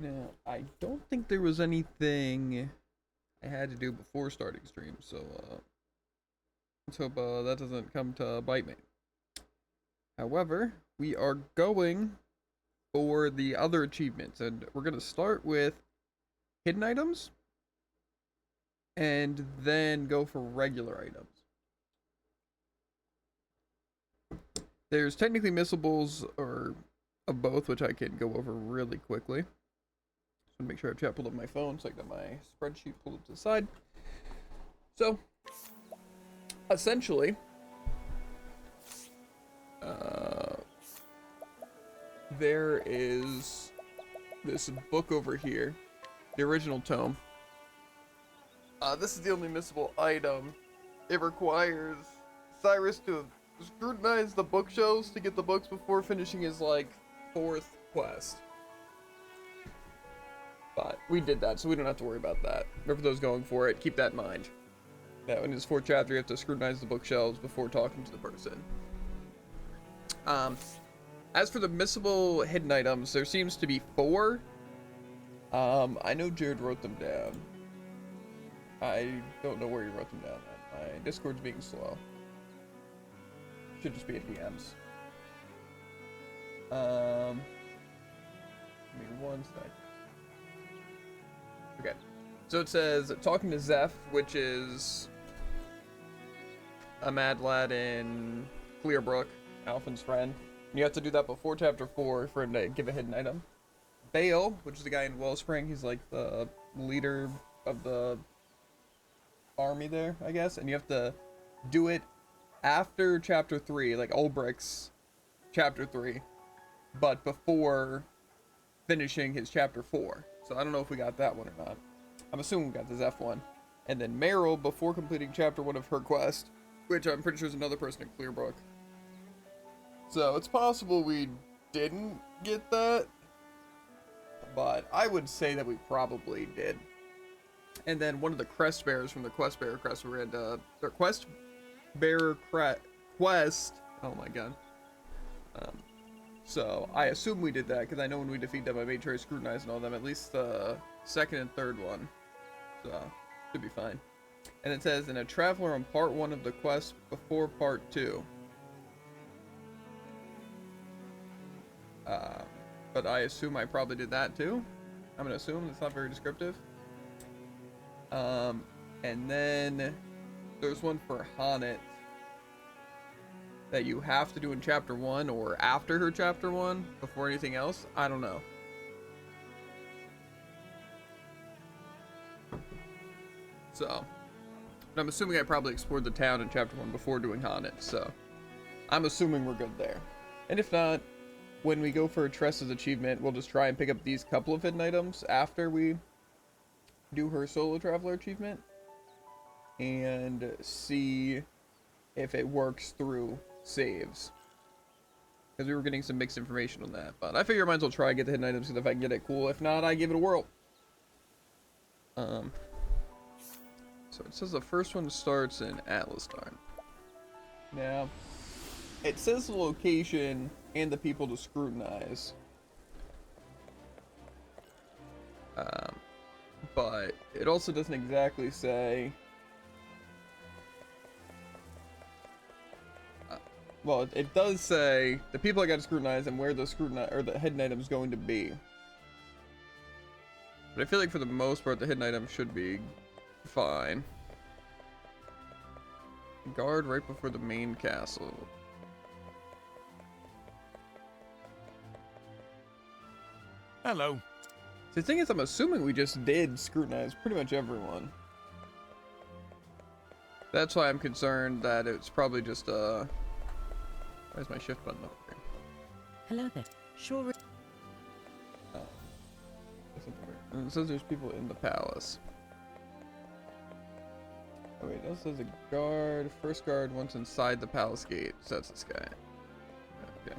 Now, I don't think there was anything I had to do before starting stream, so let's hope that doesn't come to bite me. However, we are going for the other achievements, and we're going to start with hidden items and then go for regular items. There's technically missables or of both, which I can go over really quickly. Just want to make sure I have chat pulled up my phone so I got my spreadsheet pulled up to the side. So, essentially, there is this book over here, the original tome. This is the only missable item. It requires Cyrus to scrutinize the bookshelves to get the books before finishing his, like, 4th quest. But we did that, so we don't have to worry about that. But for those going for it, keep that in mind. That in his 4th chapter, you have to scrutinize the bookshelves before talking to the person. As for the missable hidden items, there seems to be 4. I know Jared wrote them down. I don't know where he wrote them down. My Discord's being slow. Should just be at DMs. Give me one sec. Okay. So it says, talking to Zeph, which is a mad lad in Clearbrook, Alphin's friend. And you have to do that before chapter 4 for him to give a hidden item. Bale, which is the guy in Wellspring, he's like the leader of the army there, I guess. And you have to do it after chapter 3, like Ulbricht's chapter 3, but before finishing his chapter 4. So I don't know if we got that one or not. I'm assuming we got the Zeph one. And then Meryl before completing chapter 1 of her quest, which I'm pretty sure is another person in Clearbrook. So it's possible we didn't get that, but I would say that we probably did. And then one of the crest bearers from the quest bearer crest, we had their quest bearer quest. Oh my god. So I assume we did that because I know when we defeat them, I made sure I scrutinized all them, at least the 2nd and 3rd one. So should be fine. And it says, in a traveler on part 1 of the quest before part 2. But I assume I probably did that too. I'm gonna assume it's not very descriptive. And then there's one for Hanet that you have to do in chapter 1 or after her chapter 1 before anything else. I don't know. So, I'm assuming I probably explored the town in chapter 1 before doing Hanet, so I'm assuming we're good there. And if not, when we go for Tressa's achievement, we'll just try and pick up these couple of hidden items after we do her solo traveler achievement and see if it works through saves, because we were getting some mixed information on that. But I figure I might as well try and get the hidden items, because if I can get it, cool. If not, I give it a whirl. So it says the first one starts in Atlas time. Now it says the location and the people to scrutinize, but it also doesn't exactly say. Well, it does say the people I got to scrutinize and where the the hidden item is going to be. But I feel like for the most part, the hidden item should be fine. Guard right before the main castle. Hello. The thing is, I'm assuming we just did scrutinize pretty much everyone. That's why I'm concerned that it's probably just where's my shift button over here? Hello there. Sure. Oh. And it says there's people in the palace. Oh wait, that says a guard. First guard once inside the palace gate. So that's this guy. Okay.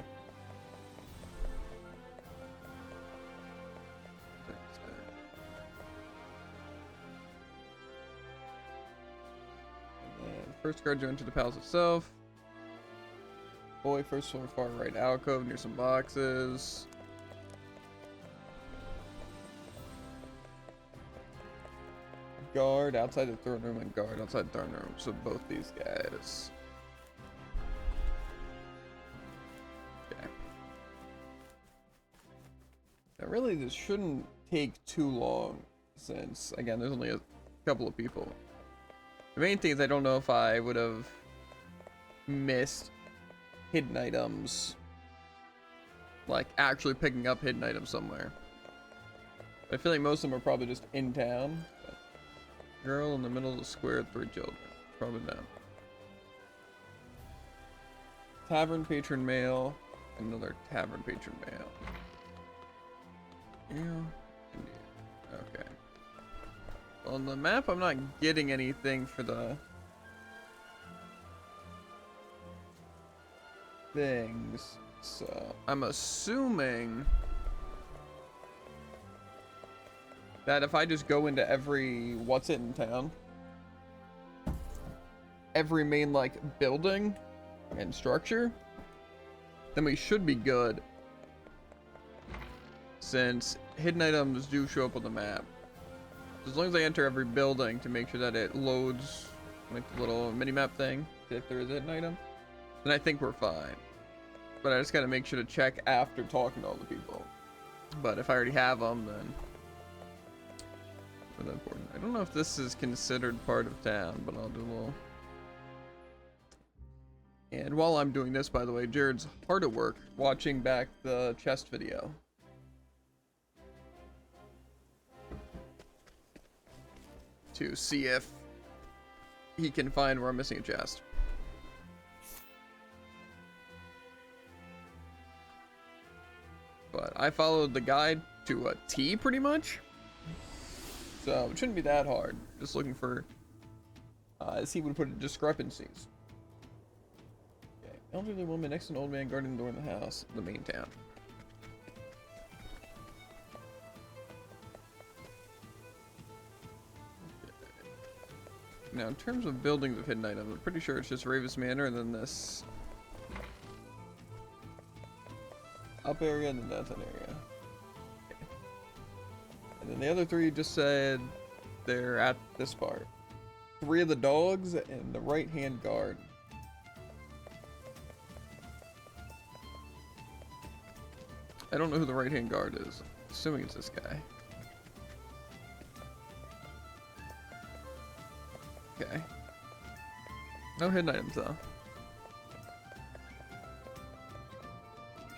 And first guard to enter the palace itself. Boy, first floor, far right alcove near some boxes. guard outside the throne room and guard outside the throne room. So both these guys. Okay. Now really this shouldn't take too long since, again, there's only a couple of people. The main thing is I don't know if I would have missed hidden items. Like actually picking up hidden items somewhere. I feel like most of them are probably just in town. Girl in the middle of the square, 3 children. Probably not. Tavern patron male. Another tavern patron male. Yeah. Okay. Well, on the map, I'm not getting anything for the things. So, I'm assuming that if I just go into every what's it in town, every main like building and structure, then we should be good, since hidden items do show up on the map. As long as I enter every building to make sure that it loads like the little mini map thing, if there is a hidden item, then I think we're fine. But I just gotta make sure to check after talking to all the people. But if I already have them, then that's important. I don't know if this is considered part of town, but I'll do a little. And while I'm doing this, by the way, Jared's hard at work watching back the chest video. To see if he can find where I'm missing a chest. But I followed the guide to a T pretty much. So it shouldn't be that hard. Just looking for, as he would put it, discrepancies. Okay. Elderly woman next to an old man guarding the door in the house, the main town. Now, in terms of buildings of hidden items, I'm pretty sure it's just Ravis Manor and then this up area and then downtown area. Okay. And then the other 3 just said they're at this part. 3 of the dogs and the right-hand guard. I don't know who the right-hand guard is. Assuming it's this guy. Okay. No hidden items though.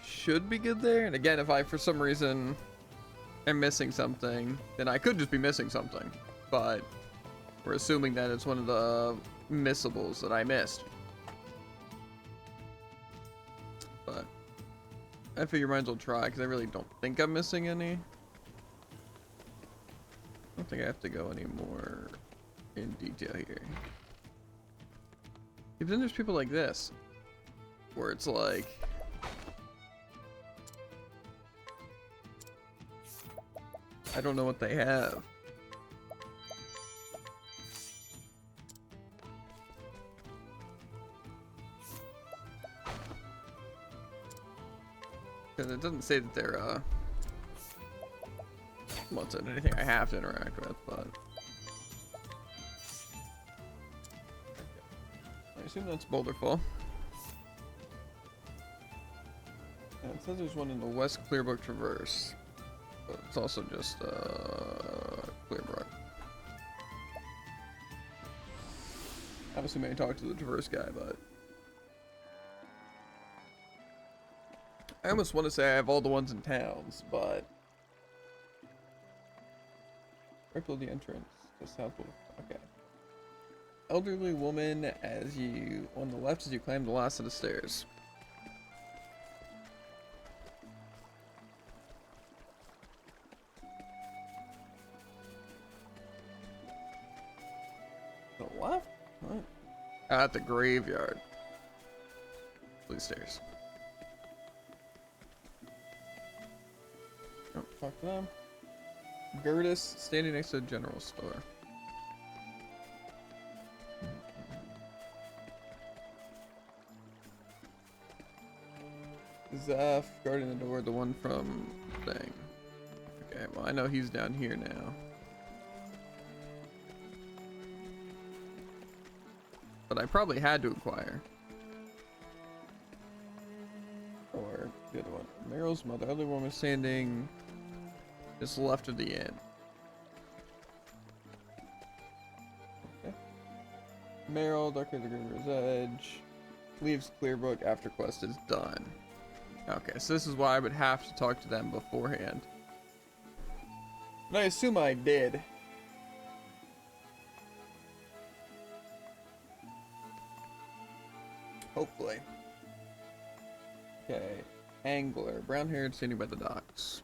Should be good there. And again, if I for some reason am missing something, then I could just be missing something. But we're assuming that it's one of the missables that I missed. But I figure might as well try because I really don't think I'm missing any. I don't think I have to go any more in detail here. But then there's people like this, where it's like, I don't know what they have. Because it doesn't say that they're, what's it, anything I have to interact with, but I assume that's Boulderfall. And it says there's one in the West Clearbrook Traverse, but it's also just Clearbrook. I'm assuming I talked to the Traverse guy, but I almost want to say I have all the ones in towns, but right below the entrance, just south of, okay. Elderly woman as you on the left as you climb the last of the stairs. The left? What? At the graveyard. Please stairs. Oh, fuck them. Gertis standing next to the general store. Zeph guarding the door, the one from thing. Okay, well I know he's down here now. but I probably had to inquire. Or the other one. Meryl's mother, other woman standing just left of the inn. Okay. Meryl, Darker the River's Edge, leaves Clearbrook after quest is done. Okay, so this is why I would have to talk to them beforehand. And I assume I did. Hopefully. Okay. Angler. Brown-haired, standing by the docks.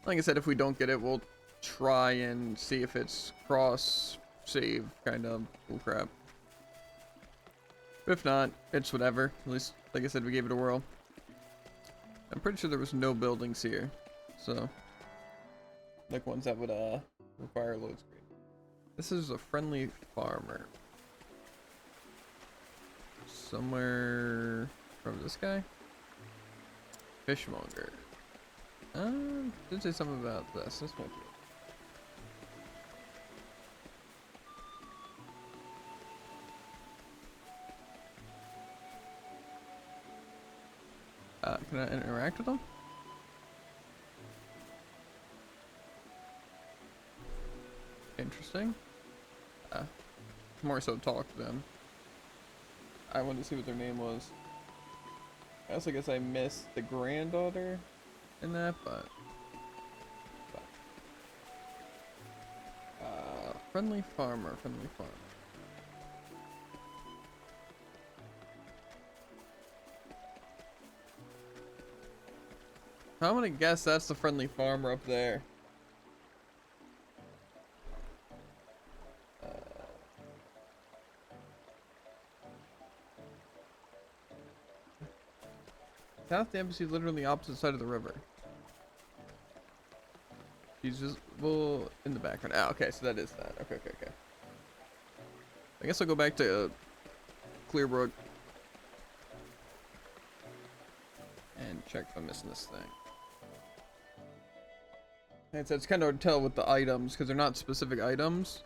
Like I said, if we don't get it, we'll try and see if it's cross-save kind of bullcrap. If not, it's whatever. At least, like I said, we gave it a whirl. I'm pretty sure there was no buildings here. So, like ones that would require load screen. This is a friendly farmer. Somewhere from this guy? Fishmonger. Did say something about this. This might be it. Can I interact with them? Interesting. More so talk to them. I wanted to see what their name was. I also guess I missed the granddaughter in that, but friendly farmer, friendly farmer. I'm gonna guess that's the friendly farmer up there. South the embassy, literally opposite side of the river. She's visible in the background. Ah, okay, so that is that. Okay. I guess I'll go back to Clearbrook and check if I'm missing this thing. And so it's kind of hard to tell with the items because they're not specific items,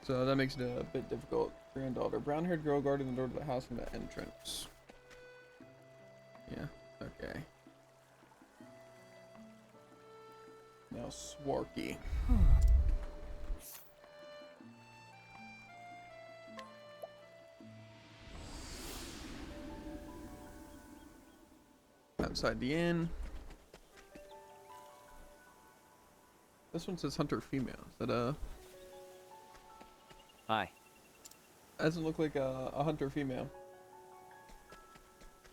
so that makes it a bit difficult. Granddaughter, brown-haired girl guarding the door to the house from the entrance. Yeah, okay. Now Swarky. Outside the inn. This one says hunter female. Is that Hi. doesn't look like a hunter female.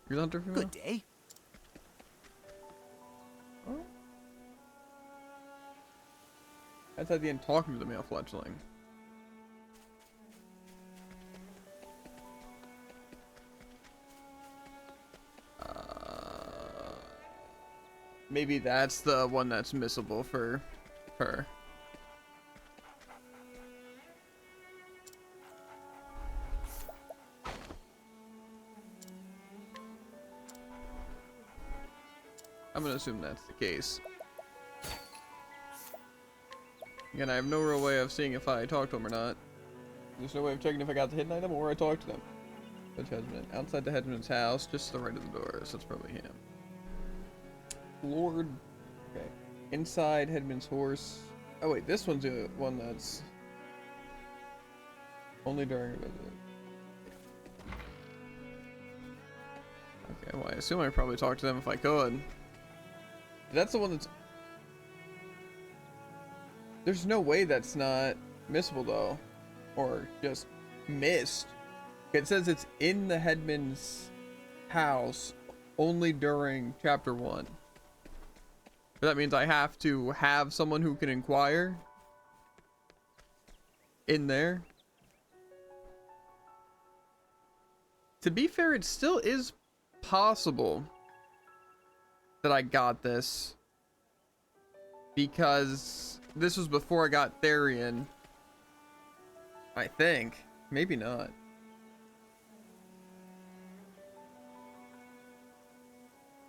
You're the hunter female? Good day. Oh. Outside the inn talking to the male fledgling. Maybe that's the one that's missable for her. I'm gonna assume that's the case. Again, I have no real way of seeing if I talk to them or not. There's no way of checking if I got the hidden item or I talk to them. But headman. Outside the headman's house, just to the right of the door, so that's probably him. Lord. Okay. Inside headman's horse. Oh wait, this one's the one that's only during a visit. Okay, well I assume I'd probably talk to them if I could. That's the one that's... There's no way that's not missable though. Or just missed. It says it's in the headman's house only during chapter 1. But that means I have to have someone who can inquire in there. To be fair, it still is possible that I got this because this was before I got Therian. I think. Maybe not.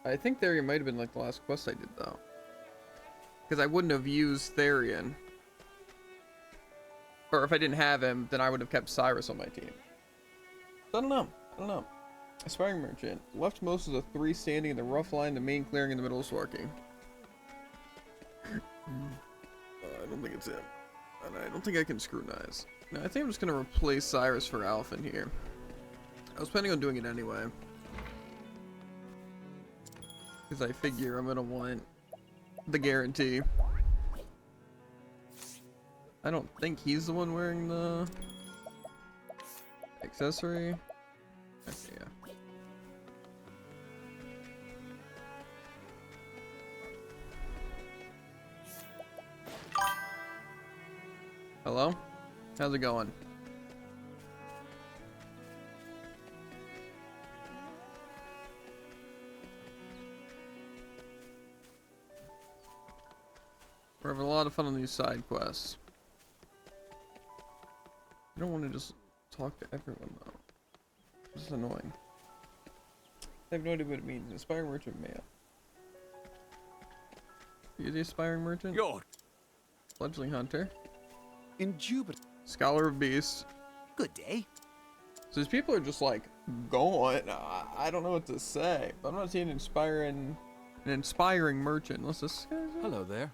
I think Therian might have been like the last quest I did though. Because I wouldn't have used Therian. Or if I didn't have him, then I would have kept Cyrus on my team. So I don't know. Aspiring merchant. Left most of the 3 standing in the rough line, the main clearing in the middle is working. I don't think it's him. And I don't think I can scrutinize. No, I think I'm just gonna replace Cyrus for Alphen here. I was planning on doing it anyway. Because I figure I'm gonna want the guarantee. I don't think he's the one wearing the accessory. Okay, yeah. Hello? How's it going? We're having a lot of fun on these side quests. I don't want to just talk to everyone though. This is annoying. I have no idea what it means. Aspiring merchant male. Are you the aspiring merchant? You're Fledgling hunter. indubitable. Scholar of beasts. Good day. So these people are just like going. I don't know what to say. But I'm not seeing an inspiring merchant. Unless this guy's it. Hello there.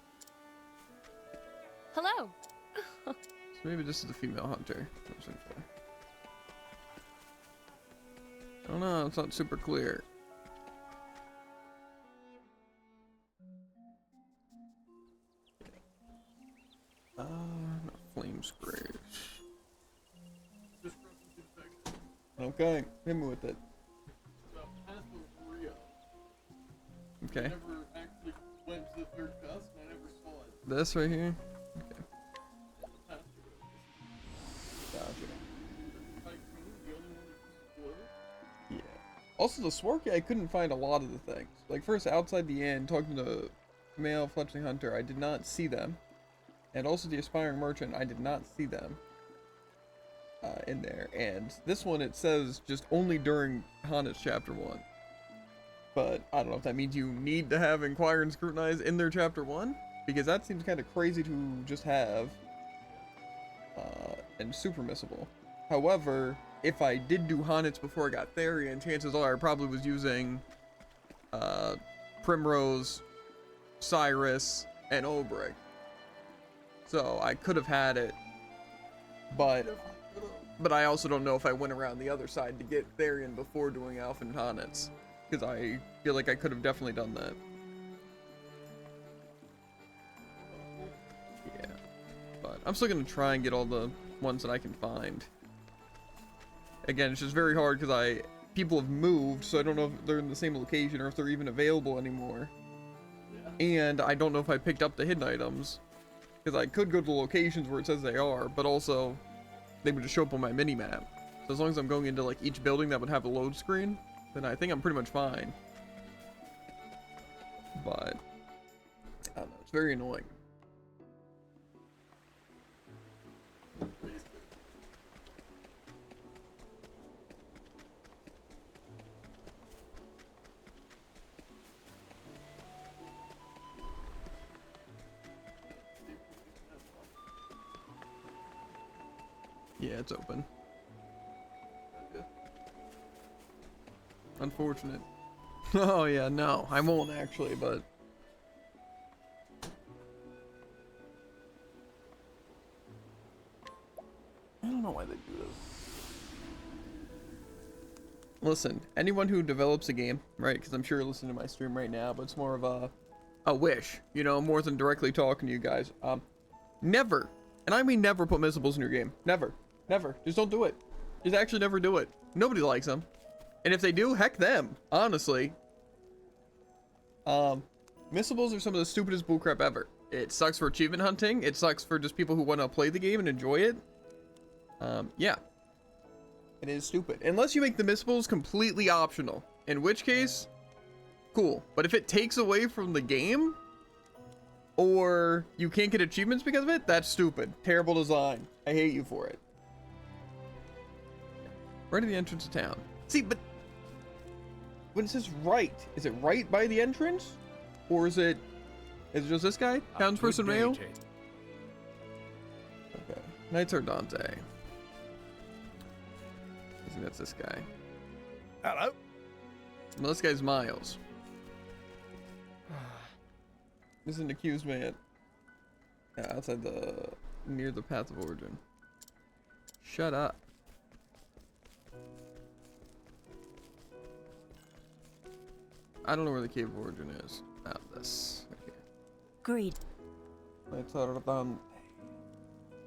Hello. So maybe this is the female hunter. I don't know. It's not super clear. No, flame scratch. Okay, hit me with it. Okay. Never actually went to the third quest, and I never saw it. This right here? Okay. Gotcha. Yeah. Also, the Swarky, I couldn't find a lot of the things. Like, first, outside the inn, talking to the male fletchling hunter, I did not see them. And also the aspiring merchant, I did not see them in there. And this one, it says just only during Hannes chapter 1. But I don't know if that means you need to have Inquire and Scrutinize in their chapter 1, because that seems kind of crazy to just have and super missable. However, if I did do Hannes before I got Therian, chances are I probably was using Primrose, Cyrus, and Obrick. So I could have had it, but I also don't know if I went around the other side to get Therian before doing Alpha and Hannes, because I feel like I could have definitely done that. Yeah, but I'm still gonna try and get all the ones that I can find. Again, it's just very hard because people have moved, so I don't know if they're in the same location or if they're even available anymore. And I don't know if I picked up the hidden items. Because I could go to the locations where it says they are, but also they would just show up on my mini-map. So as long as I'm going into like each building that would have a load screen, then I think I'm pretty much fine. But I don't know, it's very annoying. Yeah, it's open. Unfortunate. Oh yeah, no, I won't actually, but I don't know why they do this. Listen, anyone who develops a game, right? Because I'm sure you're listening to my stream right now, but it's more of a wish, you know, more than directly talking to you guys. Never, and I mean never, put missables in your game. Never. Never. Just don't do it. Just actually never do it. Nobody likes them. And if they do, heck them. Honestly. Missables are some of the stupidest bullcrap ever. It sucks for achievement hunting. It sucks for just people who want to play the game and enjoy it. Yeah. It is stupid. Unless you make the missables completely optional. In which case, cool. But if it takes away from the game, or you can't get achievements because of it, that's stupid. Terrible design. I hate you for it. Right at the entrance of town. See, but when it says right, is it right by the entrance? Or is it just this guy? Townsperson male? Okay. Knights are Dante. I think that's this guy. Hello. No, this guy's Miles. This is an accused man. Yeah, outside near the path of origin. Shut up. I don't know where the cave of origin is. Ah, this. Okay. Greed. Knights are Dante.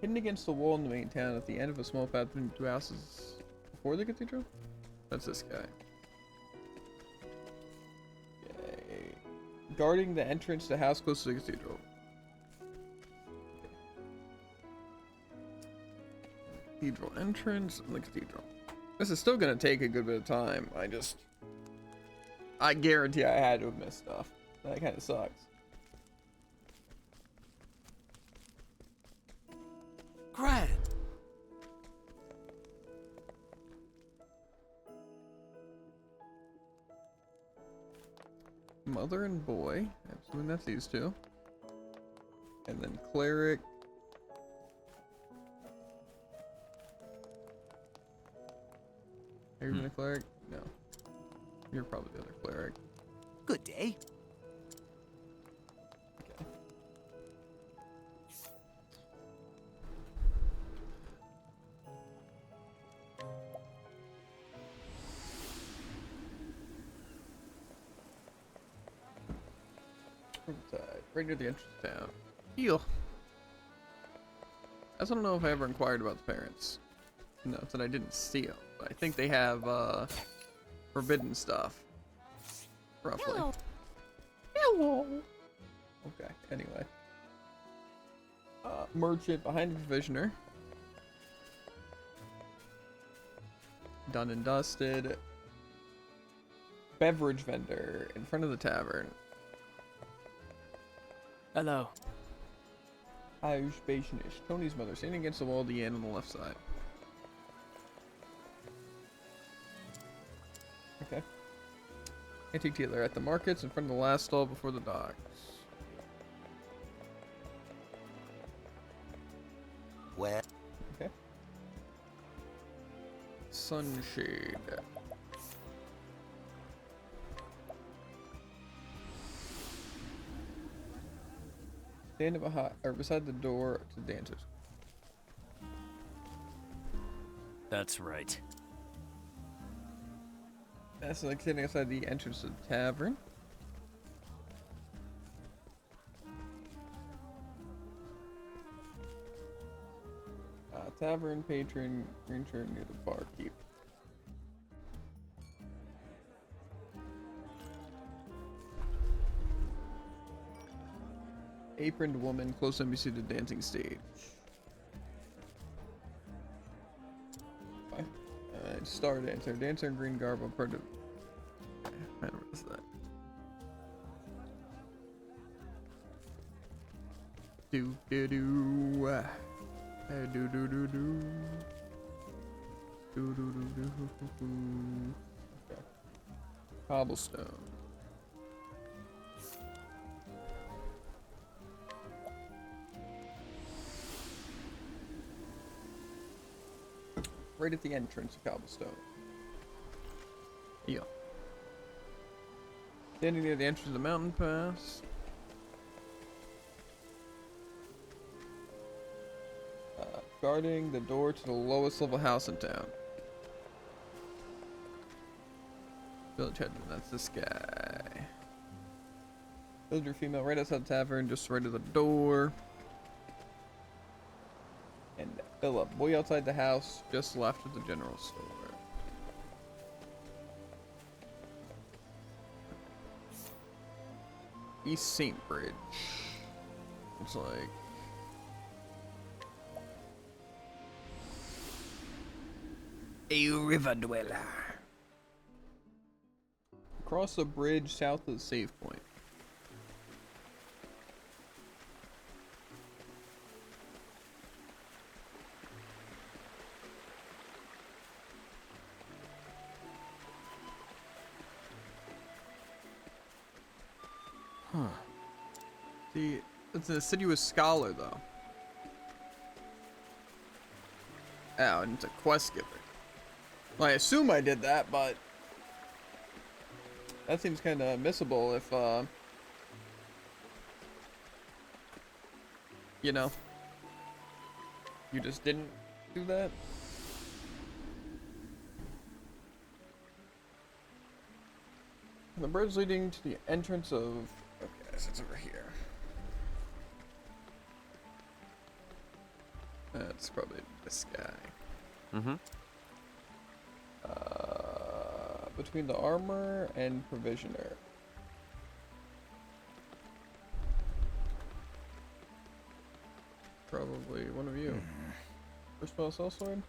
Hidden against the wall in the main town at the end of a small path between two houses before the cathedral? That's this guy. Okay. Guarding the entrance to the house close to the cathedral. Cathedral entrance and the cathedral. This is still gonna take a good bit of time. I guarantee I had to have missed stuff. That kind of sucks. Grand. Mother and boy. I'm assuming that's these two. And then cleric. Are you even a cleric? No. You're probably the other cleric. Good day. Okay. Right near the entrance to town. Heal. I just don't know if I ever inquired about the parents. No, that I didn't steal. But I think they have forbidden stuff. Roughly. Hello. Hello. Okay, anyway. Merchant behind the provisioner. Done and dusted. Beverage vendor in front of the tavern. Hello. Irish Bationish. Tony's mother standing against the wall of the inn on the left side. Okay. Antique dealer at the markets in front of the last stall before the docks. Where? Okay. Sunshade. Standing behind or beside the door to dancers. That's right. That's like sitting outside the entrance to the tavern. Tavern patron, green shirt near the barkeep. Aproned woman close NBC to dancing stage. Okay. Star dancer. Dancer in green garb. Part of. I don't know what's that. Do do do. Do do do do. Do do do do. Okay. Cobblestone. Right at the entrance of Cobblestone. Yeah. Standing near the entrance of the mountain pass. Guarding the door to the lowest level house in town. Village headman, that's this guy. Villager female right outside the tavern, just right at the door. And Philip, boy outside the house, just left of the general store. East St. Bridge. It's like... A river dweller. Across the bridge south of the save point. Huh. See, it's an assiduous scholar, though. Oh, and it's a quest giver. Well, I assume I did that, but that seems kind of missable if, you know, you just didn't do that. The bridge leading to the entrance of... Okay, so it's over here. That's probably this guy. Mm-hmm. Between the armor and provisioner. Probably one of you. First spell sellsword.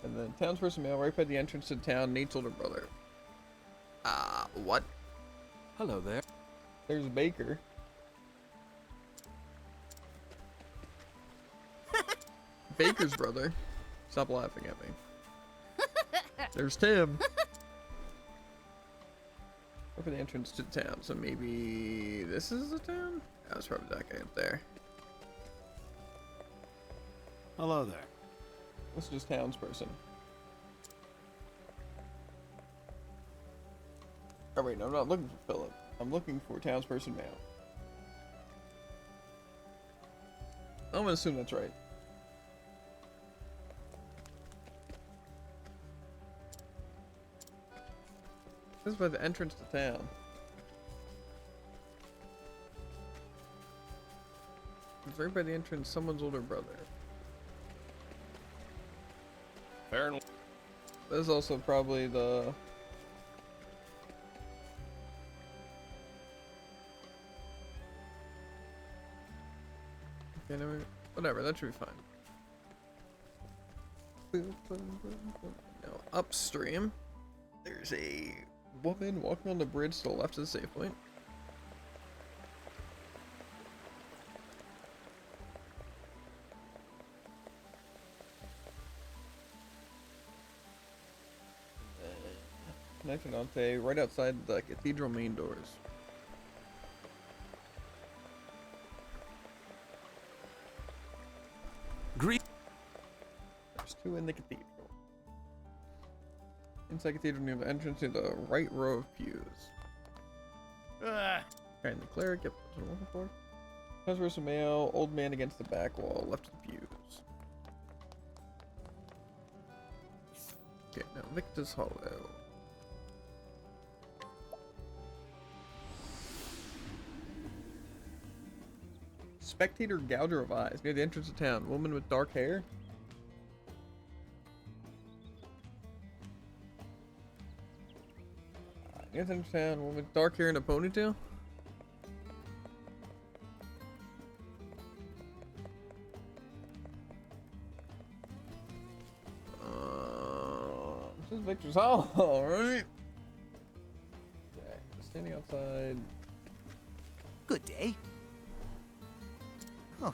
And then townsperson male right by the entrance to town, Nate's older brother. What? Hello there. There's Baker. Baker's brother. Stop laughing at me. There's Tim. Look for the entrance to the town. So maybe this is the town? That's probably that guy up there. Hello there. This is just townsperson. Oh wait, no, I'm not looking for Philip. I'm looking for townsperson male. I'm gonna assume that's right. This is by the entrance to town. It's right by the entrance, someone's older brother. Fair enough. This is also probably the... Okay, no, whatever, that should be fine. Now, upstream, there's a woman walking on the bridge to the left of the save point. Connecting Dante right outside the cathedral main doors. Greet. There's two in the cathedral. Inside cathedral near the entrance to the right row of pews. And the cleric, yep, that's what I'm looking for. Townsperson male, old man against the back wall, left of the pews. Okay, now Victor's Hollow. Spectator gouger of eyes near the entrance of town. Woman with dark hair. Near the entrance of town. Woman with dark hair and a ponytail. This is Victor's Hollow, right? Okay, standing outside. Good day. Oh,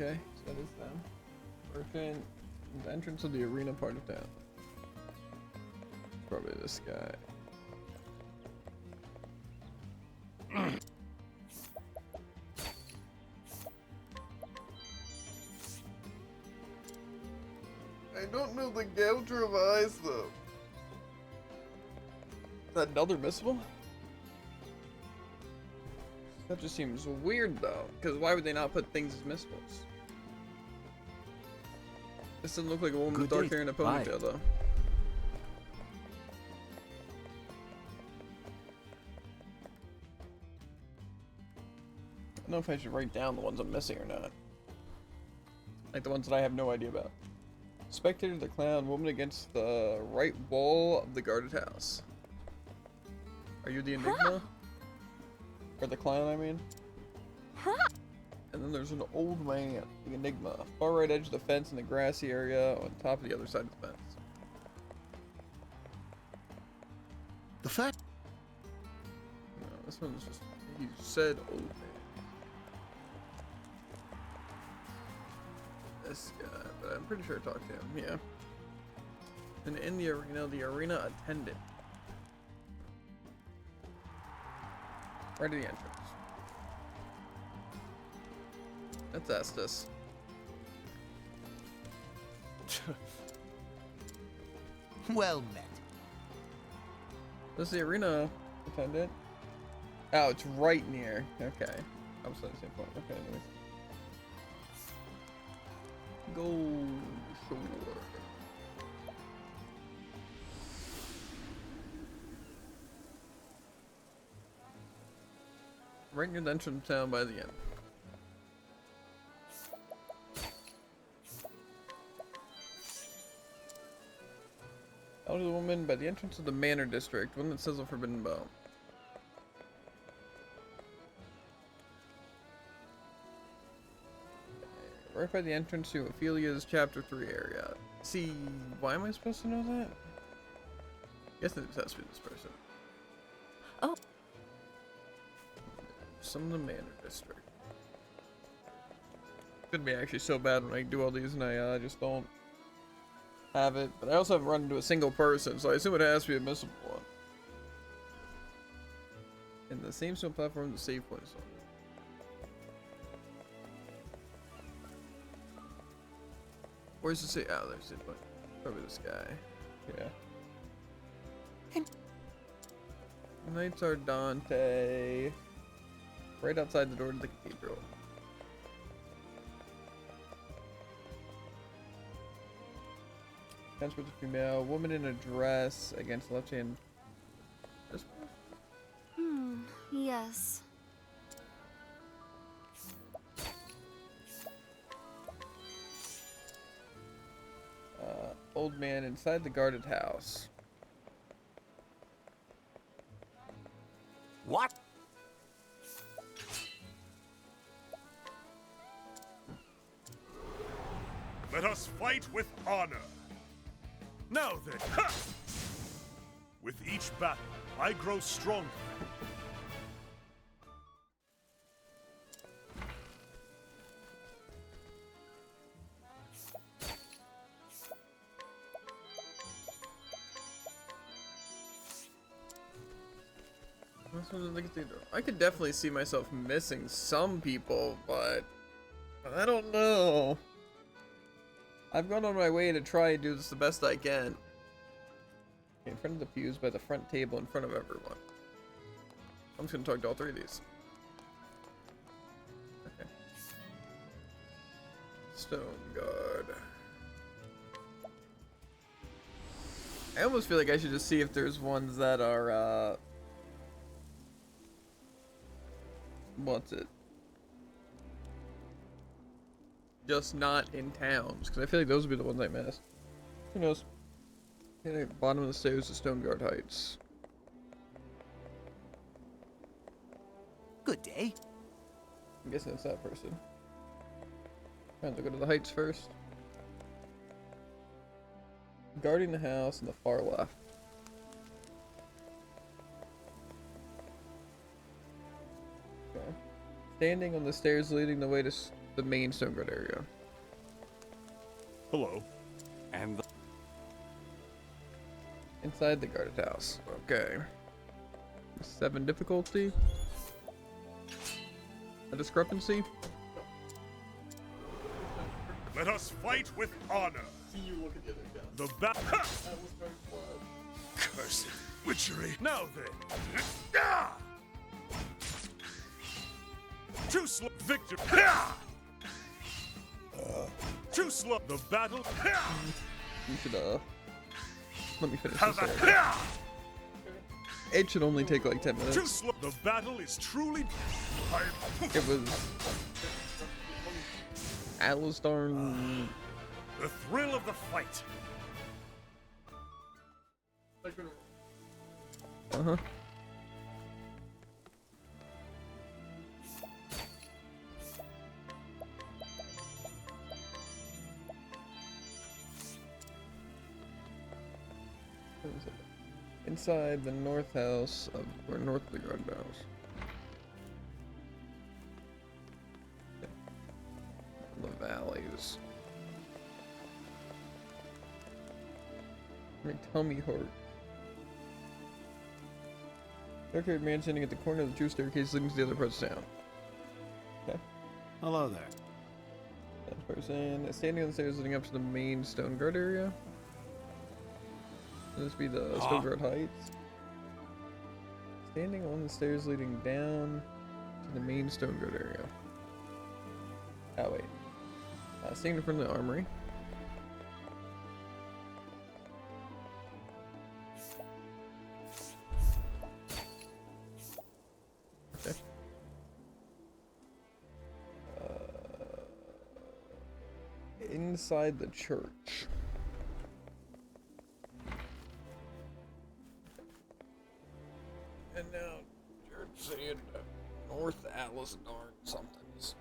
Okay, so that is them. Merchant, the entrance of the arena part of town. Probably this guy. I don't know the gouger of eyes though. Is that another missile? That just seems weird though, because why would they not put things as missiles? This doesn't look like a woman with Good dark day. hair and a Bye. ponytail though. I don't know if I should write down the ones I'm missing or not. Like the ones that I have no idea about. Spectator the clown, woman against the right wall of the guarded house. Are you the Enigma? Or the clown, I mean? And then there's an old man, the Enigma. Far right edge of the fence in the grassy area on top of the other side of the fence. the fact. No, this one's just, he said old man. This guy, but I'm pretty sure I talked to him, yeah. And in the arena attendant. Right at the entrance. That's Estes. Well met. This is the arena attendant. Oh, it's right near. Okay. I was at the same point. Okay, anyways. Go shore. Right near the entrance of town by the end. Elderly woman by the entrance of the Manor District, one that says a forbidden bow. Right by the entrance to Ophelia's Chapter 3 area. See, why am I supposed to know that? I guess it has to be this person. Oh. Some of the Manor District. Could be actually so bad when I do all these and I just don't have it. But I also haven't run into a single person, so I assume it has to be a missable one. And the same stone platform, the save point is on. Where's the save? Oh, there's the point. Probably this guy. Yeah. Knights are Dante. Right outside the door to the cathedral. Transport the female. Woman in a dress against left hand. This one? Yes. Old man inside the guarded house. What? Let us fight with honor. Now then, ha! With each battle, I grow stronger. I could definitely see myself missing some people, but I don't know. I've gone on my way to try and do this the best I can. In front of the pews by the front table in front of everyone. I'm just gonna talk to all three of these. Okay. Stone Guard. I almost feel like I should just see if there's ones that are, what's it? Just not in towns, because I feel like those would be the ones I missed. Who knows? Okay, bottom of the stairs to Stone Guard Heights. Good day. I'm guessing it's that person. Trying to go to the heights first. Guarding the house on the far left. Okay. Standing on the stairs leading the way to the main Stone Guard area. Hello. And the Inside the guarded house. Okay. 7 difficulty. A discrepancy. Let us fight with honor. See you look at the other guys. The battle. That was very fun. Cursed witchery. Now then. Ah! Too slow. Victor. Ah! Too slow. The battle. Ah! You should let me finish Have this a- area. Ah! It should only take like 10 Too minutes. slow. The battle is truly. It was Alistarn. The thrill of the fight. Uh-huh. Where is it? Inside the north house of, or north of the guard house. The valleys. My tummy hurt. Dark-haired man standing at the corner of the true staircase leading to the other parts of town. Okay. Hello there. Person standing on the stairs leading up to the main stone guard area. Would this be the stone guard heights? Standing on the stairs leading down to the main stone guard area. Oh wait. Standing in front of the armory. Okay. Inside the church. And now you're saying North Atlas Darn somethings.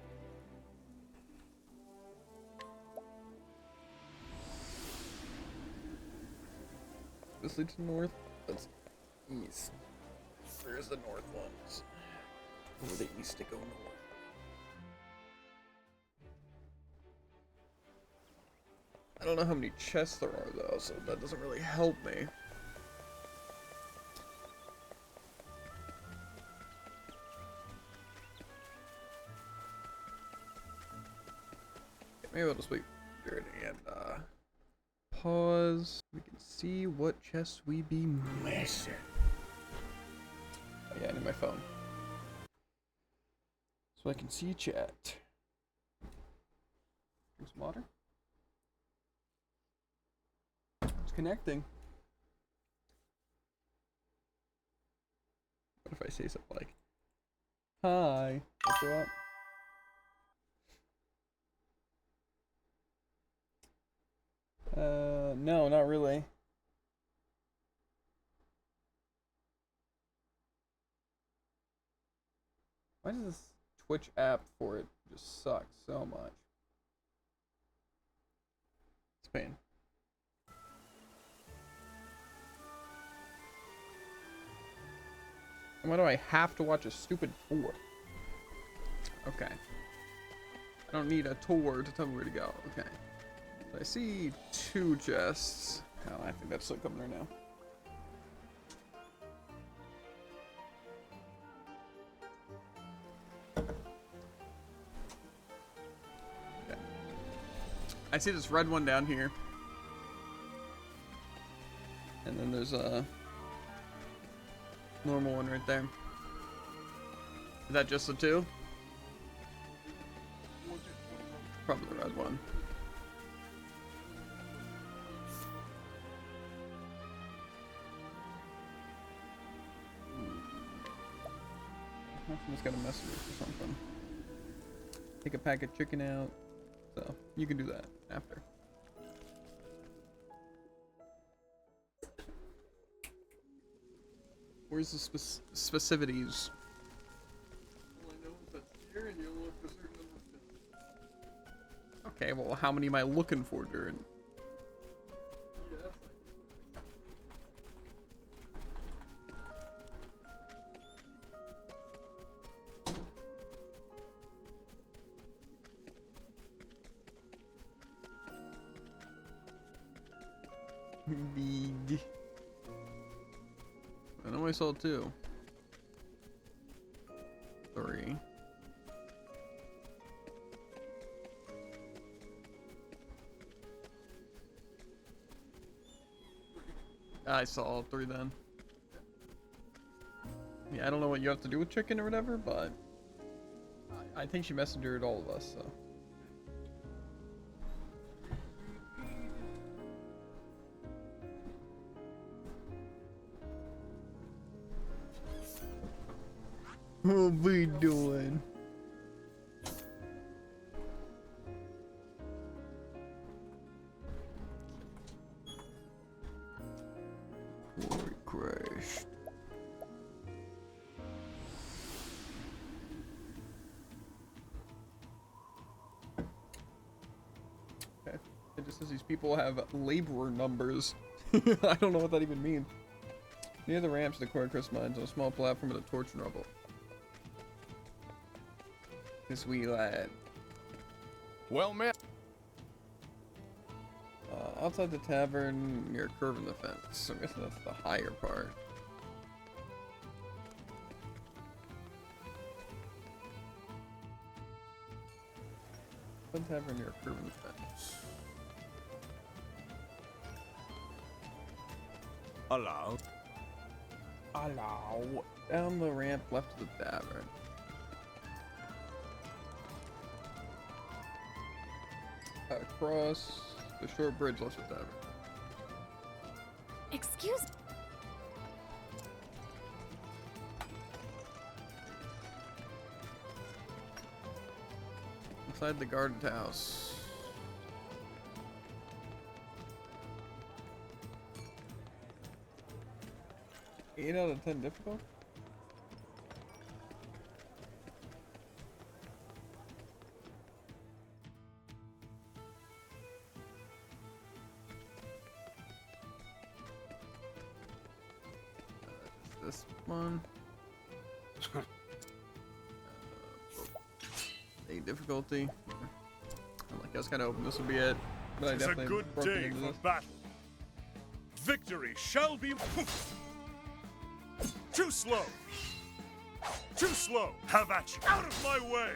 This leads to north. That's east. Where's the north ones? Over the east to go north. I don't know how many chests there are though, so that doesn't really help me. Maybe I'll just wait here and pause. We can see what chests we be missing. Oh, yeah, I need my phone. So I can see chat. Drink some water. It's connecting. What if I say something like, hi, what's up? No, not really. Why does this Twitch app for it just suck so much? It's pain. And why do I have to watch a stupid tour? Okay. I don't need a tour to tell me where to go. Okay. I see 2 chests. Oh, I think that's still coming right now. Okay. I see this red one down here. And then there's a normal one right there. Is that just the 2? Probably the red one. Someone's got a message or something. Take a pack of chicken out. So, you can do that after. Where's the specificities? All I know is that's here and you'll look for a certain number of films. Okay, well, how many am I looking for, Durin? Yes, Big. I know I saw 2. 3. I saw all 3 then. Yeah, I don't know what you have to do with chicken or whatever, but I think she messengered all of us, so. What we doing? Quarry crashed. Okay. It just says these people have laborer numbers. I don't know what that even means. Near the ramps of the quarry crest mines on a small platform with a torch and rubble. This wee lad. Well met. Outside the tavern, near a curve in the fence. So I'm guessing that's the higher part. Fun tavern near Kerwin's Bend. Allow. Allow. Down the ramp left of the tavern. Across the short bridge left of the tavern. Excuse. Inside the guarded house. Eight out of 10 difficult? This one. A difficulty. I was kind of hoping this would be it, but I It's a definitely good broken day into for this. battle. Victory shall be. Too slow. Too slow. Have at you. Out of my way.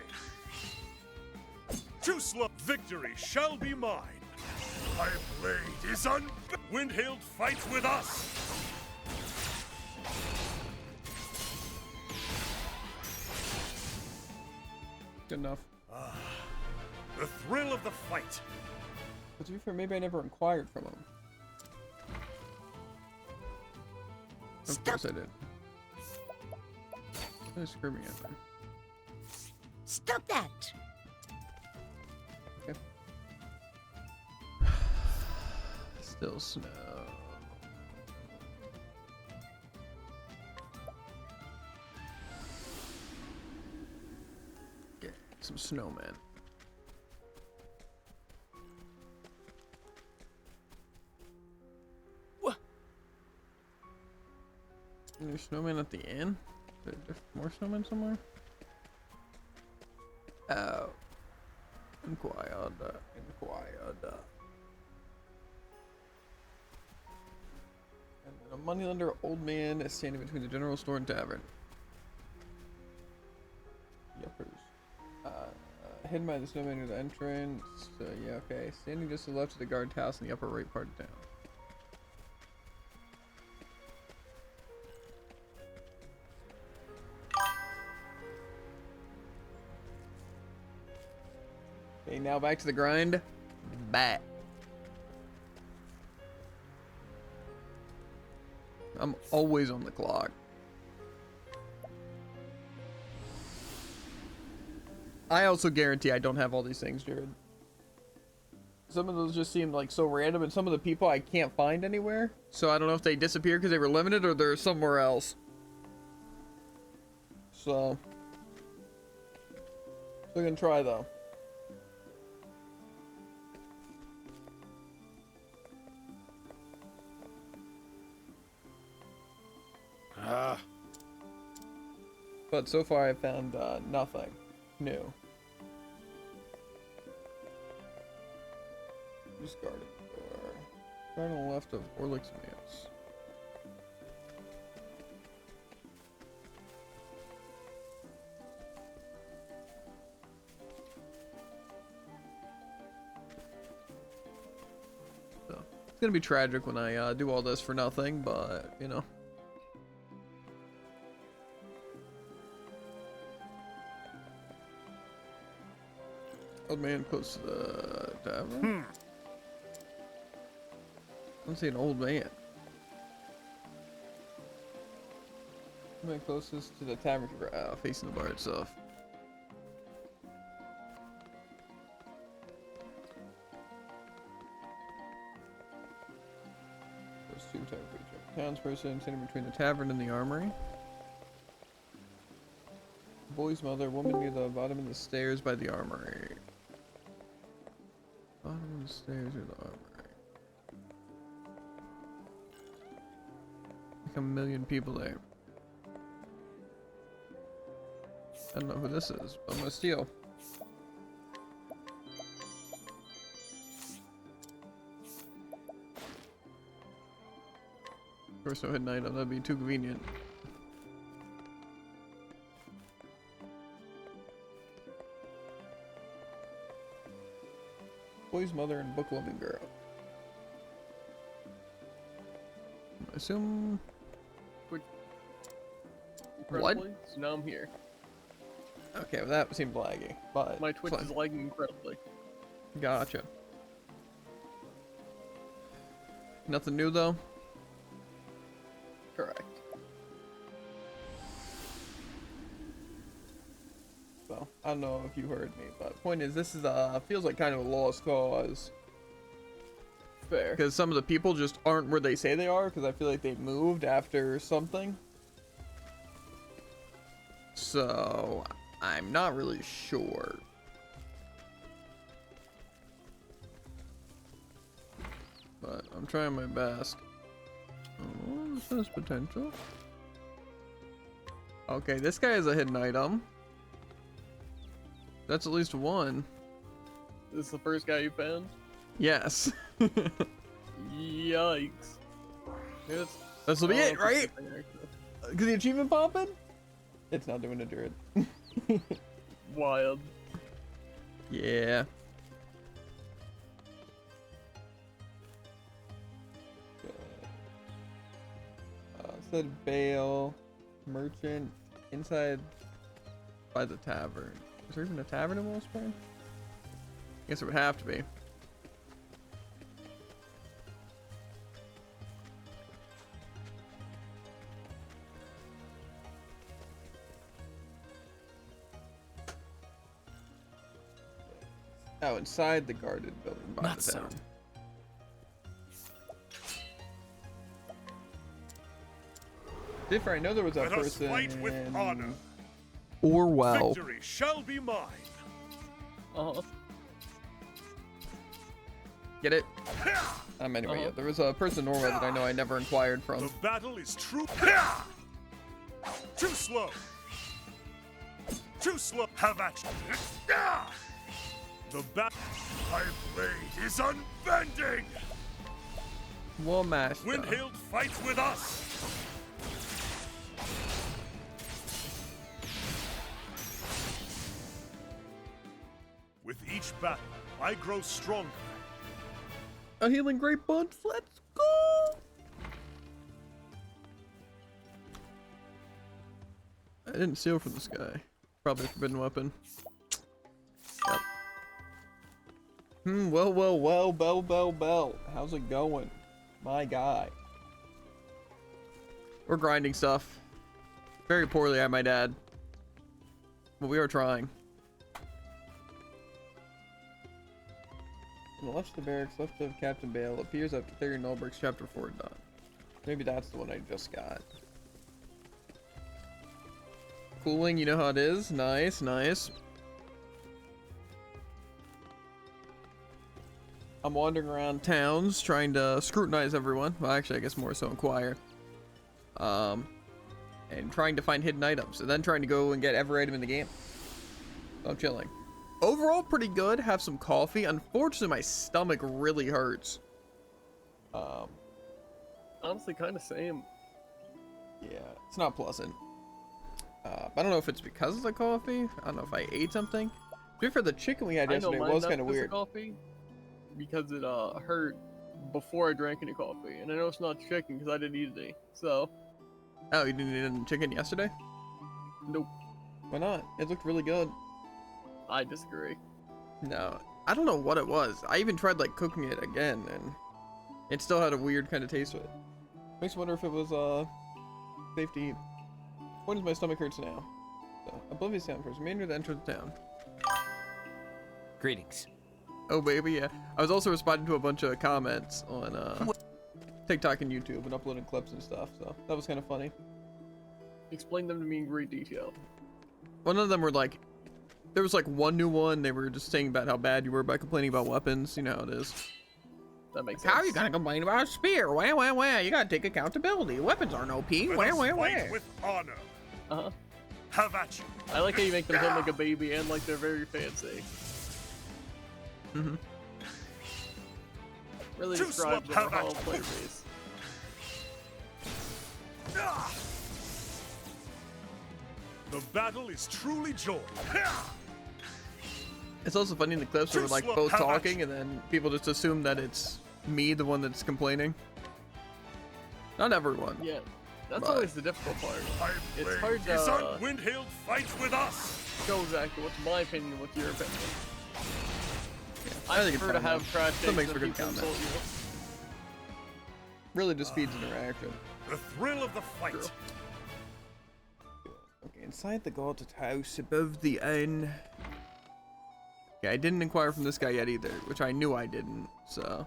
Too slow. Victory shall be mine. My blade is Windhailed fights with us. Good enough. The thrill of the fight. But to be fair, maybe I never inquired from him. Of course I did. Who's screaming at me? Stop that! Okay. Still snow. Get some snowman. What? There's snowman at the inn? Is there more snowmen somewhere? Oh. Inquired. And then a moneylender old man is standing between the general store and tavern. Yuppers. Hidden by the snowman near the entrance. Yeah, okay. Standing just to the left of the guard house in the upper right part of town. Okay, now back to the grind. Back. I'm always on the clock. I also guarantee I don't have all these things, Jared. Some of those just seem like so random, and some of the people I can't find anywhere. So I don't know if they disappeared because they were limited or they're somewhere else. So we're gonna try though. But so far I found nothing new. Discarded door. Right on the left of Orlick's meals. So it's gonna be tragic when I do all this for nothing, but you know. Old man close to the tavern. I don't see an old man. Old man closest to the tavern, facing the bar itself. Those two tavern townsperson standing between the tavern and the armory. Boy's mother, woman near the bottom of the stairs by the armory. Bottom of the stairs near the armory. Like 1 million people there. I don't know who this is, but I'm gonna steal. Of course, no hidden item, that'd be too convenient. boy's mother and book-loving girl. I assume... What? What? So now I'm here. Okay, well that seemed laggy, but... My Twitch fine. is lagging incredibly. Gotcha. Nothing new though? Correct. So, I don't know if you heard me, but point is, this is feels like kind of a lost cause. Fair. Because some of the people just aren't where they say they are, because I feel like they moved after something. So, I'm not really sure. But I'm trying my best. Oh, this has potential. Okay, this guy is a hidden item. That's at least one. This is the first guy you found? Yes. Yikes. This will be it, right? Actually. Because the achievement popping? It's not doing a druid. Wild. Yeah. Said Bale, merchant, inside by the tavern. Is there even a tavern in Wellspring? Guess it would have to be. Oh, inside the guarded building by Not the so. town. Different. I know there was a Let us person fight with in honor. Orwell. Victory shall be mine. Uh-huh. Get it? Anyway, Uh-huh. yeah, there was a person in Orwell that I know I never inquired from. The battle is true. Too slow. Too slow. Have action. The battle. My blade is unbending. War master. Windhild fights with us. With each battle, I grow stronger. A healing great bunch. Let's go. I didn't steal from this guy. Probably a forbidden weapon. Yep. Well, Bell. How's it going? My guy. We're grinding stuff. Very poorly, I might add. But we are trying. On the left of the barracks, left of Captain Bale, appears after Theory Nullbrick's Chapter 4 done. Maybe that's the one I just got. Cooling, you know how it is. Nice, nice. I'm wandering around towns trying to scrutinize everyone. Well, actually, I guess more so inquire. And trying to find hidden items, and then trying to go and get every item in the game. So I'm chilling. Overall, pretty good. Have some coffee. Unfortunately, my stomach really hurts. Honestly, kind of same. Yeah, it's not pleasant. But I don't know if it's because of the coffee. I don't know if I ate something. To be fair, the chicken we had yesterday was kind of weird. Coffee because it hurt before I drank any coffee, and I know it's not chicken because I didn't eat any. So. Oh, you didn't eat any chicken yesterday? Nope. Why not? It looked really good. I disagree. No, I don't know what it was. I even tried like cooking it again, and it still had a weird kind of taste to it. Makes me wonder if it was safe to eat. When does my stomach hurts now? So, oblivious sound first. Remainder to enter the town. Greetings. Oh baby, yeah. I was also responding to a bunch of comments on TikTok and YouTube and uploading clips and stuff. So that was kind of funny. Explain them to me in great detail. One of them were like, there was like one new one. They were just saying about how bad you were by complaining about weapons. You know how it is. That makes sense. How are you gonna complain about a spear? Wah. You gotta take accountability. Weapons aren't OP. Let us fight with honor. Uh-huh. Have at you. I like how you make them sound like a baby and like they're very fancy. Mm-hmm. Really Too describes slow. our whole player base. The battle is truly joy. It's also funny in the clips where we're like both How much? talking, and then people just assume that it's me, the one that's complaining. Not everyone. Yeah, that's But- always the difficult part. I It's blame hard to Gizon Windhailed fights with us. show exactly what's my opinion and what's your opinion. I think it's prefer to fun, have though. trash Still takes makes than for good people content. insult you. Really just feeds interaction. The thrill of the fight. True. Okay, inside the God's house, above the inn. Okay, I didn't inquire from this guy yet either, which I knew I didn't, so.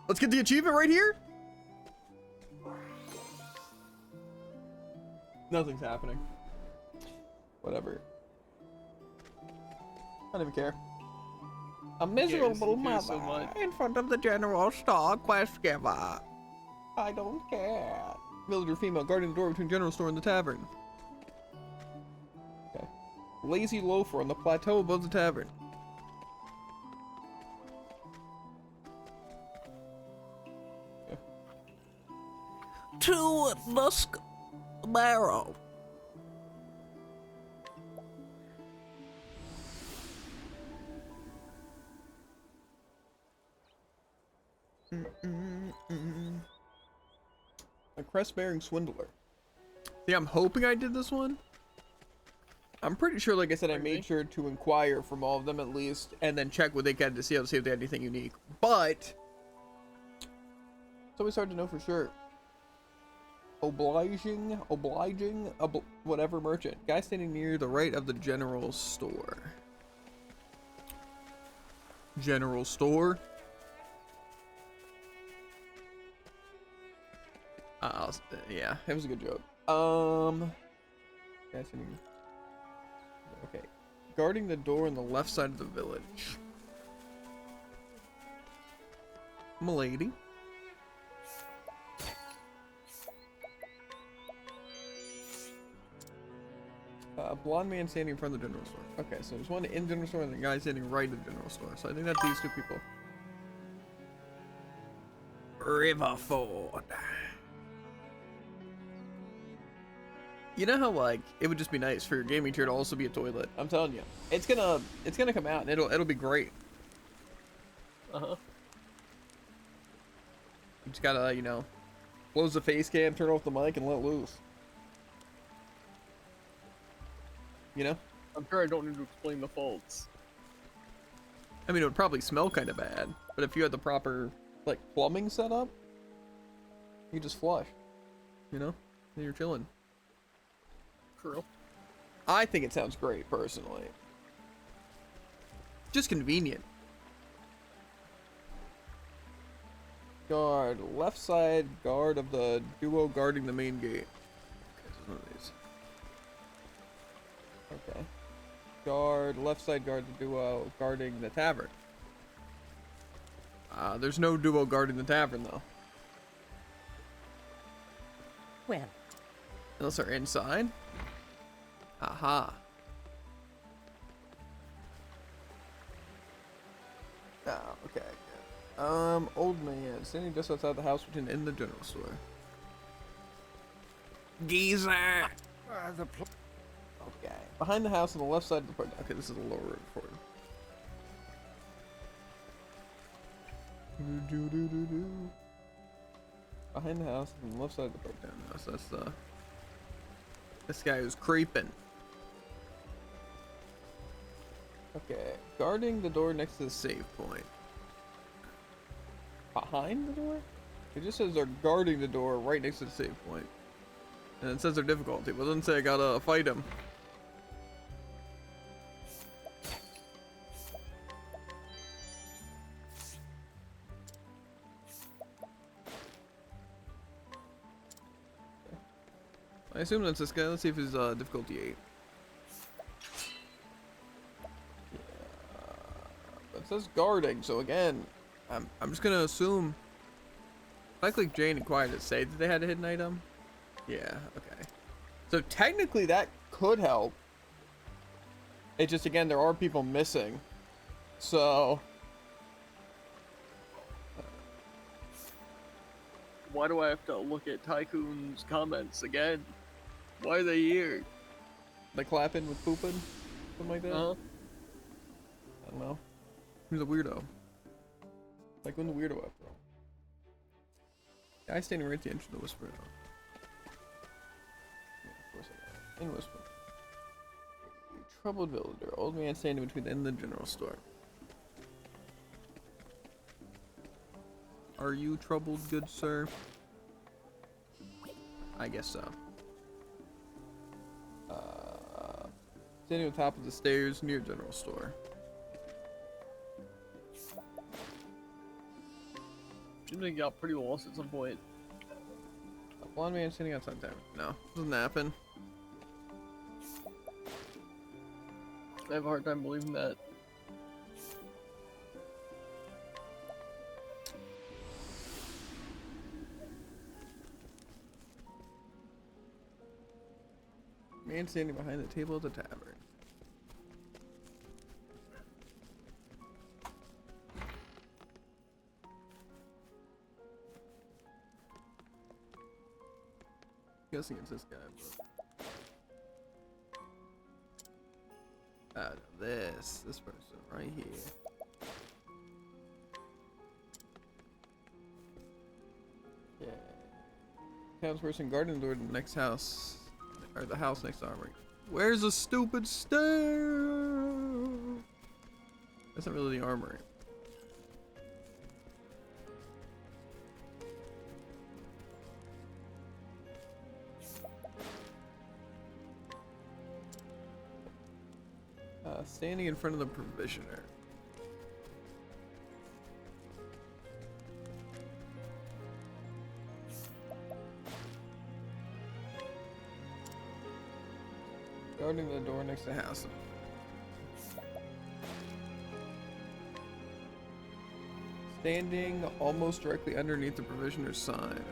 Let's get the achievement right here! Nothing's happening. Whatever. I don't even care. A miserable you care so mother much. in front of the general store quest giver. I don't care. Villager female guarding the door between general store and the tavern. Okay. Lazy loafer on the plateau above the tavern. Okay. To Dusk Barrow. A crest-bearing swindler. See, I'm hoping I did this one. I'm pretty sure, like I said, I made sure to inquire from all of them at least, and then check what they had to see if they had anything unique. But it's always hard to know for sure. Obliging, whatever merchant. Guy standing near the right of the general store. General store. Yeah, it was a good joke. Guy standing. Okay. Guarding the door on the left side of the village. M'lady. Blonde man standing in front of the general store. Okay, so there's one in the general store and the guy standing right at the general store. So I think that's these two people. Riverford. You know how like it would just be nice for your gaming chair to also be a toilet. I'm telling you, it's gonna come out and it'll be great. Uh huh. You just gotta close the face cam, turn off the mic, and let loose. You know? I'm sure I don't need to explain the faults. I mean, it would probably smell kind of bad, but if you had the proper like plumbing set up, you just flush. You know, and you're chilling. True. I think it sounds great, personally. Just convenient. Guard, left side guard of the duo guarding the main gate. Okay, so one of these. Okay. Guard, left side guard the duo guarding the tavern. There's no duo guarding the tavern, though. Well, Unless they're inside. Aha. Oh, okay. Old man standing just outside the house between in the general store. Geezer. Okay. Behind the house on the left side of the park. Okay, this is a lower road forward. Behind the house on the left side of the park down house. That's this guy who's creeping. Okay, guarding the door next to the save point. Behind the door? It just says they're guarding the door right next to the save point. And it says their difficulty. Well, it doesn't say I gotta fight him. I assume that's this guy. Let's see if his difficulty 8. Yeah, it says guarding, so again, I'm just gonna assume. If I click J and inquire to say that they had a hidden item. Yeah, okay. So technically that could help. It just again there are people missing. So Why do I have to look at Tycoon's comments again? Why are they here? they clapping with pooping. Something like that? Huh? I don't know. Who's a weirdo? Like, I'm the weirdo after all. Guy standing right at the entrance of the whisper. Yeah, of course I got it. In whisper. Troubled villager. Old man standing between the end and the general store. Are you troubled, good sir? I guess so. Standing on top of the stairs near general store. Seems like you got pretty lost at some point. A blonde man standing outside tavern. No, doesn't happen. I have a hard time believing that. Man standing behind the table at the tavern. Guessing it's this guy, but out of this person right here. Yeah. Townsperson guarding the door to the next house, or the house next to armory. Where's the stupid stair? That's not really the armory. Standing in front of the provisioner. Guarding the door next to house. Standing almost directly underneath the provisioner's sign.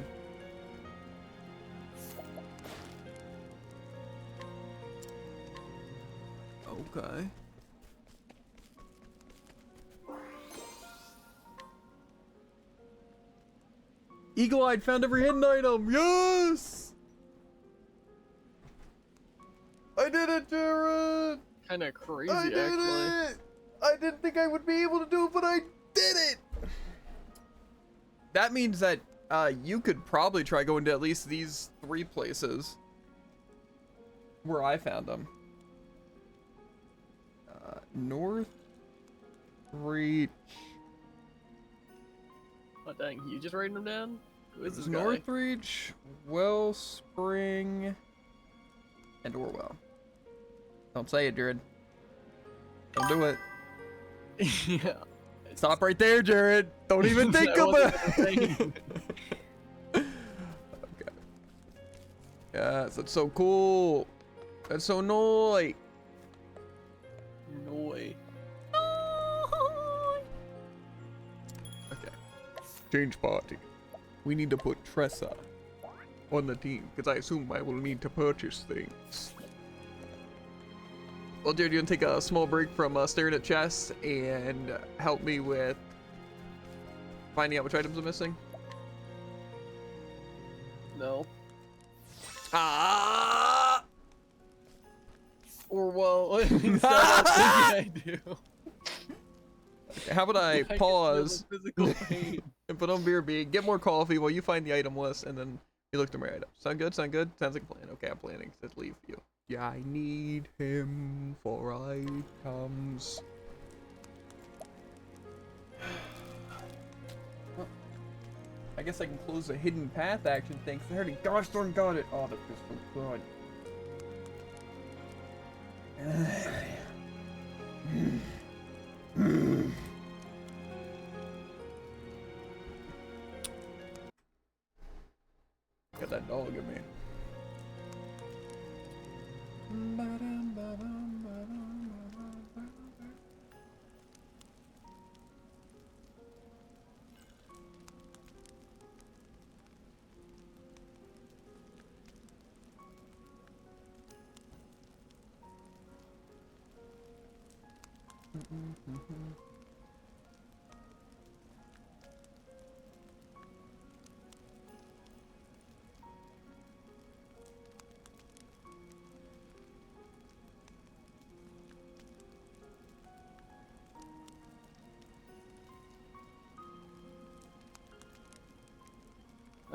Okay. Eagle-eyed found every hidden item. Yes! I did it, Jared! Kind of crazy, I did actually. it! I didn't think I would be able to do it, but I did it! That means that you could probably try going to at least these 3 places where I found them. North Reach. Oh dang, you just writing them down? Who is this guy? Northreach, Wellspring, and Orwell. Don't say it, Jared. Don't do it. Yeah. Stop right there, Jared. Don't even think That about wasn't it. Okay. Yes, that's so cool. That's so annoying. No way. Okay. Change party. We need to put Tressa on the team because I assume I will need to purchase things. Well, Jared, you want to take a small break from staring at chests and help me with finding out which items are missing? No. Ah! Or well, I do. Okay, how about I can feel pause the physical pain. and put on BRB, get more coffee while you find the item list, and then you look to my items. Sound good? Sound good? Sounds like a plan. Okay, I'm planning to leave you. Yeah, I need him for items. Well, I guess I can close the hidden path action thing. I already gosh darn got it. Oh, that feels so good. Got that dog in me.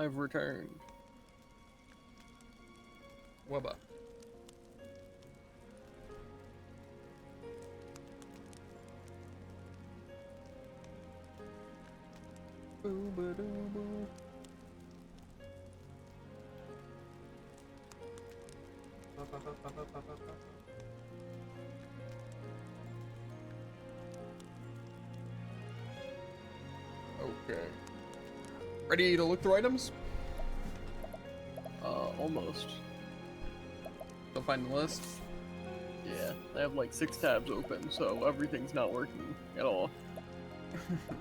I've returned. Wubba. Boo-ba-doo-boo. Okay. Ready to look through items? Almost. Go find the list. Yeah, I have like 6 tabs open, so everything's not working at all.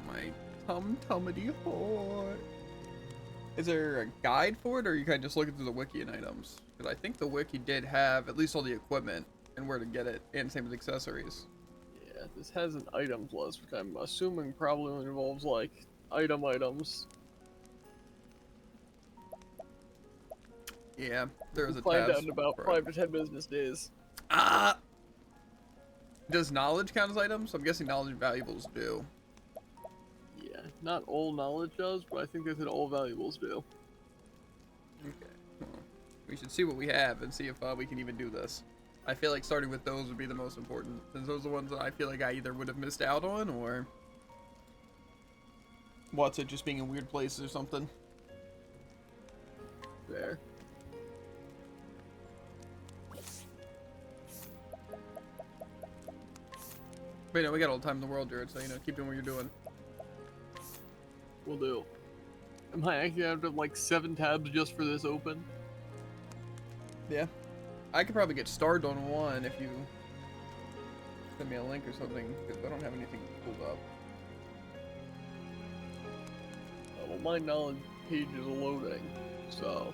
My tum-tummity hot. Is there a guide for it, or are you kind of just looking through the wiki and items? Because I think the wiki did have at least all the equipment and where to get it, and same with accessories. Yeah, this has an items list, which I'm assuming probably involves like items. Yeah, there's a We'll find tab out in about for 5 to 10 business days. Does knowledge count as items? I'm guessing knowledge and valuables do. Yeah, not all knowledge does, but I think they said all valuables do. Okay. Well, we should see what we have and see if we can even do this. I feel like starting with those would be the most important, since those are the ones that I feel like I either would have missed out on, or what's it, just being in weird places or something. There. But you know, we got all the time in the world, Jared, so you know, keep doing what you're doing. Will do. Am I actually have to have like 7 tabs just for this open? Yeah. I could probably get started on one if you send me a link or something, because I don't have anything pulled up. Well, my knowledge page is loading, so...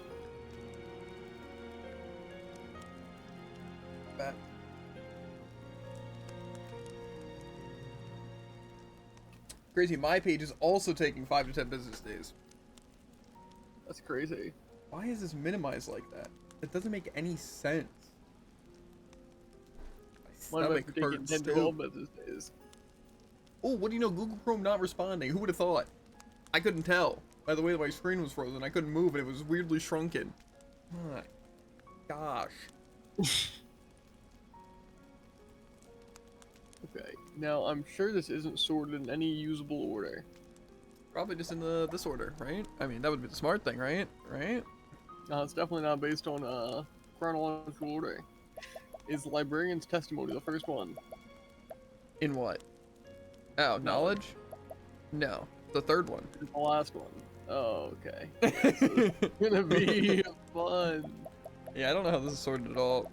That. Crazy, my page is also taking 5 to 10 business days. That's crazy. Why is this minimized like that? It doesn't make any sense. My Mine might stomach be taking hurts 10 to still. 12 business days. Oh, what do you know? Google Chrome not responding. Who would have thought? I couldn't tell. By the way that my screen was frozen, I couldn't move and it was weirdly shrunken. My gosh. Okay, now I'm sure this isn't sorted in any usable order. Probably just in this order, right? I mean, that would be the smart thing, right? Right? It's definitely not based on chronological order. Is Librarian's Testimony the first one? In what? Oh, knowledge? No. The third one. It's the last one. Oh, okay. Yeah, so it's gonna be fun. Yeah, I don't know how this is sorted at all.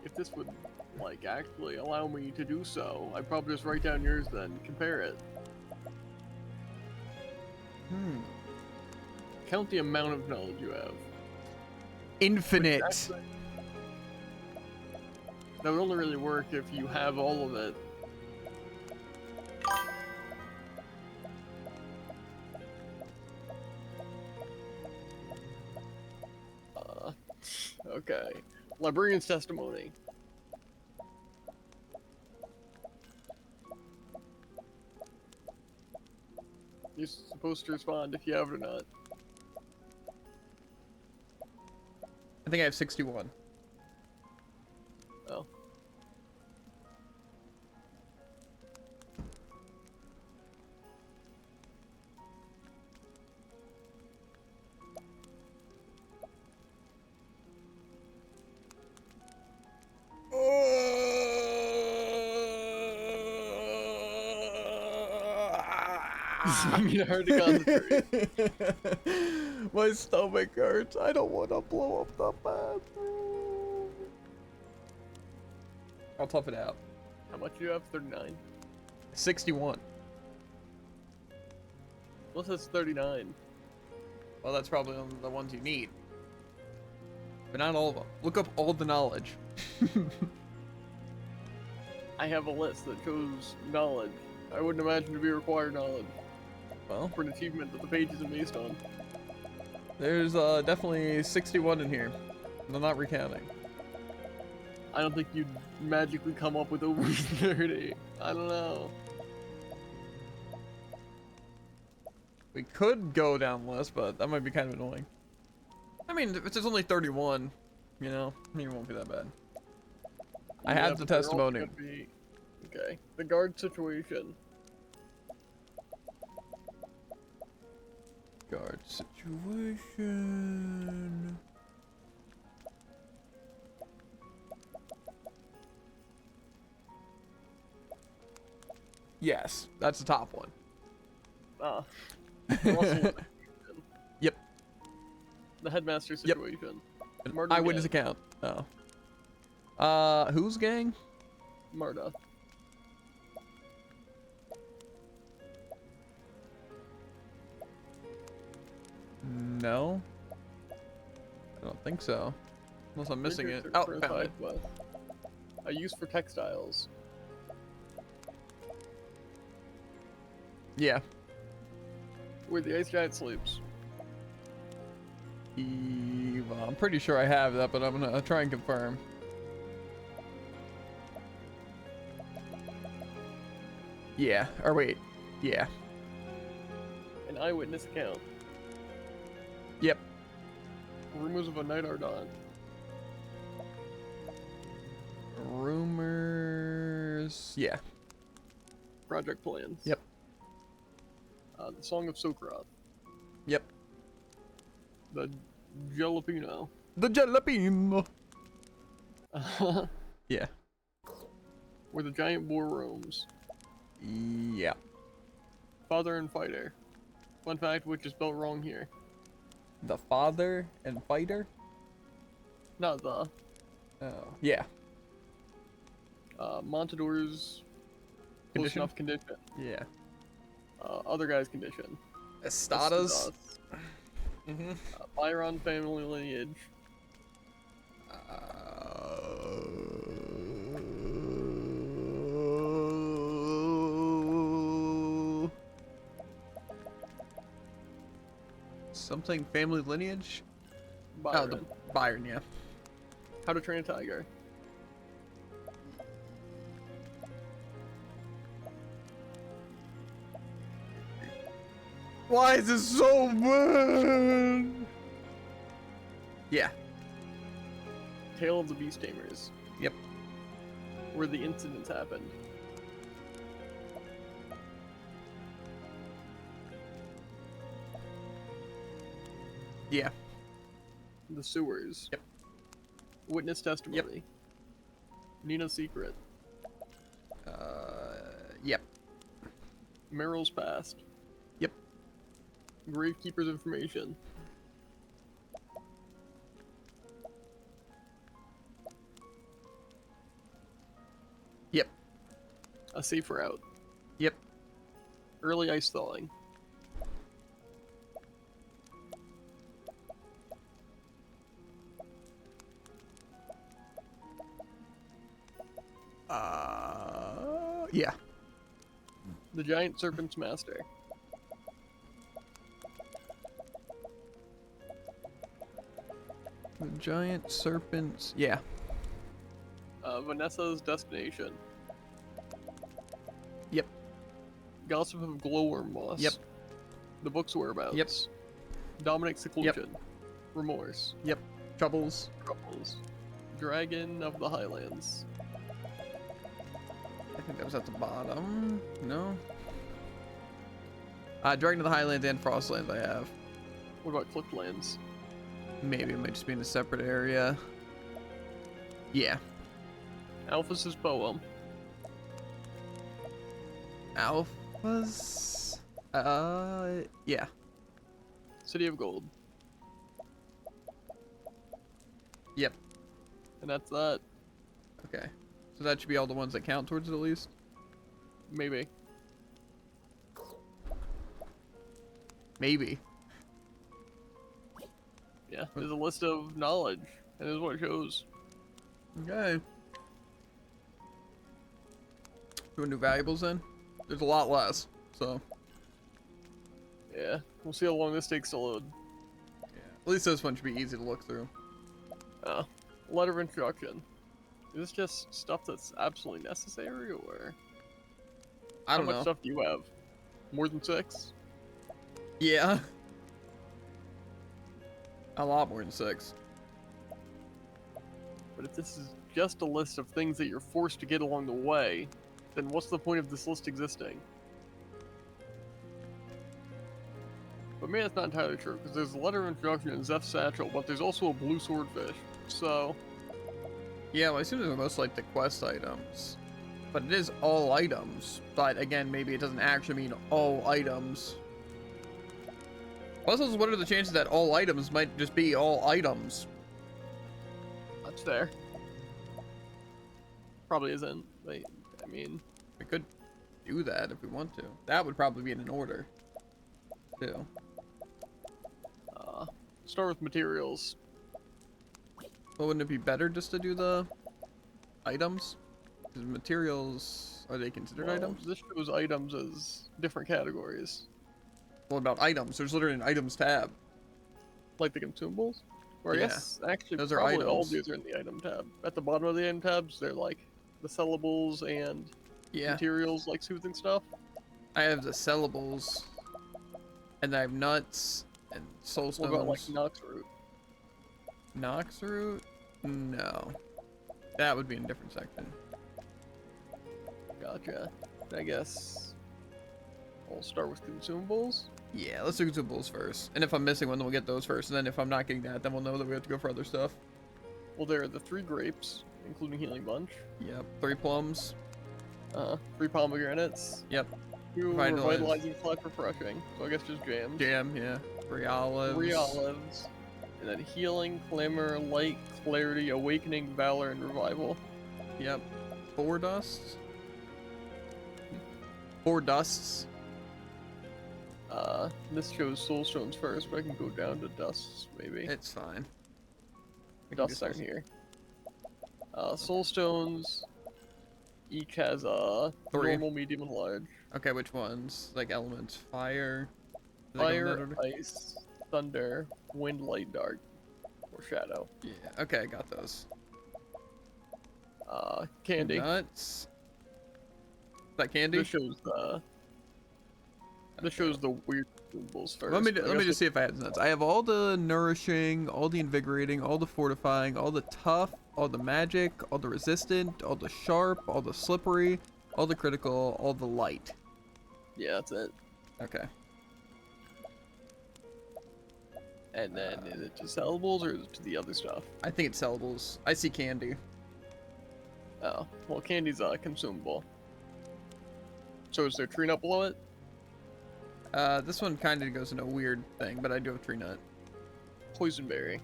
If this would, like, actually allow me to do so, I'd probably just write down yours then, compare it. Count the amount of knowledge you have. Infinite. Actually, that would only really work if you have all of it. Okay. Librarian's Testimony. You're supposed to respond if you have it or not. I think I have 61. Oh. It's hard to concentrate. My stomach hurts. I don't want to blow up the bathroom. I'll tough it out. How much do you have? 39. 61. Well, that's 39. Well, that's probably on the ones you need. But not all of them. Look up all the knowledge. I have a list that shows knowledge. I wouldn't imagine to be required knowledge Well, for an achievement that the page isn't based on. there's definitely 61 in here. I'm not recounting. I don't think you'd magically come up with over 30. I don't know. We could go down the list, but that might be kind of annoying. I mean, if it's only 31, you know, maybe it won't be that bad. I Yeah, have the but they're also testimony. gonna be- Okay. The guard situation. Guard situation. Yes, that's the top one. Ah. Russell. Yep. The headmaster situation. An Murder eyewitness gang. account. Whose gang? Marta. No. I don't think so. Unless I'm missing it. Triggers Oh, for found it. Southwest. A use for textiles. Yeah. Where the ice giant sleeps. Well, I'm pretty sure I have that, but I'm gonna try and confirm. Yeah. Or wait. Yeah. An eyewitness account. Yep. Rumors of a night are done. Rumors. Yeah. Project plans. Yep. The Song of Sokroth. Yep. The Jalapeno. The jalapeno. Yeah. Where the giant boar roams. Yeah. Father and fighter. Fun fact, which is spelled wrong here. The father and fighter. Not the. Oh. Yeah. Montador's close Condition? enough condition. Yeah. Other guy's condition. Estadas. Mm-hmm. Byron family lineage. Something family lineage? Byron. Oh, the Byron, yeah. How to Train a Tiger. Why is this so bad? Yeah. Tale of the Beast Tamers. Yep. Where the incidents happened. Yeah. The Sewers. Yep. Witness testimony. Nina's secret. Yep. Meryl's past. Yep. Gravekeeper's information. Yep. A safe route. Yep. Early ice thawing. Yeah. The Giant Serpent's Master. The giant serpents. Yeah. Vanessa's destination. Yep. Gossip of Glowworm Moss. Yep. The book's whereabouts. Yep. Dominic's seclusion. Remorse. Yep. Troubles. Troubles. Dragon of the Highlands. I think that was at the bottom. No. Dragon of the Highlands and Frostlands I have. What about Clifflands? Maybe it might just be in a separate area. Yeah. Alphys's poem. Alphas. Yeah. City of Gold. Yep. And that's that. Okay. So that should be all the ones that count towards it at least. Maybe. Maybe. Yeah. There's a list of knowledge. And this is what it shows. Okay. You want new valuables then? There's a lot less, so. Yeah. We'll see how long this takes to load. Yeah. At least this one should be easy to look through. Letter of introduction. Is this just stuff that's absolutely necessary, or I don't how much know. stuff do you have? More than 6? Yeah. A lot more than 6. But if this is just a list of things that you're forced to get along the way, then what's the point of this list existing? But maybe that's not entirely true, because there's a letter of introduction in Zeph's satchel, but there's also a blue swordfish. So, Yeah, well, I assume they're most like the quest items. But it is all items. But again, maybe it doesn't actually mean all items. Also, what are the chances that all items might just be all items? that's fair. Probably isn't. But, I mean, We could do that if we want to. That would probably be in an order, too. start with materials. Well, wouldn't it be better just to do the items? Because materials, are they considered Well, items? this shows items as different categories. What about items? There's literally an items tab. Like the consumables? Or I Yeah. guess, actually, Those are probably all of items. these are in the item tab. At the bottom of the item tabs, they're like the sellables and Yeah. materials like soothing stuff. I have the sellables. And I have nuts and soul What stones. about like Nox root? Nox root? No. That would be in a different section. Gotcha. I guess I'll start with consumables. Yeah, let's do consumables first. And if I'm missing one, then we'll get those first. And then if I'm not getting that, then we'll know that we have to go for other stuff. Well, there are the 3 grapes, including healing bunch. Yep. 3 plums. 3 pomegranates. Yep. 2 Revitalize. revitalizing / refreshing. So I guess just jams. Jam, yeah. 3 olives. 3 olives. And then healing, clamor, light, clarity, awakening, valor, and revival. Yep. 4 dusts. 4 dusts. This shows soul stones first, but I can go down to dusts, maybe. It's fine. We can do Dusts aren't soul- here. Soul stones each has 3. normal, medium, and large. Okay, which ones? Like elements. Fire. Do they go in that Fire, order? ice, thunder, wind, light, dark, or shadow. Yeah. Okay, I got those. Candy. Nuts. Is that candy? This shows the weird symbols first. Let me but I let me guess just see if I had nuts. I have all the nourishing, all the invigorating, all the fortifying, all the tough, all the magic, all the resistant, all the sharp, all the slippery, all the critical, all the light. Yeah, that's it. Okay. And then is it to sellables or is it to the other stuff? I think it's sellables. I see candy. Oh, well, candy's consumable. So is there tree nut below it? This one kind of goes in a weird thing, but I do have tree nut. Poisonberry.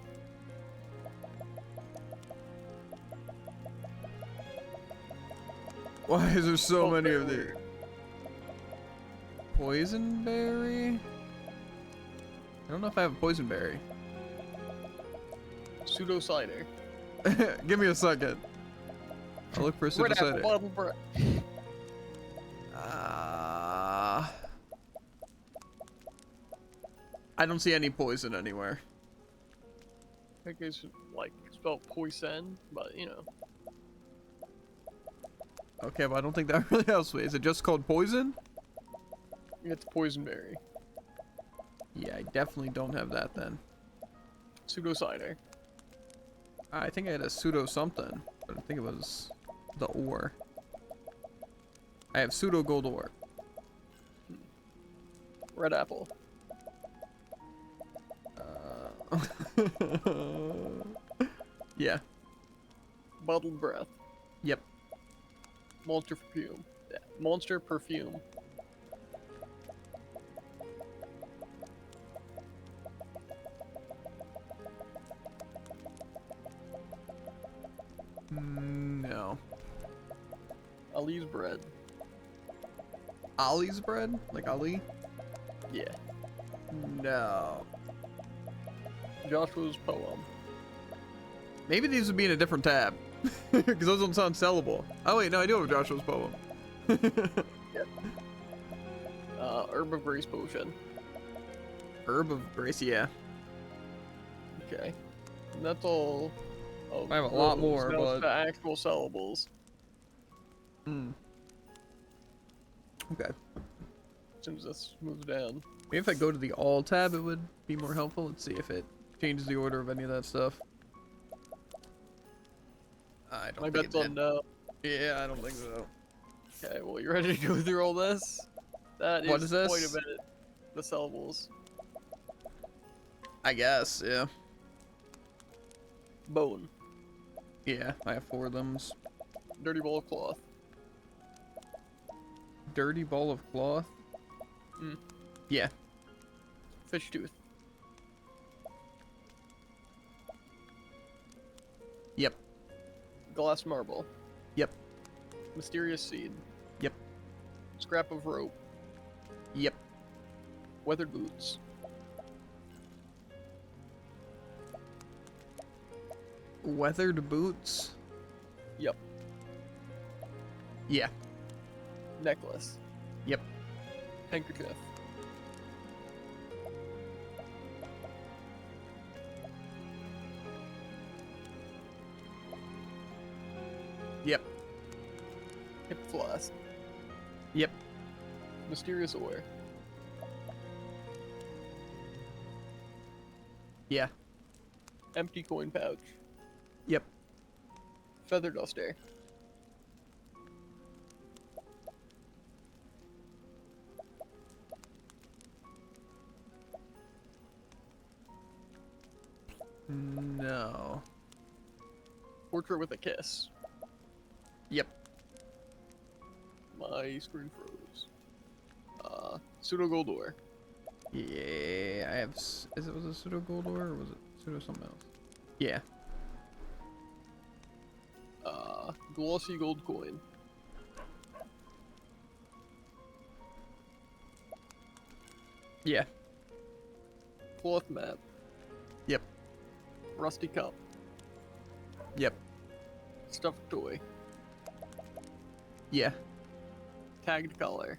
Why is there so many of these? weird. Poisonberry? I don't know if I have a poisonberry. Pseudo cider. Give me a second. I'll look for a Red apple cider. bottle bread. I don't see any poison anywhere. I think it's like spelled poison, but you know. Okay, but I don't think that really helps me. Is it just called poison? It's poisonberry. Yeah, I definitely don't have that then. Pseudo cider. I think I had a pseudo something, but I think it was the ore. I have pseudo gold ore. Red apple. Yeah. Bottled breath. Yep. Monster perfume. Yeah, monster perfume. No. Ali's bread. Ollie's bread? Like Ali? Yeah. No. Joshua's poem. Maybe these would be in a different tab. Because those don't sound sellable. Oh wait, no, I do have Joshua's poem. Herb of Grace potion. Herb of Grace, yeah. Okay. And that's all. Of I have a lot those. more, Now but- it's the actual sellables. Hmm. Okay. As soon as this moves down. Maybe if I go to the all tab, it would be more helpful. Let's see if it changes the order of any of that stuff. I don't My think it bet's on did. no. Yeah, I don't think so. Okay, well, you ready to go through all this? That What is is quite a this? bit. The syllables. I guess, yeah. Bone. Yeah, I have 4 of them. Dirty ball of cloth. Dirty ball of cloth? Mm. Yeah. Fish tooth. Yep. Glass marble. Yep. Mysterious seed. Yep. Scrap of rope. Yep. Weathered boots. Weathered boots? Yep. Yeah. Necklace. Yep. Handkerchief. Yep. Hip flask. Yep. Mysterious ore. Yeah. Empty coin pouch. Yep. Feather duster. No. Portrait with a kiss. Yep. My screen froze. Pseudo gold ore. Yeah, I have. Was it pseudo gold ore or was it pseudo something else? Yeah. Glossy gold coin. Yeah. Cloth map. Yep. Rusty cup. Yep. Stuffed toy. Yeah. Tagged collar.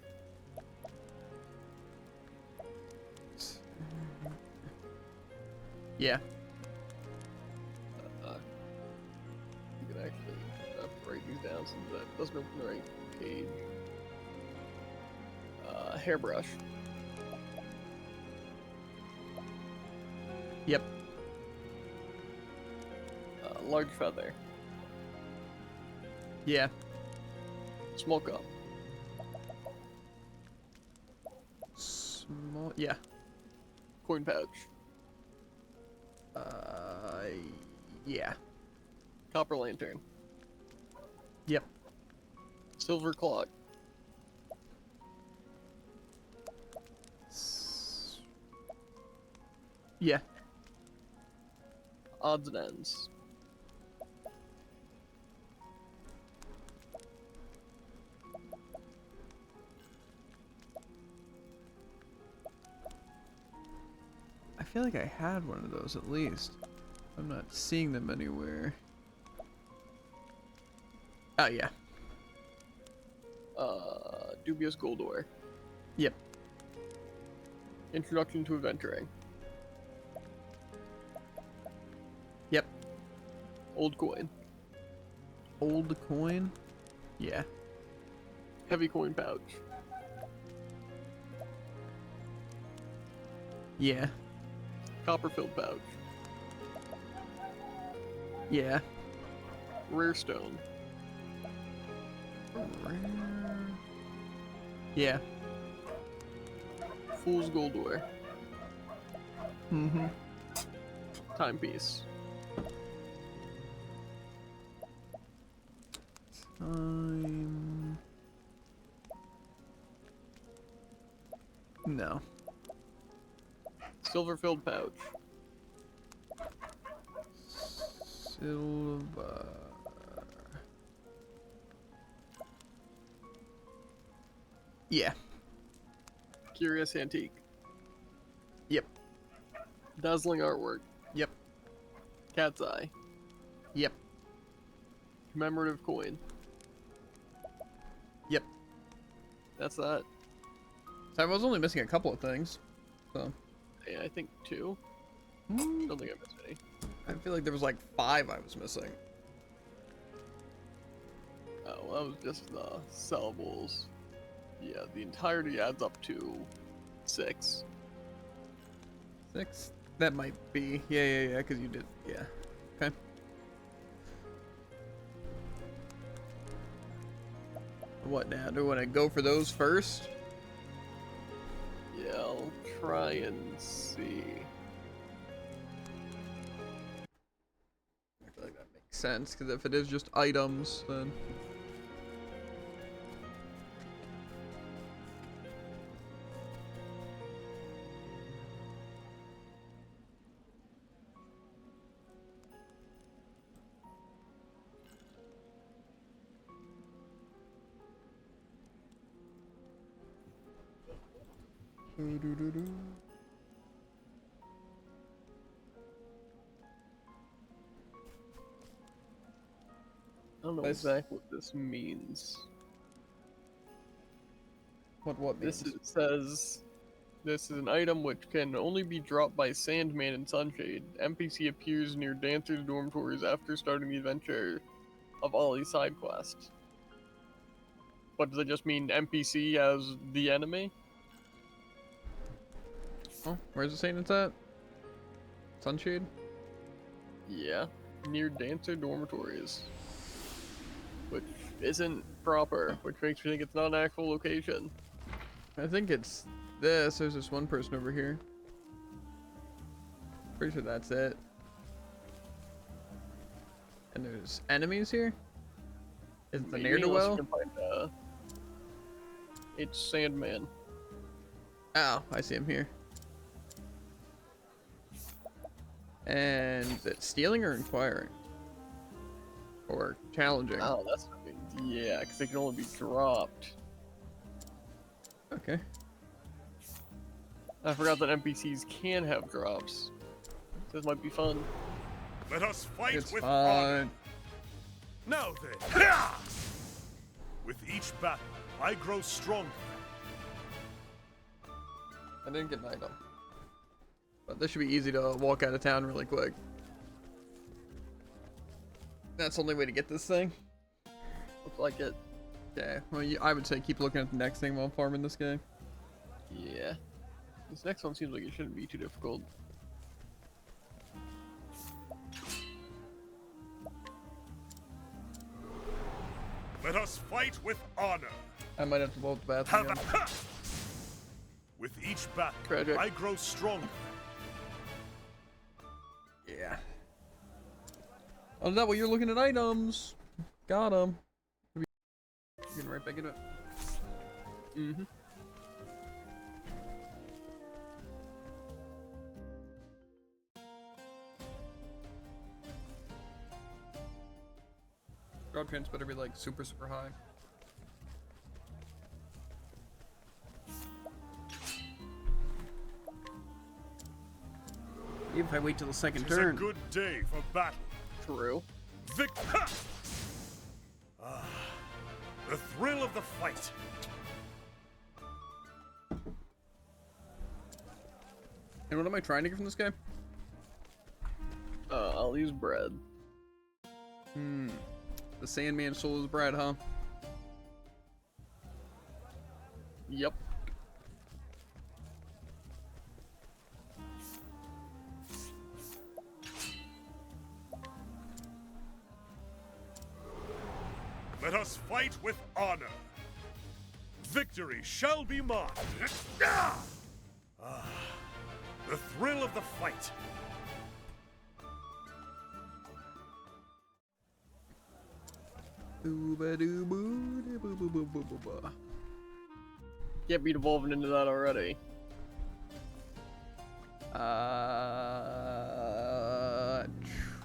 Yeah. You can actually write these down so that it doesn't open the right page. Hairbrush. Yep. Large feather. Yeah. Small cup. Small. Yeah. Coin pouch. Yeah. Copper lantern. Yep. Silver clock. Yeah. Odds and ends. I feel like I had one of those at least. I'm not seeing them anywhere. Oh, yeah. Dubious gold ore. Yep. Introduction to adventuring. Yep. Old coin. Old coin? Yeah. Heavy coin pouch. Yeah. Copper filled pouch. Yeah. Rare stone. Yeah. Fool's gold ore. Mm-hmm. Timepiece. Time. No. Silver filled pouch. Silver. Yeah. Curious antique. Yep. Dazzling artwork. Yep. Cat's eye. Yep. Commemorative coin. Yep. That's that. So I was only missing a couple of things. So. Yeah, I think 2. Hmm. Don't think I missed any. I feel like there was like 5 I was missing. Oh, well, that was just the syllables. Yeah, the entirety adds up to 6. 6? That might be. Yeah, because you did. Yeah. Okay. What now? Do I want to go for those first? Yeah, I'll try and see. I feel like that makes sense, because if it is just items, then... Doo-doo-doo-doo. I don't know Nice. exactly what this means. What means? Says this is an item which can only be dropped by Sandman and Sunshade. NPC appears near Dancer's dormitories after starting the adventure of Ollie's side quest. But does it just mean NPC as the enemy? Oh, where's it saying it's at? Sunshade? Yeah, near Dancer dormitories. Which isn't proper, which makes me think it's not an actual location. I think it's this. There's this one person over here. Pretty sure that's it. And there's enemies here? Is it the Maybe, unless you ne'er-do-well? can find, it's Sandman. Oh, I see him here. And is it stealing or inquiring? Or challenging? Oh, that's yeah, because they can only be dropped. Okay. I forgot that NPCs can have drops. This might be fun. Let us fight It's with honor. fine. Now then, with each battle, I grow stronger. I didn't get an item. But this should be easy to walk out of town really quick. That's the only way to get this thing. Looks like it. Yeah, well, I would say keep looking at the next thing while farming this game. Yeah. This next one seems like it shouldn't be too difficult. Let us fight with honor. I might have to blow up the bathroom again. With each battle, Tragic. I grow stronger. Yeah. Oh, is that what you're looking at items? Got him. Getting right back into it. Mm-hmm. Drop chance better be like super high. Even if I wait till the second It's a turn. good day for battle. True. The thrill of the fight. And what am I trying to get from this guy? I'll use bread. The Sandman soul is bread, huh? Yep. Let us fight with honor. Victory shall be mine. The thrill of the fight. Can't be devolving into that already.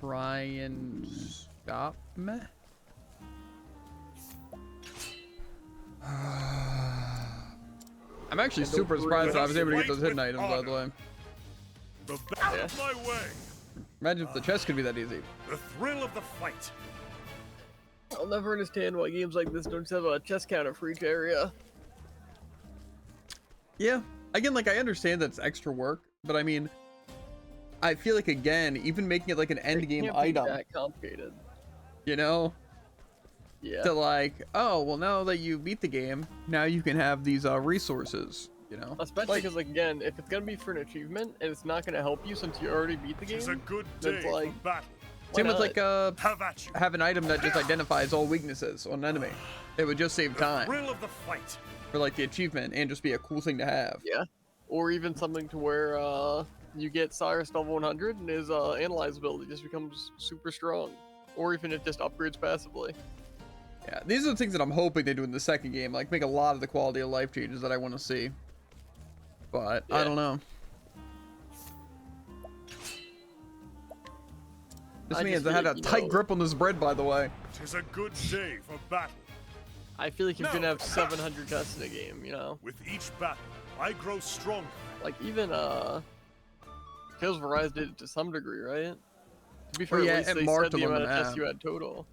Try and stop me. I'm actually super surprised that I was able to get those hidden items, by the way. The out of my way. Imagine if the chest could be that easy. The thrill of the fight. I'll never understand why games like this don't have a chest counter for each area. Yeah. Again, like, I understand that's extra work, but I mean, I feel like, again, even making it like an end game Can't be item, that complicated. you know? Yeah. To like, oh, well, now that you beat the game, now you can have these resources. you know? Especially because, like, again, if it's gonna be for an achievement and it's not gonna help you since you already beat the game, Tis a good then day it's like, for battle. Same with, not? like, Have at you. have an item that just identifies all weaknesses on an enemy. It would just save The time thrill of the fight. for, like, the achievement and just be a cool thing to have. yeah. Or even something to where you get Cyrus level 100 and his analyze ability just becomes super strong. Or even it just upgrades passively. Yeah, these are the things that I'm hoping they do in the second game, like make a lot of the quality of life changes that I want to see. But I Yeah. don't know. This I man's just had feel a like, tight grip on this bread, by the way. Tis a good day for battle. I feel like he's No. gonna have 700 tests in a game, you know? With each battle, I grow stronger. Like, even, Tales of Arise did it to some degree, right? To be fair, yeah, at least it they marked said the them on amount the of tests you map. had total.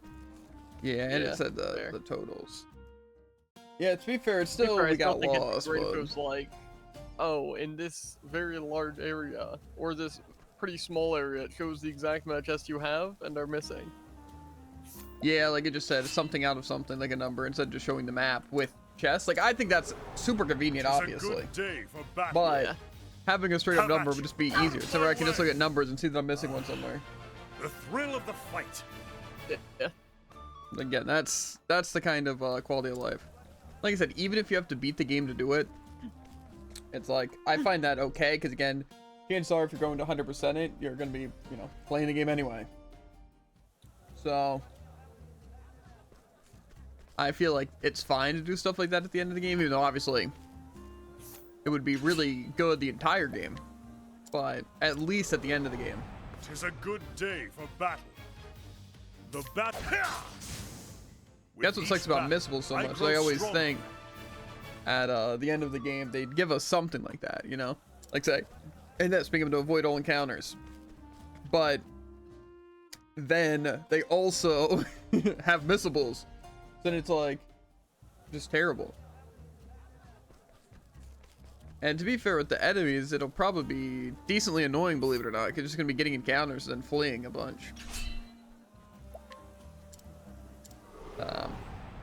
Yeah, and Yeah, it said fair. the totals. Yeah, to be fair, it's To be still fair, I we still got think it'd be lost, great if it but was like, oh, in this very large area, or this pretty small area, it shows the exact amount of chests you have and are missing. yeah, like it just said something out of something, like a number, instead of just showing the map with chests. Like I think that's super convenient, Tis obviously. a good day for battle. But Yeah. having a straight up Have at number you. would just be easier. So I can just look at numbers and see that I'm missing one somewhere. The thrill of the fight. Yeah. Again, that's the kind of quality of life. Like I said, even if you have to beat the game to do it, it's like I find that okay because again, chances are if you're going to 100% it, you're gonna be playing the game anyway. So I feel like it's fine to do stuff like that at the end of the game, even though obviously it would be really good the entire game. But at least at the end of the game. Tis a good day for battle. The battle. That's what sucks about Miscibles so much. I always think at the end of the game they'd give us something like that, you know, like say, and that's being able to avoid all encounters. But then they also have missables, then it's like just terrible. And to be fair with the enemies, it'll probably be decently annoying, believe it or not, because you're just gonna be getting encounters and then fleeing a bunch.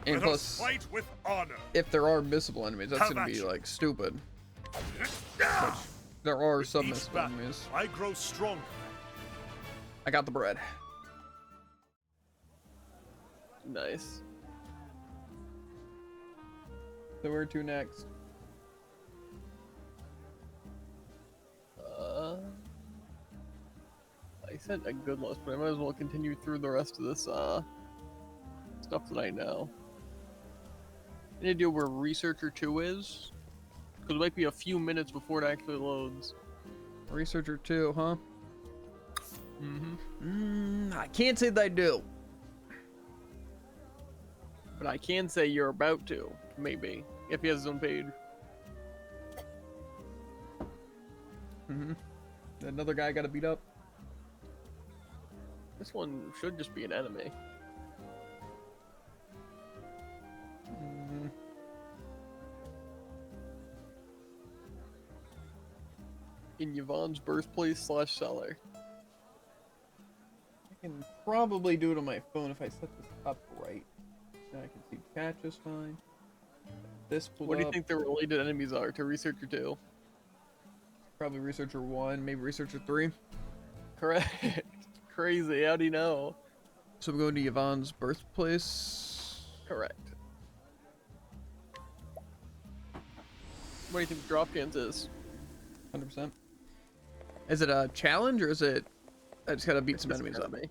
And Let us plus, fight with honor. if there are missable enemies, that's Have gonna at be you. like stupid. There are With some each missable battle, enemies. I grow stronger. I got the bread. Nice. So where to next? I sent a good list, but I might as well continue through the rest of this stuff that I know. Any idea where Researcher 2 is? Because it might be a few minutes before it actually loads. Researcher 2, huh? Mm-hmm. I can't say that I do. But I can say you're about to, maybe, if he has his own page. Another guy got to beat up. This one should just be an enemy. In Yvonne's birthplace / cellar. I can probably do it on my phone if I set this up right. Now I can see chat just fine. This pulled What do you up. think the related enemies are to Researcher 2? Probably Researcher 1, maybe Researcher 3. Correct. Crazy, how do you know? So we're going to Yvonne's birthplace. Correct. What do you think the drop chance is? 100%. Is it a challenge or is it I just gotta beat It's some just an enemies up? enemy.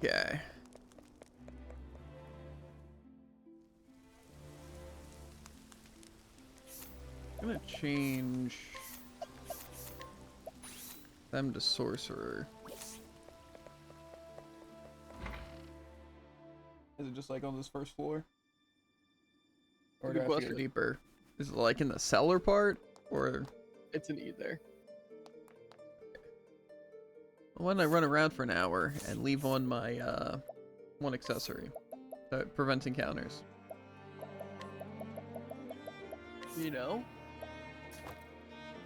Okay. I'm gonna change them to sorcerer. Is it just like on this first floor? Or do I Good have to go question. deeper? Is it like in the cellar part? Or It's an either. why don't I run around for an hour and leave on my one accessory that prevents encounters? You know?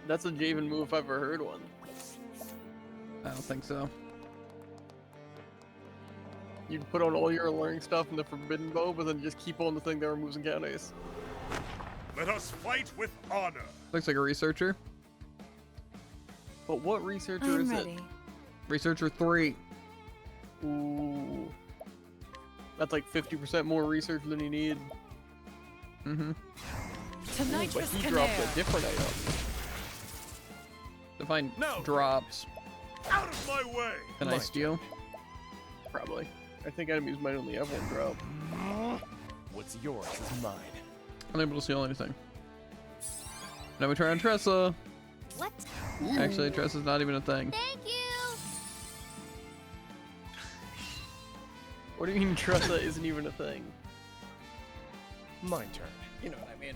That's a Javen move if I've ever heard one. I don't think so. You'd put on all your alluring stuff in the Forbidden Bow, but then just keep on the thing that removes encounters. Let us fight with honor. Looks like a researcher. But what researcher I'm is ready. Researcher 3. it? Ooh. That's like 50% more research than you need. Mm-hmm. But Nitrous he dropped a different item. To find No. drops. Out of my way. Can I steal? Probably. I think enemies might only have one drop. What's yours is mine. Unable to steal anything. Now we try on Tressa. What? Actually, Tressa's not even a thing. Thank you. What do you mean Tressa isn't even a thing? My turn. You know what I mean.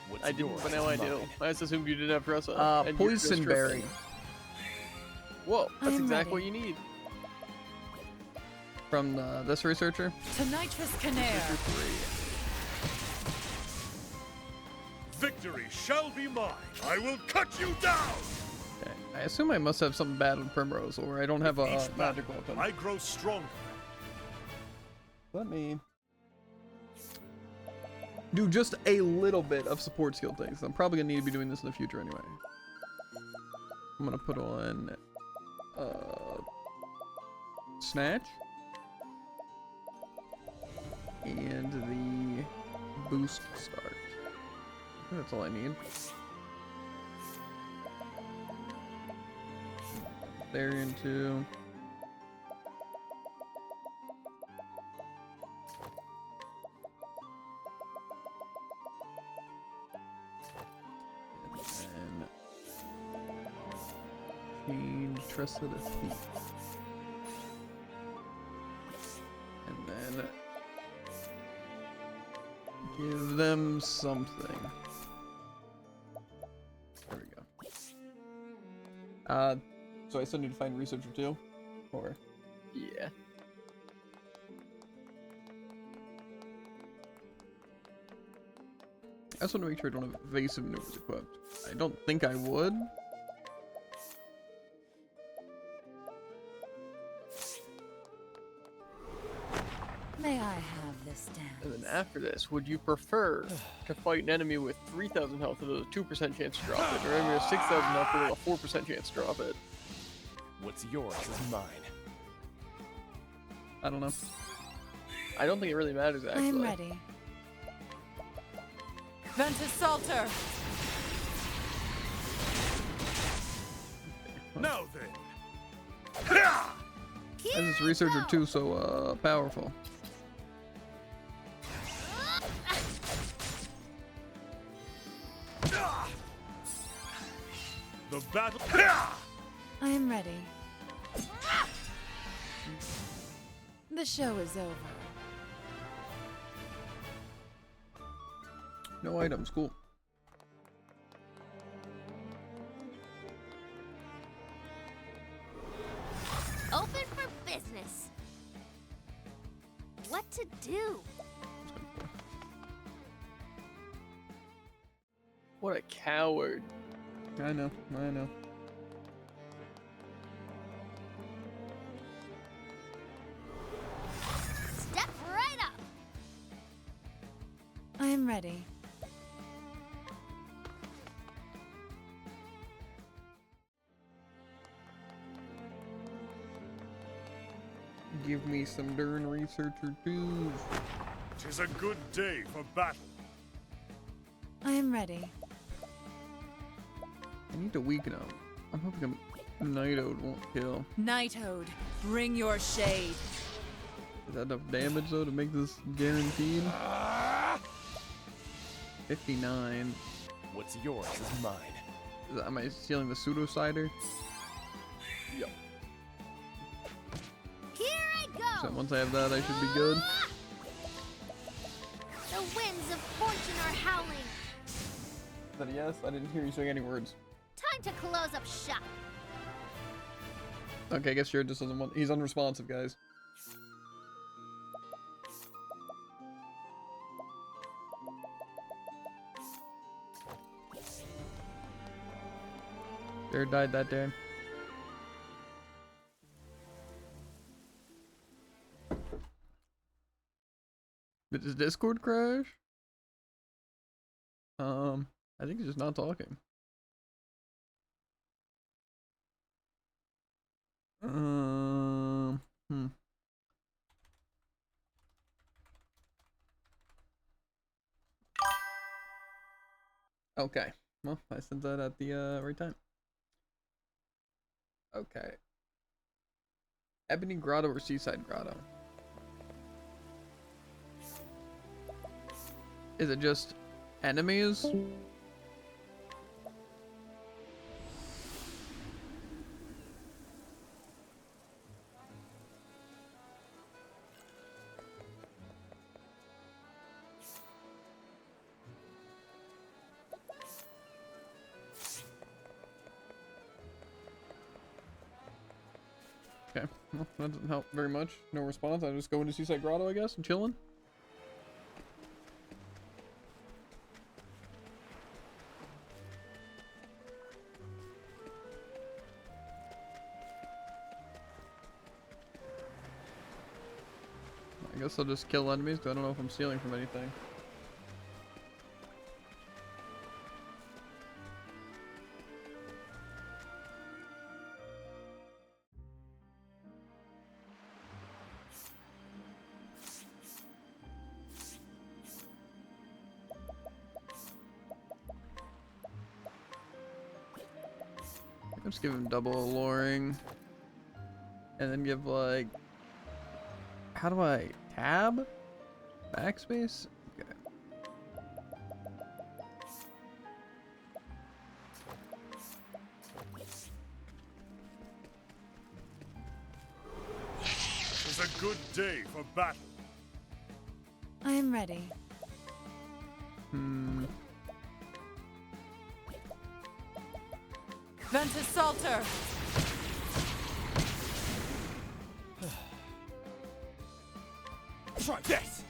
What's I didn't, yours but now is I do. mine. I just assumed you didn't have Tressa. and you're just Poison berry. tripping. Whoa, that's I'm exactly ready. what you need. From this researcher. To Nitrous Canare. Victory shall be mine. I will cut you down. Okay. I assume I must have something bad with Primrose, or I don't have a Each magic battle, weapon. I grow stronger. Let me do just a little bit of support skill things. I'm probably gonna need to be doing this in the future anyway. I'm gonna put on Snatch and the Boost Start. I think that's all I need. There into and change Tressa to Thief. And then give them something. There we go. So I still need to find Researcher too? Or Yeah. I just want to make sure I don't have evasive maneuvers equipped. I don't think I would. May I have this dance? And then after this, would you prefer to fight an enemy with 3,000 health with a 2% chance to drop it, or an enemy with 6,000 health with a 4% chance to drop it? What's yours is mine. I don't know. I don't think it really matters, actually. I'm ready. Ventus Salter. Now then. Why is this Researcher 2 so powerful? The battle. I am ready. The show is over. No items, cool. Open for business. What to do? What a coward. I know, I know. Step right up. I am ready. Give me some darn Researcher 2s. 'Tis a good day for battle. I am ready. I need to weaken him. I'm hoping a Nitode won't kill. Nightode, bring your shade. Is that enough damage though to make this guaranteed? 59. What's yours is mine. Am I stealing the pseudo cider? Yep. Here I So go. once I have that, I should be good. The winds of fortune are howling. Is that a yes? I didn't hear you saying any words. Time to close up shop. Okay, I guess Jared just doesn't want. He's unresponsive, guys. Jared died that day. Did his Discord crash? I think he's just not talking. Hmm. Okay. Well, I sent that at the right time. Okay. Ebony Grotto or Seaside Grotto? Is it just enemies? Okay, well, that doesn't help very much. No response. I just go into Seaside Grotto, I guess, and chilling. I guess I'll just kill enemies, because I don't know if I'm stealing from anything. I'll just give him double alluring. And then give, like... How do I... Tab? Backspace? Okay. This is a good day for battle. I am ready. Ventus Salter! Try this!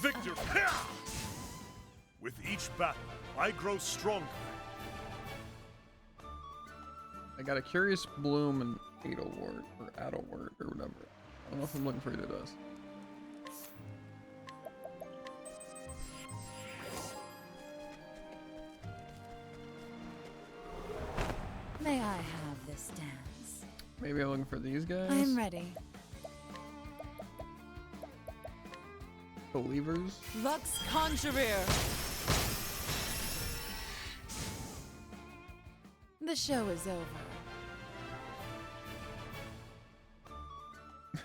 Victor! With each battle, I grow stronger. I got a Curious Bloom and Adelwort, or Adelwort, or whatever. I don't know if I'm looking for either of those. May I have this dance? Maybe I'm looking for these guys? I am ready. Believers? Lux Conjurer! The show is over.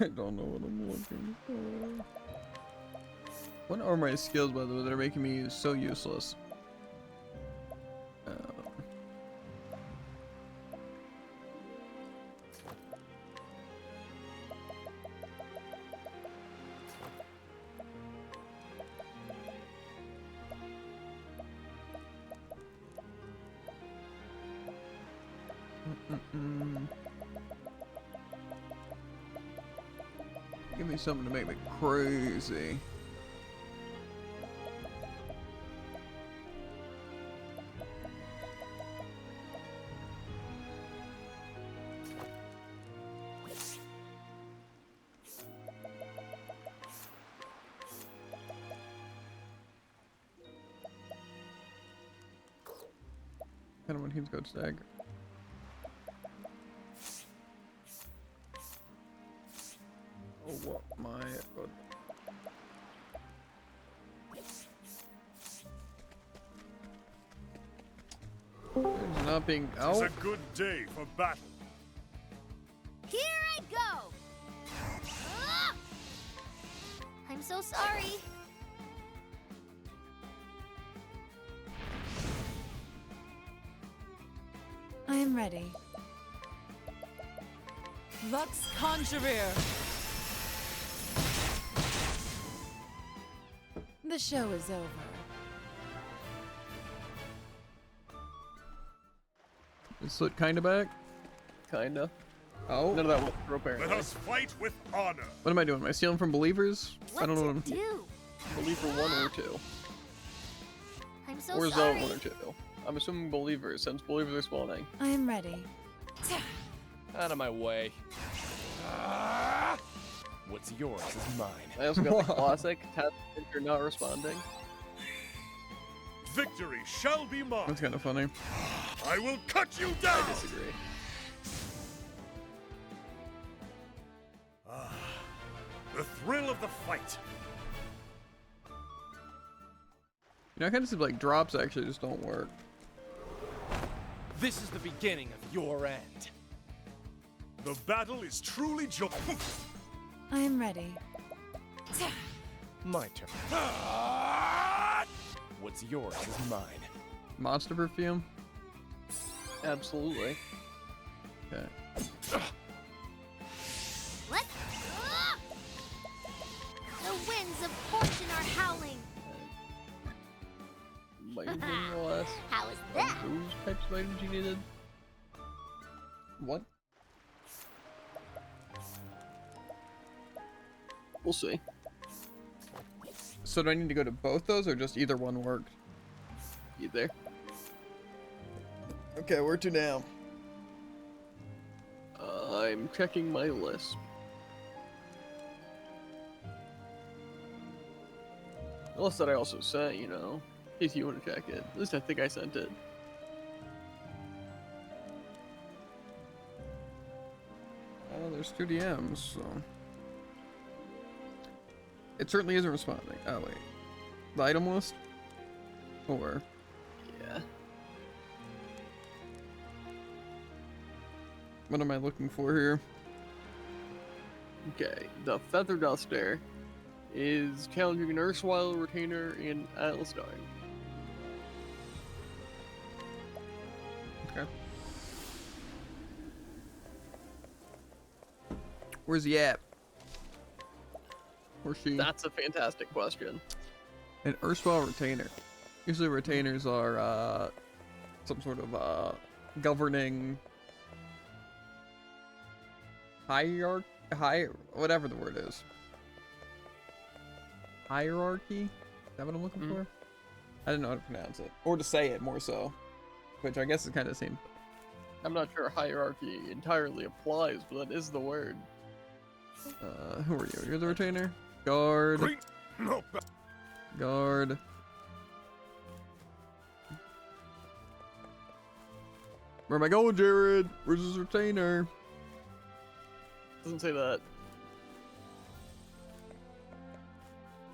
I don't know what I'm looking for. What are my skills, by the way, that are making me so useless? Give me something to make me crazy. Kind of when he's got stagger. Oh, what my god. It's not being It's out. a good day for battle. Here I go! Ah! I'm so sorry. I am ready. Lux Conjurer! The show is over. Is Soot kinda back? Kinda. Oh. None of that went through, apparently. Let us fight with honor. What am I doing? Am I stealing from believers? What I don't know to what I'm... do? Believer 1 or 2. I'm so Or sorry. Zone 1 or 2. I'm assuming believers, since believers are spawning. I am ready. Out of my way. What's yours is mine. I also got the classic tap if you're not responding. Victory shall be mine. That's kind of funny. I will cut you down. I disagree. The thrill of the fight. You know, I kind of seem like drops actually just don't work. This is the beginning of your end. The battle is truly I am ready. My turn. What's yours is mine. Monster perfume? Absolutely. Okay. What? The winds of fortune are howling. Might have been the last How is of that? those types of items you needed. What? We'll see. So do I need to go to both those or just either one worked? Either. Okay, where to now? I'm checking my list. Unless that I also sent, you know, in case you want to check it. At least I think I sent it. Oh, there's 2 DMs, so... It certainly isn't responding. Oh, wait. The item list? Or... Yeah. What am I looking for here? Okay, the Feather Duster is challenging an erstwhile retainer in Atlas Darn. Okay. Where's he at? Where's she? That's a fantastic question. An erstwhile retainer. Usually retainers are, some sort of, governing... whatever the word is. Hierarchy? Is that what I'm looking for? I didn't know how to pronounce it. Or to say it, more so. Which I guess is kind of the same. I'm not sure hierarchy entirely applies, but that is the word. Who are you? You're the retainer? Guard. Great. No, Guard. Where am I going, Jared? Where's his retainer? Doesn't say that.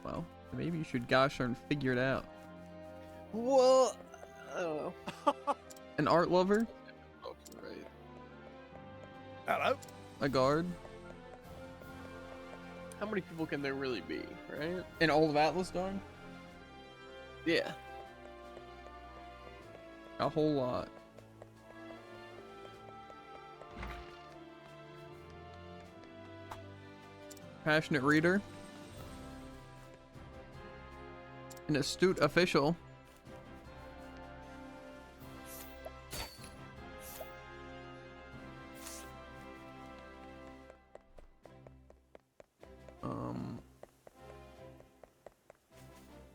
Well, maybe you should gosh darn figure it out. Well, I don't know. An art lover? Oh, right. hello. A guard? How many people can there really be, right? In all of Atlas Darn? Yeah. A whole lot. Passionate reader. An astute official.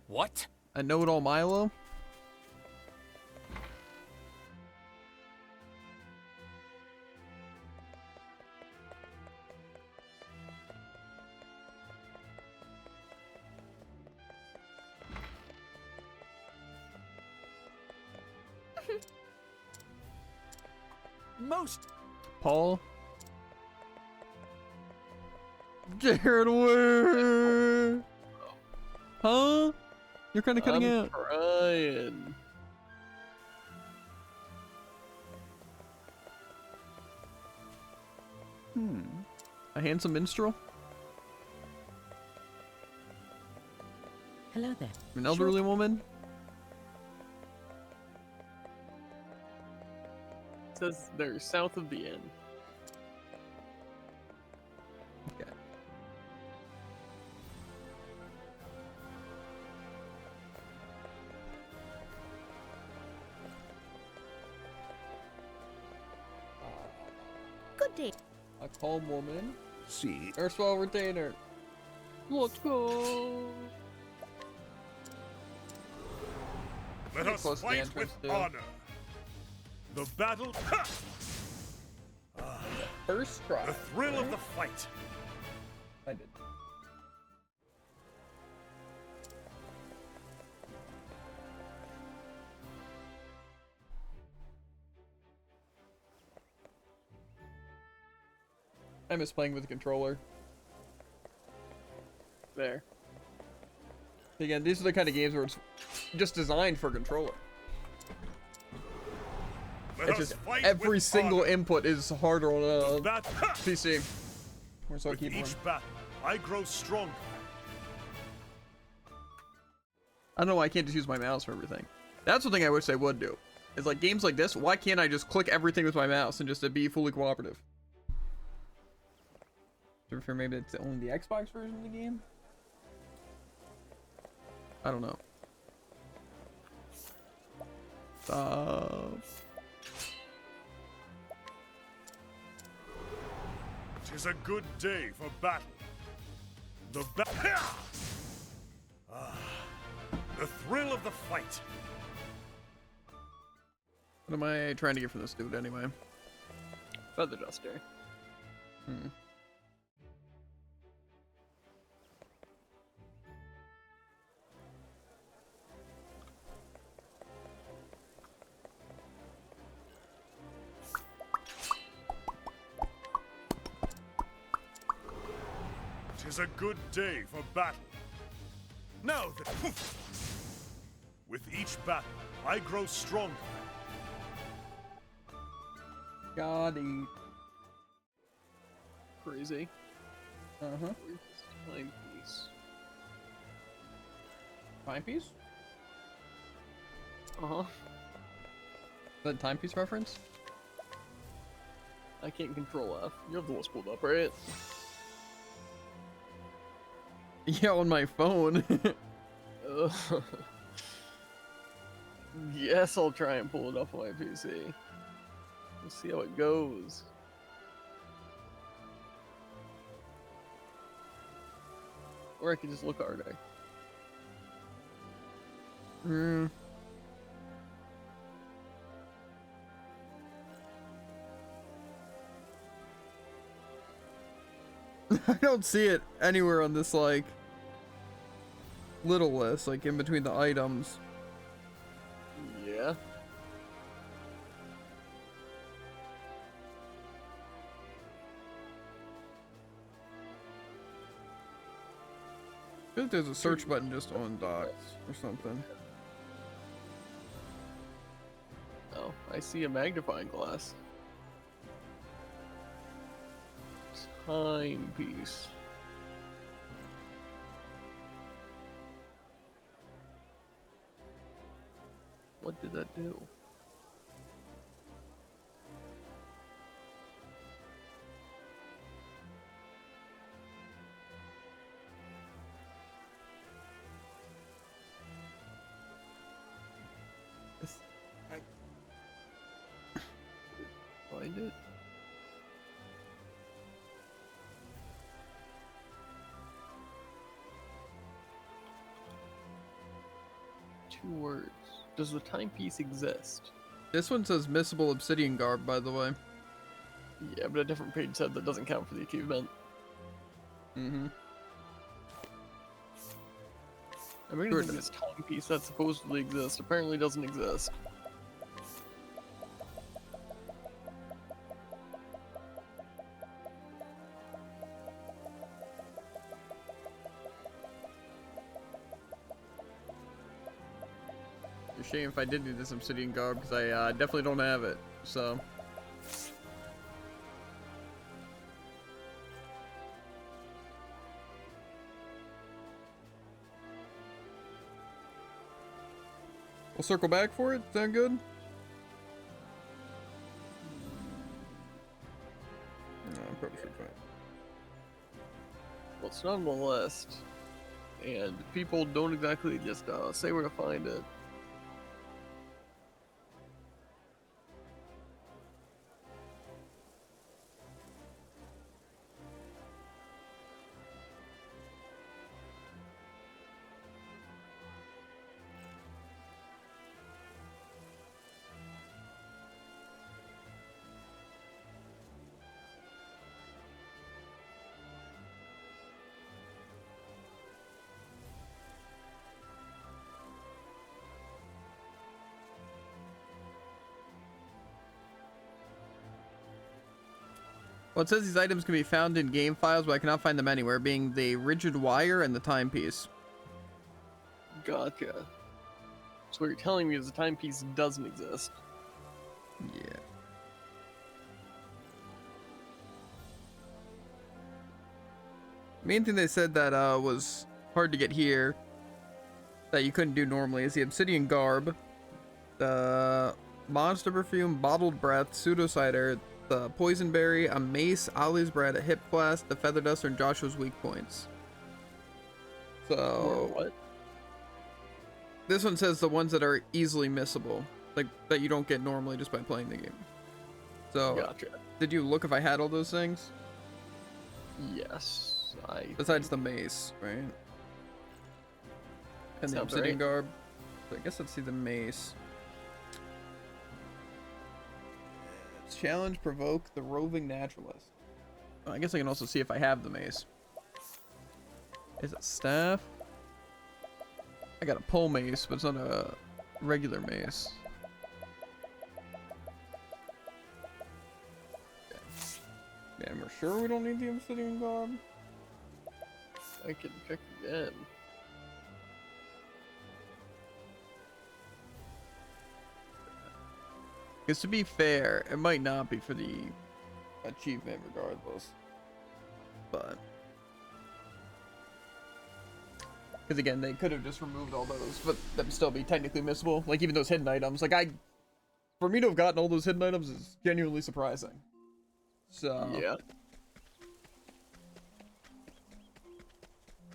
What? A know-it-all Milo. Most. Paul. Jared, where? Huh? You're kind of cutting I'm out. crying. A handsome minstrel? Hello there. An elderly woman? It says they're south of the inn. Okay. Good day. A calm woman. See. Erstwhile retainer. Let's go. Let Pretty us close to the fight entrance, with too. honor. The battle. First try. The thrill of the fight. I did. I miss playing with a controller. There. Again, these are the kind of games where it's just designed for controller. Let It's us just fight every with single honor. input is harder on a Bat- PC. Where's our With keyboard? each battle, I grow stronger. I don't know why I can't just use my mouse for everything. That's the thing I wish they would do. Is like games like this, why can't I just click everything with my mouse and just to be fully cooperative? Or maybe it's only the Xbox version of the game? I don't know. Tis a good day for battle. The the thrill of the fight. What am I trying to get from this dude anyway? Feather duster. Hmm. Tis a good day for battle. Now then, with each battle, I grow stronger. God eat. Crazy. Uh-huh. Where's this timepiece? Timepiece? Uh-huh. Is that a timepiece reference? I can't control F. You have the ones pulled up, right? Yeah, on my phone. Yes, I'll try and pull it up on my PC. Let's see how it goes. Or I could just look harder. Hmm. I don't see it anywhere on this, like, little list, like, in between the items. Yeah. I feel like there's a search button just on docs or something. Oh, I see a magnifying glass. Timepiece. What did that do? Find it. Two words. Does the timepiece exist? This one says missable obsidian garb, by the way. Yeah, but a different page said that doesn't count for the achievement. Mm-hmm. I'm beginning Sure to it think this timepiece that supposedly exists apparently doesn't exist. It's a shame if I did need this obsidian garb, because I definitely don't have it, so. We'll circle back for it. Sound good? No, I'm probably should fine. Well, it's not on the list, and people don't exactly just say where to find it. Well, it says these items can be found in game files, but I cannot find them anywhere, being the rigid wire and the timepiece. Gotcha. So what you're telling me is the timepiece doesn't exist. Yeah. Main thing they said that was hard to get here, that you couldn't do normally, is the obsidian garb, the monster perfume, bottled breath, pseudo cider, the poison berry, a mace, Ollie's bread, a hip flask, the feather duster, and Joshua's weak points. Or So what? this one says the ones that are easily missable, like that you don't get normally just by playing the game. So Gotcha. did you look if I had all those things Yes, besides the mace, right? And the Sounds obsidian right. garb. So I guess let's see the mace. Challenge, provoke the roving naturalist. Oh, I guess I can also see if I have the mace. Is it staff? I got a pole mace, but it's not a regular mace. Yeah, we're sure we don't need the obsidian garb? I can check again. Because to be fair, it might not be for the achievement regardless. But because again, they could have just removed all those, but them still be technically missable. Like even those hidden items. Like for me to have gotten all those hidden items is genuinely surprising. So Yeah.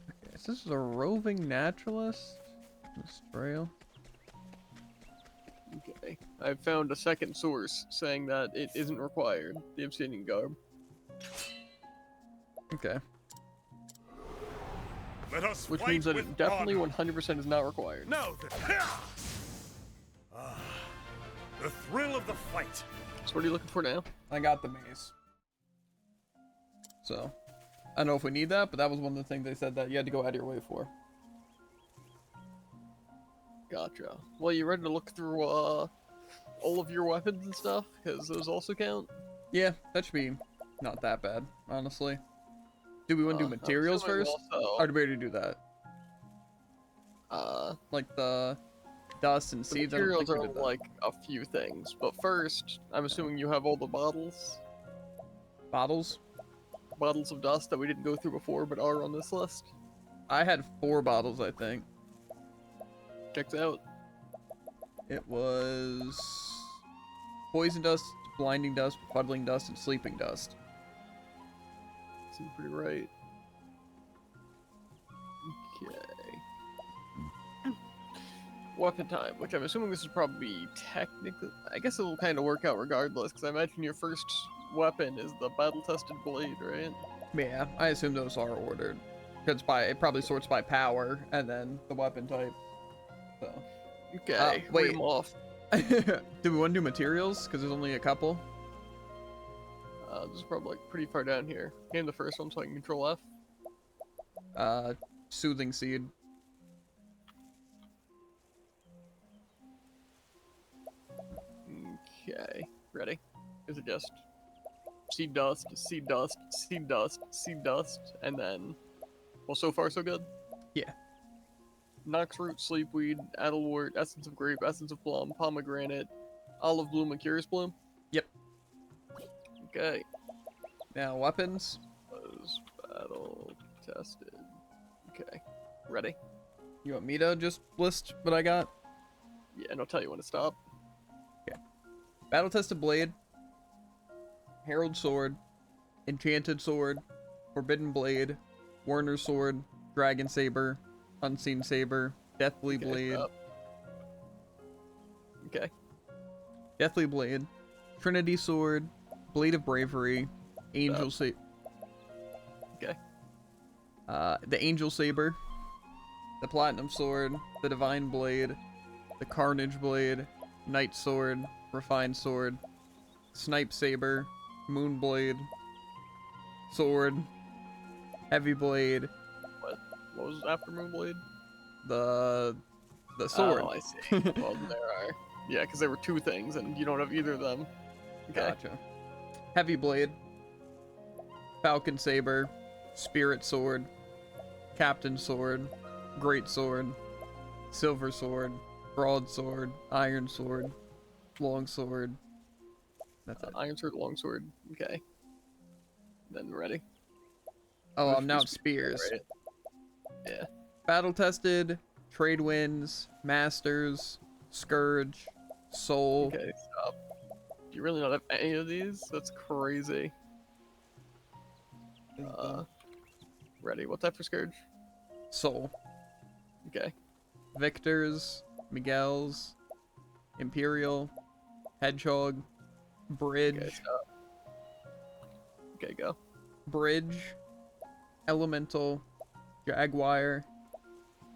okay, so this is a roving naturalist. This trail. Okay. I found a second source saying that it isn't required, the obsidian garb. Okay. Let us Which fight means that with it definitely honor. 100% is not required. Now then, the thrill of the fight. So what are you looking for now? I got the mace. So I don't know if we need that, but that was one of the things they said that you had to go out of your way for. Gotcha. Well, you ready to look through all of your weapons and stuff? Because those also count. Yeah, that should be not that bad, honestly. Do we want to do I'm materials assuming first? also, Or do we already do that? Like the dust and the seeds? I don't materials think we are did that. like a few things, but first, I'm assuming you have all the bottles Bottles? of dust that we didn't go through before, but are on this list. I had 4 bottles, I think. Checks out. It was poison dust, blinding dust, puddling dust, and sleeping dust. Seems pretty right. Okay. Weapon time, which I'm assuming this is probably technically. I guess it'll kind of work out regardless, because I imagine your first weapon is the battle-tested blade, right? Yeah, I assume those are ordered. Because it probably sorts by power and then the weapon type. So. Okay, wait. read 'em off. Do we want to do materials? Because there's only a couple. This is probably like pretty far down here. Name the first one so I can control F. Soothing seed. Okay, ready? Is it just seed dust, seed dust, seed dust, seed dust, and then, well, so far so good? Yeah. Noxroot, sleepweed, addlewort, essence of grape, essence of plum, pomegranate, olive bloom, and curious bloom? Yep. Okay. Now weapons. Was battle tested. Okay. Ready? You want me to just list what I got? Yeah, and I'll tell you when to stop. Battle tested blade. Herald sword. Enchanted sword. Forbidden blade. Warner's sword. Dragon saber. Unseen saber. Deathly Okay, blade. stop. Okay. Deathly blade. Trinity sword. Blade of bravery. Angel saber. Okay. The angel saber. The platinum sword. The divine blade. The carnage blade. Knight sword. Refined sword. Snipe saber. Moon blade. Sword. Heavy blade. What was after Moonblade? The sword. Oh, I see. Well, there are. Yeah, because there were 2 things, and you don't have either of them. Okay. Gotcha. Heavy blade. Falcon Saber, Spirit Sword, Captain Sword, Great Sword, Silver Sword, Broadsword, Iron Sword, Long Sword. That's it. Iron sword, long sword. Okay. Then ready. Oh, Which I'm now at was- Spears. Right. Yeah. Battle Tested, Trade Winds, Masters, Scourge, Soul. Okay, stop. Do you really not have any of these? That's crazy. Ready. What type for Scourge? Soul. Okay. Victors, Miguel's, Imperial, Hedgehog, Bridge, Okay, stop. Okay, go. Bridge, Elemental, Jaguar,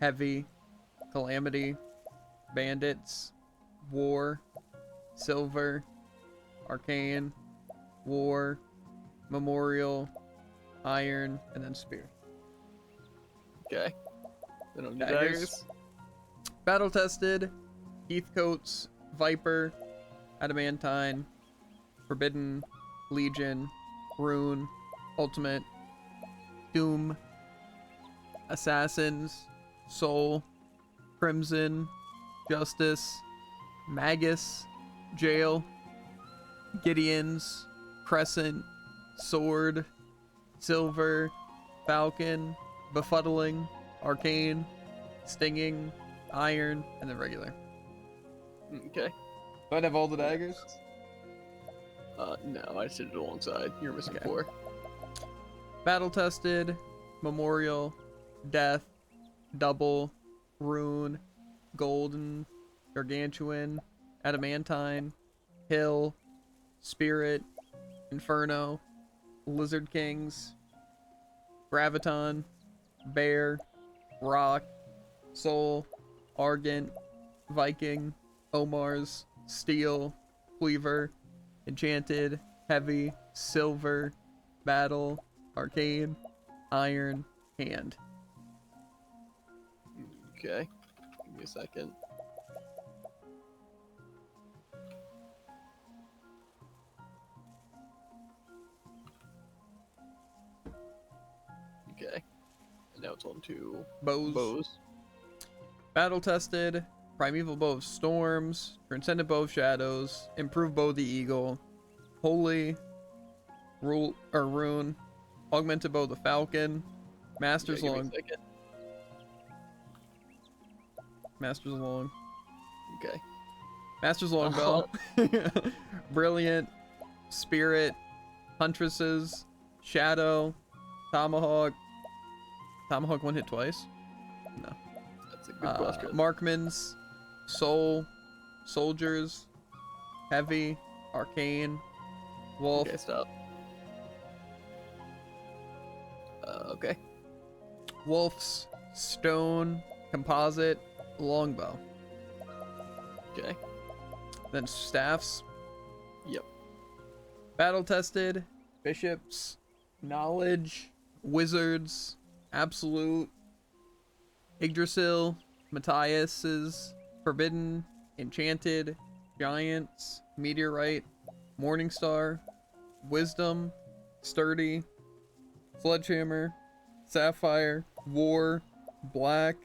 Heavy, Calamity, Bandits, War, Silver, Arcane, War, Memorial, Iron, and then Spear. Okay. Then on Daggers. daggers. Battle Tested, Heathcoats, Viper, Adamantine, Forbidden, Legion, Rune, Ultimate, Doom, Assassins, Soul, Crimson, Justice, Magus, Jail, Gideons, Crescent, Sword, Silver, Falcon, Befuddling, Arcane, Stinging, Iron, and then regular. Okay. Do I have all the daggers? No, I just did it alongside. You're missing Okay. 4. Battle Tested, Memorial, Death, Double, Rune, Golden, Gargantuan, Adamantine, Hill, Spirit, Inferno, Lizard Kings, Graviton, Bear, Rock, Soul, Argent, Viking, Omar's, Steel, Cleaver, Enchanted, Heavy, Silver, Battle, Arcane, Iron, Hand. Okay. Give me a second. Okay. And now it's on to Bows. bows. Battle Tested, Primeval Bow of Storms, Transcendent Bow of Shadows, Improved Bow of the Eagle, Holy Rune, Augmented Bow of the Falcon, Master's Okay, give me a Long, second. Master's Long, Okay. Master's Longbow, Brilliant, Spirit, Huntresses, Shadow, Tomahawk. Tomahawk one hit twice? No. That's a good question. Markmans, Soul, Soldiers, Heavy, Arcane, Wolf, Okay, stop. Okay. Wolves, Stone, Composite, Longbow. Okay. Then Staffs, Yep. Battle Tested, Bishops, Knowledge, Wizards, Absolute, Yggdrasil, Matthias's, Forbidden, Enchanted, Giants, Meteorite, Morningstar, Wisdom, Sturdy, Sledgehammer, Sapphire, War, Black,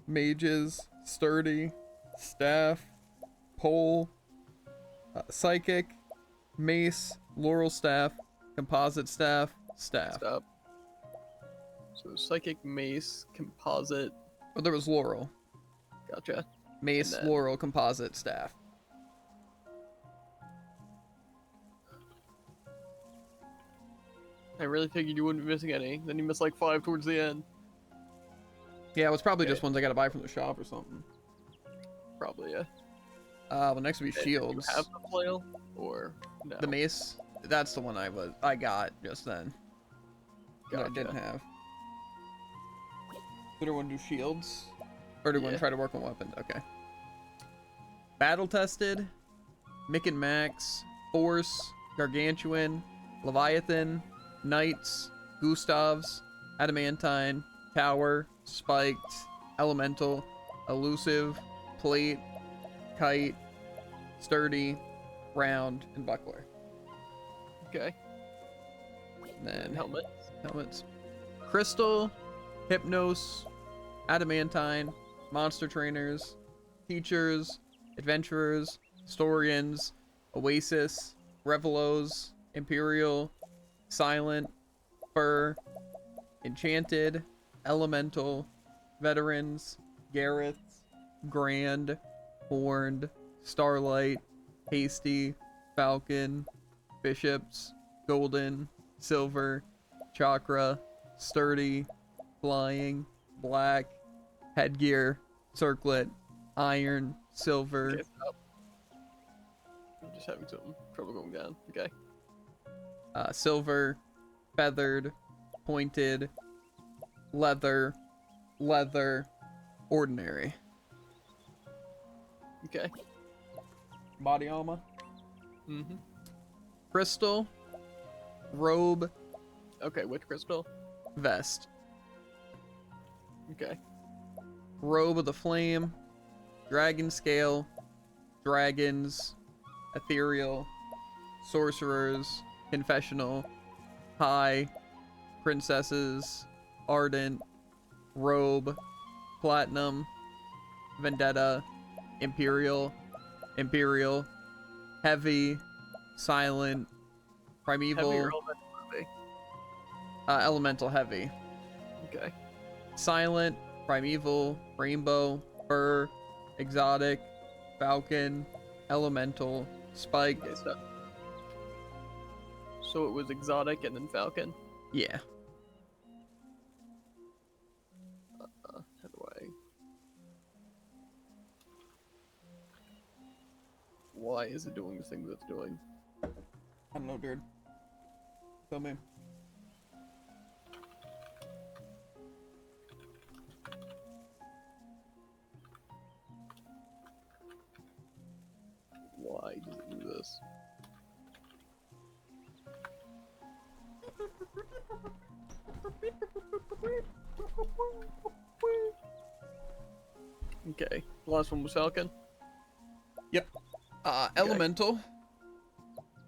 Mages, Sturdy, Staff, Pole, Psychic, Mace, Laurel Staff, Composite Staff, Staff. Stop. So psychic mace, composite. Oh, there was Laurel. Gotcha. Mace, And then- Laurel, Composite, Staff. I really figured you wouldn't be missing any. Then you missed like 5 towards the end. Yeah, it was probably Okay. just ones I gotta buy from the shop or something. Probably, yeah. Well, next would be Do Shields. you have the flail? Or no? The Mace, that's the one I got just then. That I Gotcha. didn't have. Do we want to do Shields? Or do we want Yeah. to try to work on weapons? Okay. Battle Tested, Mick and Max, Force, Gargantuan, Leviathan, Knights, Gustavs, Adamantine, Tower, Spiked, Elemental, Elusive, Plate, Kite, Sturdy, Round, and Buckler. Okay. And then Helmet. helmets. Crystal, Hypnos, Adamantine, Monster Trainers, Teachers, Adventurers, Historians, Oasis, Revelos, Imperial, Silent, Fur, Enchanted, Elemental, Veterans, Gareth, Grand, Horned, Starlight, Hasty, Falcon, Bishops, Golden, Silver, Chakra, Sturdy, Flying, Black, Headgear, Circlet, Iron, Silver. Okay, stop. I'm just having some trouble going down. Okay. Silver, Feathered, Pointed, Leather, Ordinary. Okay. Body armor. Mm-hmm. Crystal, Robe, Okay, which crystal? Vest. Okay. Robe of the Flame, Dragon Scale, Dragons, Ethereal, Sorcerers, Confessional, High, Princesses, Ardent, Robe, Platinum, Vendetta, Imperial, Heavy, Silent, Primeval, Heavy or elemental? Elemental Heavy, Okay. Silent, Primeval, Rainbow, Fur, Exotic, Falcon, Elemental, Spike. Okay, stop. So it was exotic and then falcon. Yeah. How do I? Why is it doing the thing that it's doing? I don't know, dude. Tell me. Why does it do this? Okay, the last one was falcon. Yep. Elemental,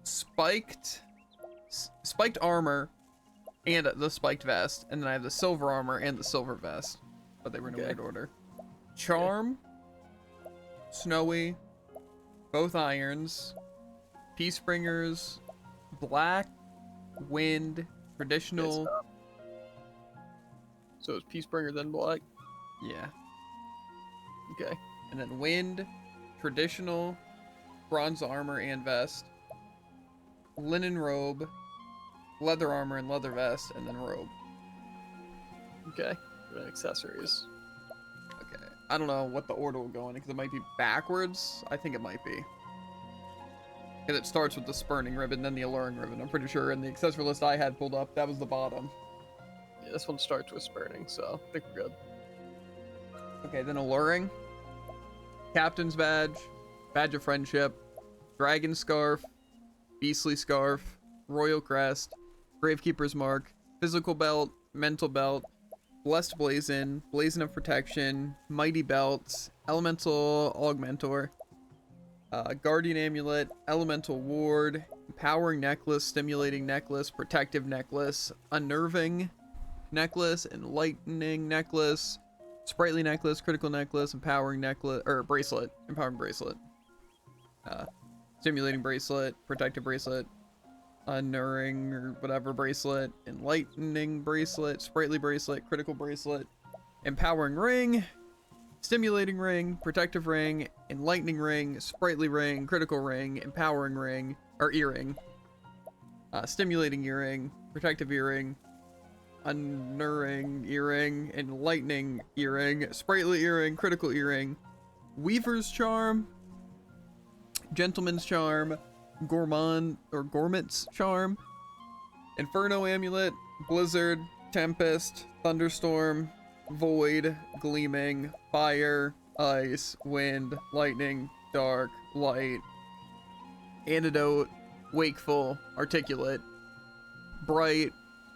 spiked armor, and the spiked vest, and then I have the silver armor and the silver vest, but they were in a Okay. weird order. Charm, snowy, both irons, Peacebringers, black, wind, traditional. Yes, so it's Peacebringer then black. Yeah. Okay. And then wind, traditional, bronze armor and vest, linen robe, leather armor and leather vest, and then robe. Okay. And then accessories. Okay. I don't know what the order will go in because it might be backwards. I think it might be. Because it starts with the spurning ribbon, then the alluring ribbon. I'm pretty sure in the accessory list I had pulled up, that was the bottom. Yeah, this one starts with spurning, so I think we're good. Okay, then alluring, captain's badge, badge of friendship, dragon scarf, beastly scarf, royal crest, gravekeeper's mark, physical belt, mental belt, blessed blazon, blazon of protection, mighty belts, elemental augmentor, guardian amulet, elemental ward, empowering necklace, stimulating necklace, protective necklace, unnerving necklace, enlightening necklace, sprightly necklace, critical necklace, empowering necklace, or bracelet, empowering bracelet, stimulating bracelet, protective bracelet, unnerving or whatever bracelet, enlightening bracelet, sprightly bracelet, critical bracelet, empowering ring, stimulating ring, protective ring, enlightening ring, sprightly ring, critical ring, empowering ring, or earring, stimulating earring, protective earring, unnerving earring, enlightening earring, sprightly earring, critical earring, weaver's charm, gentleman's charm, gourmand or gourmet's charm, inferno amulet, blizzard, tempest, thunderstorm, void, gleaming, fire, ice, wind, lightning, dark, light, antidote, wakeful, articulate, bright,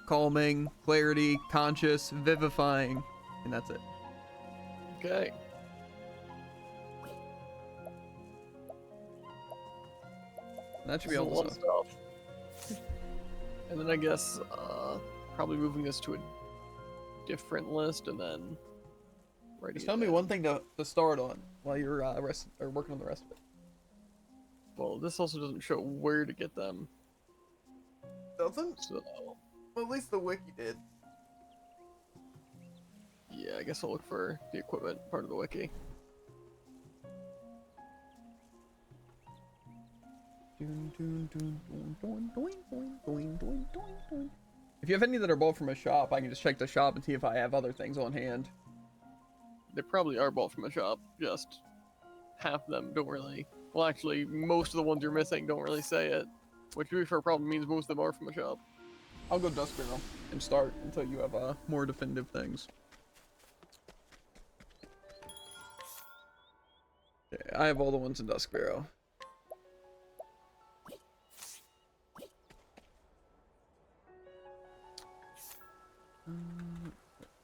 calming, clarity, conscious, vivifying, and that's it. Okay. That should This be is a all lot the of stuff. stuff. And then I guess probably moving this to a different list and then writing Just it tell me down. one thing to start on while you're working on the rest of it. Well, this also doesn't show where to get them, Doesn't? so Well, at least the wiki did. yeah, I guess I'll look for the equipment part of the wiki. If you have any that are bought from a shop, I can just check the shop and see if I have other things on hand. They probably are bought from a shop, just half of them don't really. Well, actually, most of the ones you're missing don't really say it, which to be fair probably means most of them are from a shop. I'll go Dusk Barrel and start until you have more definitive things. Okay, I have all the ones in Dusk Barrel.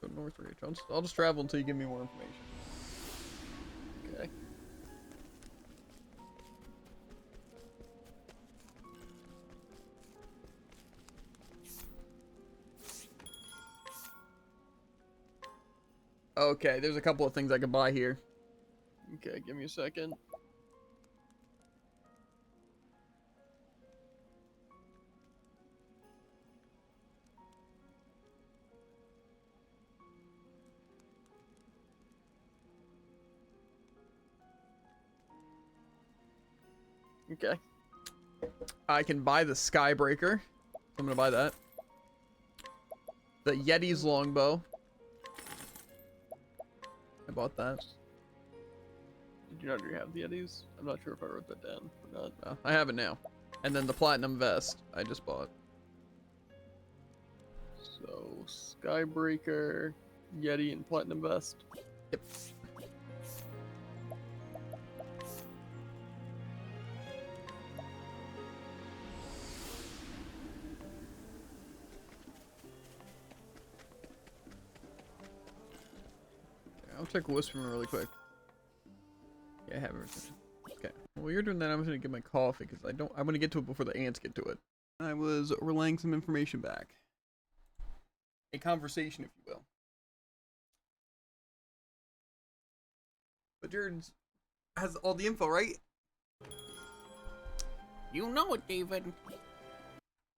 Go north reach. I'll just travel until you give me more information. Okay. Okay, there's a couple of things I can buy here. Okay, give me a second. Okay. I can buy the Skybreaker. I'm gonna buy that. The Yeti's longbow. I bought that. Did you not already have the Yetis? I'm not sure if I wrote that down or not. I have it now. And then the Platinum Vest I just bought. So, Skybreaker, Yeti, and Platinum Vest. Yep. I'll check Whisperman really quick. Yeah, I have everything. Okay. Well, you're doing that. I'm just gonna get my coffee because I'm gonna get to it before the ants get to it. I was relaying some information back. A conversation, if you will. But Jared has all the info, right? You know it, David.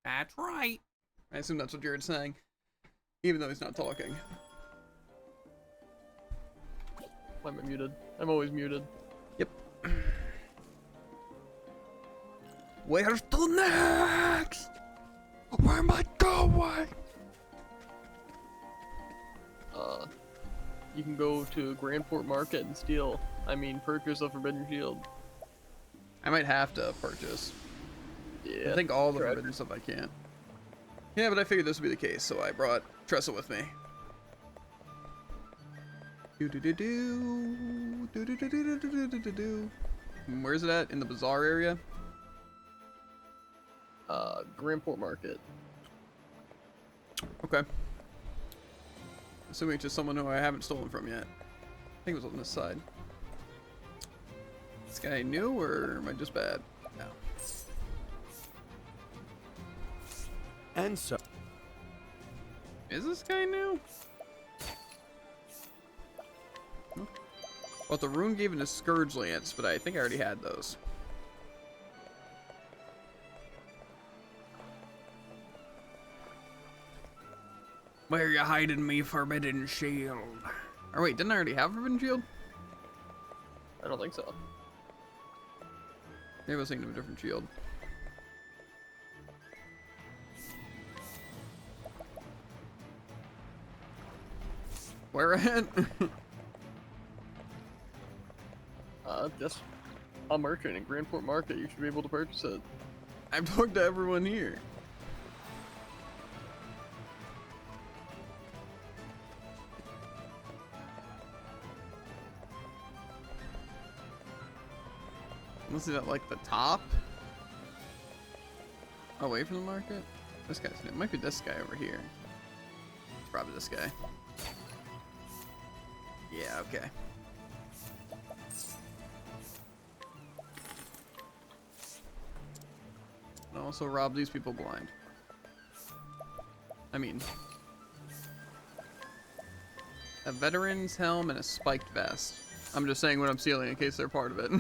That's right. I assume that's what Jared's saying, even though he's not talking. Why am I muted? I'm always muted. Yep. Where's the next? Where am I going? You can go to Grandport Market and purchase a Forbidden Shield. I might have to purchase. Yeah. I think all the try it. forbidden stuff I can't. Yeah, but I figured this would be the case, so I brought Tressa with me. Where's it at? In the bazaar area? Grandport Market. Okay. Assuming it's just someone who I haven't stolen from yet. I think it was on this side. This guy new, or am I just bad? No. And so. Is this guy new? No. Well, the rune gave it a Scourge Lance, but I think I already had those. Where you hiding me, Forbidden Shield? Or wait, didn't I already have Forbidden Shield? I don't think so. Maybe I was thinking of a different shield. Where at? Just a merchant in Grandport Market. You should be able to purchase it. I've talked to everyone here. Unless it's at like the top? Away from the market? This guy's new. It might be this guy over here. It's probably this guy. Yeah, okay. And also rob these people blind. I mean, a veteran's helm and a spiked vest. I'm just saying what I'm stealing in case they're part of it.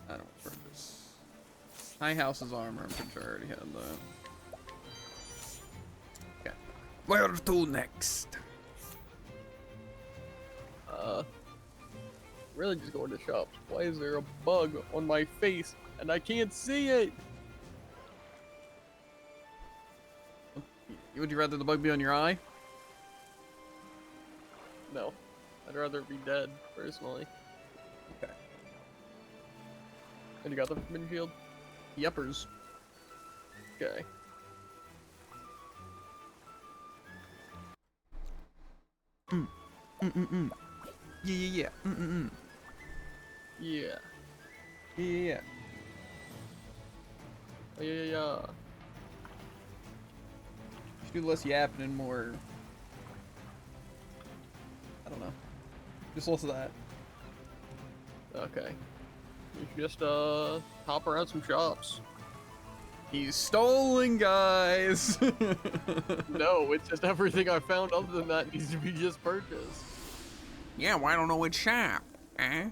I don't purpose. High House's armor, I'm pretty sure I already had that. Okay. Where to next? Really just going to shops. Why is there a bug on my face and I can't see it? Would you rather the bug be on your eye? No. I'd rather be dead, personally. Okay. And you got the forbidden shield? Yuppers. Okay. Yeah. Yeah. Yeah. Oh, yeah. Should do less yapping and more. I don't know. Just less of that. Okay. You should just, hop around some shops. He's stolen, guys. No, it's just everything I found other than that needs to be just purchased. Yeah, well, I don't know which shop. Eh?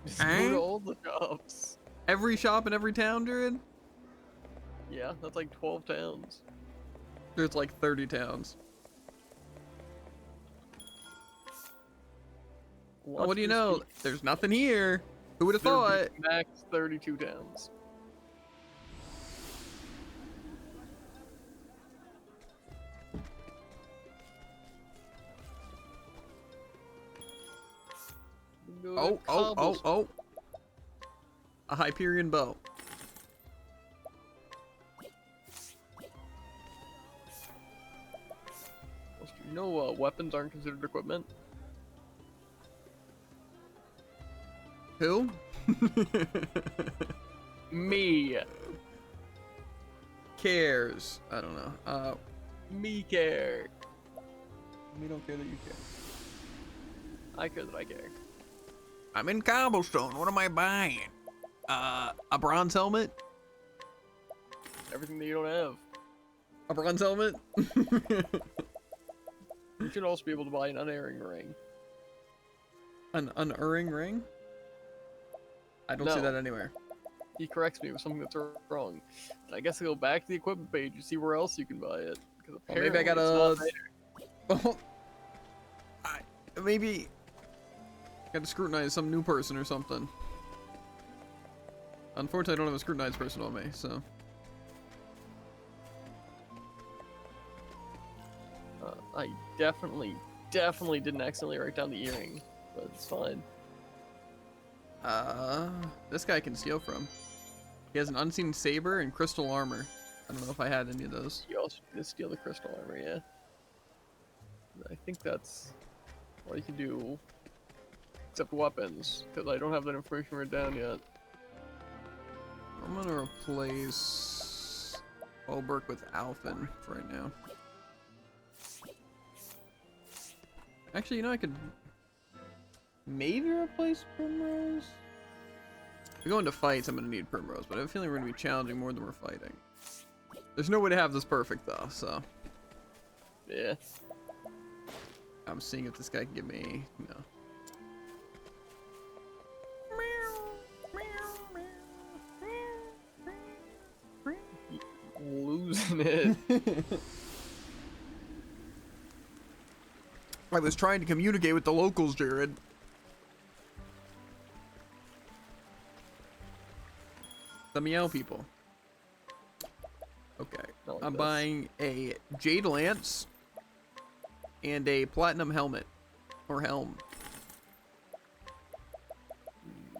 Just go to all the shops. Every shop in every town, Druid? Yeah, that's like 12 towns. There's like 30 towns. Oh, what do you know? There's nothing here. Who would have thought? Max 32 towns. Oh. A Hyperion bow. You know, weapons aren't considered equipment. Who? Me. Cares. I don't know. Me care. We don't care that you care. I care that I care. I'm in cobblestone. What am I buying? A bronze helmet? Everything that you don't have. A bronze helmet? You should also be able to buy an unerring ring. An unerring ring? I don't see No. that anywhere. He corrects me with something that's wrong. And I guess I go back to the equipment page and see where else you can buy it. Because Well, maybe I apparently gotta. it's not there. Well, maybe. Gotta scrutinize some new person or something. Unfortunately, I don't have a scrutinized person on me, so. I definitely didn't accidentally write down the earring, but it's fine. This guy can steal from. He has an unseen saber and crystal armor. I don't know if I had any of those. You also did steal the crystal armor, yeah. I think that's all you can do, except weapons, because I don't have that information written down yet. I'm gonna replace Olberg with Alphen for right now. Actually, you know, I could maybe replace Primrose. If we go into fights, I'm gonna need Primrose, but I have a feeling we're gonna be challenging more than we're fighting. There's no way to have this perfect though, so. Yeah. I'm seeing if this guy can give me, you know. Losing it. I was trying to communicate with the locals, Jared. The meow people. Okay. Not like I'm this. buying a Jade Lance and a Platinum Helmet. Or Helm.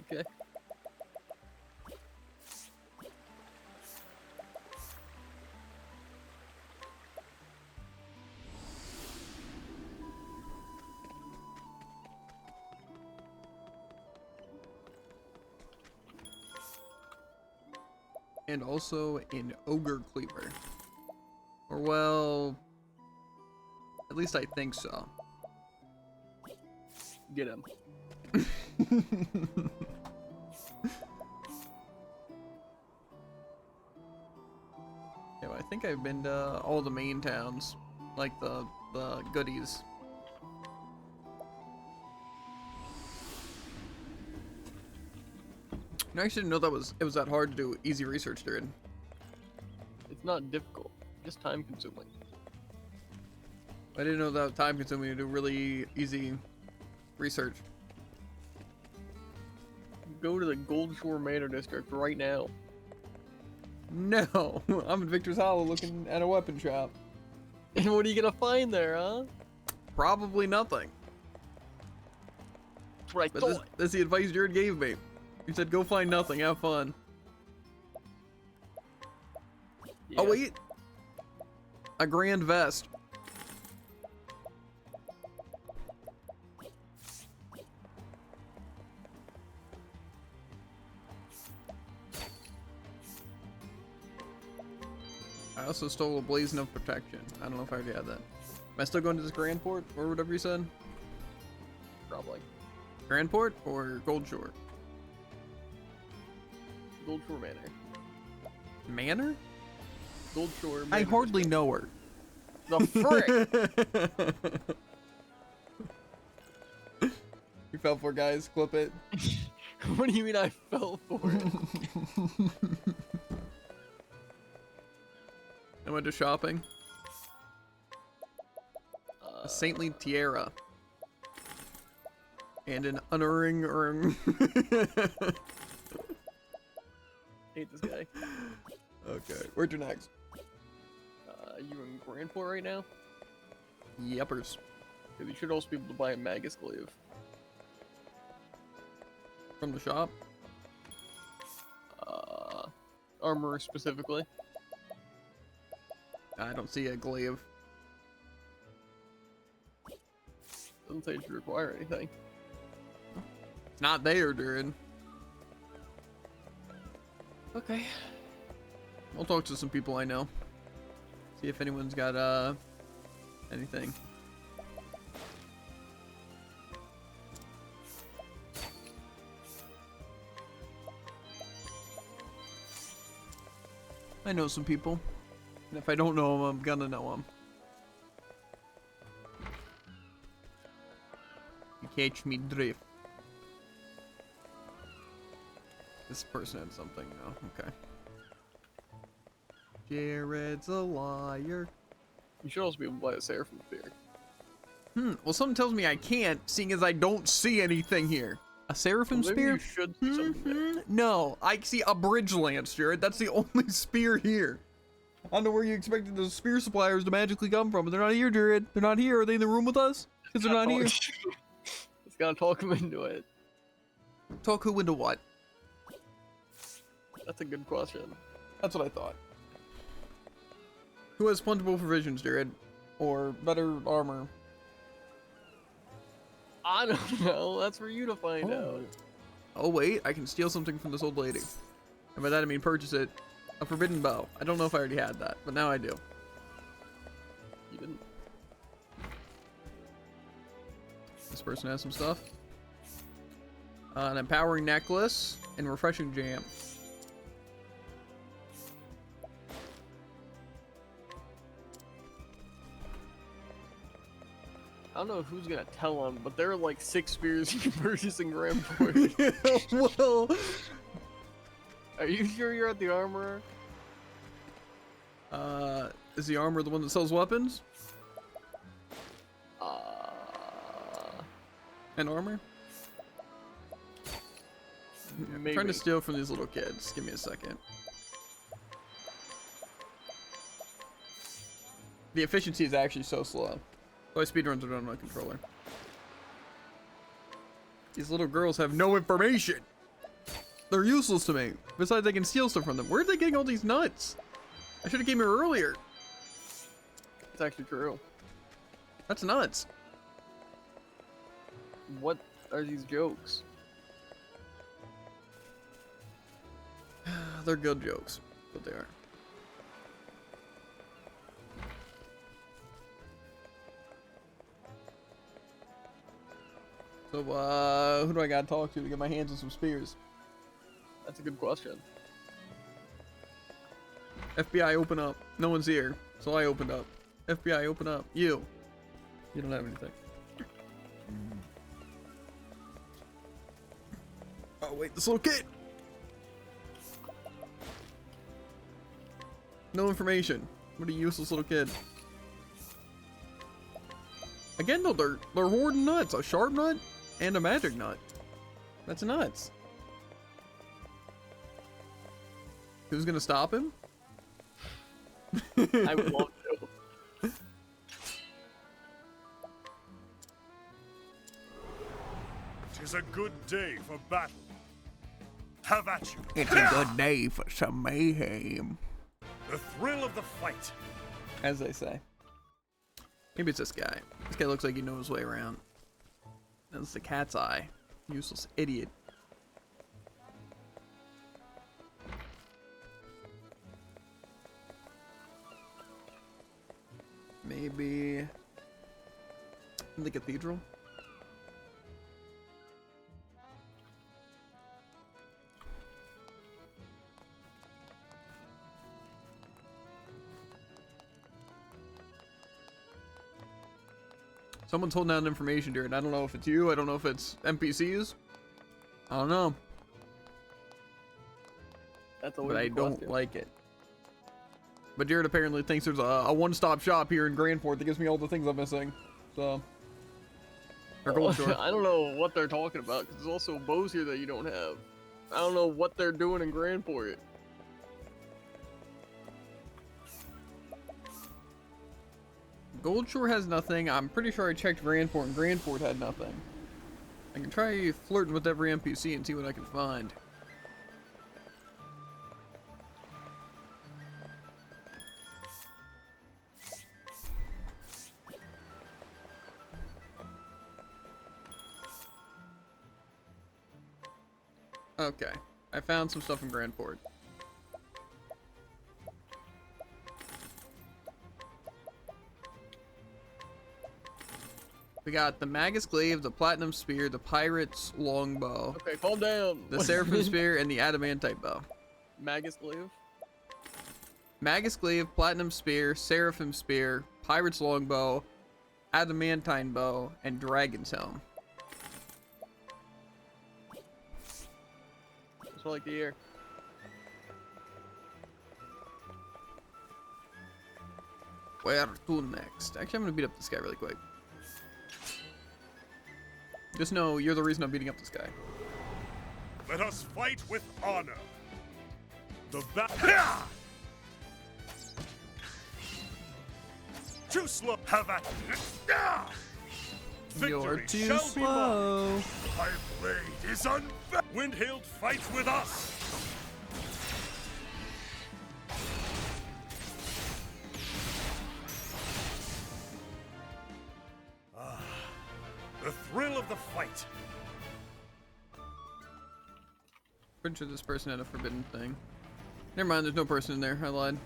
Okay. And also an Ogre Cleaver. Or well... At least I think so. Get him. Anyway, I think I've been to all the main towns, like the goodies. I actually didn't know it was that hard to do easy research, dude. It's not difficult, just time consuming. I didn't know that time consuming to do really easy research. Go to the Gold Shore Manor District right now. No, I'm in Victor's Hollow looking at a weapon shop. And what are you gonna find there, huh? Probably nothing. That's what I But thought. that's the advice Jared gave me. He said, go find nothing, have fun. Yeah. Oh, wait. A grand vest. I also stole a blazon of protection. I don't know if I already had that. Am I still going to this Grand Port or whatever you said? Probably. Grand Port or Gold Shore? Gold Shore Manor. Manor? Gold Shore Manor I hardly District. know her. The frick! You fell for it, guys. Clip it. What do you mean I fell for it? I went to shopping. A saintly tiara. And an unerring ring. Hate this guy. Okay, where'd you next? You in Grandport right now? Yepers. Because you should also be able to buy a Magus Glaive. From the shop? Armor specifically. I don't see a glaive. Doesn't say it should require anything. It's not there, dude. Okay. I'll talk to some people I know. See if anyone's got, anything. I know some people. And if I don't know them, I'm gonna know them. You catch me drift. This person had something now. Okay. Jared's a liar. You should also be able to buy a Seraphim Spear. Well, something tells me I can't, seeing as I don't see anything here. A Seraphim Well, maybe Spear? you should see something there. No, I see a bridge lance, Jared. That's the only spear here. I don't know where you expected the spear suppliers to magically come from, but they're not here, Jared. They're not here. Are they in the room with us? Because they're not here. It's gotta talk him into it. Talk who into what? That's a good question. That's what I thought. Who has plentiful provisions, Jared? Or better armor? I don't know. That's for you to find out. Oh, wait. I can steal something from this old lady. And by that I mean purchase it. A forbidden bow. I don't know if I already had that, but now I do. You didn't. This person has some stuff. An empowering necklace and refreshing jam. I don't know who's gonna tell him, but there are like 6 spears you can purchase in Grandport. Well, Are you sure you're at the armorer? is the armor the one that sells weapons and armor? I'm Maybe. trying to steal from these little kids. Give me a second. The efficiency is actually so slow. So I speedruns are done on my controller. These little girls have no information. They're useless to me. Besides, I can steal stuff from them. Where are they getting all these nuts? I should have came here earlier. It's actually true. That's nuts. What are these jokes? They're good jokes, but they are. So, who do I gotta talk to get my hands on some spears? That's a good question. FBI, open up. No one's here, so I opened up. FBI, open up. You don't have anything. Oh wait, this little kid. No information. What a useless little kid. Again though, they're hoarding nuts. A sharp nut and a magic nut. That's nuts. Who's gonna stop him? I would love to. Tis a good day for battle. Have at you. It's a good day for some mayhem. The thrill of the fight. As they say. Maybe it's this guy. This guy looks like he knows his way around. That's the cat's eye. Useless idiot. Maybe in the cathedral. Someone's holding out information, dude. I don't know if it's you. I don't know if it's NPCs. I don't know. That's always But I the don't question. like it. But Jared apparently thinks there's a one-stop shop here in Grandport that gives me all the things I'm missing. So. Or Gold Shore. I don't know what they're talking about because there's also bows here that you don't have. I don't know what they're doing in Grandport. Gold Shore has nothing. I'm pretty sure I checked Grandport and Grandport had nothing. I can try flirting with every NPC and see what I can find. Okay, I found some stuff in Grandport. We got the Magus Glaive, the Platinum Spear, the Pirate's Longbow, Okay, calm down. the Seraphim Spear, and the Adamantite Bow. Magus Glaive? Magus Glaive, Platinum Spear, Seraphim Spear, Pirate's Longbow, Adamantine Bow, and Dragon's Helm. That's what I like to hear. Where to next? Actually, I'm gonna beat up this guy really quick. Just know you're the reason I'm beating up this guy. Let us fight with honor. The battle. Too slow. Have at You're Victory too shall be mine. slow. My blade is unbound. Windhild fights with us. The thrill of the fight. Pretty sure this person had a forbidden thing. Never mind, there's no person in there. I lied.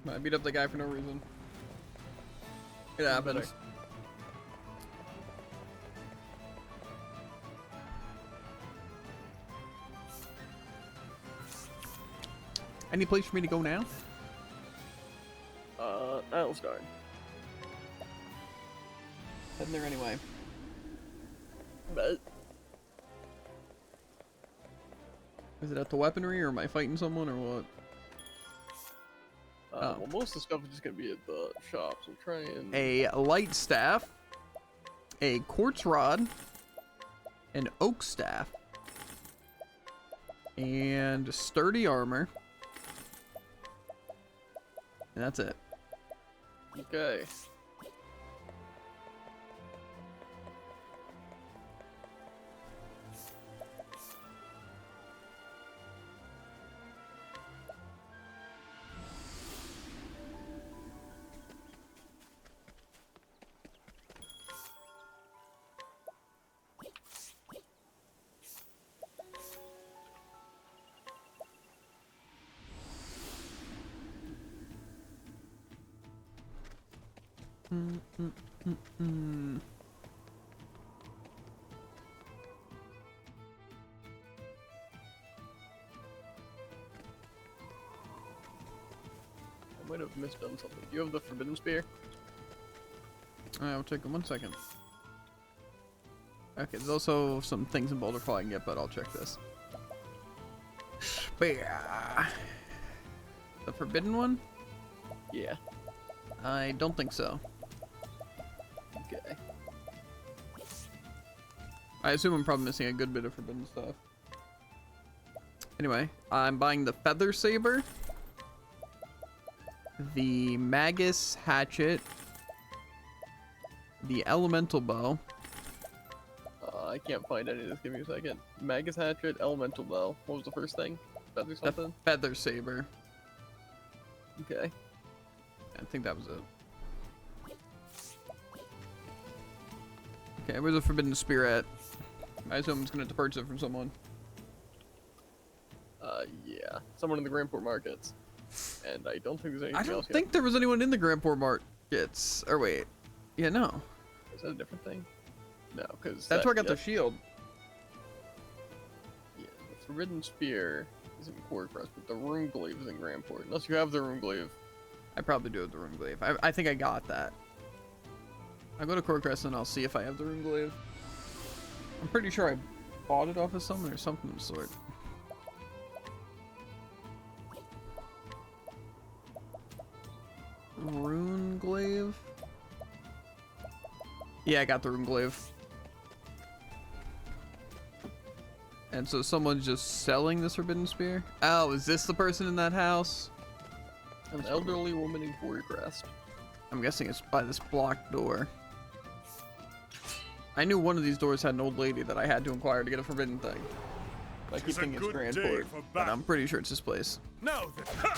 I beat up the guy for no reason. It happens. Any place for me to go now? Atlastar. Heading there anyway. But Is it at the weaponry, or am I fighting someone, or what? well, most of the stuff is just gonna be at the shop, so try and. A light staff, a quartz rod, an oak staff, and sturdy armor. And that's it. Okay. might have misdone something. Do you have the Forbidden Spear? I'll check in 1 second. Okay, there's also some things in Boulder Fall I can get, but I'll check this. Spear. The forbidden one? Yeah. I don't think so. Okay. I assume I'm probably missing a good bit of forbidden stuff. Anyway, I'm buying the Feather Saber, the Magus Hatchet, the Elemental Bow. I can't find any of this. Give me a second. Magus Hatchet, Elemental Bow. What was the first thing? Feather The something? Feather Saber. Okay. I think that was it. Okay, where's the Forbidden Spear at? I assume I'm just gonna have to purchase it from someone. Yeah. Someone in the Grandport Markets. And I don't think there's anything I else don't yet. think there was anyone in the Grandport Markets. Or wait. Yeah, no. Is that a different thing? No, because... That's where I got the shield. Yeah, the Forbidden Spear is in Quartercrest, but the Rune Glaive is in Grandport. Unless you have the Rune Glaive. I probably do have the Rune Glaive. I think I got that. I'll go to Corcrest and I'll see if I have the Rune Glaive. I'm pretty sure I bought it off of someone or something of the sort. Rune Glaive? Yeah, I got the Rune Glaive. And so someone's just selling this Forbidden Spear? Oh, is this the person in that house? An elderly woman in Quartercrest. I'm guessing it's by this blocked door. I knew one of these doors had an old lady that I had to inquire to get a forbidden thing. I keep Tis a thinking it's good day Grandport, for but battle. I'm pretty sure it's this place. Now then, ha!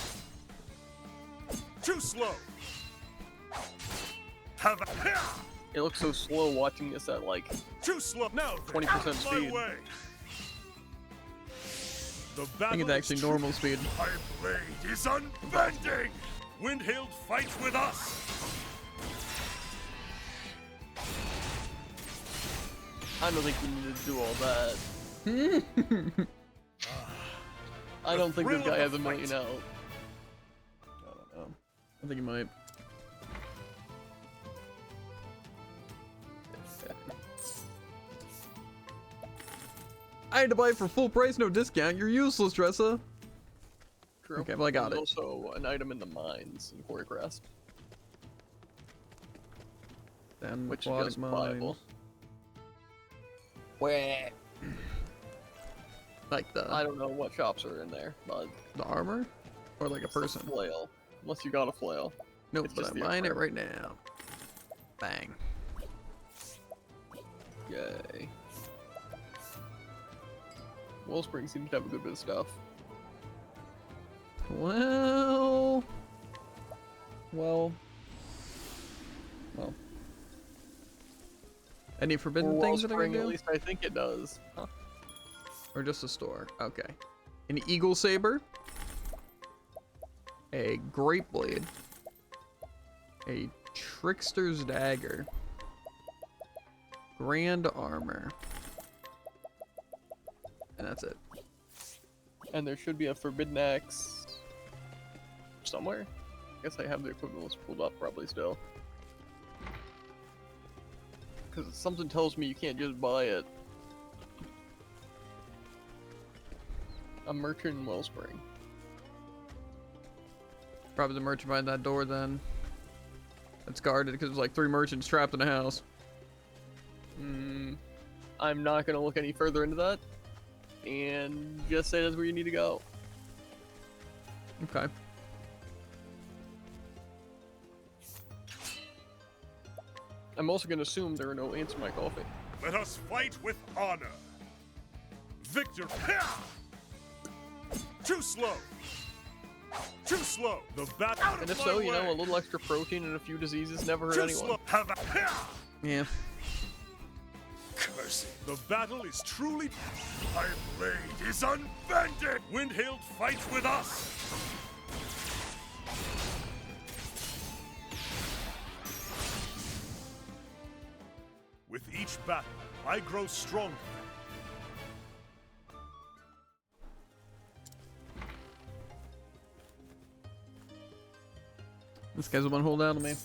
Too slow. Have a ha! It looks so slow watching this at like... Too slow. Now then, 20% out of my speed. way. The I think battle it's actually is normal speed. My blade is unbending. Windhild fights with us. I don't think we need to do all that. I don't think this thrill guy of has the a million fight. out. I don't know. I think he might. I had to buy it for full price, no discount. You're useless, Dressa. True. Okay, well, I got There's it. also an item in the mines in Quartercrest, Then which aquatic is justifiable. Where? Like the I don't know what shops are in there, but armor, or like a it's the person? flail. Unless you got a flail. Nope, it's but just I'm the buying it armor. right now. Bang. Yay. Wellspring seems to have a good bit of stuff. Well. Any forbidden things that I Wellspring, can at do? least I think it does. Huh? Or just a store? Okay. An eagle saber. A great blade. A trickster's dagger. Grand armor. And that's it. And there should be a forbidden axe somewhere. I guess I have the equivalents pulled up probably still. Because something tells me you can't just buy it. A merchant in Wellspring. Probably the merchant behind that door then. It's guarded because there's like 3 merchants trapped in a house. I'm not gonna look any further into that. And just say that's where you need to go. Okay. I'm also gonna assume there are no answer my coffee. Let us fight with honor. Victor. Ha! Too slow. Too slow. The battle. Out And of if my so, you know, way. a little extra protein and a few diseases never hurt Too anyone. slow. Have a ha! Yeah. Curse it. The battle is truly. My blade is unbending. Windhild fights with us. With each battle, I grow stronger. This guy's the one holding down to me.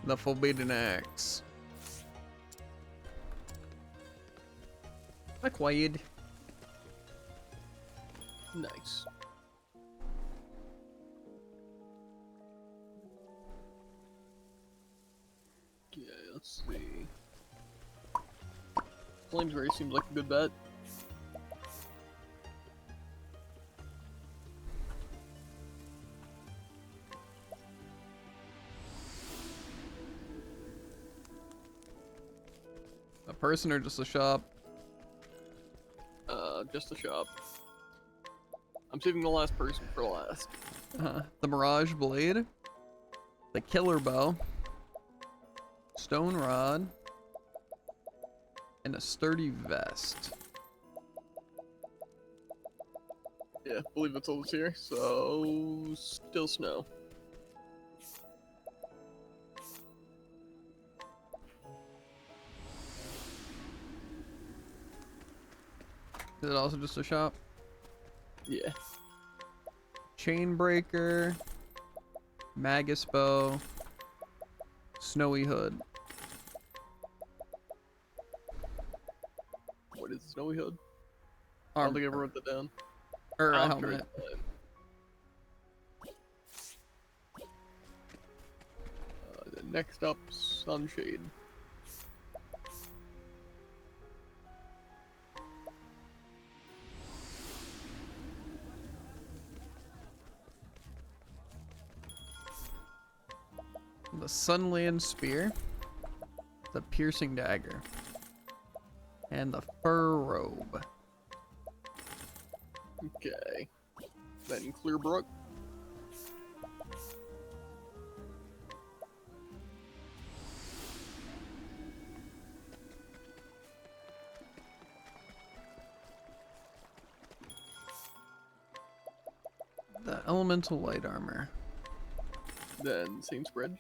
The forbidden axe. Acquired. Nice. Yeah, let's see. Flamesbury seems like a good bet. A person or just a shop? Just a shop. I'm saving the last person for last. The Mirage Blade. The Killer Bow. Stone Rod. And a Sturdy Vest. Yeah, I believe that's all that's here. So, still snow. Is it also just a shop? Yeah. Chainbreaker. Magus Bow. Snowy Hood. What is Snowy Hood? I don't think I ever wrote that down. Or a I'll helmet. write that down. Then next up, Sunshade. The Sunland Spear. The Piercing Dagger. And the Fur Robe. Okay. Then Clearbrook. The Elemental Light Armor. Then Saints Bridge.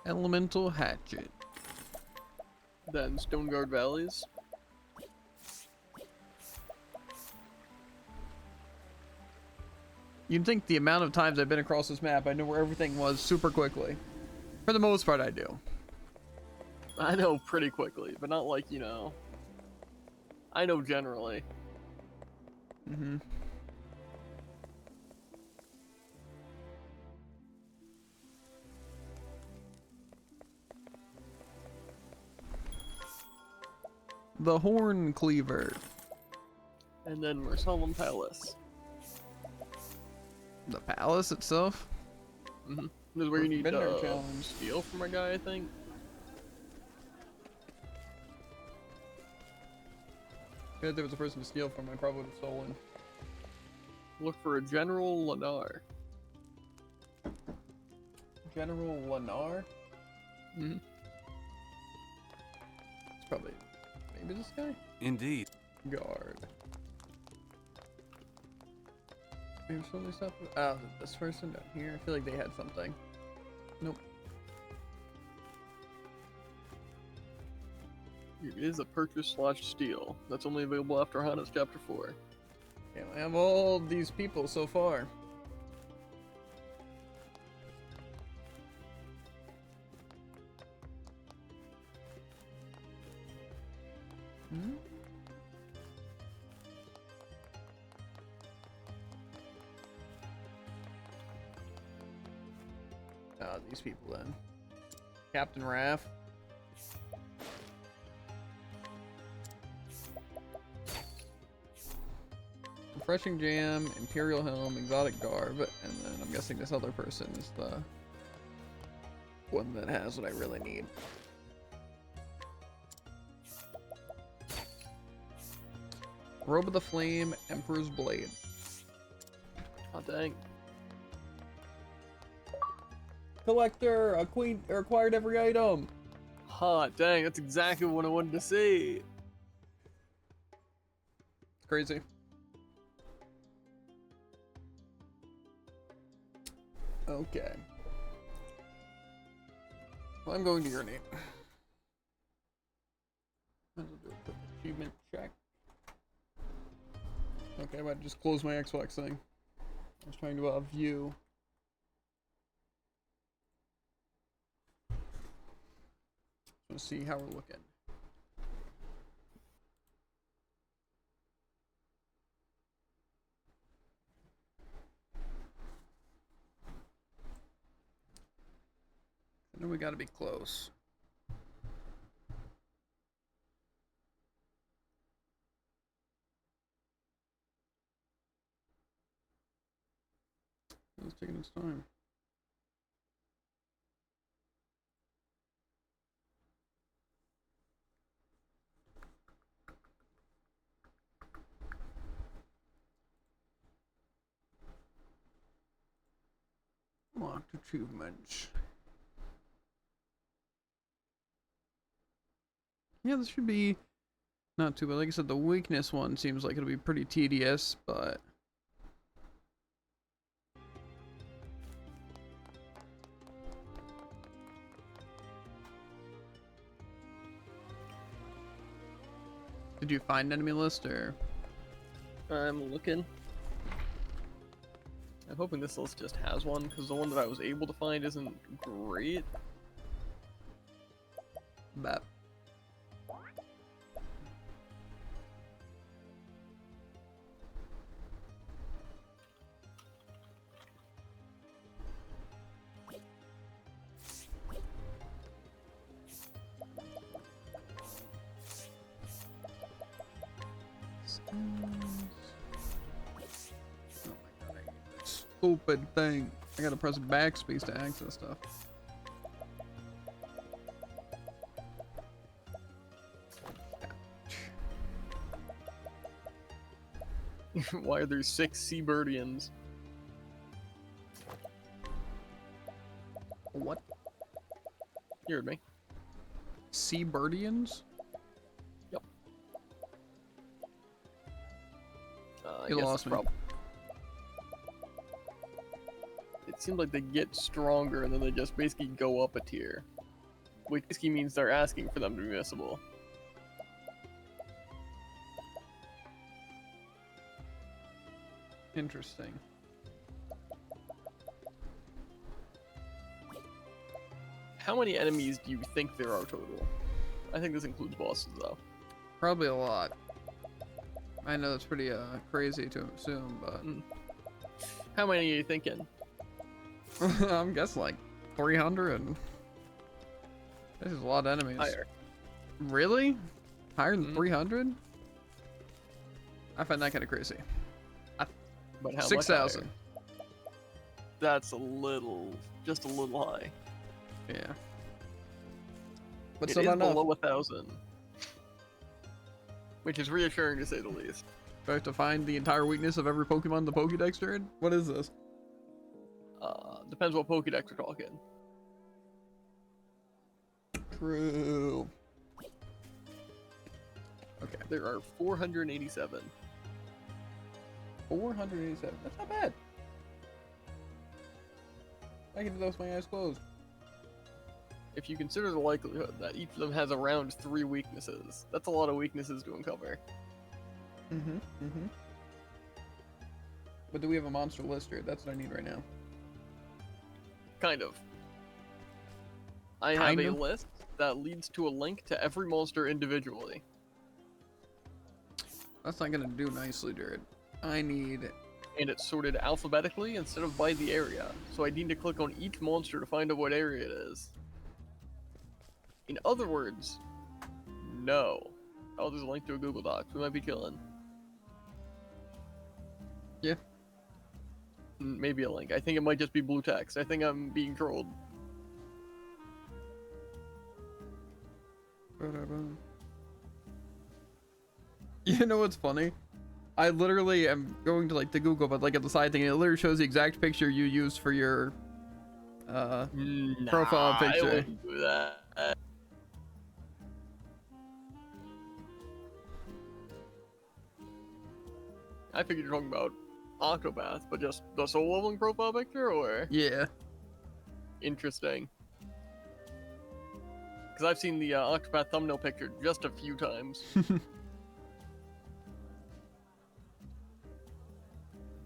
Elemental Hatchet. Then Stoneguard Valleys. You'd think the amount of times I've been across this map, I know where everything was super quickly. For the most part, I do. I know pretty quickly, but not like, you know. I know generally. Mm-hmm. The Horn Cleaver. And then Mersalem Palace. The palace itself. Mm-hmm. This is where you need Forbidden challenge. steel from a guy, I think. If there was a person to steal from, I probably would have stolen. Look for a General Lennar. General Lennar? Mm-hmm. It's probably maybe this guy? Indeed. Guard. Maybe something stuff. Oh, this person down here. I feel like they had something. Nope. It is a purchase / steal. That's only available after Hana's Chapter 4. Yeah, I have all these people so far. Hmm? Oh, these people then. Captain Raff. Refreshing Jam, Imperial Helm, Exotic Garb, and then I'm guessing this other person is the one that has what I really need. Robe of the Flame, Emperor's Blade. Oh dang. Collector, acquired every item. Ha, dang, that's exactly what I wanted to see. Crazy. Okay. Well, I'm going to urinate. Might as well do a quick achievement check. Okay, I might just close my Xbox thing. I was trying to view. Let's see how we're looking. I know we gotta be close. It's taking its time. Locked achievements. Yeah, this should be not too bad. Like I said, the weakness one seems like it'll be pretty tedious, but did you find enemy list or? I'm looking. I'm hoping this list just has one, because the one that I was able to find isn't great. Bet. Stupid thing. I gotta press backspace to access stuff. Why are there 6 Seabirdians? What? You heard me. Seabirdians? Yep. You yes, lost me. It seems like they get stronger and then they just basically go up a tier. Which basically means they're asking for them to be missable. Interesting. How many enemies do you think there are total? I think this includes bosses though. Probably a lot. I know that's pretty crazy to assume, but How many are you thinking? I'm guessing like 300. This is a lot of enemies. Higher. Really? Higher than 300? I find that kind of crazy. But how 6,000. much higher? That's just a little high. Yeah. But It still is not enough. below 1,000. Which is reassuring to say the least. Do I have to find the entire weakness of every Pokemon in the Pokédex, Jared? What is this? Depends what Pokédex we're talking. True. Okay. There are 487. 487. That's not bad. I can do those with my eyes closed. If you consider the likelihood that each of them has around 3 weaknesses, that's a lot of weaknesses to uncover. But do we have a monster list here? That's what I need right now. Kind of. I have a list that leads to a link to every monster individually. That's not gonna do nicely, Jared. I need... And it's sorted alphabetically instead of by the area, so I need to click on each monster to find out what area it is. In other words, no. Oh, there's a link to a Google Docs. We might be chilling. Yeah. Maybe a link. I think it might just be blue text. I think I'm being trolled. You know what's funny? I literally am going to like the Google, but like at the side thing, it literally shows the exact picture you used for your profile I picture. wouldn't do that. I figured you're talking about Octopath, but just the soul leveling profile picture, or Yeah. interesting? Because I've seen the Octopath thumbnail picture just a few times.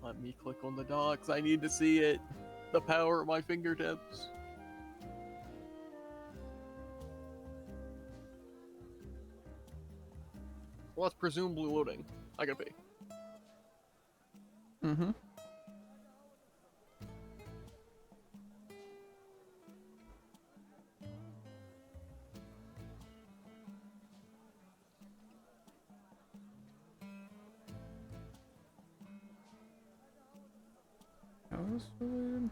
Let me click on the docs. I need to see it. The power at my fingertips. Well, that's presumably loading. I gotta pee. Mm-hmm. How is this weird?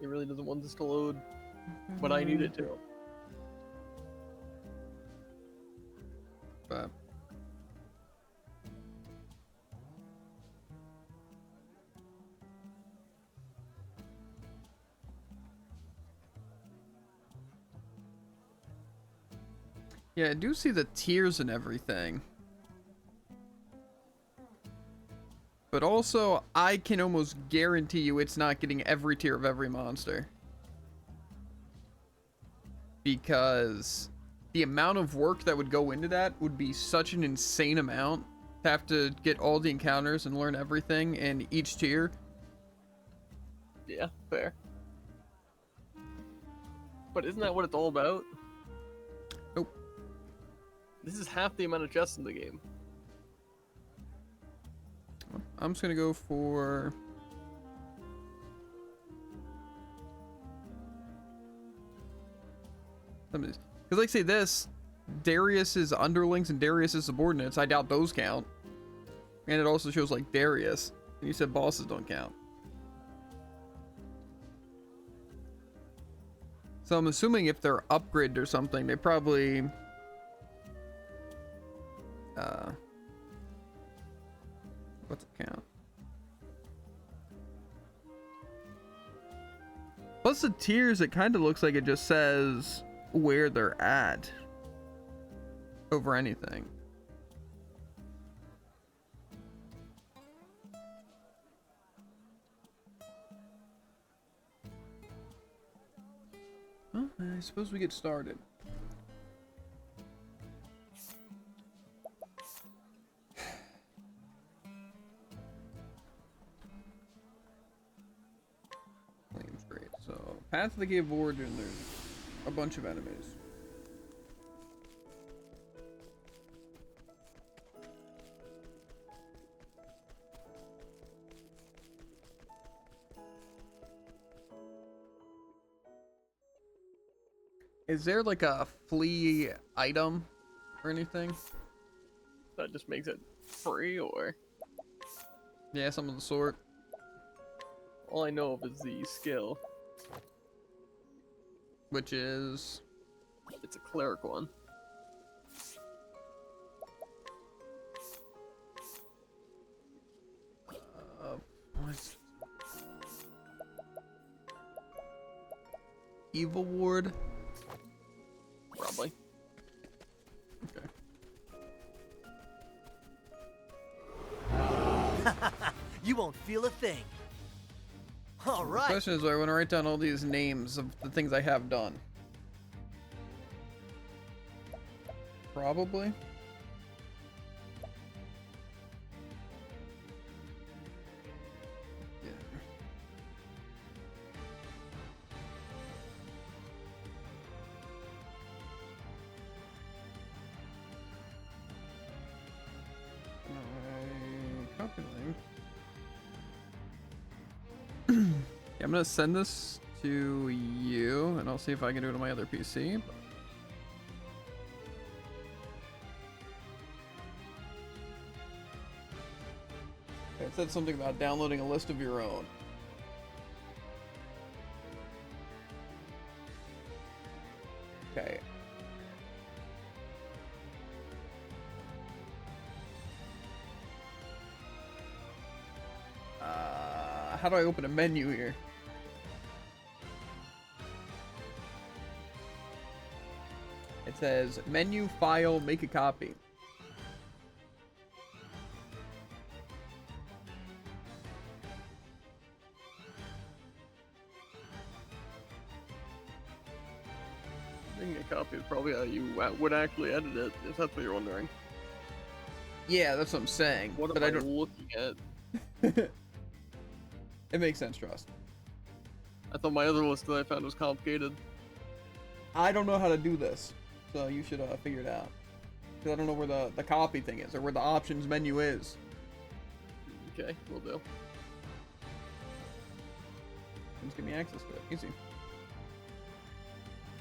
It really doesn't want this to load, but I need it to. But yeah, I do see the tiers and everything. But also, I can almost guarantee you it's not getting every tier of every monster. Because the amount of work that would go into that would be such an insane amount. To have to get all the encounters and learn everything in each tier. Yeah, fair. But isn't that what it's all about? Nope. This is half the amount of chests in the game. I'm just gonna go for... Because like say this, Darius's underlings and Darius's subordinates, I doubt those count. And it also shows like Darius. And you said bosses don't count. So I'm assuming if they're upgraded or something, they probably... what's it count? Plus the tiers, it kind of looks like it just says where they're at over anything. Well, I suppose we get started. Flames great. So, Path of the Cave of Origin, there's a bunch of enemies. Is there like a flea item or anything? That just makes it free, or? Yeah, some of the sort. All I know of is the skill. Which is... It's a cleric one. What? Evil Ward? Probably. Okay. You won't feel a thing. All The right. question is, do I want to write down all these names of the things I have done? Probably. Calculating. Yeah, I'm gonna send this to you, and I'll see if I can do it on my other PC. Okay, it said something about downloading a list of your own. Okay. How do I open a menu here? It says menu, file, make a copy. Making a copy is probably how you would actually edit it, if that's what you're wondering. Yeah, that's what I'm saying. What but am I I don't. looking at? It makes sense, trust. I thought my other list that I found was complicated. I don't know how to do this, so you should figure it out. Because I don't know where the copy thing is, or where the options menu is. Okay, will do. Just give me access to it. Easy.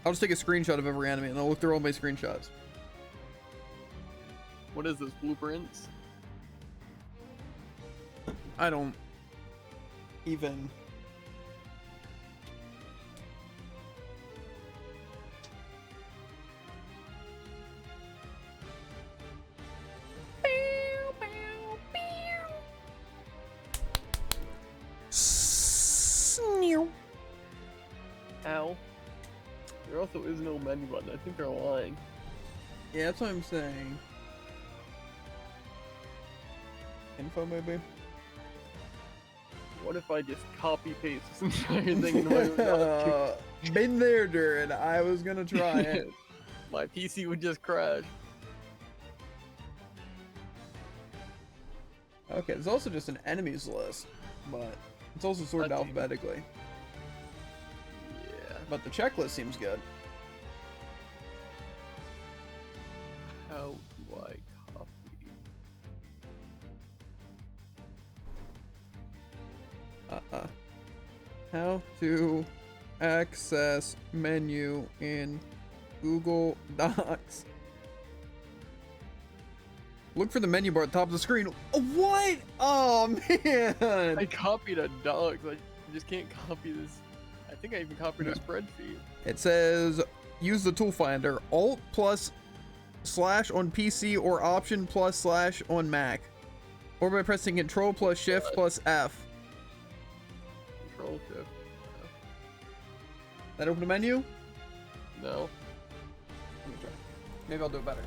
I'll just take a screenshot of every enemy, and I'll look through all my screenshots. What is this, blueprints? I don't even. Ow. There also is no menu button. I think they're lying. Yeah, that's what I'm saying. Info, maybe? What if I just copy paste this entire thing into my own Been there, Durin. I was gonna try it. My PC would just crash. Okay, there's also just an enemies list, but it's also sorted That's alphabetically. Yeah. But the checklist seems good. How do I copy? How to access menu in Google Docs. Look for the menu bar at the top of the screen. What? Oh, man. I copied a docs. I just can't copy this. I think I even copied a spreadsheet. It says use the tool finder. Alt plus slash on PC or option plus slash on Mac. Or by pressing Control plus Shift plus F. Control Shift. That open a menu? No. Let me try. Maybe I'll do it better.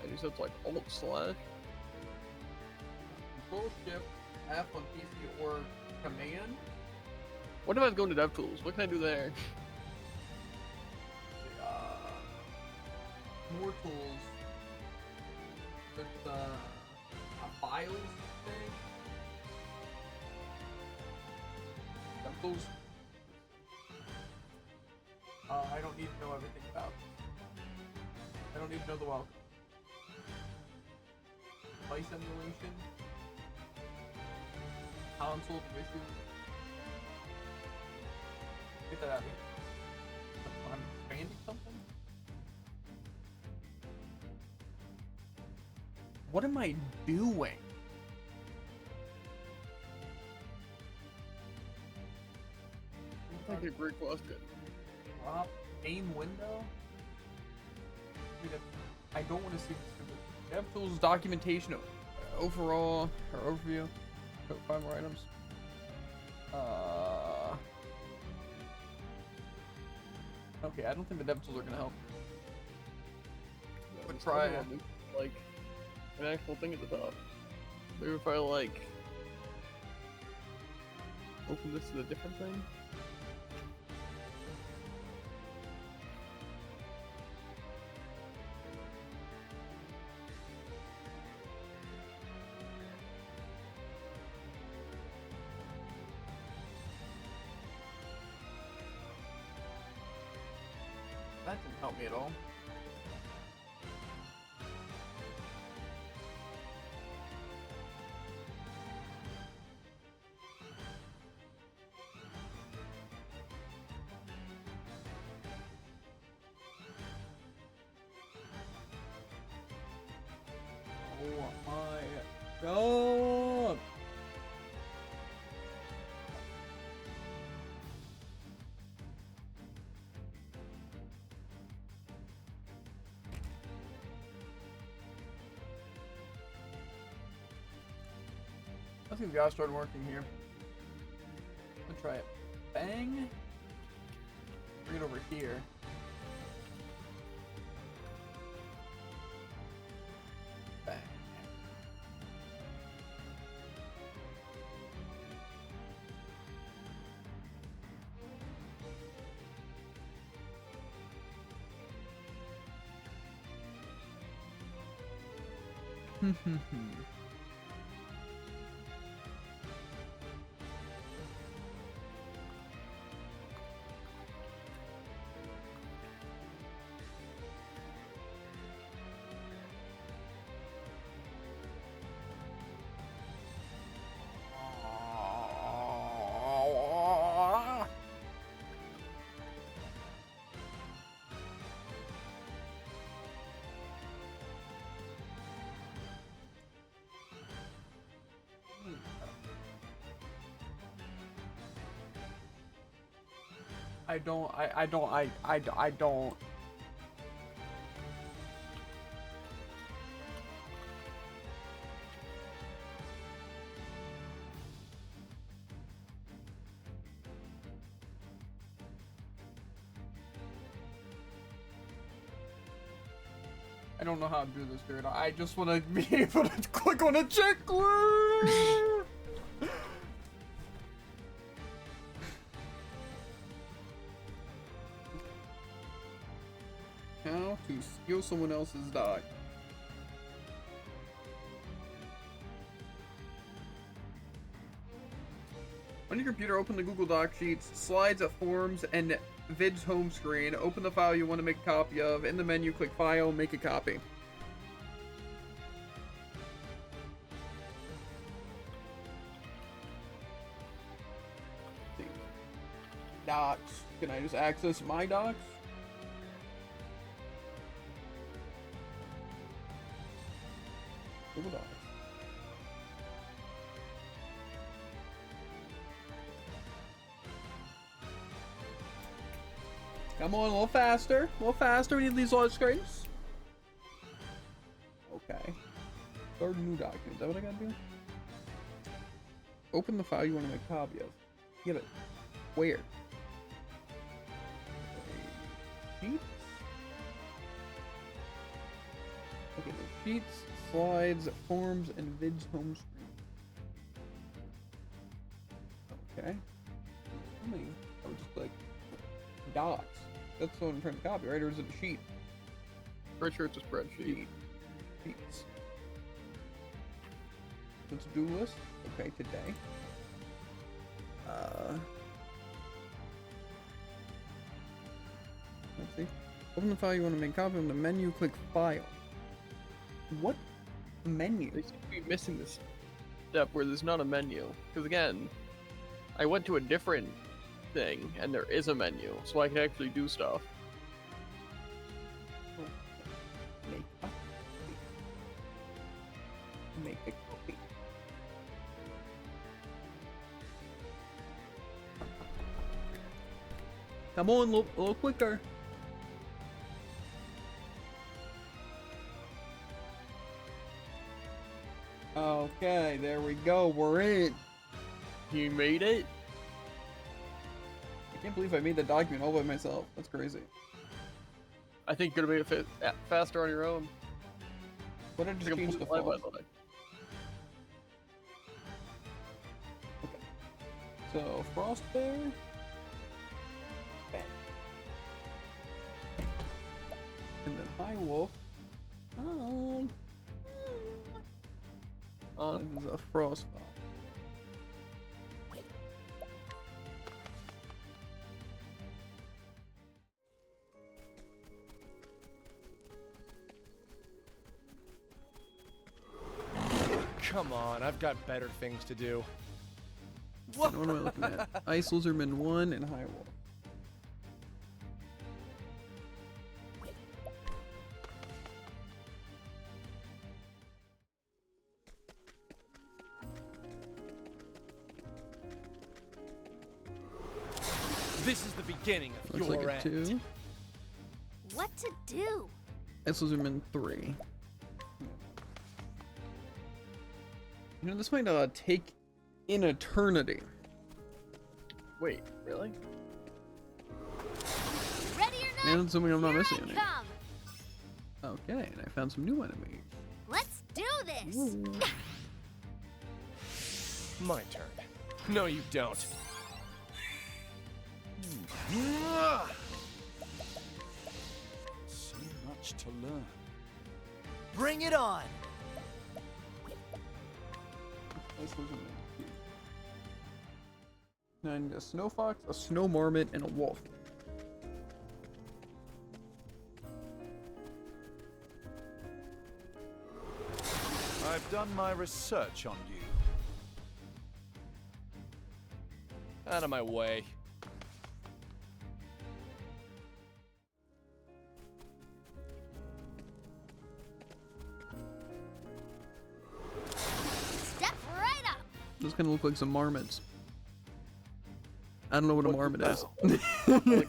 I just have like Alt slash. Control Shift F on PC or Command. What if I was going to DevTools? What can I do there? More tools. There's a files thing. DevTools. I don't need to know everything about this. I don't need to know the welcome. Device emulation. Console issues. Get that out of here. I'm expanding something? What am I doing? That's a great question. Drop aim window? I don't want to see this. DevTools documentation overall or overview. 5 more items. Okay, I don't think the DevTools are gonna help. But try it. Like an actual thing at the top. Maybe if I like open this to a different thing. That didn't help me at all. Oh my god! I think the guy started working here. Let's try it. Bang. Bring it over here. Bang. I don't. I don't know how to do this, dude. I just want to be able to click on a checklist. How to steal someone else's dog. On your computer, open the Google Doc sheets, slides at forms, and vid's home screen. Open the file you want to make a copy of. In the menu, click File, make a copy. Docs. Can I just access my docs? Google Docs. Come on, a little faster. A little faster. We need these large screens. Okay. Start a new document. Is that what I gotta do? Open the file you want to make a copy of. Get it. Where? Sheets? Okay, the sheets, slides, forms, and vid's home screen. Okay. Assuming I would just like docs. That's what I'm trying to copy, right? Or is it a sheet? Pretty sure it's a spreadsheet. Sheets. The to-do list. Okay, today. Let's see. Open the file you want to make a copy of. The menu, click File. What menu? They seem to be missing this step where there's not a menu. Because again, I went to a different thing and there is a menu, so I can actually do stuff. Make a copy. Make a copy. Come on, a little quicker. Okay, there we go. We're in. You made it? I can't believe I made the document all by myself. That's crazy. I think you're gonna make it faster on your own. What did I It's just change the complete font? lie-by-lie. Okay. So, Frost Bear. Bang. And then High Wolf. Hi. This is a Frost Fox. Come on, I've got better things to do. What am I looking at? Ice Lizardman 1 and High Wolf. This is the beginning of Looks your like a end. 2. What to do? This will zoom in 3. You know, this might take an eternity. Wait, really? Ready or not? And assuming I'm not here missing I any. come. Okay, and I found some new enemies. Let's do this. My turn. No, you don't. So much to learn. Bring it on. This was a and a snow fox, a snow marmot, and a wolf. I've done my research on you. Out of my way. Step right up. Those kind of look like some marmots. I don't know what a marmot is. Like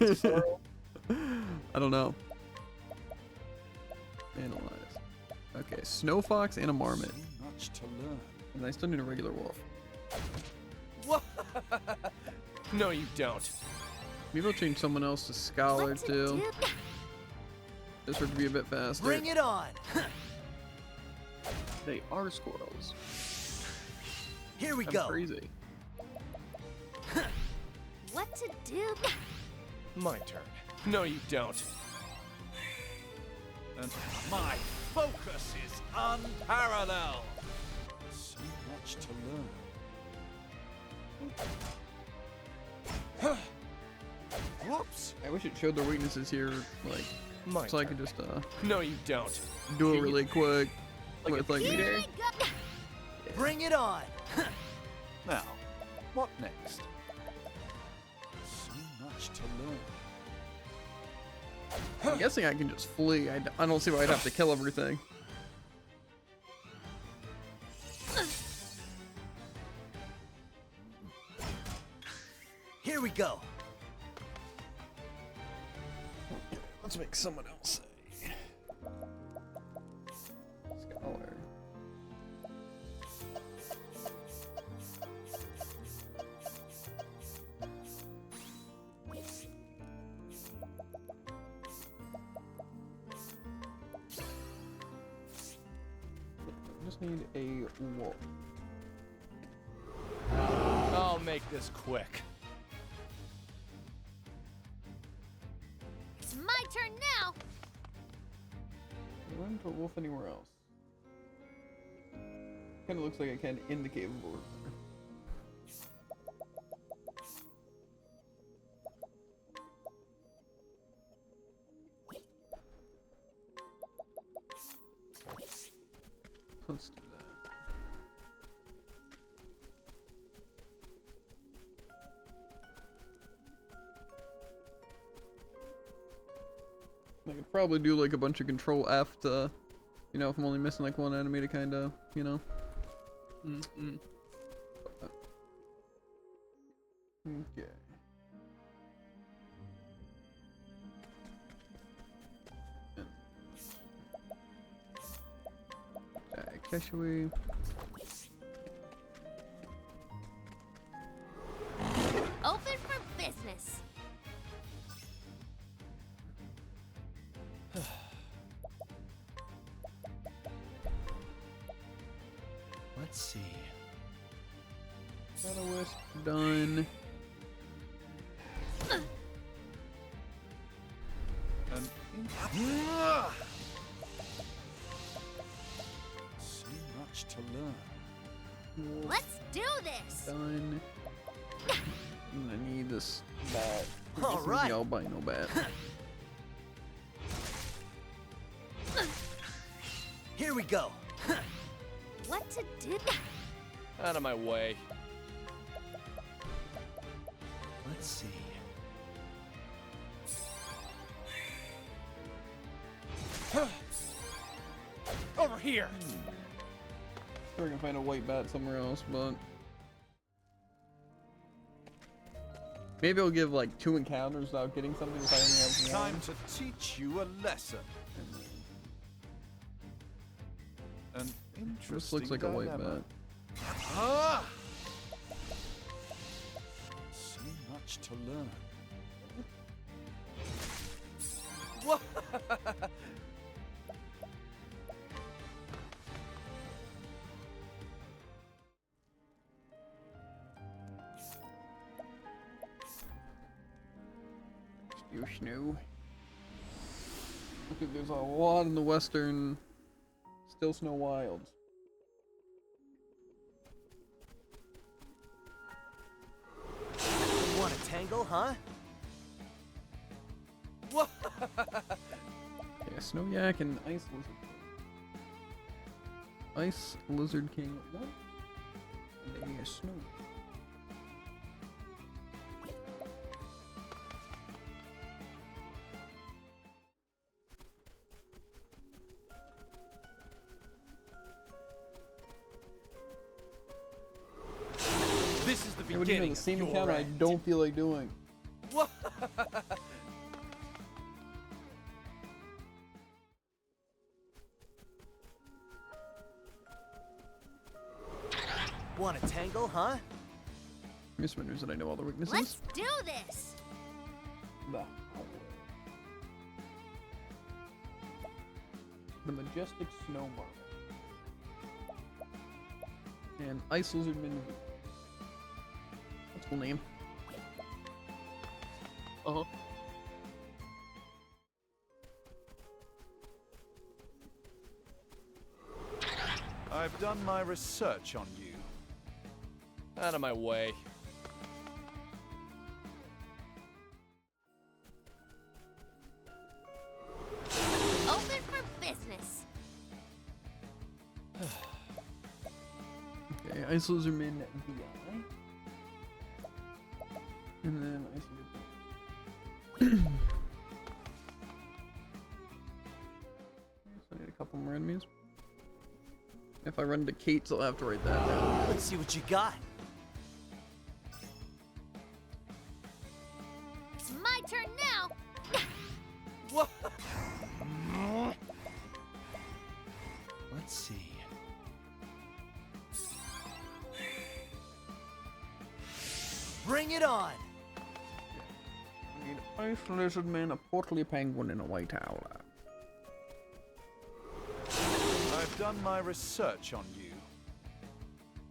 a squirrel? I don't know. Analyze. Okay, snow fox and a marmot. So much to learn. And I still need a regular wolf. What? No, you don't. Maybe I'll change someone else to scholar What to too. do? This would be a bit faster. Bring it on. They are squirrels. Here we I'm go. crazy. What to do? My turn. No, you don't. And my focus is unparalleled. So much to learn. Whoops. I wish it showed their weaknesses here, like, My so I turn. could just No, you don't. do it really quick Like with a like Here meter. I go. Bring it on. Now, what next? So much to learn. I'm guessing I can just flee. I don't see why I'd have to kill everything. Here we go. Let's make someone else say. Scholar. Just need a wolf. I'll make this quick. It's my turn now. Run to a wolf anywhere else. Kind of looks like I can in the cave of Order. Let's do that. I could probably do like a bunch of Control F to, you know, if I'm only missing like one enemy to kind of, you know. Mm-mm. Okay. Keshui. Open for business. Let's see. Shadow Wisp done. And so much to learn. Let's do this. Done. And I need this bat. All This is right. the albino bat. Here we go. What to do? Out of my way. Let's see. Over here. Sure, I can find a white bat somewhere else, but Maybe I'll give like 2 encounters without getting something if I only have Time one. to teach you a lesson. An interesting This looks like a white dilemma. bat. Ah! So much to learn. What? You snow. Look, there's a lot in the western Still Snow Wilds. Want a tangle, huh? What? Yeah, Snow Yak and Ice Lizard King. Ice Lizard King. What? And they are snow. This is the Yeah, what do you know, beginning the of same your encounter I end. don't feel like doing. What? Want a tangle, huh? Miss Winters that I know all the weaknesses. Let's do this. The Majestic Snow Marble. And Ice Lizard Min. That's a cool name. Uh-huh. I've done my research on you. Out of my way. Open for business. Okay, Ice Lizard Min VI. And then Ice Lizard. So I need a couple more enemies. If I run into Kate's, I'll have to write that down. Let's see what you got. It's my turn now. What? Let's see. Bring it on! I need Ice Lizard Man, a portly penguin, and a white owl. I've done my research on you.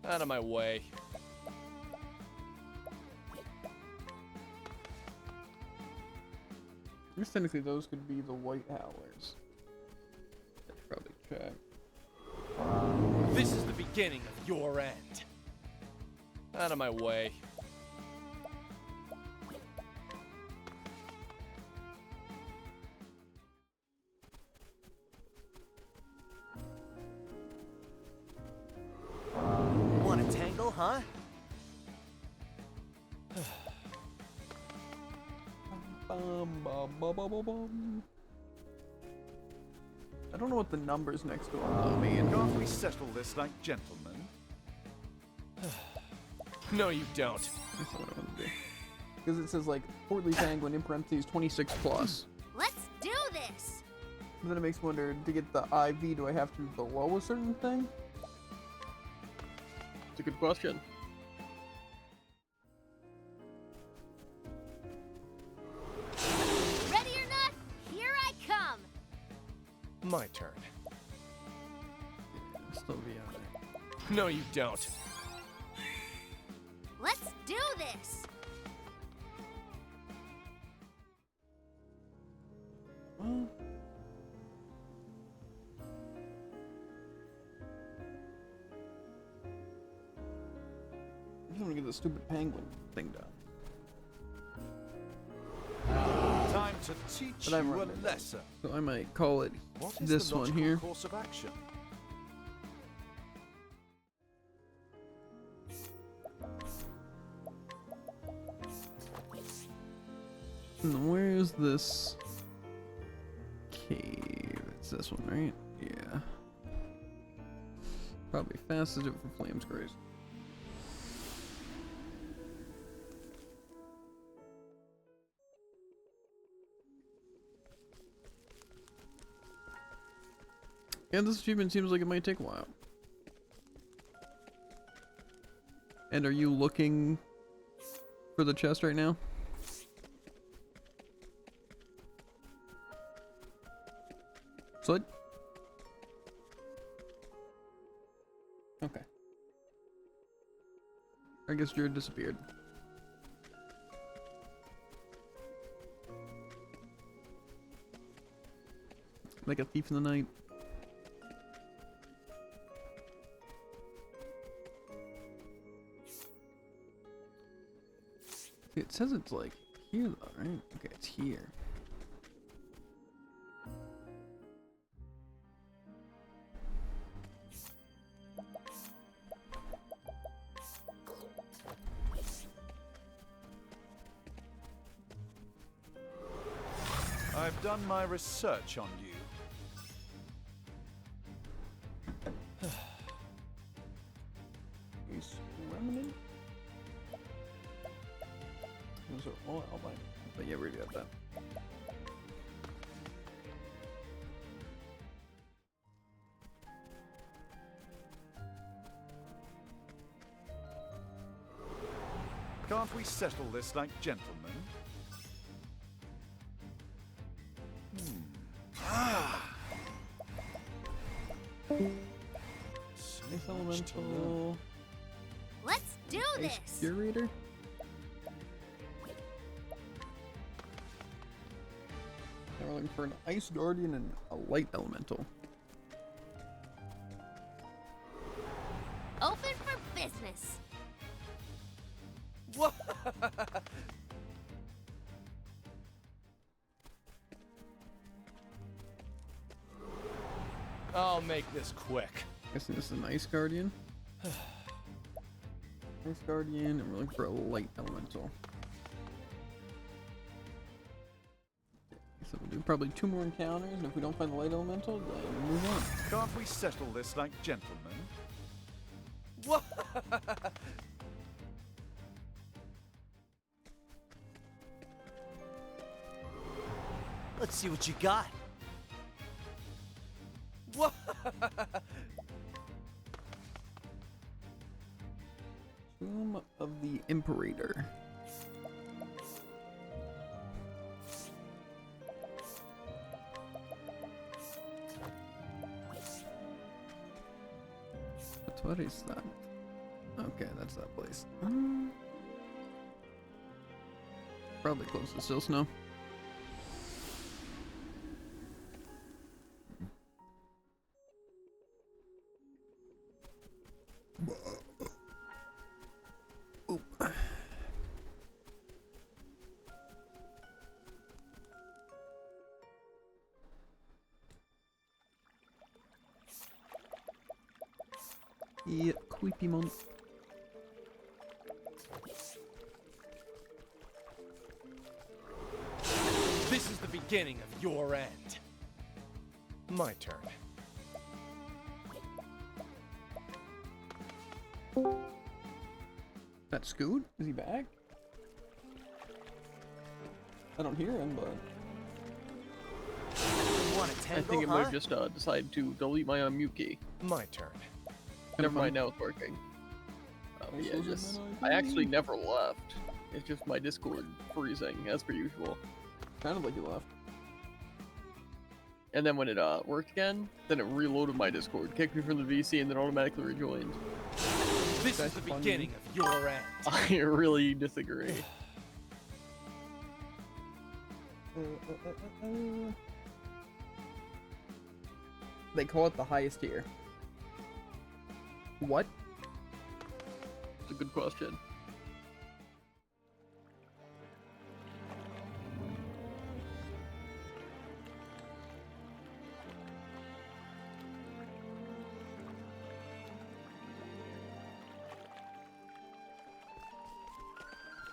Out of my way. I guess technically those could be the white howlers. I should probably check. This is the beginning of your end. Out of my way. Want a tangle, huh? Bum, bum, bum, bum, bum, bum. I don't know what the numbers next to them mean. Can't we settle this like gentlemen? No, you don't. That's not what I want to do. Because it says like portly penguin in parentheses 26 plus. Let's do this. And then it makes me wonder, to get the IV, do I have to be below a certain thing? It's a good question. Ready or not, here I come. My turn. Still be on it. No, you don't. Let's do this. Well, I just want to get the stupid penguin thing done. Time to teach But I'm you a running it. lesson. So I might call it What is this the one logical here. course of action? And where's this cave? It's this one, right? Yeah. Probably fastest of for Flame's Grace. Yeah, this achievement seems like it might take a while. And are you looking for the chest right now? Slid? Okay. I guess Jared disappeared. Like a thief in the night. It says it's like here though, right? Okay, it's here. I've done my research on you. Ace remnant? Those are all outlined. But yeah, we already got that. Can't we settle this like gentlemen? Ace elemental. Let's do Ace this. curator. Now we're looking for an ice guardian and a light elemental. Open for business. What? I'll make this quick. Guessing this is an ice guardian. Ice guardian, and we're looking for a light elemental. So we'll do probably 2 more encounters, and if we don't find the light elemental, then we'll move on. Can't we settle this like gentlemen? What? Let's see what you got. What? Tomb of the Imperator. What is that? Okay, that's that place. Probably close to Still Snow. Oop. Yeah, creepy mon. This is the beginning of your end. My turn. That Scoot? Is he back? I don't hear him, but You want a I tango, think it might huh? have just decided to delete my unmute key. My turn. Never mind, now it's working. Yeah, This just wasn't I my actually key. never left. It's just my Discord freezing as per usual. Sounded like you left. And then when it worked again, then it reloaded my Discord, kicked me from the VC, and then automatically rejoined. This That's is the funny. beginning of your end. I really disagree. They call it the highest tier. What? It's a good question.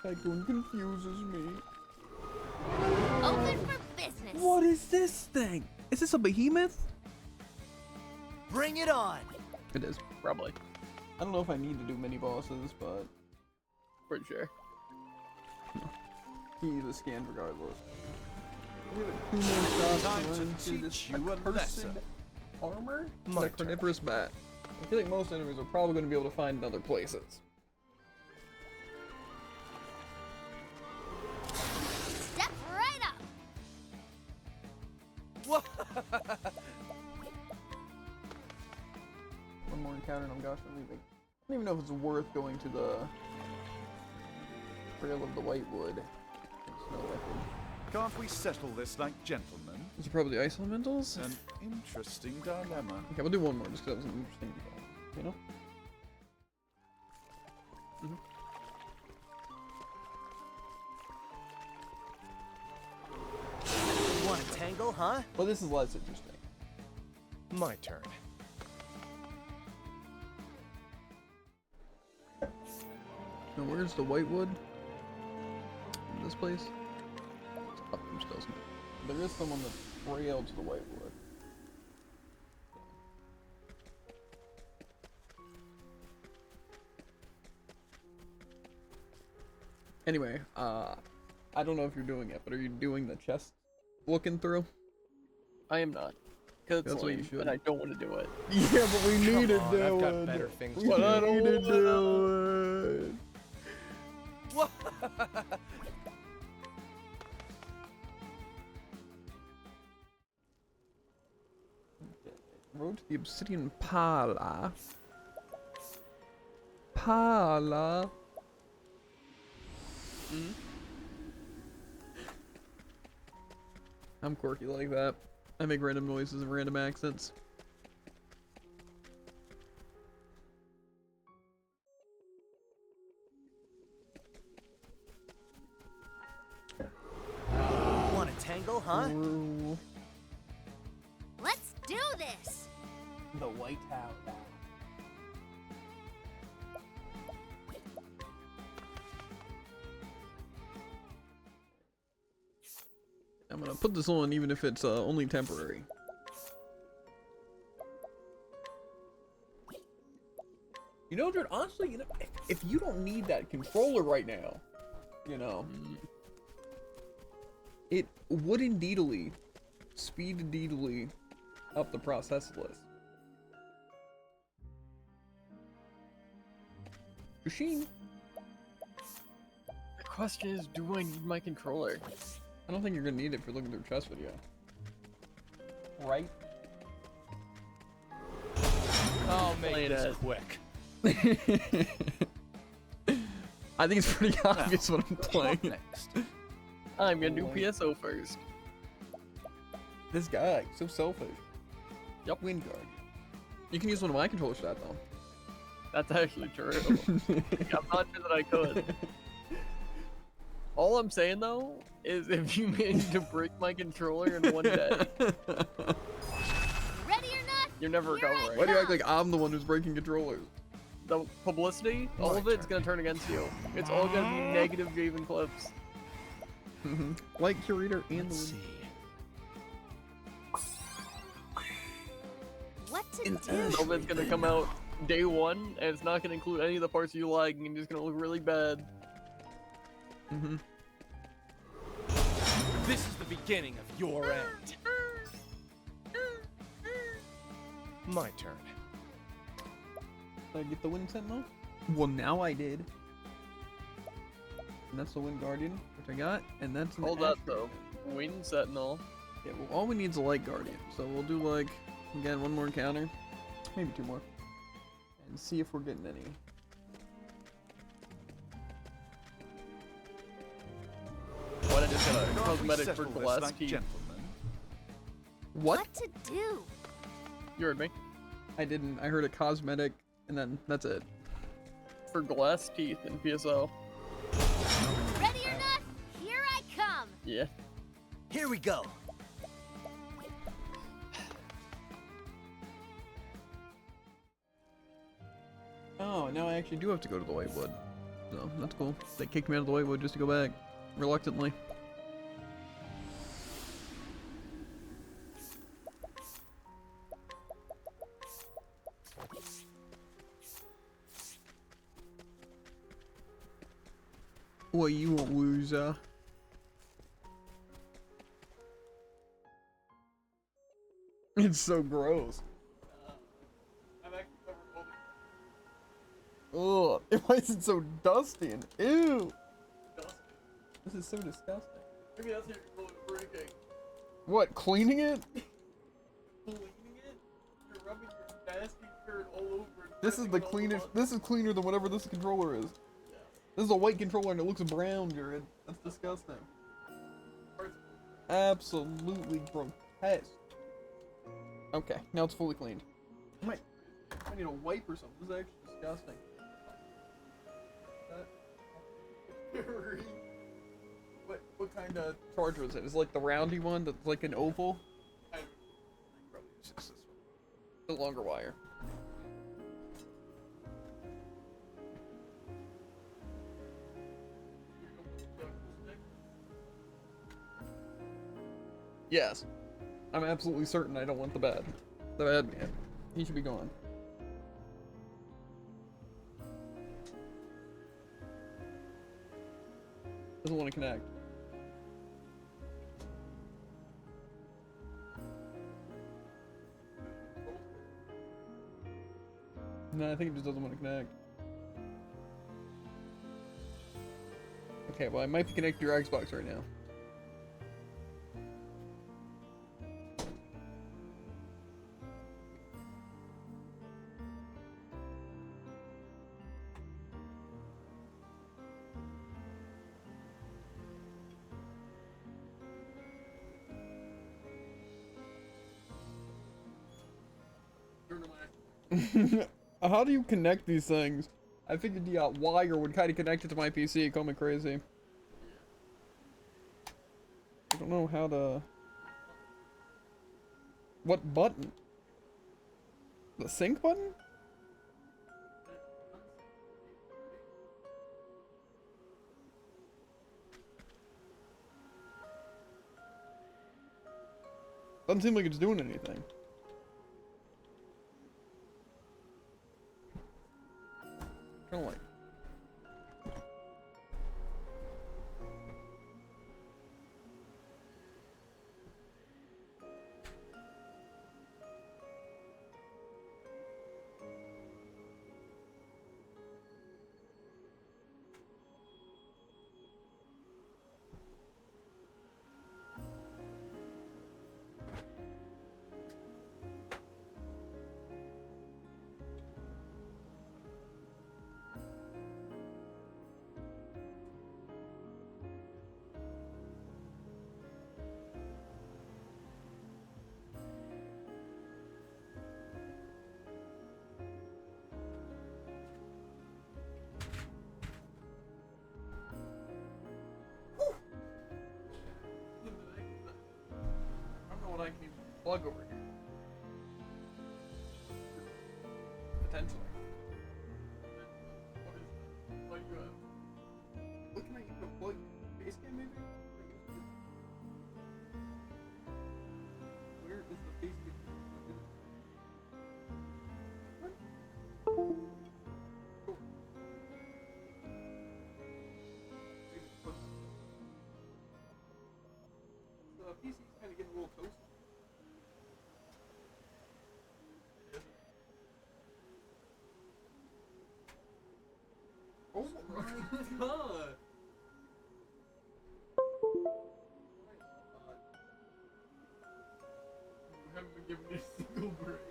That one confuses me. Open for business. What is this thing? Is this a behemoth? Bring it on. It is. Probably. I don't know if I need to do mini bosses, but Pretty sure. he's a scan regardless. We have 2 more shots Time to to run through this teach you a accursed lesson. armor, My the carnivorous bat. I feel like most enemies are probably going to be able to find in other places. Step right up. What? One more encounter and I'm gosh, I'm leaving. I don't even know if it's worth going to the Trail of the Whitewood. Snow Leopard. Can't we settle this like gentlemen? These are probably the ice elementals. An interesting dilemma. Okay, we'll do one more just because that was an interesting one, you know? You want to tangle, huh? Well, this is less interesting. My turn. Now, where's the Whitewood? This place? It's up from Stilson. There is someone that's trail to the Whitewood. Anyway, I don't know if you're doing it, but are you doing the chest looking through? I am not. Cause it's That's what you lame, should. and I don't want to do it. Yeah, but we need to on, do I've got it. better things We to need do. to do it. What? Road to the Obsidian Parlor. Parlor. I'm quirky like that. I make random noises and random accents. Want to tangle, huh? Ooh. Let's do this. The White House. I'm gonna put this on even if it's only temporary. You know, dude, honestly, you know, if you don't need that controller right now, you know, it would indeedly speed indeedly up the process list. Machine. The question is, do I need my controller? I don't think you're gonna need it if you're looking through a chess video. Right? I'll Play make this it. quick. I think it's pretty obvious what I'm playing. Next. I'm gonna do PSO first. This guy, so selfish. Yup. Wind guard. You can use one of my controllers for that though. That's actually true. I'm not sure that I could. All I'm saying though is if you manage to break my controller in one day, Ready or not? you're never Here I recovering. Why do you act like I'm the one who's breaking controllers? The publicity, all of it's gonna turn against you. It's all gonna be negative Javen clips. Like Curator and Let's the see. What to do? All of it's gonna come out day one, and it's not gonna include any of the parts you like, and it's just gonna look really bad. This is the beginning of your end. My turn. Did I get the Wind Sentinel? Well, now I did. And that's the Wind Guardian, which I got, and that's an Hold up Ash though. Wind Sentinel. Yeah, well, all we need is a Light Guardian. So we'll do, like, again, one more encounter. Maybe two more. And see if we're getting any. What, I just got a Can't we cosmetic for settle this glass like teeth. gentlemen? What? What to do? You heard me. I didn't. I heard a cosmetic, and then that's it. For glass teeth in PSO. Ready or not? Here I come. Yeah. Here we go. Oh, now I actually do have to go to the Whitewood. So, that's cool. They kicked me out of the Whitewood just to go back. Reluctantly. What you want, loser? It's so gross. up. Why is it so dusty and ew? This is so disgusting. Maybe that's your controller breaking. What, cleaning it? Cleaning it? You're rubbing your nasty shirt all over it. This is the cleanest. This is cleaner than whatever this controller is. This is a white controller and it looks brown, Jared. That's disgusting. Absolutely grotesque. Okay, now it's fully cleaned. I need a wipe or something. This is actually disgusting. What kind of charger is it? Is it like the roundy one that's like an oval? It's just this one. The longer wire. Yes. I'm absolutely certain I don't want the bad man. He should be gone. Doesn't want to connect. No, I think it just doesn't want to connect. Okay, well I might be connected to your Xbox right now. How do you connect these things? I figured the wire would kind of connect it to my PC, call me crazy. I don't know how to... What button? The sync button? Doesn't seem like it's doing anything. Kinda like... I can even plug over here. Potentially. What is that? What do you have? What can I even plug? Base cam maybe? Where is the base cam? What? Cool. The PC's kind of getting a little toasty. Oh my god! You haven't been giving me a single break.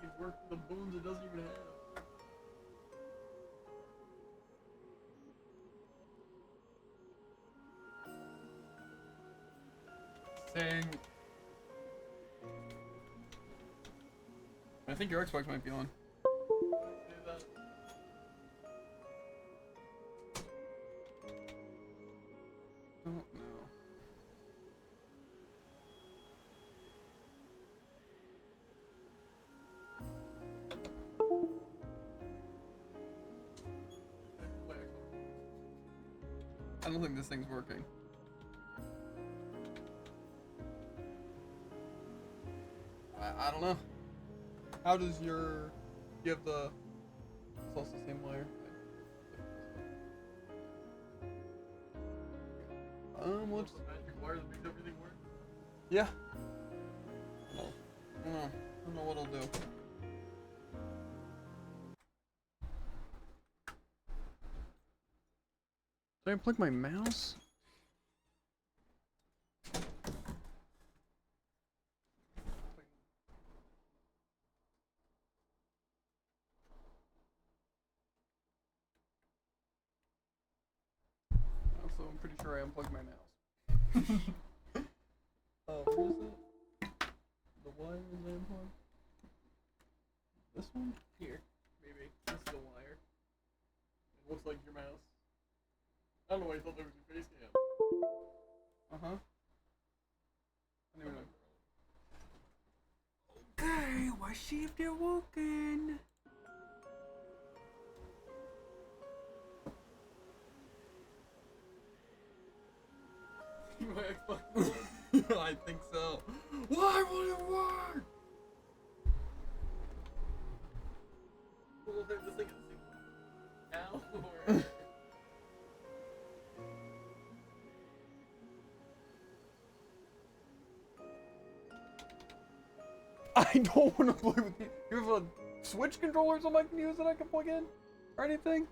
He's worked the boons it doesn't even have. Saying... I think your Xbox might be on. Don't know. I don't think this thing's working. I don't know. How does your... You have the... It's also the same wire. What's... Makes everything work? Yeah. I don't know. I don't know what I'll do. Did I unplug my mouse? Also, I'm pretty sure I unplugged my mouse. Oh, where is it? The wire is unplugged? This one? Here, maybe. This is the wire. It looks like your mouse. I don't know why I thought there was a face cam. Uh-huh. I don't even know. Okay, let's see if they're working. My Xbox. I think so. Why would it work? Well, if this thing is now or. I don't want to play with you. You have a Switch controller or something I can use that I can plug in? Or anything?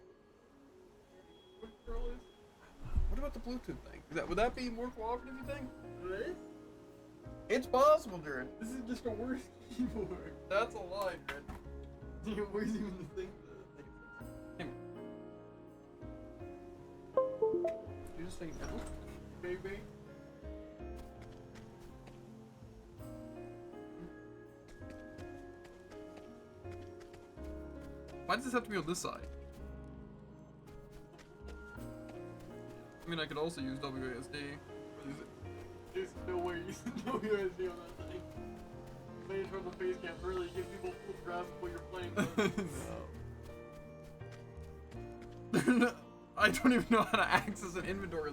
What about the Bluetooth thing? Would that be more cooperative, you think? Really? It's possible, Jared. This is just a worse keyboard. That's a lie, Jared. Where's even the thing? Come here. Did you just say no? Baby. Why does this have to be on this side? I mean, I could also use WASD. There's no way you no USB on that thing. Playing from the face cam really give people full grasp of what you're playing with. I don't even know how to access an inventory.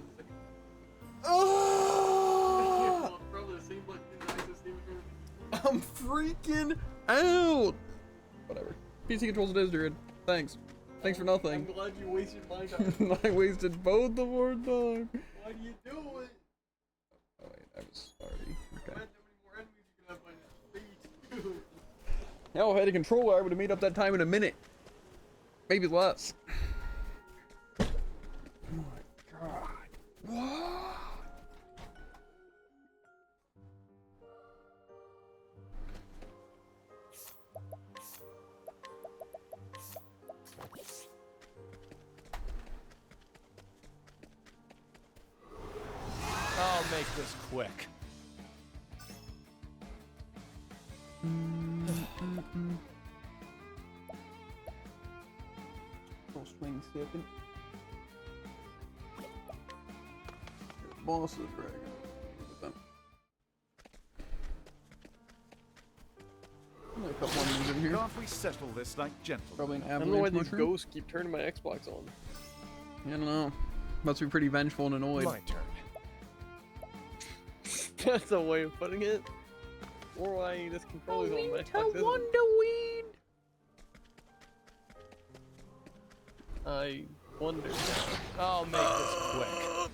Well, it's probably the same button that access the inventory. I'm freaking out. Whatever. PC controls it is, dude. Thanks. Thanks for nothing. I'm glad you wasted my time. I wasted both of our time. Why do you do it? Oh wait, I was already. Okay. Imagine how many more enemies you can have by now. Please, dude. Now if I had a controller, I would have made up that time in a minute. Maybe less. Oh my god. What? I'll make this quick. Don't swing second. Boss is dragon. Only a couple of these in here. Can't we settle this like gentlemen? Probably an I don't know why avalanche these mushroom. ghosts keep turning my Xbox on. I don't know. Must be pretty vengeful and annoyed. My turn. That's a way of putting it. Or why this controller's on my Xbox isn't. Wonderweed. I wonder. I'll make this quick.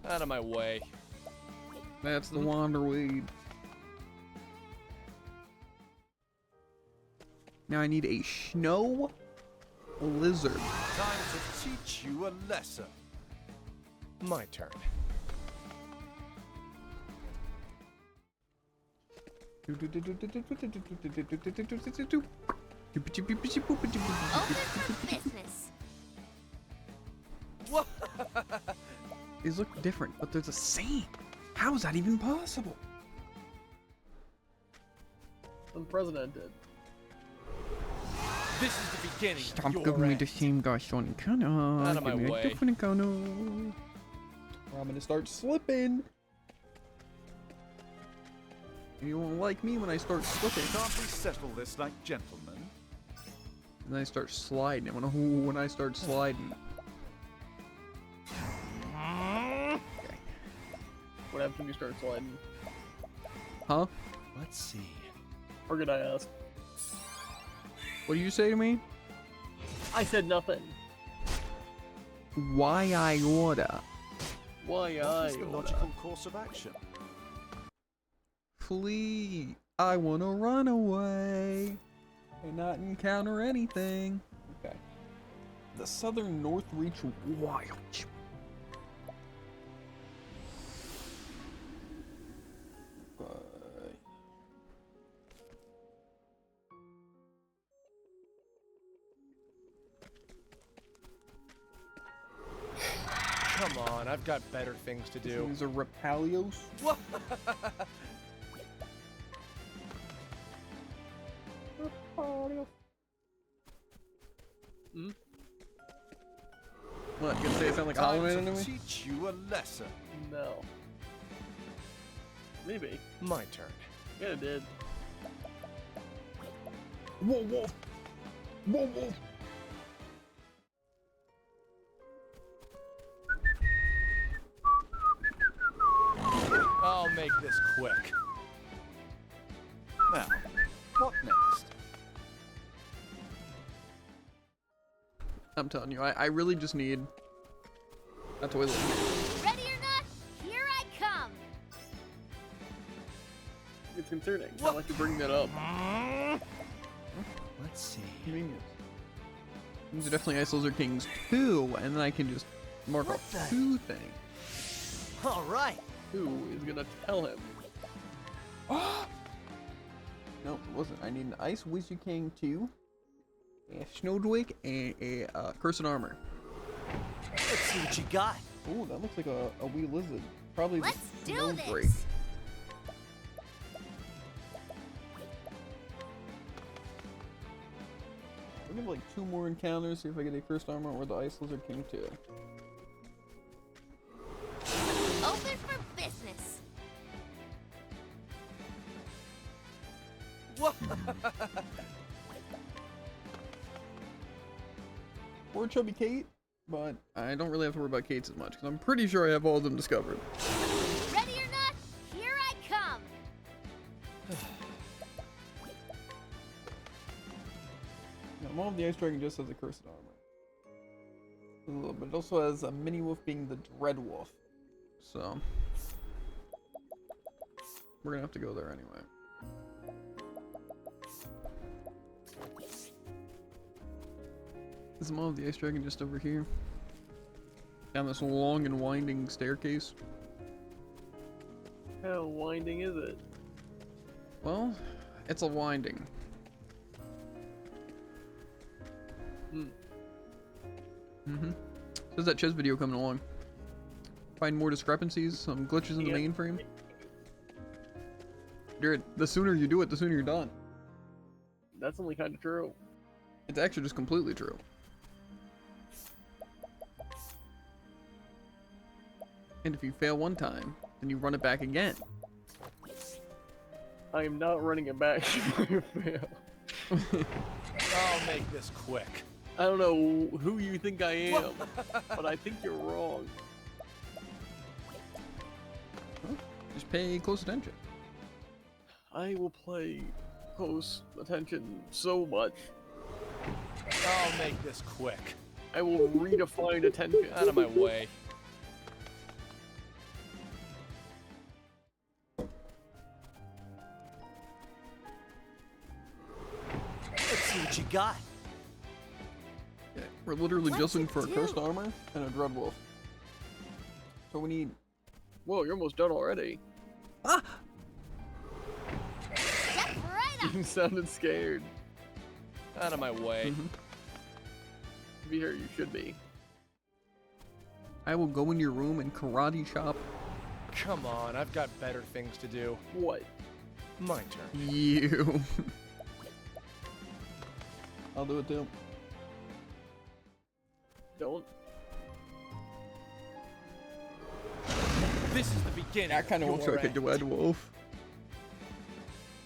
Out of my way. That's the Wanderweed. Now I need a snow lizard. Time to teach you a lesson. My turn. Open for business. What? These look different, but they're the same. How is that even possible? Unprecedented. This is the beginning Stop of your giving me end. the same gosh on color. Out of my Give me way. a different color. Or I'm gonna start slipping. You won't like me when I start slipping. Can't we settle this like gentlemen? And then I start sliding. When I start sliding. What happens when you start sliding? Huh? Let's see. Or could I ask? What do you say to me? I said nothing. Why I order? Why What I? is the logical course of action? Flee. I wanna run away and not encounter anything. Okay. The southern North Reach Wild. Come on, I've got better things to do. These are Rapalios. What? Hmm? What, you gonna say it sound like a Hollow Man anyway? Teach you a lesson. No. Maybe. My turn. Yeah, it did. Whoa, whoa. Whoa, whoa. I'll make this quick. Now, what next? I'm telling you, I really just need a toilet. Ready or not, here I come. It's concerning. Not like you bring that up. Let's see. These are definitely Ice Lizard Kings 2, and then I can just mark What off the- 2 things. All right. Who is gonna tell him? No, it wasn't. I need an Ice Wizard King 2, a Snowdwig, and a Cursed Armor. Let's see what you got. Oh, that looks like a wee lizard. Probably the Let's do Snowdrake. this. We'll give like 2 more encounters, see if I get a Cursed Armor or the Ice Lizard King 2. Open for business. What? Or Chubby Kate, but I don't really have to worry about Kate's as much, because I'm pretty sure I have all of them discovered. Ready or not, here I come. Now, Maul of the Ice Dragon just has a Cursed Armor. But it also has a mini wolf being the Dread Wolf. So, we're gonna have to go there anyway. Is the Maul of the Ice Dragon just over here? Down this long and winding staircase? How winding is it? Well, it's a winding. Says that chess video coming along. Find more discrepancies, some glitches in the mainframe. Dude, the sooner you do it, the sooner you're done. That's only kind of true. It's actually just completely true. And if you fail one time, then you run it back again. I am not running it back if I fail. I'll make this quick. I don't know who you think I am, but I think you're wrong. Well, just pay close attention. I will play close attention so much. I'll make this quick. I will redefine attention. Out of my way. Let's see what you got. Yeah, we're literally What's just looking it for a Cursed do? Armor and a Dread Wolf. So we need... Whoa, you're almost done already. Ah! Step right up. You sounded scared. Out of my way. To be here, you should be. I will go in your room and karate chop Come on, I've got better things to do. What? My turn. you. I'll do it too. Don't. This is the beginning. That kind of looks like a end. Dread Wolf.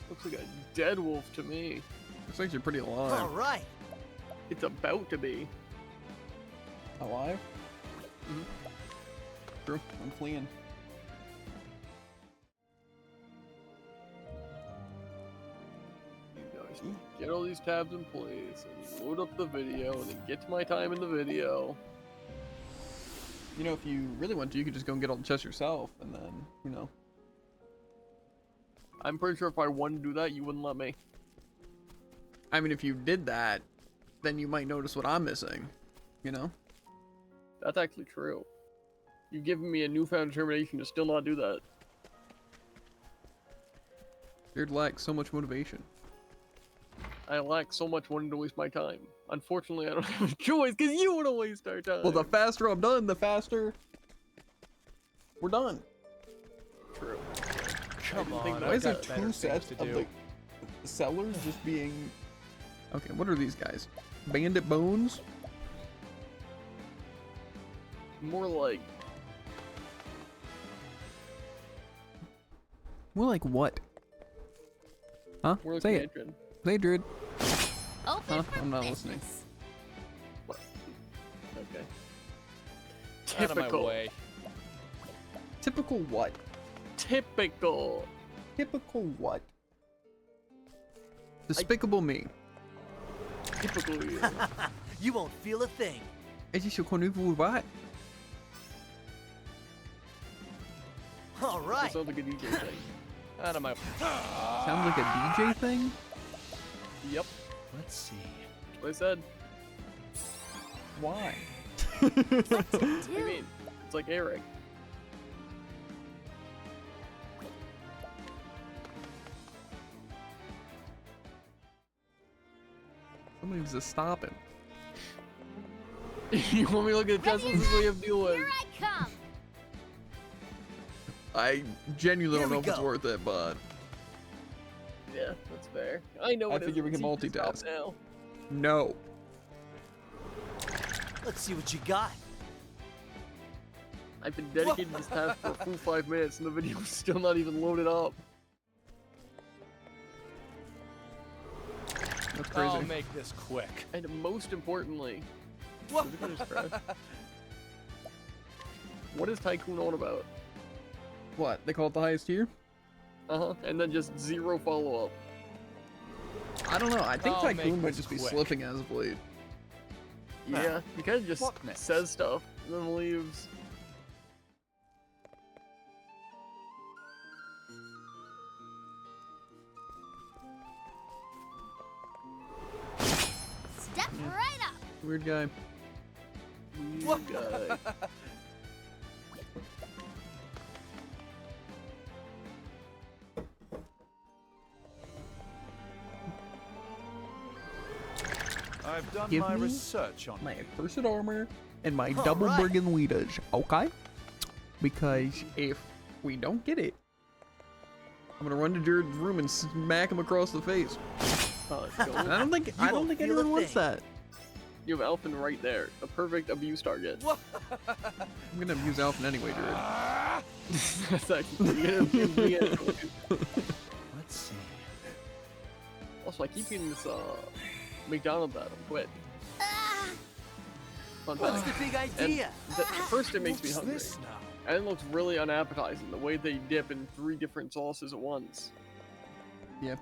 Looks like a dead wolf to me. Looks like you're pretty All alive. right. It's about to be. Alive? True, I'm fleeing. You guys get all these tabs in place and load up the video and then get to my time in the video. You know, if you really want to, you could just go and get all the chests yourself, and then, you know. I'm pretty sure if I wanted to do that, you wouldn't let me. I mean, if you did that, then you might notice what I'm missing. You know? That's actually true. You've given me a newfound determination to still not do that. Jared lacks so much motivation. I lack so much wanting to waste my time. Unfortunately, I don't have a choice because you want to waste our time. Well, the faster I'm done, the faster we're done. True. Come on, Why I've is there got better two things sets to of do. the sellers just being... Okay, what are these guys? Bandit Bones? More like More like what? Huh? more like Say it. mansion. Say it, Jared. Open Huh? for I'm not business. listening. Okay. Out of my Typical. way. Typical what? Typical. Typical what? Despicable Me. Typical you. You won't feel a thing. Est-ce que connu vous what? All That right. sounds like a DJ thing. Out of my. Sounds like a DJ thing? Yep. Let's see. That's what I said. Why? I mean, it's like Eric. Somebody needs to stop him. You want me to look at the test? This is what you have to deal with. Here I come. I genuinely Here don't know we if it's go. worth it, but Yeah, that's fair. I know I it is. figure we can You can stop multitask. now. no. Let's see what you got. I've been dedicated to this task for a full 5 minutes and the video's still not even loaded up. That's crazy. I'll make this quick. And most importantly, What? did it just crash? What is Tycoon on about? What? They call it the highest tier? And then just zero follow up. I don't know. I think I'll Tycoon make might this just be quick. slipping as of late. Yeah, he kind of just What next? says stuff and then leaves. Step right up. Weird guy. Weird guy. I've done Give my me research on My you. accursed armor and my All double right. Bergen Weedas, okay? Because if we don't get it, I'm gonna run to Jared's room and smack him across the face. And I don't think won't feel a anyone wants thing. that. You have Alphen right there. A perfect abuse target. I'm gonna abuse Alphen anyway, Jared. That's actually pretty good. Let's see. Also, I keep eating this McDonald's at him. Quit. Ah, Fun What's fact. the big And idea? first it makes me What's hungry. this now? And it looks really unappetizing the way they dip in 3 different sauces at once. Yeah.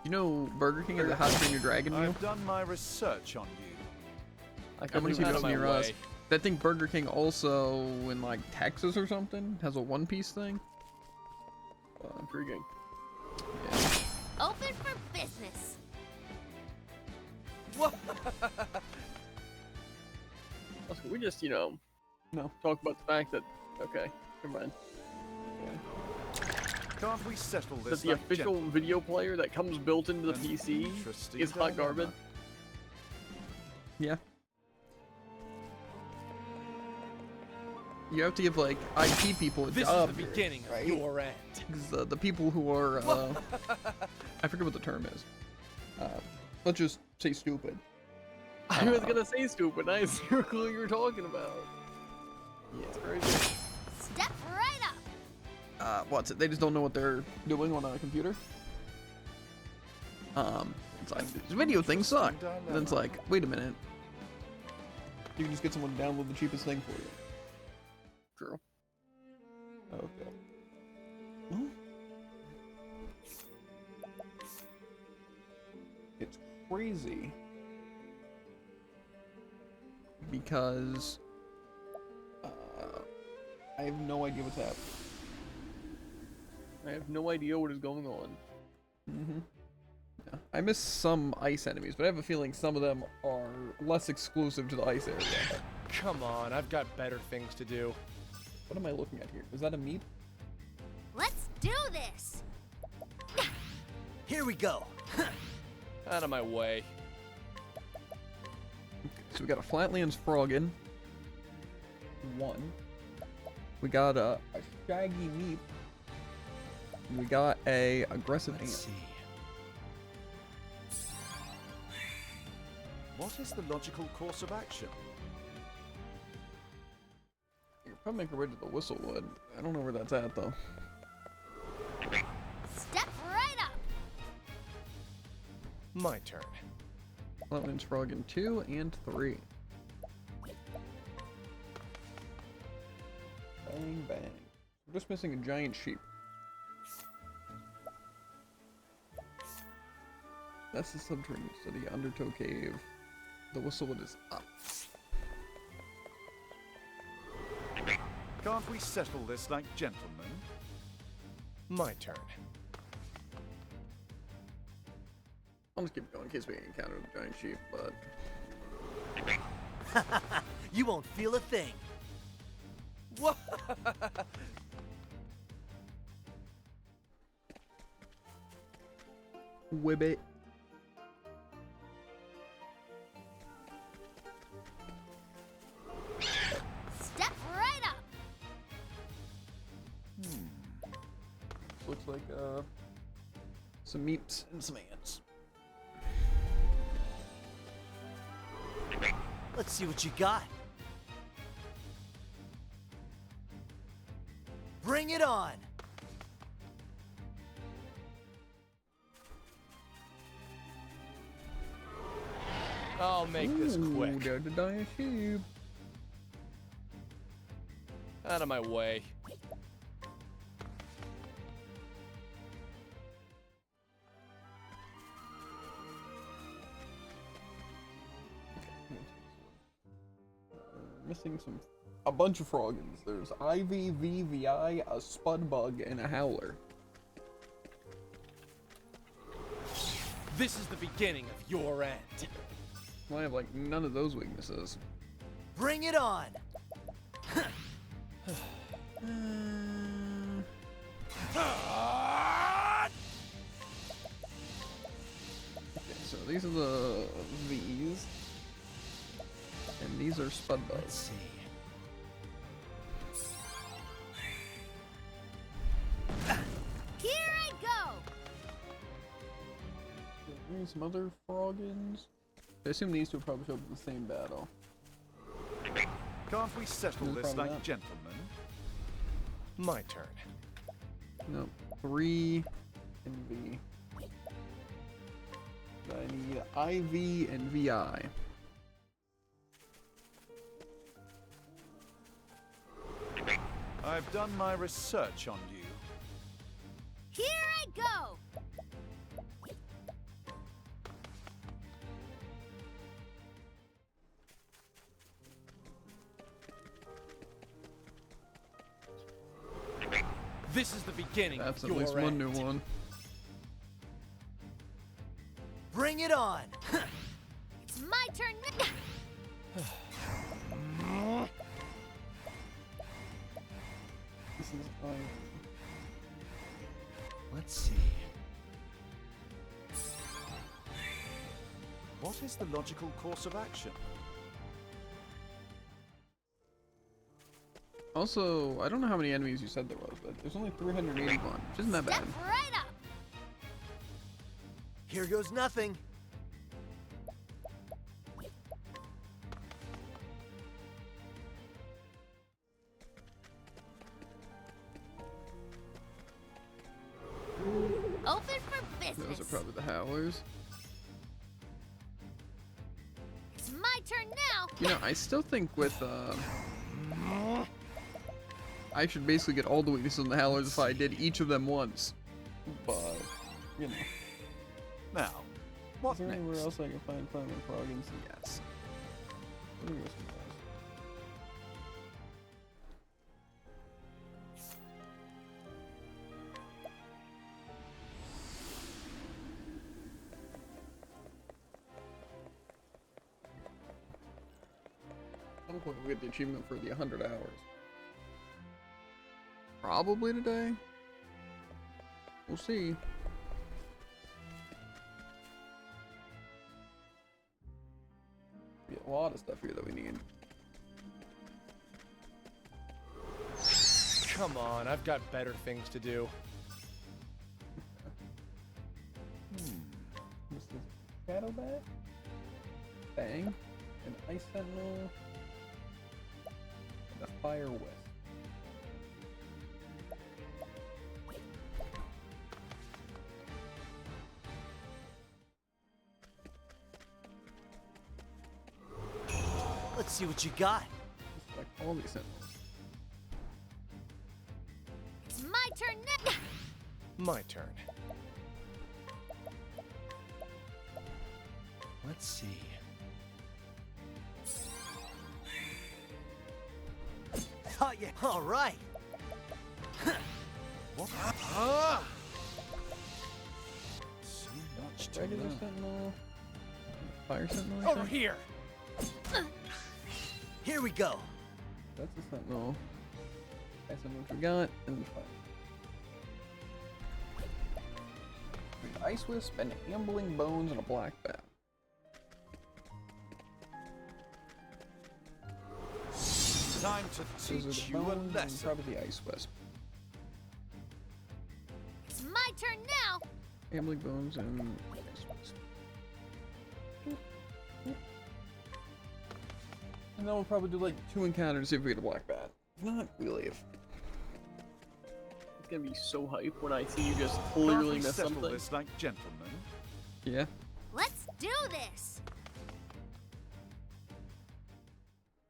You know Burger King has a hot junior dragon meal? I've done my research on you. I I'm gonna couldn't keep even it Out of near my us. way. I think Burger King also in like Texas or something has a one-piece thing. intriguing. Yeah. open for business. Also, we just, No. talk about the fact that, okay, never mind. Can't we settle That this the like official gentlemen? video player that comes built into the An PC interesting is hot dilemma. garbage. Yeah. You have to give like IT people a This job. is the here, beginning right? of your end. 'Cause, the people who are I forget what the term is. Let's just say stupid. I was gonna say stupid, I had zero clue what you were talking about. Yeah. It's crazy. Step right up. What's it? They just don't know what they're doing on a computer. It's like this video things suck. And then it's like, wait a minute. You can just get someone to download the cheapest thing for you. True. Okay. Well, it's crazy because I have no idea what's happening. I have no idea what is going on. Mm-hmm. Yeah. I miss some ice enemies, but I have a feeling some of them are less exclusive to the ice area. Come on, I've got better things to do. What am I looking at here? Is that a meat? Let's do this. Here we go. Out of my way. So we got a Flatlands Froggen. 1. We got a Shaggy Meep. And we got a Aggressive Ant. Let's see. What is the logical course of action? You could probably make our way to the Whistlewood. I don't know where that's at, though. Step right up. My turn. Flatlands Froggen 2 and 3. Bang, bang. We're just missing a giant sheep. That's the subterranean city, Undertow Cave. The Whistlewood is up. Can't we settle this like gentlemen? My turn. I'll just keep going in case we encounter the giant sheep, but... You won't feel a thing. What? Wibbit. Step right up. Looks like, some meats and some ants. Let's see what you got. Bring it on. I'll make this quick. There's a giant sheep. Out of my way. Missing a bunch of Froggins. There's Ivy, VVI, a Spudbug, and a Howler. This is the beginning of your end. Well, I have like none of those weaknesses. Bring it on. Okay, so these are the V's. And these are Spudbugs. Let's see. Here I go. Maybe some other Froggins. I assume these two will probably show up in the same battle. Can't we settle There's this probably like not. gentlemen? My turn. No, 3 and V. I need IV and VI. I've done my research on you. Here I go. This is the beginning That's of at your least end. one new one. Bring it on. It's my turn. This is fine. Let's see. What is the logical course of action? Also, I don't know how many enemies you said there was, but there's only 381, which isn't that bad. Step right up. Here goes nothing. Open for business. Those are probably the Howlers. It's my turn now. You know, I still think with, I should basically get all the weaknesses on the Howlers if I did each of them once. But, you know. Now, what Is there next? anywhere else I can find Climate Froggins? Yes. Let me go see those. some point we'll get the achievement for the 100 hours. Probably today. We'll see. Be a lot of stuff here that we need. Come on, I've got better things to do. This is Shadow Bat, Bang, an Ice Sentinel, and a Fire Wisp. Let's see what you got. Just like all these Sentinels. It's my turn now. My turn. Let's see. Oh yeah, all right. Ah! So much to Regular learn. Sentinel, Fire Sentinel. I Over think? here! Here we go. That's a Sentinel. Ice Sentinel which we got, and the Fire. An Ice Wisp, and Ambling Bones, and a Black Bat. Time to Those are teach the you a bones and lesson. probably the Ice Wisp. It's my turn now. Ambling Bones and Ice Wisp. And then we'll probably do like 2 encounters to see if we get a Black Bat. If not, we leave. It's gonna be so hype when I see you just clearly Can't we miss settle something. this like gentlemen? Yeah. Let's do this.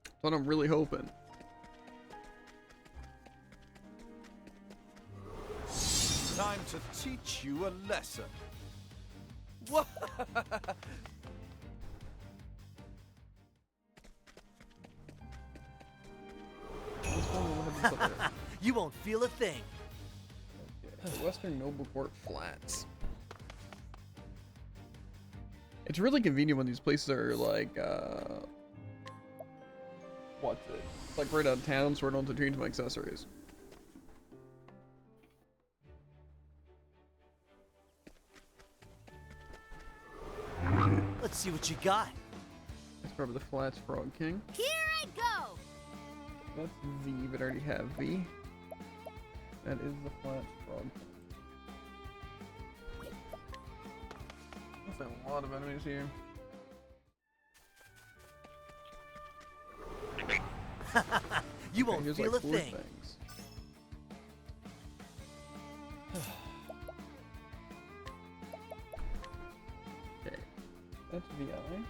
That's what I'm really hoping. Time to teach you a lesson. What? Let's go over to this other- You won't feel a thing. Okay, Western Noble Court Flats. It's really convenient when these places are like, what's it? It's like right out of town, so I don't have to change my accessories. Let's see what you got. That's probably the Flats Frog King. Here I go. That's V, but I already have V. That is the Flats Frog King. That's a lot of enemies here. You Okay, won't here's feel like a 4 thing. things. Okay, that's VI.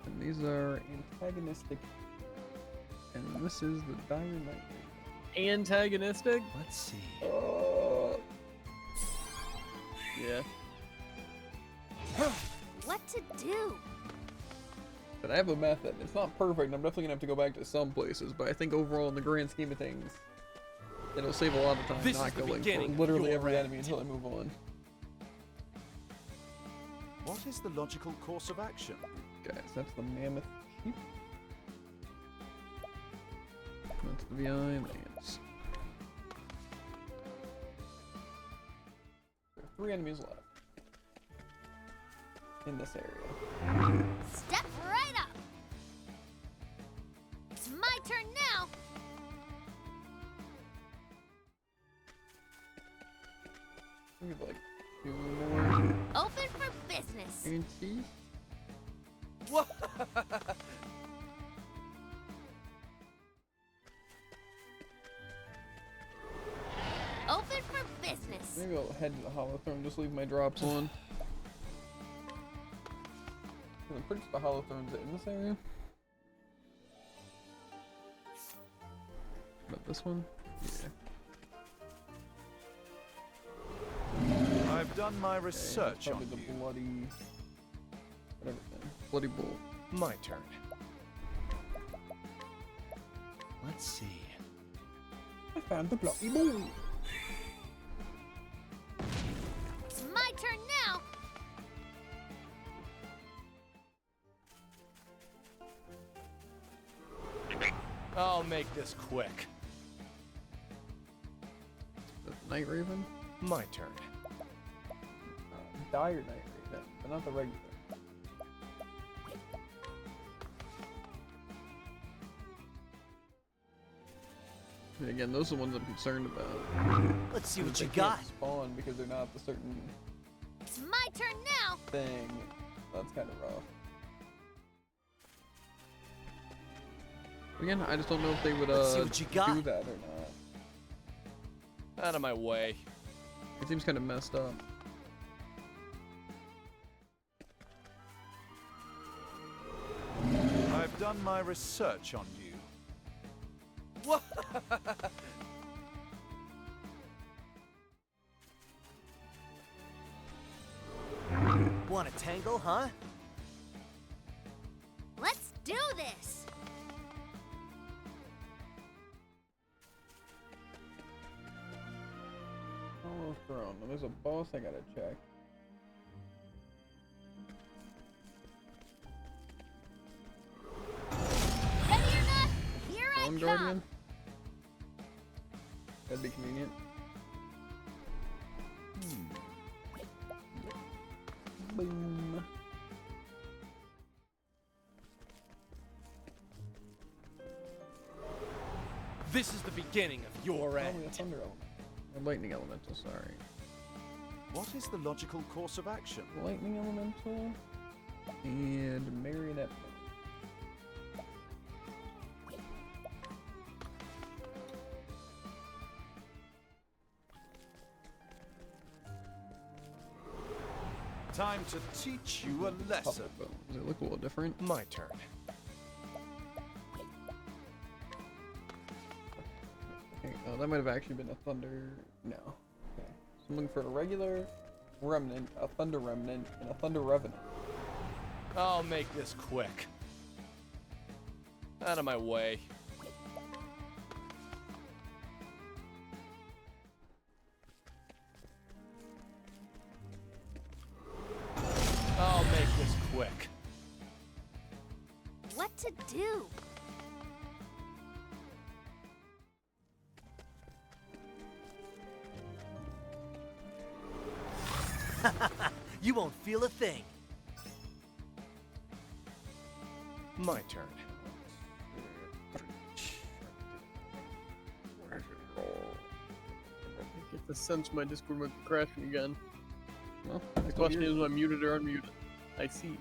And these are antagonistic. And this is the Dire Knight. Antagonistic? Let's see. Yeah. What to do? But I have a method. It's not perfect, and I'm definitely gonna have to go back to some places, but I think overall, in the grand scheme of things, it'll save a lot of time This not is the going for beginning of literally your every end. enemy until I move on. What is the logical course of action? Okay, so that's the Mammoth Sheep. That's the VI Lance. There are 3 enemies left in this area. Step right up. It's my turn now. We have like 2 more Open for business. anti. What? Open for business. Maybe I'll head to the Hollow Throne, just leave my drops on. I'm pretty sure the Hollow Throne's in this area. But this one? Yeah. I've done my Okay, that's research on probably the you. bloody... whatever thing. Bloody Bull. My turn. Let's see. I found the Bloody Bull! It's my turn now. I'll make this quick. Night Raven? My turn. Dire Night Raven, but not the regular. And again, those are the ones I'm concerned about. Let's see what They you can't got. spawn because they're not the certain It's my turn now. thing. That's kind of rough. Again, I just don't know if they would Let's see what you got. do that or not. Out of my way. It seems kind of messed up. I've done my research on you. What? Want to tangle, huh? Let's do this. Almost thrown. There's a boss I gotta check. Ready or not, here I Stone come. Guardian? That'd be convenient. Boom. This is the beginning of your end. Probably a thunder element. Or lightning elemental, sorry. What is the logical course of action? Lightning elemental and marionette. Time to teach you a lesson. Puppet bone. Does it look a little different? My turn. Okay, that might have actually been a thunder. No. Okay. So I'm looking for a regular remnant, a thunder remnant, and a thunder revenant. I'll make this quick. Out of my way. I'll make this quick. What to do? You won't feel a thing. My turn. I get the sense my Discord might be crashing again. Well, The question is, am I muted or unmuted? I see.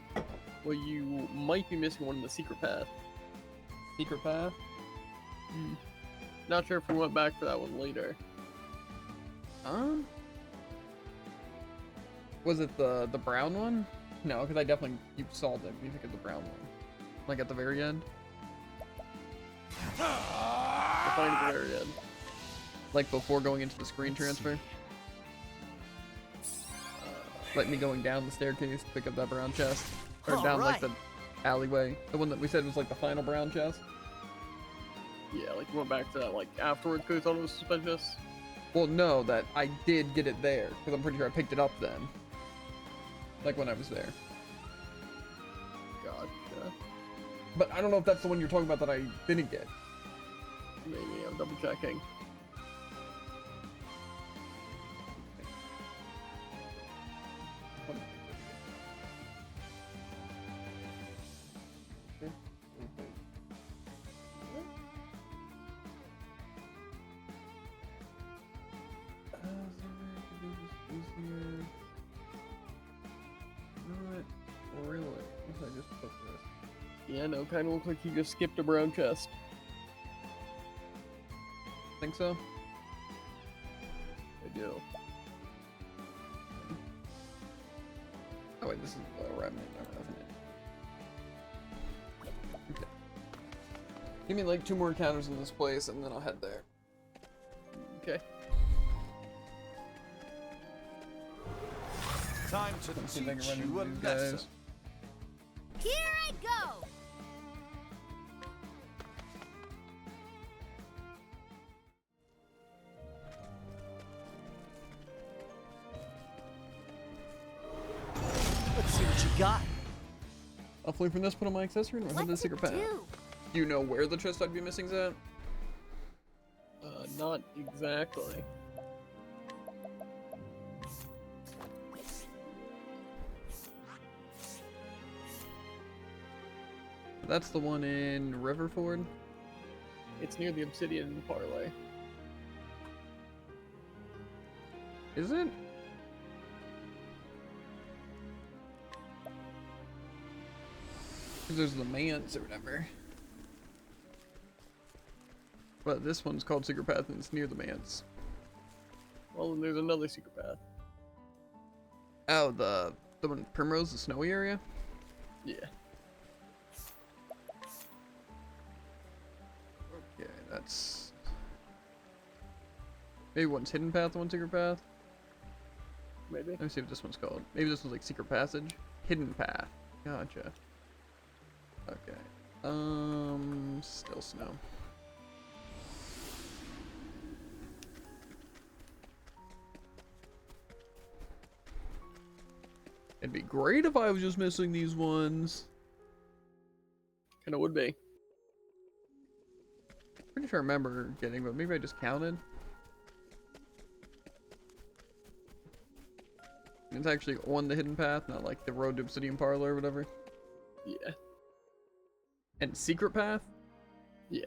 Well, you might be missing one in the secret path. secret path. Not sure if we went back for that one later. Was it the brown one? No, because I definitely you saw the music of the brown one, like at the very end, I find it at the very end. like before going into the screen transfer. Like me going down the staircase to pick up that brown chest, or down like the alleyway, the one that we said was like the final brown chest. Yeah, like we went back to that like afterwards because I thought it was suspicious. Well, no, that I did get it there because I'm pretty sure I picked it up then, like when I was there. Gotcha. But I don't know if that's the one you're talking about that I didn't get. Maybe I'm double checking. Not really. Guess I just put this. Yeah, no, kind of looks like you just skipped a brown chest. Think so? I do. Oh wait, this is remnant, not revenant. Okay. Give me like 2 more encounters in this place, and then I'll head there. Okay. Time to Let's see if I can teach run you a into these lesson. guys. Here I go. Let's see what you got. I'll flee from this, put on my accessory, and I'll head What to the to secret path. do? Do you know where the chest I'd be missing's at? Not exactly. That's the one in Riverford. It's near the Obsidian Parlay. Is it? Because there's the Manse or whatever. But this one's called Secret Path and it's near the Manse. Well, and there's another secret path. Oh, the one in Primrose, the snowy area? Yeah. Okay, that's... Maybe one's Hidden Path, one's Secret Path? Maybe. Let me see what this one's called. Maybe this one's like Secret Passage? Hidden Path. Gotcha. Okay. Still snow. It'd be great if I was just missing these ones. Kinda would be. Pretty sure I remember getting, but maybe I just counted. It's actually on the hidden path, not like the road to Obsidian Parlor or whatever. Yeah. And secret path? Yeah.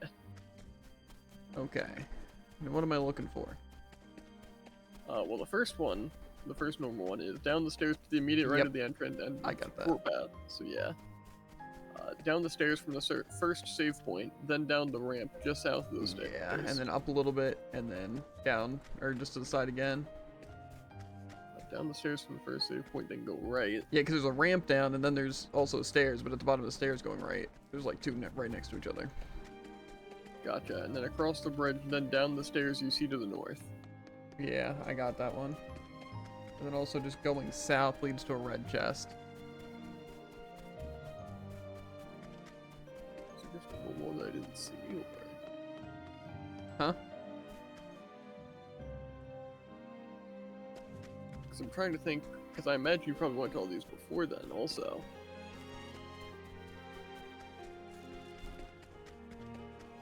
Okay. Now what am I looking for? Well, the first normal one is down the stairs to the immediate right Yep. of the entrance and I got that. short path. So yeah. Down the stairs from the first save point, then down the ramp just south of those stairs. Yeah, and then up a little bit, and then down, or just to the side again. Down the stairs from the first save point, then go right. Yeah, because there's a ramp down, and then there's also stairs, but at the bottom of the stairs going right. There's like two right next to each other. Gotcha. And then across the bridge, then down the stairs you see to the north. Yeah, I got that one. And then also just going south leads to a red chest. So just the one I didn't see. Huh? Because I'm trying to think, because I imagine you probably went to all these before then also.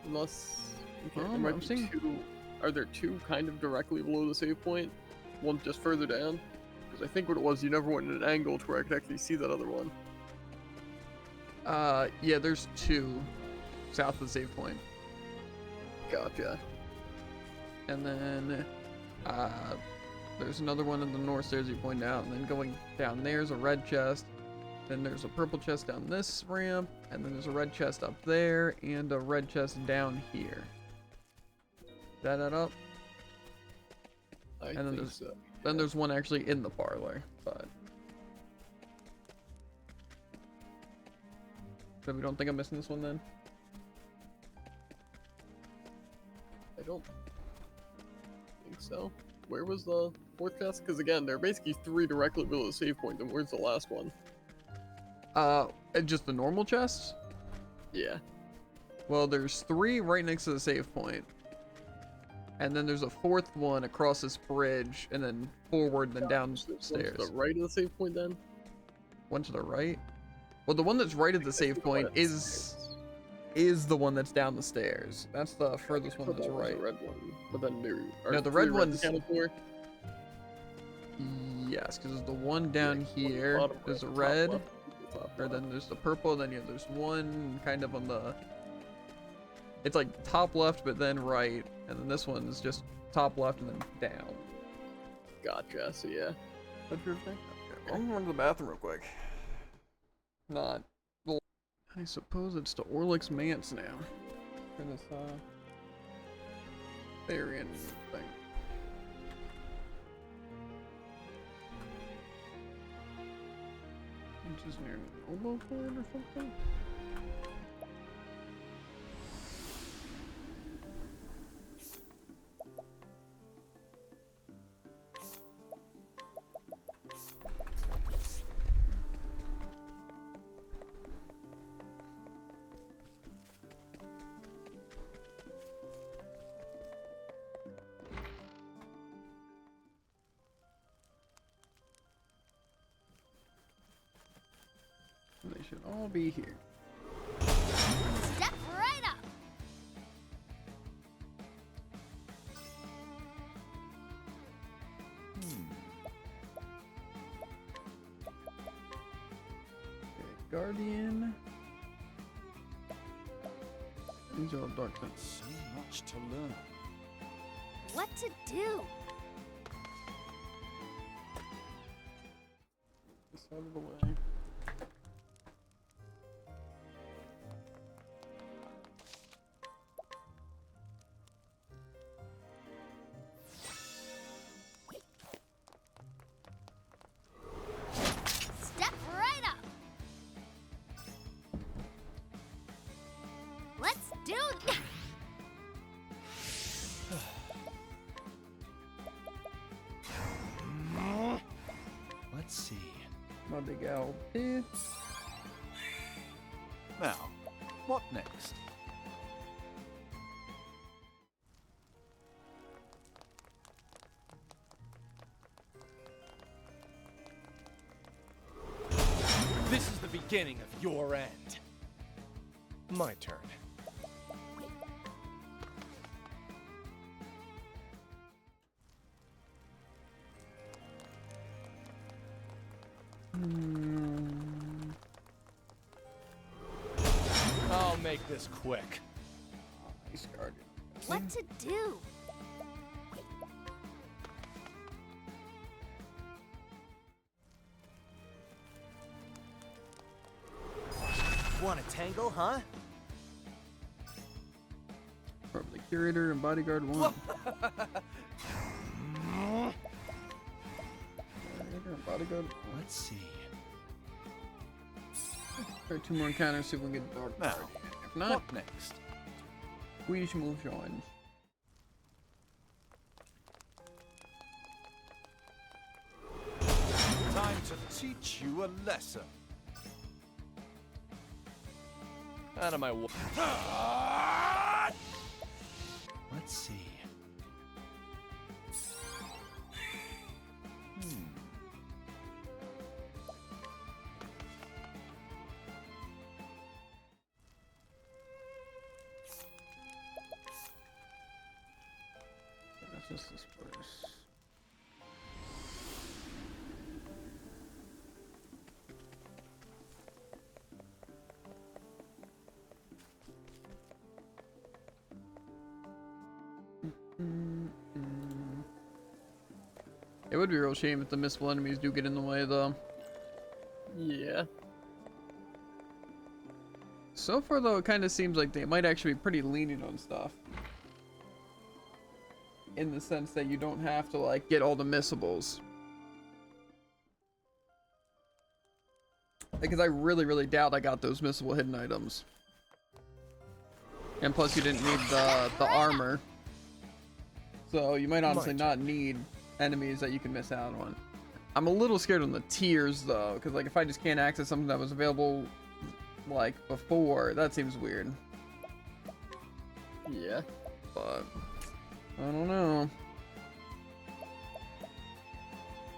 Unless... Okay, there might I'm be seeing- two... Are there two kind of directly below the save point? One just further down? Because I think what it was, you never went in an angle to where I could actually see that other one. Yeah, there's two south of the save point. Gotcha. And then, there's another one in the north stairs you point out, and then going down there's a red chest. Then there's a purple chest down this ramp, and then there's a red chest up there, and a red chest down here. That add up? I And then think there's- so. Then there's one actually in the parlor, but... So we don't think I'm missing this one then? I don't think so. Where was the fourth chest? Because again, there are basically three directly below the save point, then where's the last one? Just the normal chests? Yeah. Well, there's three right next to the save point. And then there's a fourth one across this bridge, and then forward, then down One to stairs. the right of the save point then? One to the right? Well, the one that's right at the save point is the one that's down the stairs. That's the furthest one that's right. The red one, but then there are No, the three red one's- accounted for? Yes, because there's the one down Yeah, here. bottom There's a right, top red, left, the top or left. then there's the purple, then yeah, there's one kind of on the... It's like top left, but then right, and then this one's just top left and then down. Gotcha, so yeah. That's your thing? Okay, well, I'm gonna run to the bathroom real quick. Not. Well, I suppose it's to Orlick's Manse now. For this, Therian thing. Which is near Octopath or something? They should all be here. Step right Guardian. These are all dark things. So much to learn. What to do? This out of the way. Step right up. Let's do this. Let's see. My big owl pits. Now, what next? This is the beginning of your end. My turn. I'll make this quick. Ice Guardian. What to do? Want to tangle, huh? Probably Curator and Bodyguard 1. Curator and Bodyguard 1. Let's see. Try 2 more encounters, see if we can get Dark Now, Guardian. If not, what next? we should move on. Time to teach you a lesson. Out of my way. Let's see. That's just this place. It would be a real shame if the missile enemies do get in the way, though. Yeah. So far, though, it kind of seems like they might actually be pretty lenient on stuff. In the sense that you don't have to, like, get all the missables. Because I really, really doubt I got those missable hidden items. And plus, you didn't need the armor. So, you might honestly not need enemies that you can miss out on. I'm a little scared on the tiers, though. Because, like, if I just can't access something that was available, like, before, that seems weird. Yeah. But I don't know.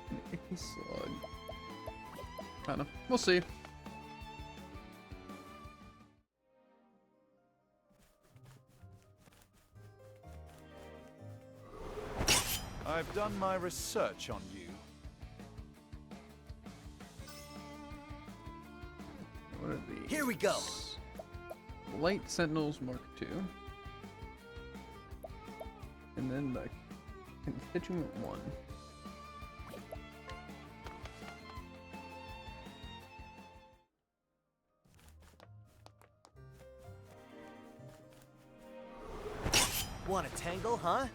An icky slug. Kinda. We'll see. I've done my research on you. What are these? Here we go. Light Sentinels Mark II. And then the Constituent 1. Want to tangle, huh?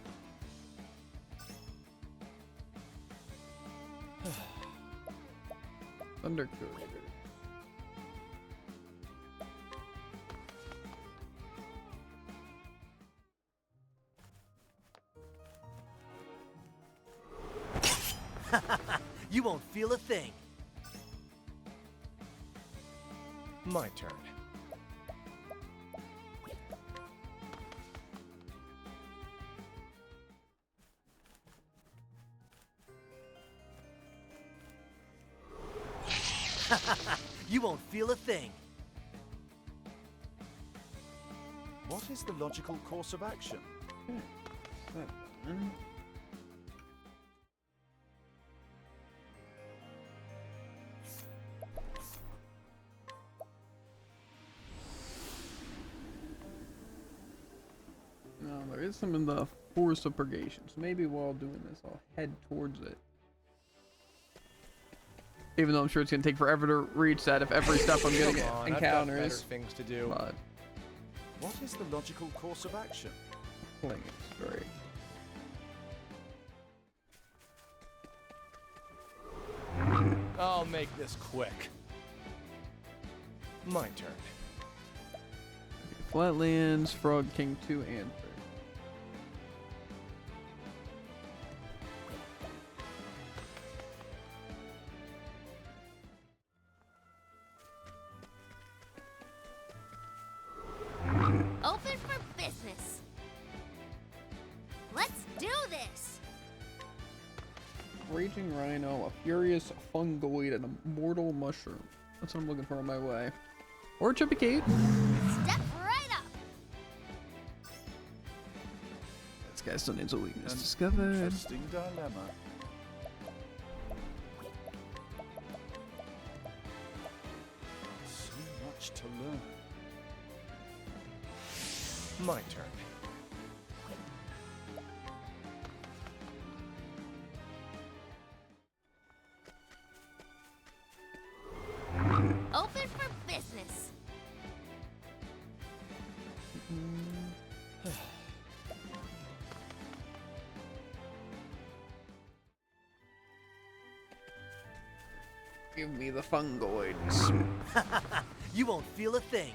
Thunder Curator. You won't feel a thing. My turn. You won't feel a thing. What is the logical course of action? There's some in the Forest of Purgation, so maybe while doing this, I'll head towards it. Even though I'm sure it's gonna take forever to reach that if every step I'm gonna get I've got better encounters. things to do. But What is the logical course of action? playing it straight. I'll make this quick. My turn. Flatlands, Frog King 2, and 3. Open for business. Let's do this. Raging Rhino, a Furious Fungoid, and a Mortal Mushroom. That's what I'm looking for on my way. Or Chippy Kate. Step right up. This guy still needs a weakness An discovered. Interesting dilemma. So much to learn. My turn. Open for business. Give me the fungoids. You won't feel a thing.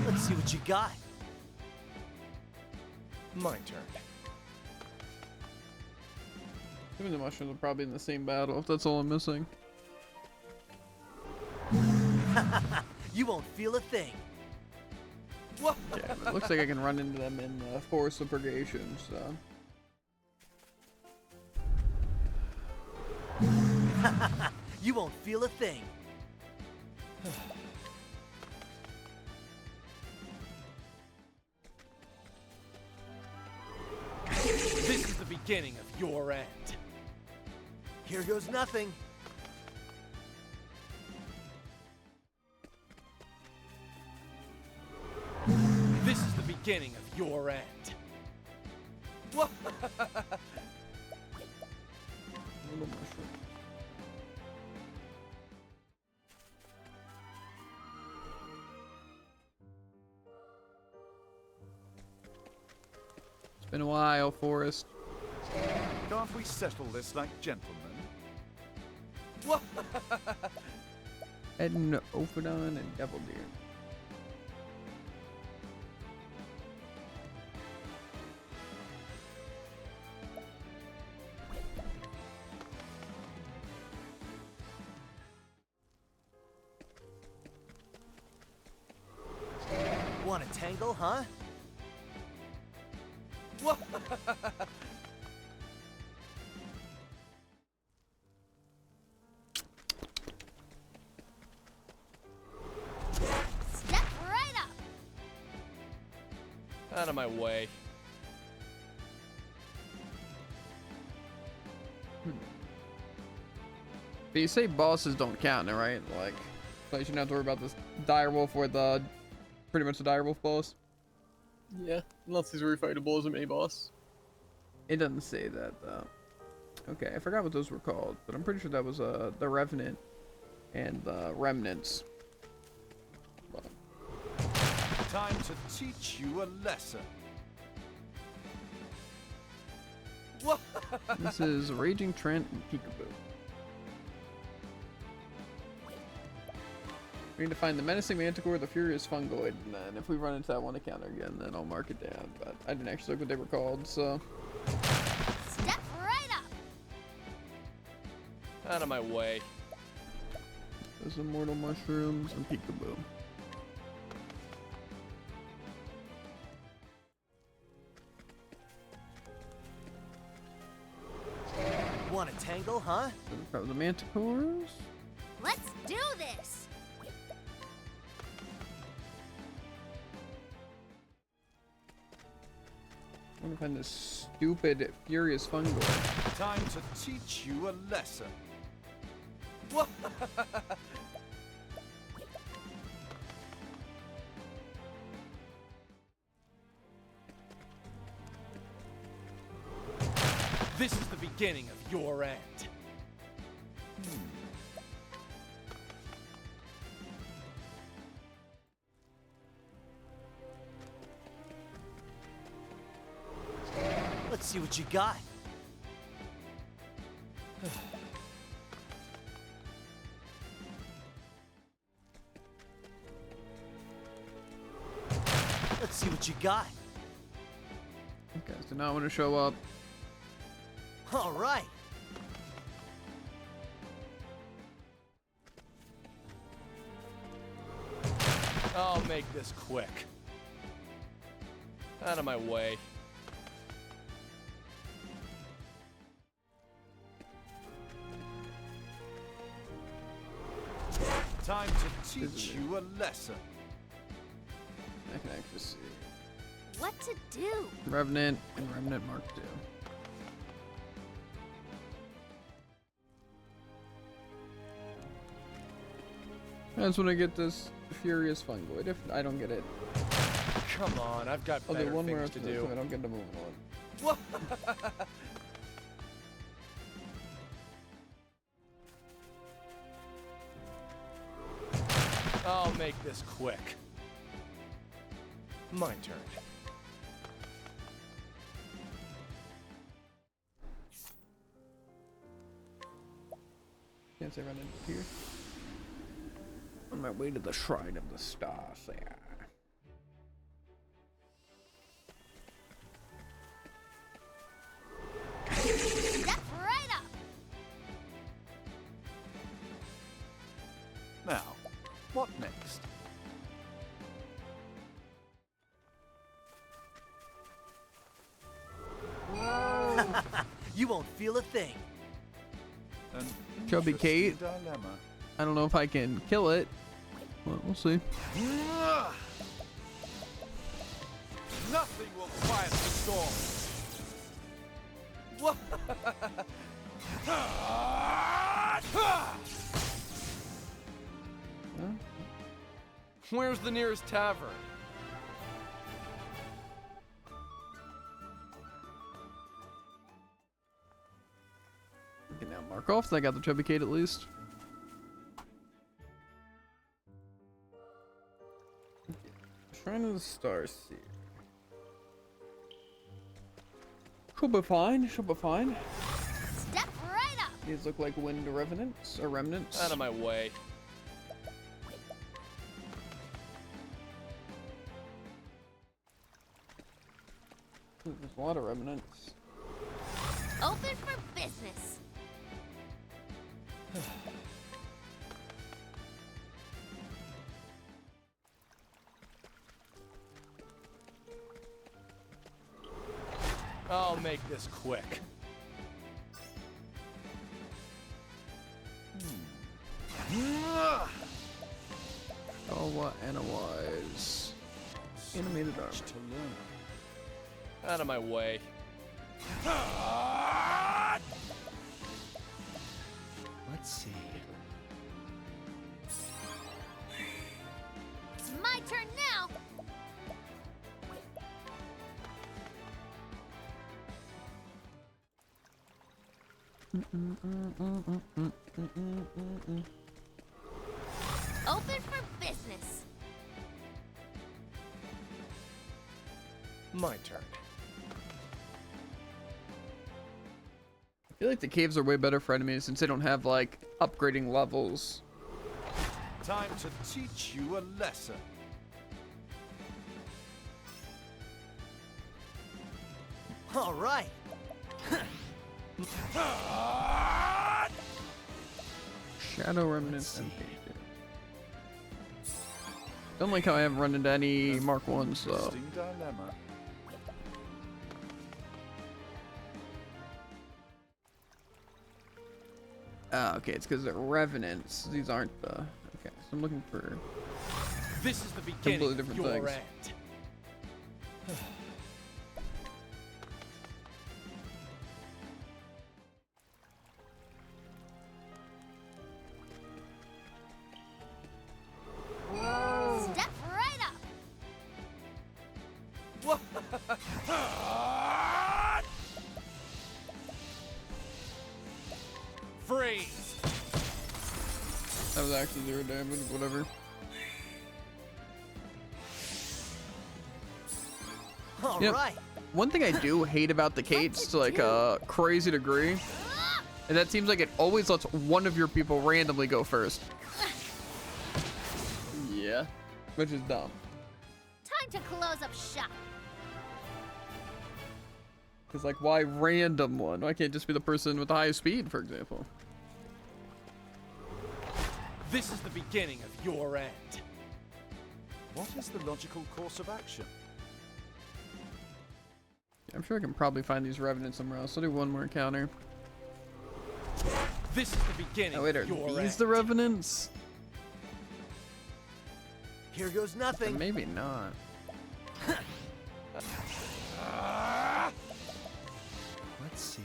Let's see what you got. My turn. Even the mushrooms are probably in the same battle, if that's all I'm missing. You won't feel a thing. Yeah, it looks like I can run into them in the Forest of Purgation, so. You won't feel a thing. This is the beginning of your end. Here goes nothing. This is the beginning of your end. Little mushroom. It's been a while, Forest. Can't we settle this like gentlemen? Edna, Ophodon, and Devil Deer. Want a tangle, huh? Step right up. Out of my way. But you say bosses don't count, right? Like, so you shouldn't have to worry about this direwolf or the pretty much the direwolf boss. Yeah, unless he's refightable as a May boss. It doesn't say that though. Okay, I forgot what those were called, but I'm pretty sure that was the Revenant and the Remnants. But Time to teach you a lesson. this is Raging Trent and Peekaboo. We need to find the Menacing Manticore, the Furious Fungoid, and then if we run into that one encounter again, then I'll mark it down. But I didn't actually look what they were called, so. Step right up. Out of my way. There's Immortal Mushrooms and Peekaboo. Want a tangle, huh? Probably the Manticores. Let's do this. I want to find this stupid Furious Fungoid. Time to teach you a lesson. What? This is the beginning of your end. Let's see what you got. Let's see what you got. Okay, so now I'm gonna show up. All right. I'll make this quick. Out of my way. Time to teach you a lesson. I can actually see What to do? Revenant and Revenant Mark II. That's when I get this Furious Fungoid. If I don't get it, Come on, I've got I'll better do one more things to after this, do. and I don't get to move on. What? I'll make this quick. My turn. Can't say Revenant here. On my way to the Shrine of the Stars there. Step right up. Now, what next? You won't feel a thing. An Chubby interesting Kate. dilemma. I don't know if I can kill it. Well, we'll see. Nothing will quiet the storm. What? Where's the nearest tavern? I can now mark off that I got the Chubby Kate at least. Shrine of the Stars here. She'll be fine. She'll be fine. Step right up. These look like wind revenants or remnants. Out of my way. Ooh, there's a lot of remnants. Open for business. I'll make this quick. Gawa Anawise. Animated armor. To learn. Out of my way. Let's see. It's my turn now. Open for business. My turn. I feel like the caves are way better for enemies since they don't have like upgrading levels. Time to teach you a lesson. All right. Shadow remnants and painted. Don't like how I haven't run into any Mark 1s though. Interesting dilemma. Ah, okay, it's because they're revenants. These aren't the. Okay, so I'm looking for. This is the beginning of different your things. end. those actually 0 damage, whatever. All Yep. right. One thing I do hate about the Kates to like a crazy degree, and that seems like it always lets one of your people randomly go first, Yeah. which is dumb. Time to close up shop. Cause like, why random one? Why can't it just be the person with the highest speed, for example? This is the beginning of your end. What is the logical course of action? I'm sure I can probably find these revenants somewhere else. I'll do one more encounter. This is the beginning Oh wait, are of your these end. the revenants? Here goes Or nothing. maybe not. Let's see.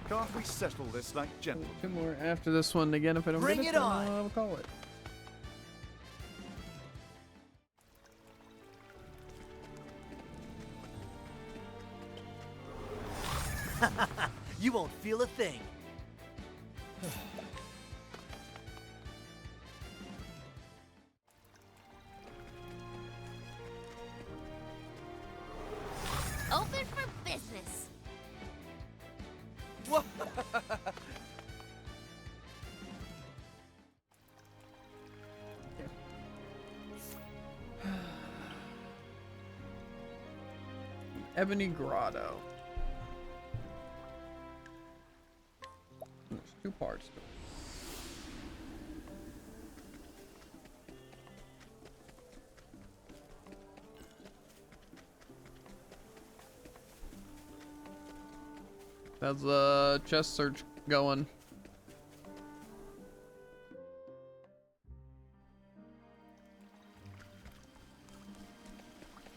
Can't we settle this like gentlemen? 2 more after this one again. If I don't Bring get it then on. I'll call it. You won't feel a thing. Open for business. Ebony Grotto. There's 2 parts to it. How's the chest search going?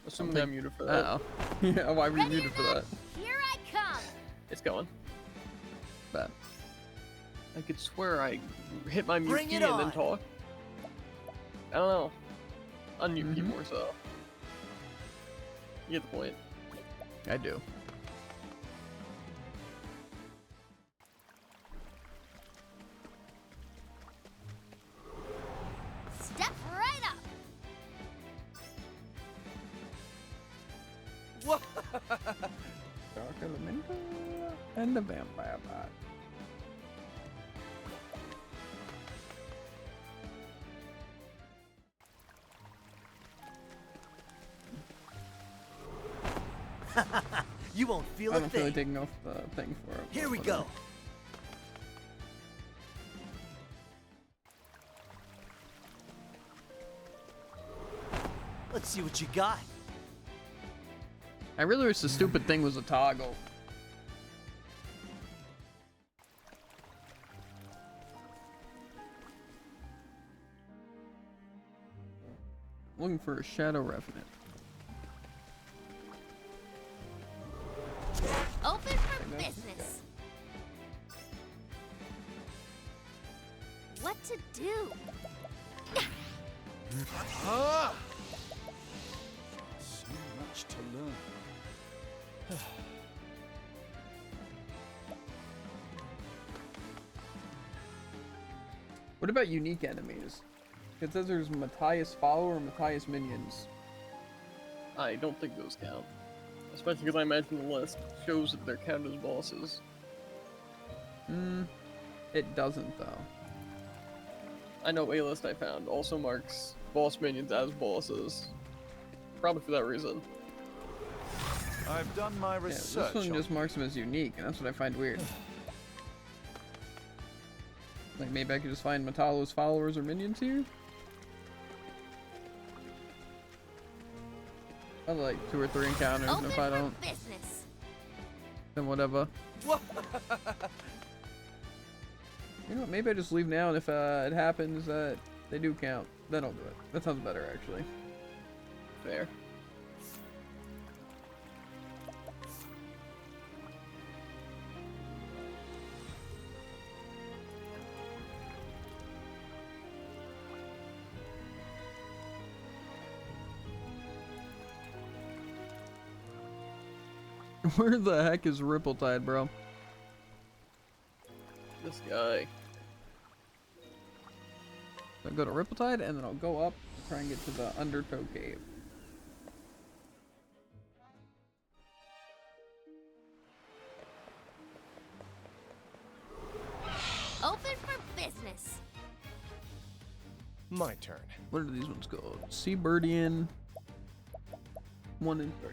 Assuming think- I'm muted for that. Uh oh. Yeah, why were you Ready or muted for not, that? here I come. It's going. Bad. I could swear I hit my mute Bring key it and then on. talk. I don't know. Unmute key Mhm. more so. You get the point. I do. Step right up. Dark Elemental and the Vampire Bot. You won't feel I a don't feel like thing. taking off the thing for it. Here but we whatever. go. Let's see what you got. I really wish the stupid thing was a toggle. Looking for a Shadow Revenant. Open for that's business. What to do? Ah! So much to learn. What about unique enemies? It says there's Matthias follower and Matthias minions. I don't think those count. Especially because I imagine the list shows that they're counted as bosses. It doesn't though. I know a list I found also marks boss minions as bosses. Probably for that reason. I've done my Yeah, research. this one on just marks them as unique, and that's what I find weird. Like maybe I could just find Metallo's followers or minions here? I have like 2 or 3 encounters, and Open if I for don't, business. then whatever. You know what, maybe I just leave now, and if it happens that they do count, then I'll do it. That sounds better, actually. Fair. Where the heck is Ripple-Tide, bro? This guy. I'll go to Ripple-Tide, and then I'll go up and try and get to the Undertow Cave. Open for business. My turn. What are these ones called? Seabirdian 1 and 3.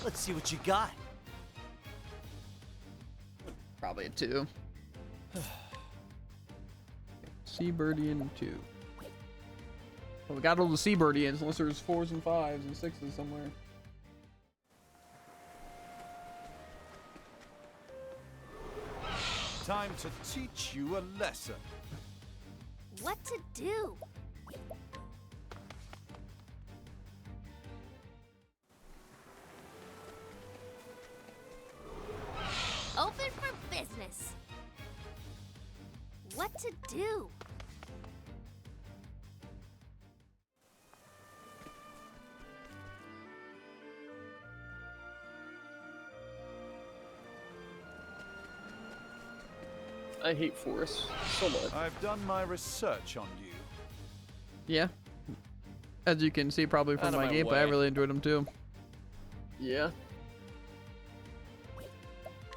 Let's see what you got. Probably a 2. Seabirdian 2. Well, we got all the Seabirdians, unless there's 4s and 5s and 6s somewhere. Time to teach you a lesson. What to do? Open for business. What to do? I hate forests so much. I've done my research on you. Yeah. As you can see probably from Out of my my gameplay, I way. really enjoyed them too. Yeah.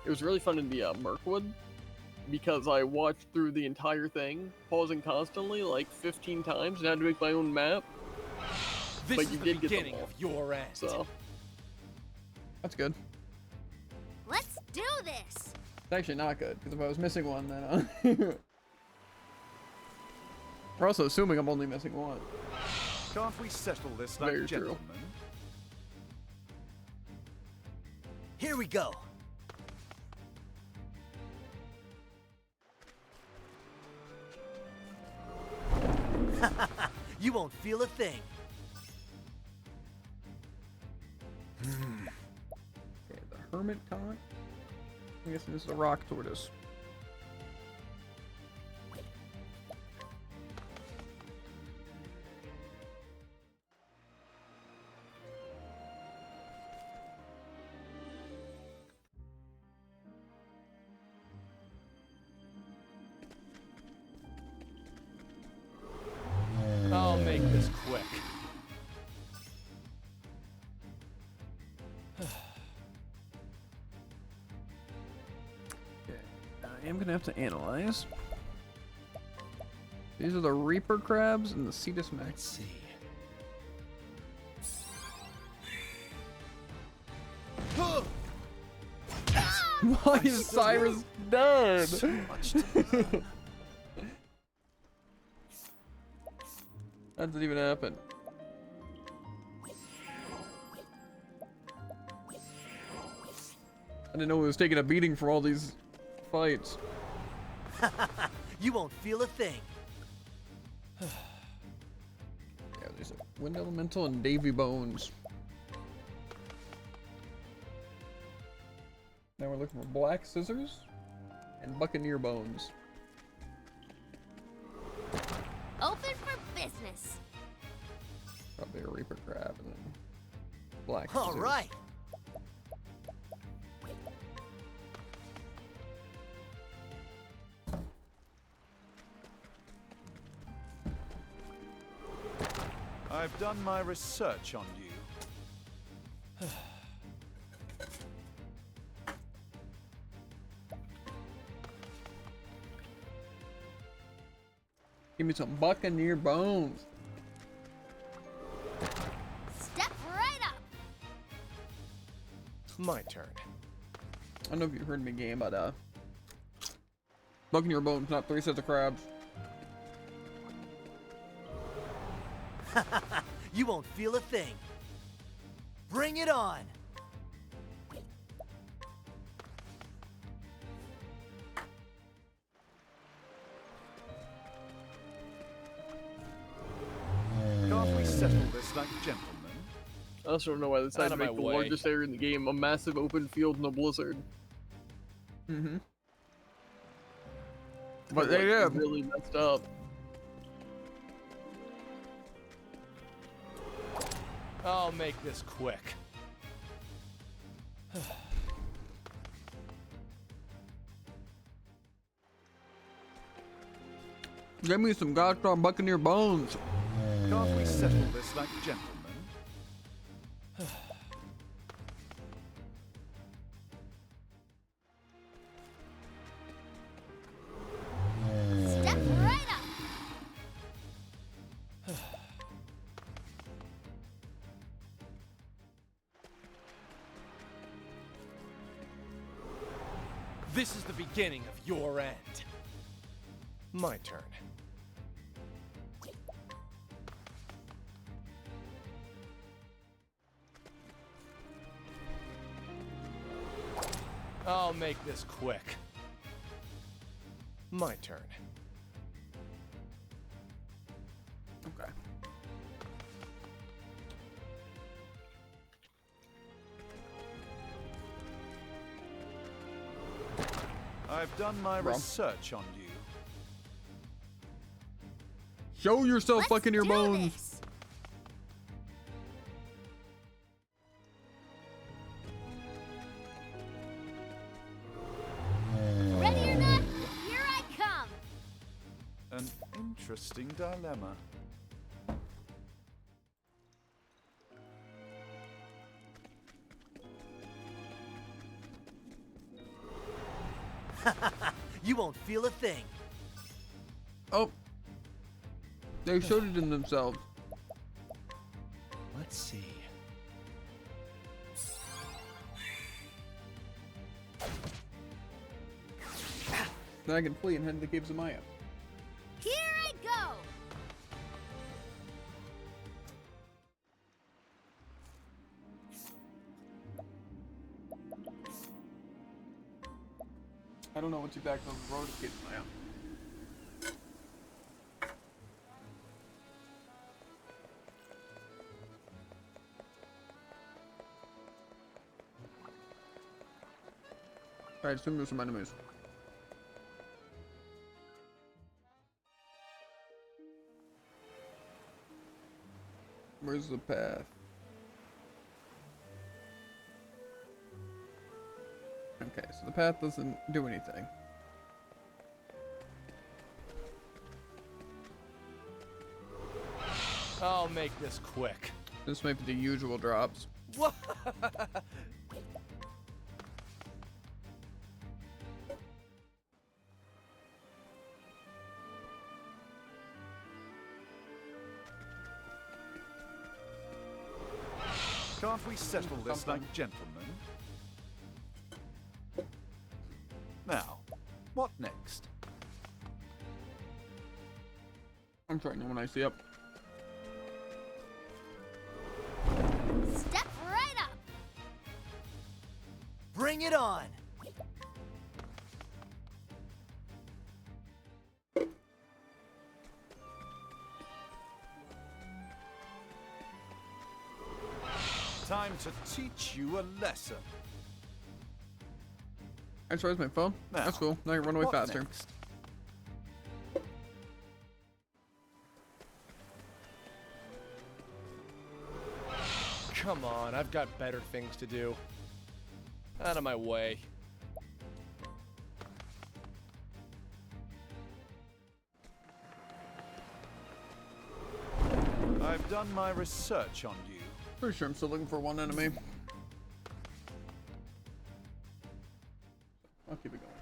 It was really fun in the Mirkwood because I watched through the entire thing, pausing constantly like 15 times, and had to make my own map. This But is you the did get them beginning all. of your end. So That's good. Let's do this. It's actually not good, because if I was missing one, then we're also assuming I'm only missing one. Can't we settle this like Very true. gentlemen? Here we go. You won't feel a thing. Okay, the Hermit Taunt. I'm guessing this is a rock tortoise. I'll make this quick. Okay, I am gonna have to analyze. These are the Reaper crabs and the Cetus Max. Let's see. Why is Cyrus dead? That didn't even happen. I didn't know it was taking a beating for all these fights. You won't feel a thing. Yeah, there's a Wind Elemental and Davy Bones. Now we're looking for Black Scissors and Buccaneer Bones. Open for business. Probably a Reaper Crab and then Black Scissors. All right. I've done my research on you. Give me some Buccaneer Bones. Step right up. My turn. I don't know if you heard me game, but Buccaneer Bones, not 3 sets of crabs. You won't feel a thing. Bring it on. Can't we settle this like gentlemen? I also don't know why they decided to Out of make my the way. largest area in the game a massive open field in a blizzard. Mm-hmm. But they like, did. really messed up. I'll make this quick. Give me some goddamn Buccaneer bones. Can't we settle this like gentlemen? Step right up. This is the beginning of your end. My turn. I'll make this quick. My turn. Okay. I've done my Wrong. research on you. Show yourself, Let's Buccaneer do bones. this. Ready or not, here I come. An interesting dilemma. You won't feel a thing. Oh. They showed it in themselves. Let's see. Then I can flee and head to the caves of Maya. Here I go. I don't know what's exactly on the road to caves of Maya. Alright, assume there's some enemies. Where's the path? Okay, so the path doesn't do anything. I'll make this quick. This might be the usual drops. What? Can't we settle this like gentlemen? Now, what next? I'm trying to when I see up. Step right up. Bring it on. Time to teach you a lesson. I charged my phone. Now, That's cool. Now I can run away what faster. next? Come on, I've got better things to do. Out of my way. I've done my research on you. Pretty sure I'm still looking for one enemy. I'll keep it going.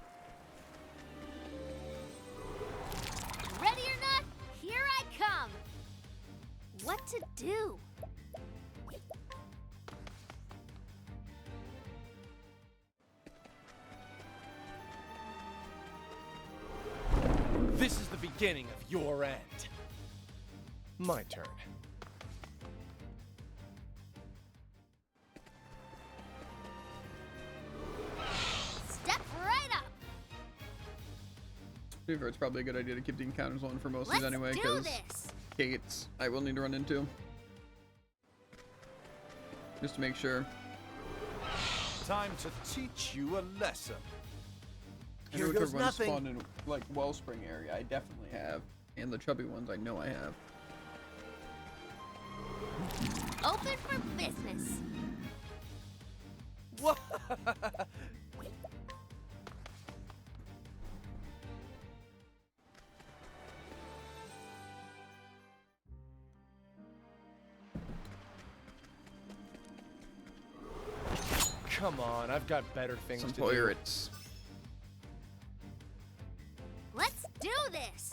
Ready or not, here I come. What to do? This is the beginning of your end. My turn. Step right up. To be fair, it's probably a good idea to keep the encounters on for most of Let's these anyway, do because this. gates I will need to run into. Just to make sure. Time to teach you a lesson. I Here know goes which ones nothing. spawn in like Wellspring area. I definitely have, and the chubby ones I know I have. Open for business. What? Come on, I've got better things Some to do. pirates. Let's do this.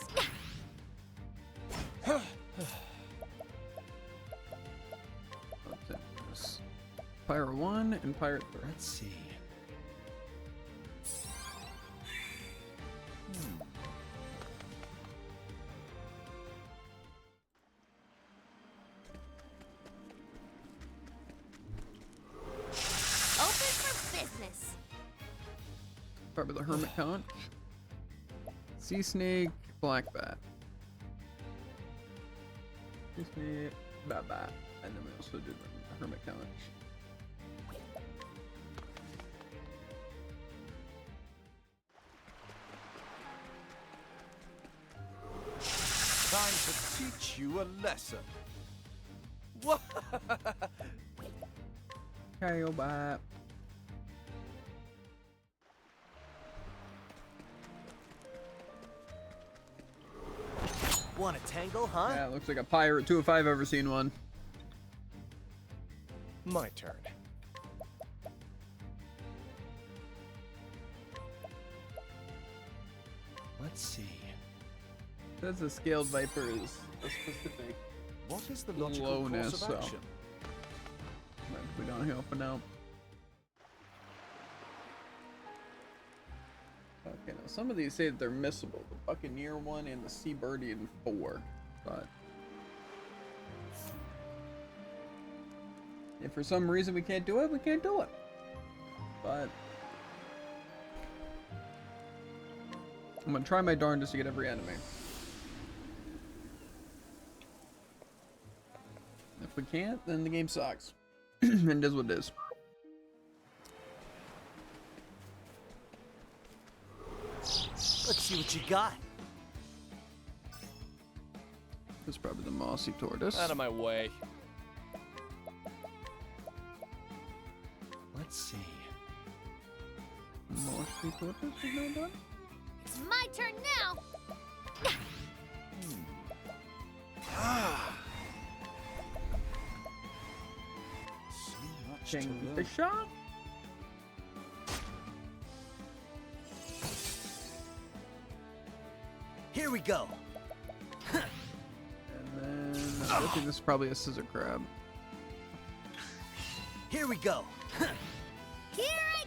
Pirate 1 and Pirate 3. Let's see. Open for business. Probably the Hermit Conch. Sea Snake, Black Bat. Sea Snake, Bat. And then we also do the Hermit Conch. Time to teach you a lesson. What? KO Bat. Want to tangle, huh? Yeah, it looks like a pirate too if I've ever seen one. My turn. Let's see. That's a scaled viper is a specific. What is the logical Lowness, course of so. action? Might be downhill for now. Okay, now some of these say that they're missable. The Buccaneer one and the Seabirdian 4. But if for some reason we can't do it, we can't do it. But I'm gonna try my darndest to get every enemy. If we can't, then the game sucks. And it is what it is. Let's see what you got. This is probably the Mossy Tortoise. Out of my way. Let's see. Mossy Tortoise is not done? It's my turn now. So much to learn. Kingfisher? Here we go. And then I think this is probably a scissor crab. Here we go. Here I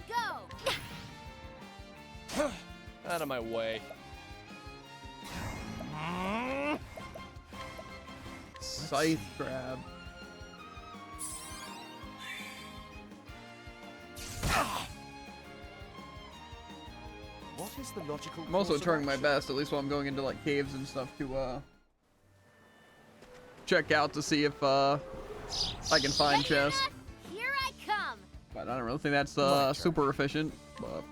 go. Out of my way. Scythe crab. What is the logical I'm also course of trying my action? best, at least while I'm going into like caves and stuff, to check out to see if I can find Ready or chests. not, here I come. But I don't really think that's My turn. super efficient. But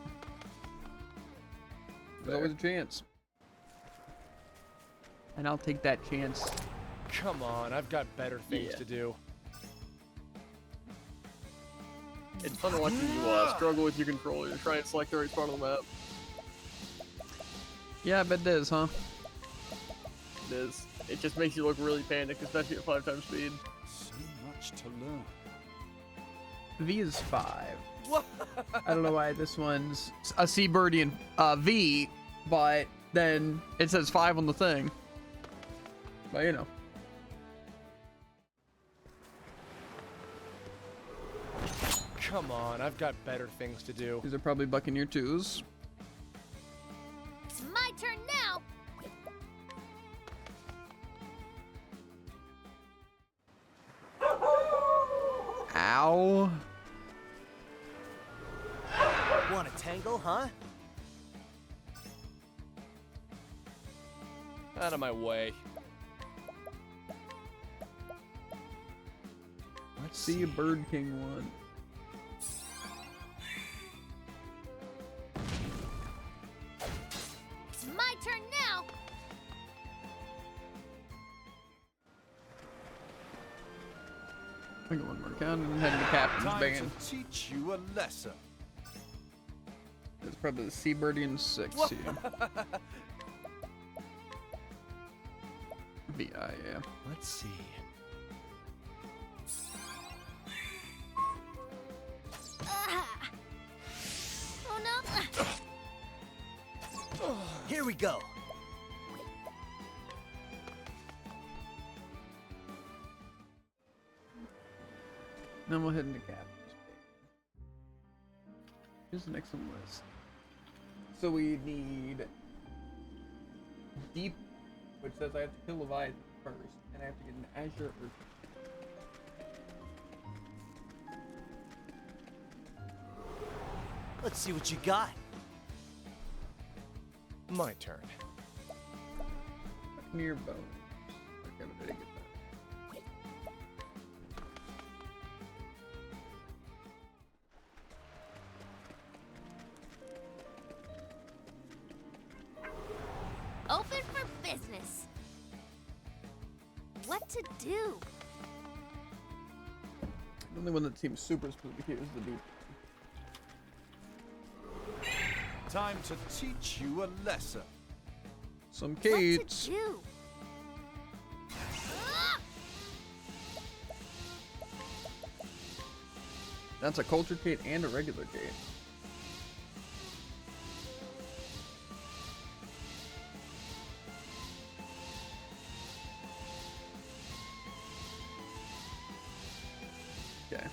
there's always a chance. And I'll take that chance. Come on, I've got better things Yeah. to do. It's fun watching you struggle with your controller to try and select the right spot on the map. Yeah, I bet it is, huh? It is. It just makes you look really panicked, especially at 5 times speed. So much to learn. V is 5. What? I don't know why this one's a Seabirdian V, but then it says 5 on the thing. But you know. Come on, I've got better things to do. These are probably Buccaneer 2s. It's my turn now. Ow. Want to tangle, huh? Out of my way. Let's See a Bird King one. I got one more count and head to Captain's Time Band. to teach you a lesson. It's probably the Seabirdian 6 here. VI, yeah. Let's see. Oh no! Here we go. Then we'll head into Captain's Band. Here's the next one list. So we need Deep, which says I have to kill Leviathan first, and I have to get an Azure Urchin. Let's see what you got. My turn. Near bones. Okay, but I didn't get Open for business. What to do? The only one that seems super spooky here is the Deep. Time to teach you a lesson. Some What Kates. to do? That's a culture Kate and a regular Kate. Okay.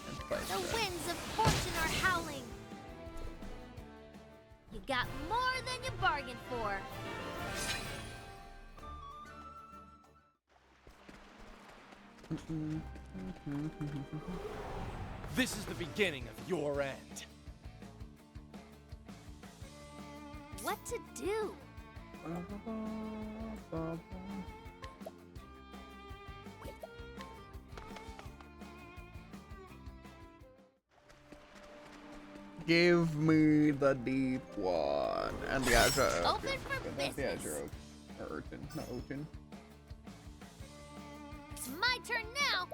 And fight The that. winds of fortune are howling. You got more than you bargained for. This is the beginning of your end. What to do? Give me the deep one and the Azure. Open Urchin. for That's the business. Azure or Urchin, not Urchin. It's my turn now.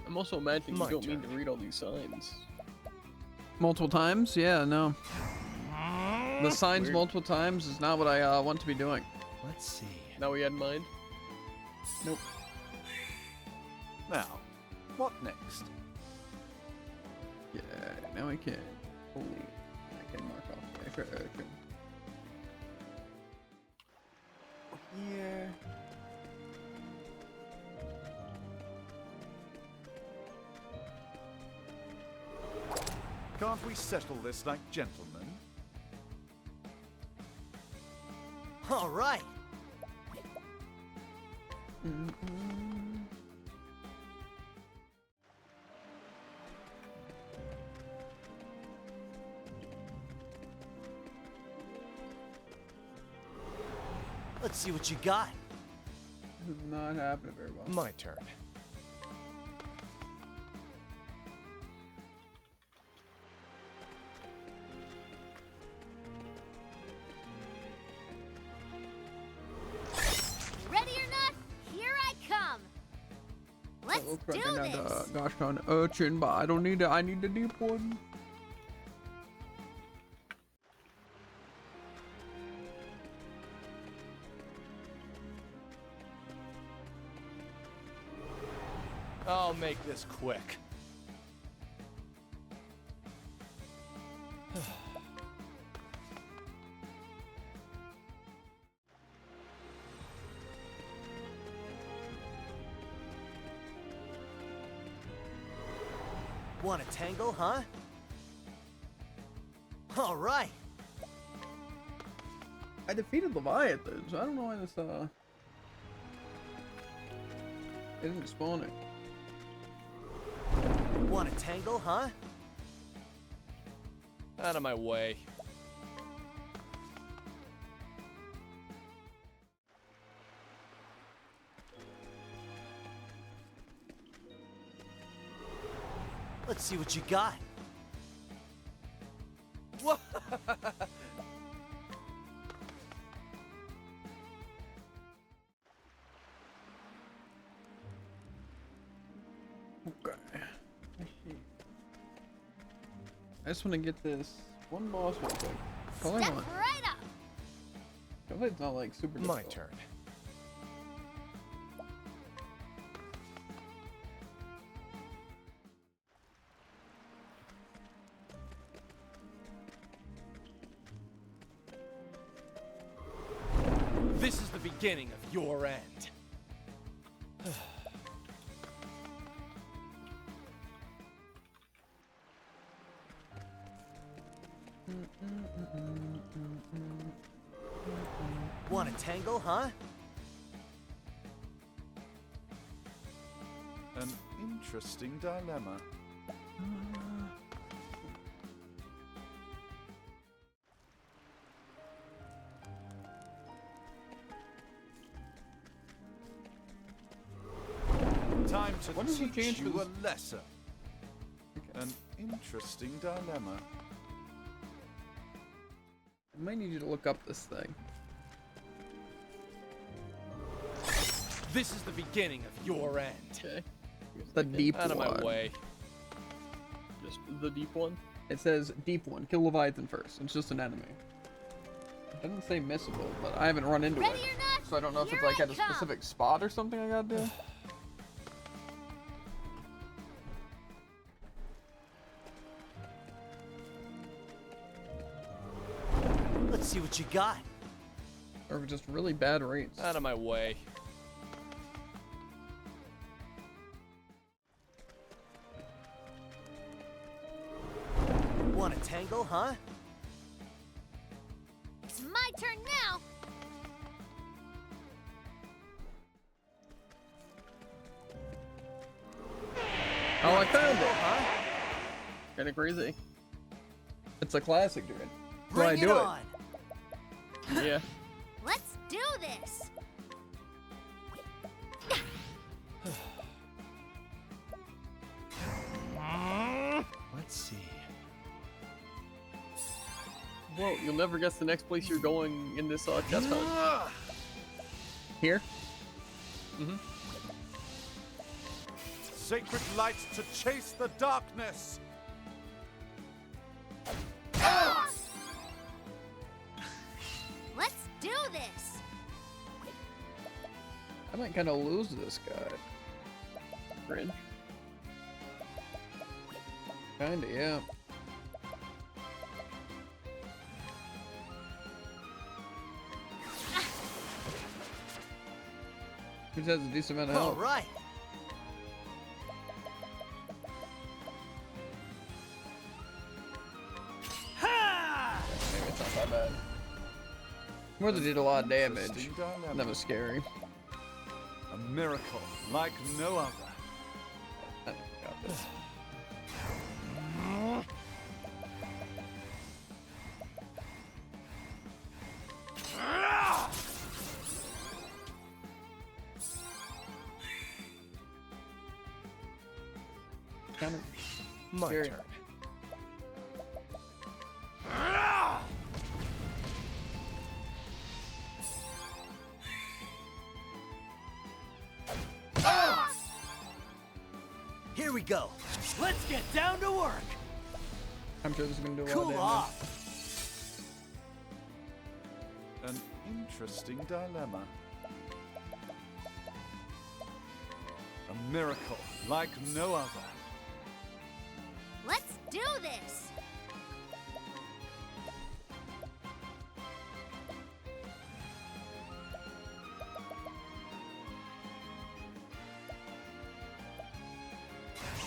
I'm also imagining My you don't mean turn. to read all these signs. Multiple times? Yeah, no. The signs Weird. multiple times is not what I want to be doing. Let's see. Now we had in mind. Nope. Now, what next? Yeah, now I can. Holy, I can mark off the Azure Urchin. Yeah. Can't we settle this like gentlemen? All right. Let's see what you got. This is not happening very well. My turn. Ready or not, here I come. Let's Looks like do I got this. gosh darn Urchin, but I don't need it. I need the deep one. I'll make this quick. Want a tangle, huh? All right. I defeated Leviathan, so I don't know why this isn't spawning. Want a tangle, huh? Out of my way. Let's see what you got. I just want to get this one boss real quick. That's all I Step want. right up. Hopefully it's not like super My difficult. turn. This is the beginning of your end. Want to tangle, huh? An interesting dilemma. Time to What does it teach change for you this? a lesson. An interesting dilemma. I might need you to look up this thing. This is the beginning of your end. Okay. The deep Out of my one. way. Just the deep one. It says deep one. Kill Leviathan first. It's just an enemy. It doesn't say missable, but I haven't run into Ready it. or not, So I don't know if it's here like I at a come. specific spot or something I gotta do. Let's see what you got. Or just really bad rates. Out of my way. Want to tangle, huh? It's my turn now. Oh, I found it! Huh? Kinda crazy. It's a classic, dude. So Bring I it do on. Yeah. Let's do this. Let's see. Whoa, you'll never guess the next place you're going in this chest hunt. Here? Sacred light to chase the darkness. Let's do this. I might kind of lose this guy. Cringe. Kinda, yeah. Which has a decent amount of All health. right. Ha! Maybe it's not that bad. More than did a lot of damage. Interesting dilemma. That was scary. A miracle like no other. I think I got this. Kind of My scary. turn. Here we go. Let's get down to work. I'm sure this is gonna do a lot of Cool damage. off. An interesting dilemma. A miracle like no other. Let's do this.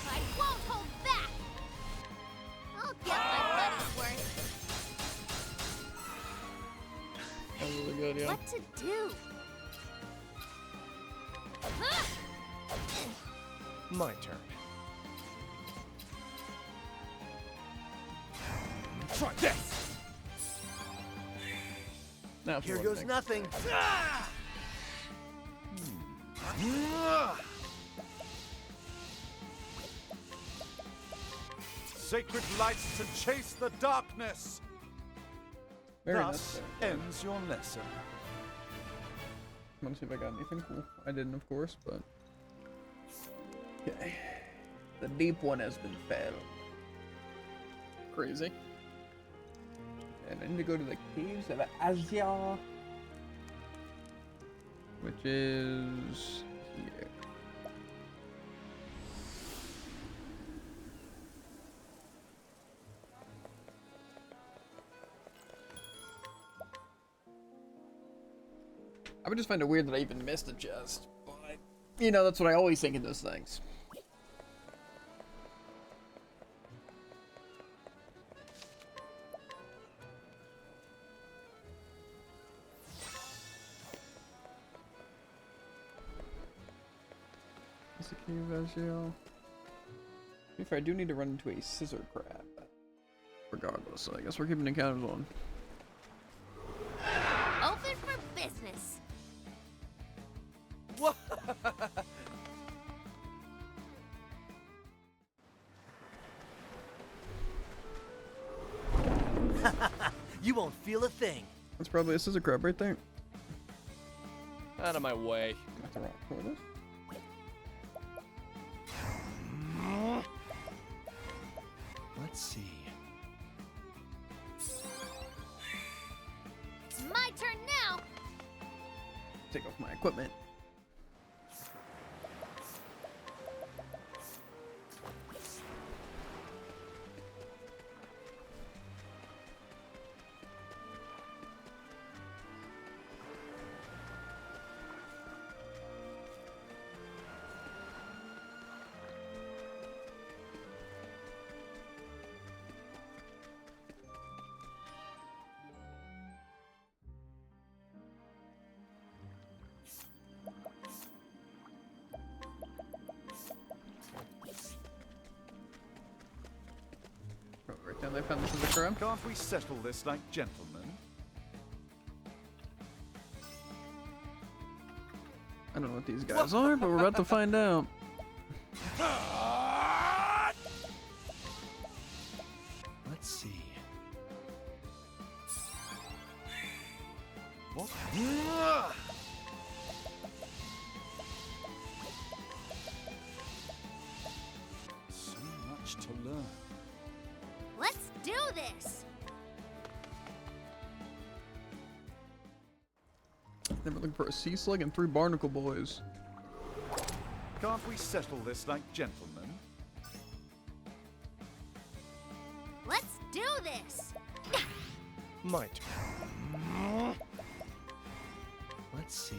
I won't hold back. I'll get my money's worth. That was really good, yeah. What to do? My turn. Try this. Now for Here what goes next? nothing. Sacred light to chase the darkness. Very Thus necessary. ends your lesson. Let me see if I got anything cool. I didn't, of course, but... Okay. The deep one has been felled. crazy. And I need to go to the Caves of Asia, which is here. I would just find it weird that I even missed a chest, but you know, that's what I always think in those things. If I do need to run into a scissor crab, regardless, so I guess we're keeping account of one. Open for business. What? You won't feel a thing. That's probably a scissor crab right there. Out of my way. That's the rock tortoise. Let's see. It's my turn now. Take off my equipment. Right down there, found the scissor crab. Can't we settle this like gentlemen? I don't know what these guys are, but we're about to find out. Let's see. What? So much to learn. Let's do this. They were looking for a sea slug and 3 barnacle boys. Can't we settle this like gentlemen? Let's do this. My turn. Let's see.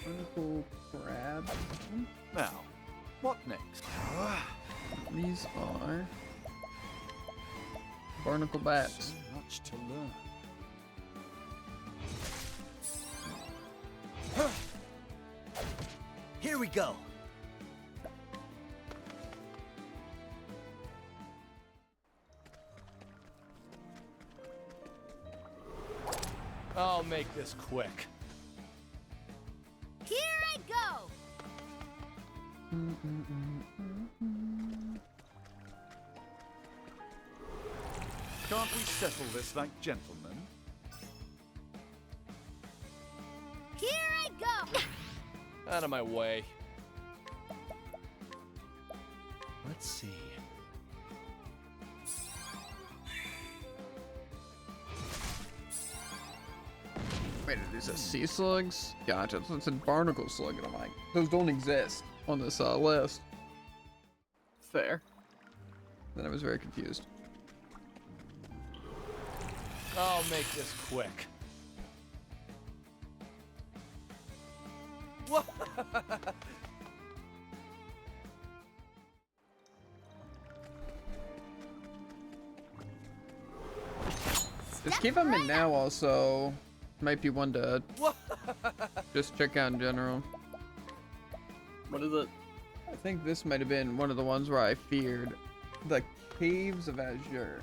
Barnacle crab. Now, what next? These are barnacle bats. So much to learn. Here we go. I'll make this quick. Here I go. Can't we settle this like gentlemen? Here I go. Out of my way. Let's see. Wait, are these sea slugs? Gotcha, so it's a barnacle slug, and I'm like, those don't exist on this list. Fair. Then I was very confused. I'll make this quick. What? This cave I'm in now also might be one to What? just check out in general. What is it? I think this might have been one of the ones where I feared the Caves of Azure.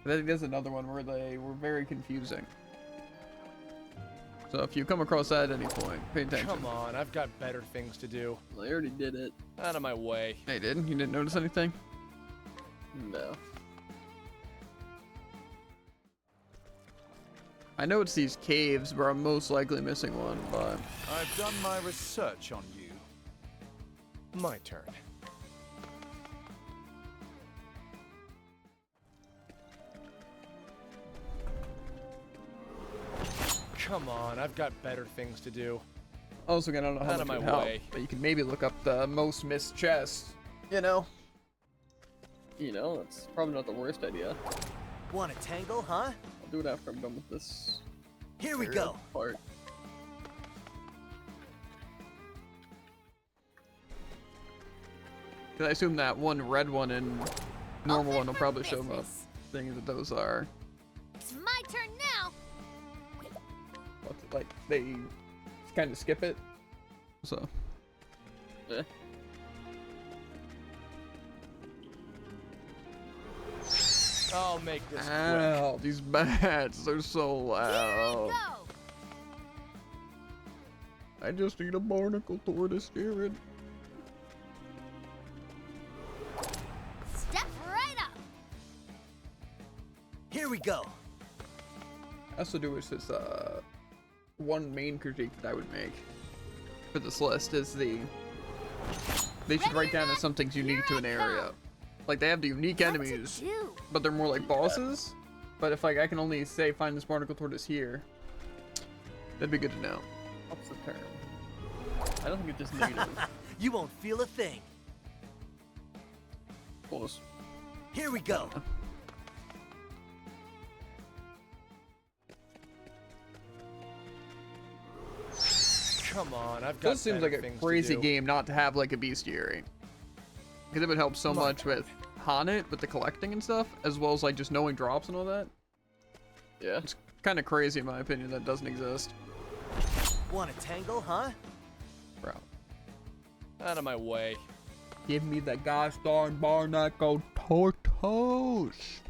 But I think there's another one where they were very confusing. So if you come across that at any point, pay attention. Come on, I've got better things to do. I already did it. Out of my way. Hey, didn't you didn't notice anything? No. I know it's these caves where I'm most likely missing one, but I've done my research on you. My turn. Come on, I've got better things to do. Also, again, I don't know how Out of much my would help, way. but you can maybe look up the most missed chest. You know? You know, that's probably not the worst idea. Want to tangle, huh? I'll do it after I'm done with this Here we area go. part. Because I assume that one red one and normal Open one will for probably show up. business. Things that those are. It's my turn now. What's it, like, they kind of skip it. So. Eh. I'll make this quick. Ow, these bats are so loud. Go. I just need a barnacle tortoise, Jared. Step right up. Here we go. Also, do is this one main critique that I would make for this list is they should write down as something's unique to an area. Like they have the unique enemies, but they're more like bosses. But if like I can only say find this barnacle tortoise here, that'd be good to know. What's the term? I don't think it's just negative. You won't feel a thing. Close. Here we go. Come on, I've got This seems like better a things to crazy do. game not to have like a bestiary. Because it would help so much with Haunted, with the collecting and stuff, as well as like just knowing drops and all that. Yeah. It's kind of crazy in my opinion that doesn't exist. Want to tangle, huh? Bro. Out of my way. Give me the gosh darn barnacle tortoise.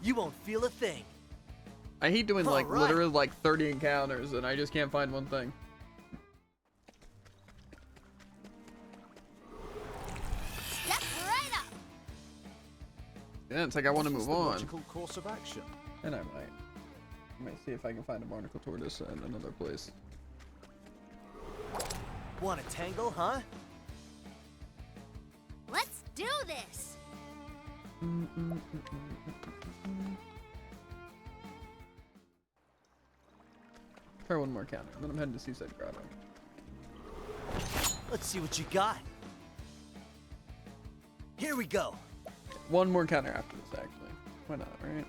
You won't feel a thing. I hate doing like Alright. literally like 30 encounters and I just can't find one thing. Step right up. Yeah, it's like I want to What was move the on. logical course of action? And I might. I might see if I can find a barnacle tortoise in another place. Want to tangle, huh? Let's do this. Try one more counter, then I'm heading to Seaside Grotto. Let's see what you got. Here we go. One more counter after this, actually. Why not, right?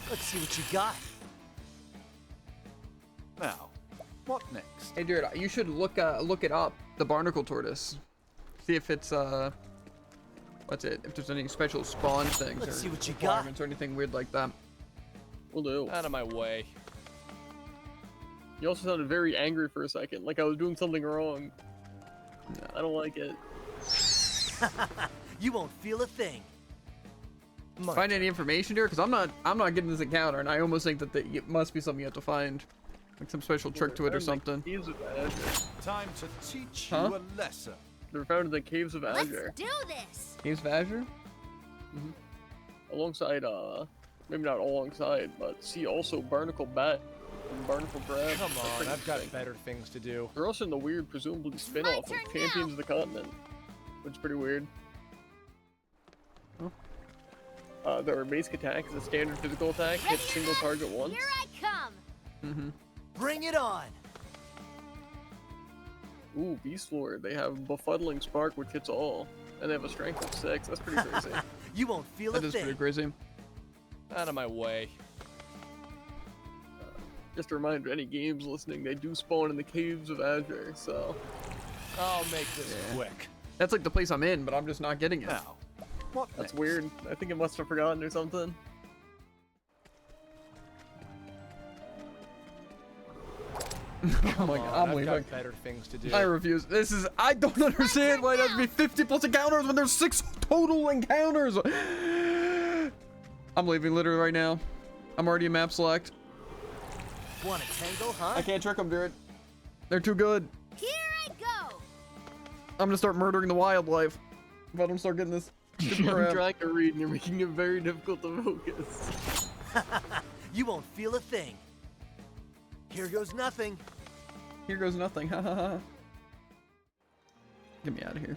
Let's see what you got. Now, what next? Hey, Jared, you should look it up, the barnacle tortoise. See if it's what's it? If there's any special spawn things Let's or see what you got. requirements or anything weird like that. Will do. Out of my way. You also sounded very angry for a second, like I was doing something wrong. I don't like it. You won't feel a thing. Find any information here? Because I'm not getting this encounter, and I almost think that it must be something you have to find, like some special trick to it or something. Caves of Azure. Time to teach Huh? you a lesson. They're found in the Caves of Let's Azure. do this. Caves of Azure? Alongside, maybe not alongside, but see also Barnacle Bat and Barnacle Crab. Come That's on, pretty I've got interesting. better things to do. They're also in the weird, presumably spin-off of turn Champions now. of the Continent, which is pretty weird. Their basic attack is a standard physical attack, Ready hits or single not, target once. Here I come. Mm-hmm. Bring it on. Ooh, Beast Lord. They have Befuddling Spark, which hits all. And they have a strength of 6. That's pretty crazy. You won't feel That a is pretty thing. crazy. Out of my way. Just a reminder, any games listening, they do spawn in the Caves of Azure, so... I'll make this Yeah. quick. That's like the place I'm in, but I'm just not getting it. Now, what That's next? weird. I think it must have forgotten or something. Oh my Come god, on, I'm I've leaving. got better things to do. I refuse. I don't understand why it has to be 50 plus encounters when there's 6 total encounters. I'm leaving literally right now. I'm already in map select. Want to tangle, huh? I can't trick them, dude. They're too good. Here I go. I'm gonna start murdering the wildlife if I don't start getting this. stupid I'm crap. trying to read and you're making it very difficult to focus. You won't feel a thing. Here goes nothing. Here goes nothing. Ha ha ha. Get me out of here.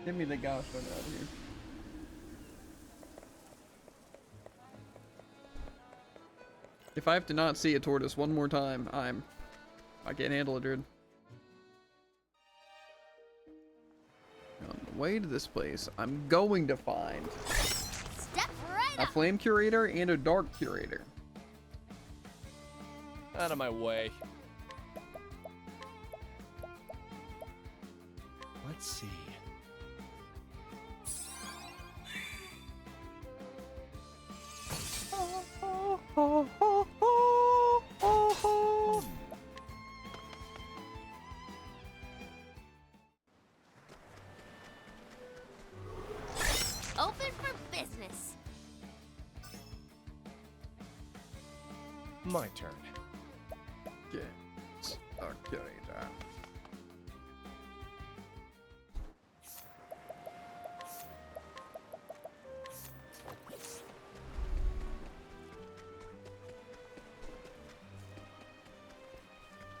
Give me the gosh out of here. If I have to not see a tortoise one more time, I can't handle it, dude. On the way to this place, I'm going to find Step right a up. flame curator and a dark curator. Out of my way. Let's see. Open for business. My turn. Yes, dark curator.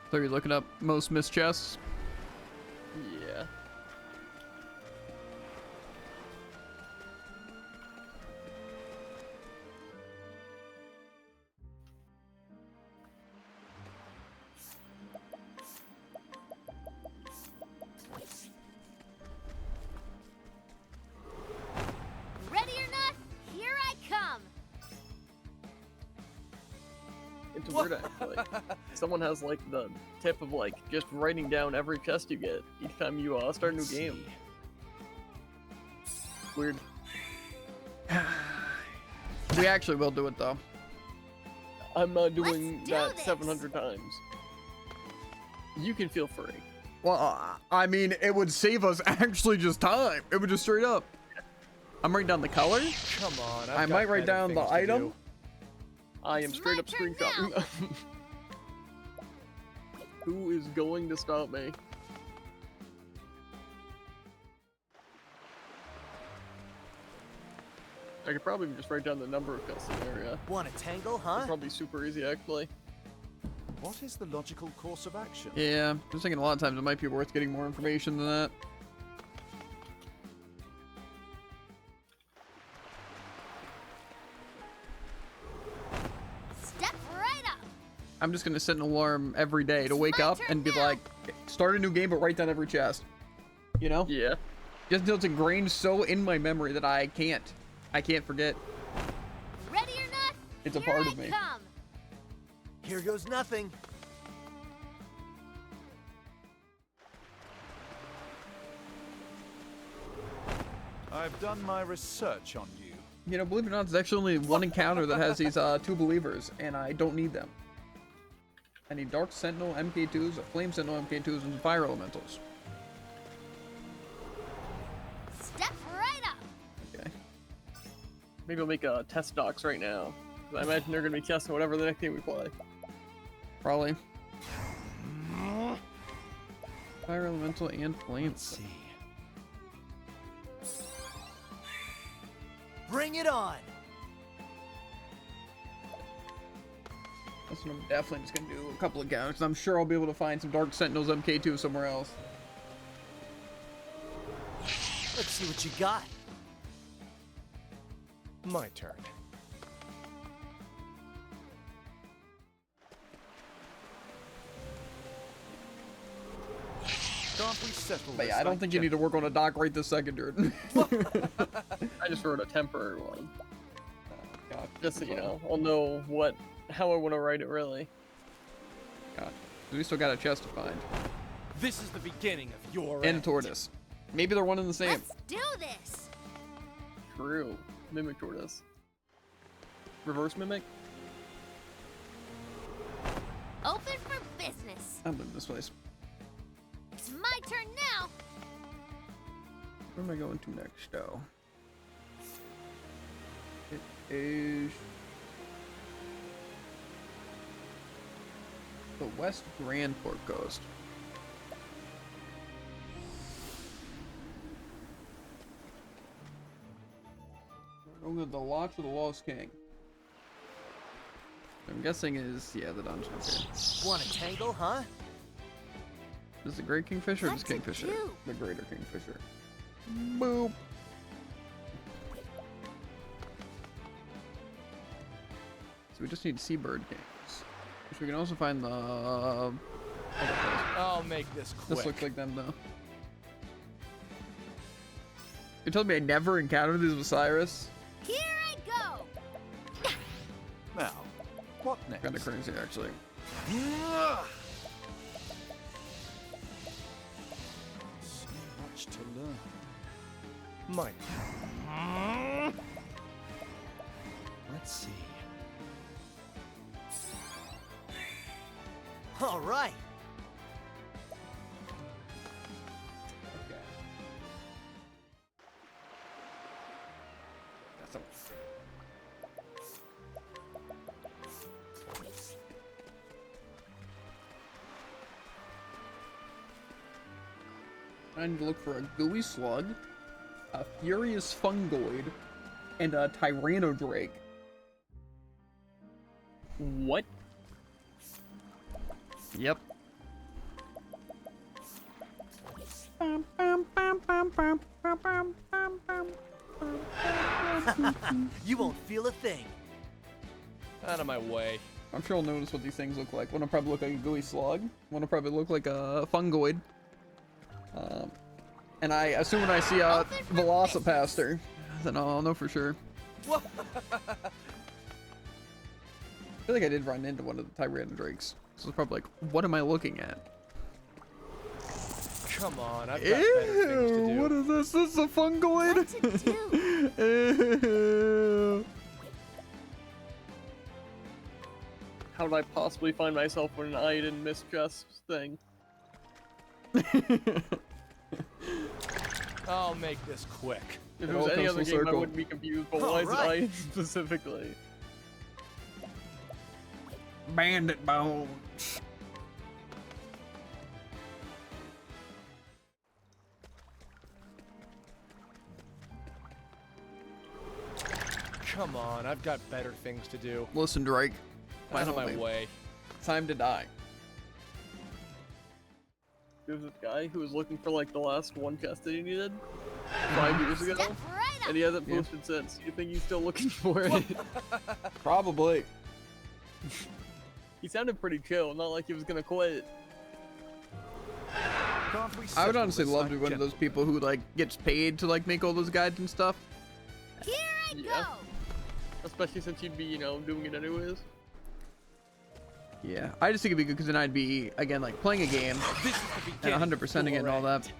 So you're looking up most missed chests? Yeah. Ready or not, here I come. It's weird actually. Someone has like the tip of like just writing down every chest you get each time you start a new Let's game. see. Weird. We actually will do it though. I'm not doing Let's do that this. 700 times. You can feel free. Well, I mean, it would save us actually just time. It would just straight up. I'm writing down the color. Come on. I might write down the item. I am It's straight my up turn screenshotting. Who is going to stop me? I could probably just write down the number of custom area. Want a tangle, It's huh? probably super easy actually. What is the logical course of action? Yeah, I'm just thinking a lot of times it might be worth getting more information than that. Step right up. I'm just gonna set an alarm every day to wake my up turn and be now. like, start a new game, but write down every chest. You know? Yeah. Just until it's ingrained so in my memory that I can't forget. Ready or not, It's a here part I of me. come. Here goes nothing. I've done my research on you. You know, believe it or not, there's actually only one encounter that has these two believers, and I don't need them. I need Dark Sentinel MK2s, Flame Sentinel MK2s, and Fire Elementals. Step right up. Okay. Maybe I'll make test docs right now. 'Cause I imagine they're gonna be testing whatever the next game we play. Probably. Fire Elemental and Flame. Let's see. Bring it on. That's what I'm definitely just gonna do a couple of encounters. I'm sure I'll be able to find some Dark Sentinels MK2 somewhere else. Let's see what you got. My turn. Can't we settle But this yeah, I don't like think you need to work on a dock right this second, dude. I just wrote a temporary one. God, Just so you know, I'll know how I want to write it really. God. We still got a chest to find. This is the beginning of your And a end. tortoise. Maybe they're one and the same. Let's do this. True. Mimic tortoise. Reverse mimic? Open for business. I'm leaving this place. It's my turn now. Where am I going to next, though? It is the West Grand Port Coast. We're going to the Locks of the Lost King. I'm guessing is, yeah, the dungeon. Okay. Want a tangle, huh? Is it Great Kingfisher or just What's it Kingfisher? do? The Greater Kingfisher. Boop. So we just need seabird games. Which we can also find the other place. I'll make this quick. This looks like them though. You told me I never encountered these with Cyrus? Here I go. Now, what next? Kinda crazy actually. So much to learn. Mine. Let's see. All right. Okay. That's a... I need to look for a gooey slug, a furious fungoid, and a tyrannodrake. What? Yep. You won't feel a thing. Out of my way. I'm sure I'll notice what these things look like. One will probably look like a gooey slug. One will probably look like a fungoid. And I assume when I see a Velocipaster, then I'll know for sure. I feel like I did run into one of the Tyrannodrakes. So it's probably like, what am I looking at? Come on, I've got better things to do. What is this? This is a fungoid? What to do? Ew. How did I possibly find myself with an Iden mistrust thing? I'll make this quick. If It it was all any comes other full game, I circle. wouldn't be confused, but why is it Alright. Iden specifically? Bandit bones. Come on, I've got better things to do. Listen, Drake. Out of my Finally. way. Time to die. There's this guy who was looking for like the last one chest that he needed 5 years ago, Step right up. and he hasn't Yeah. posted since. You think he's still looking for it? Probably. He sounded pretty chill, not like he was gonna quit. Can't we I would settle honestly this love like to be one of those gentlemen? people who like gets paid to like make all those guides and stuff. Here I Yeah. go. Especially since you'd be, you know, doing it anyways. Yeah, I just think it'd be good because then I'd be again like playing a game This is the beginning. and 100%ing it and all that.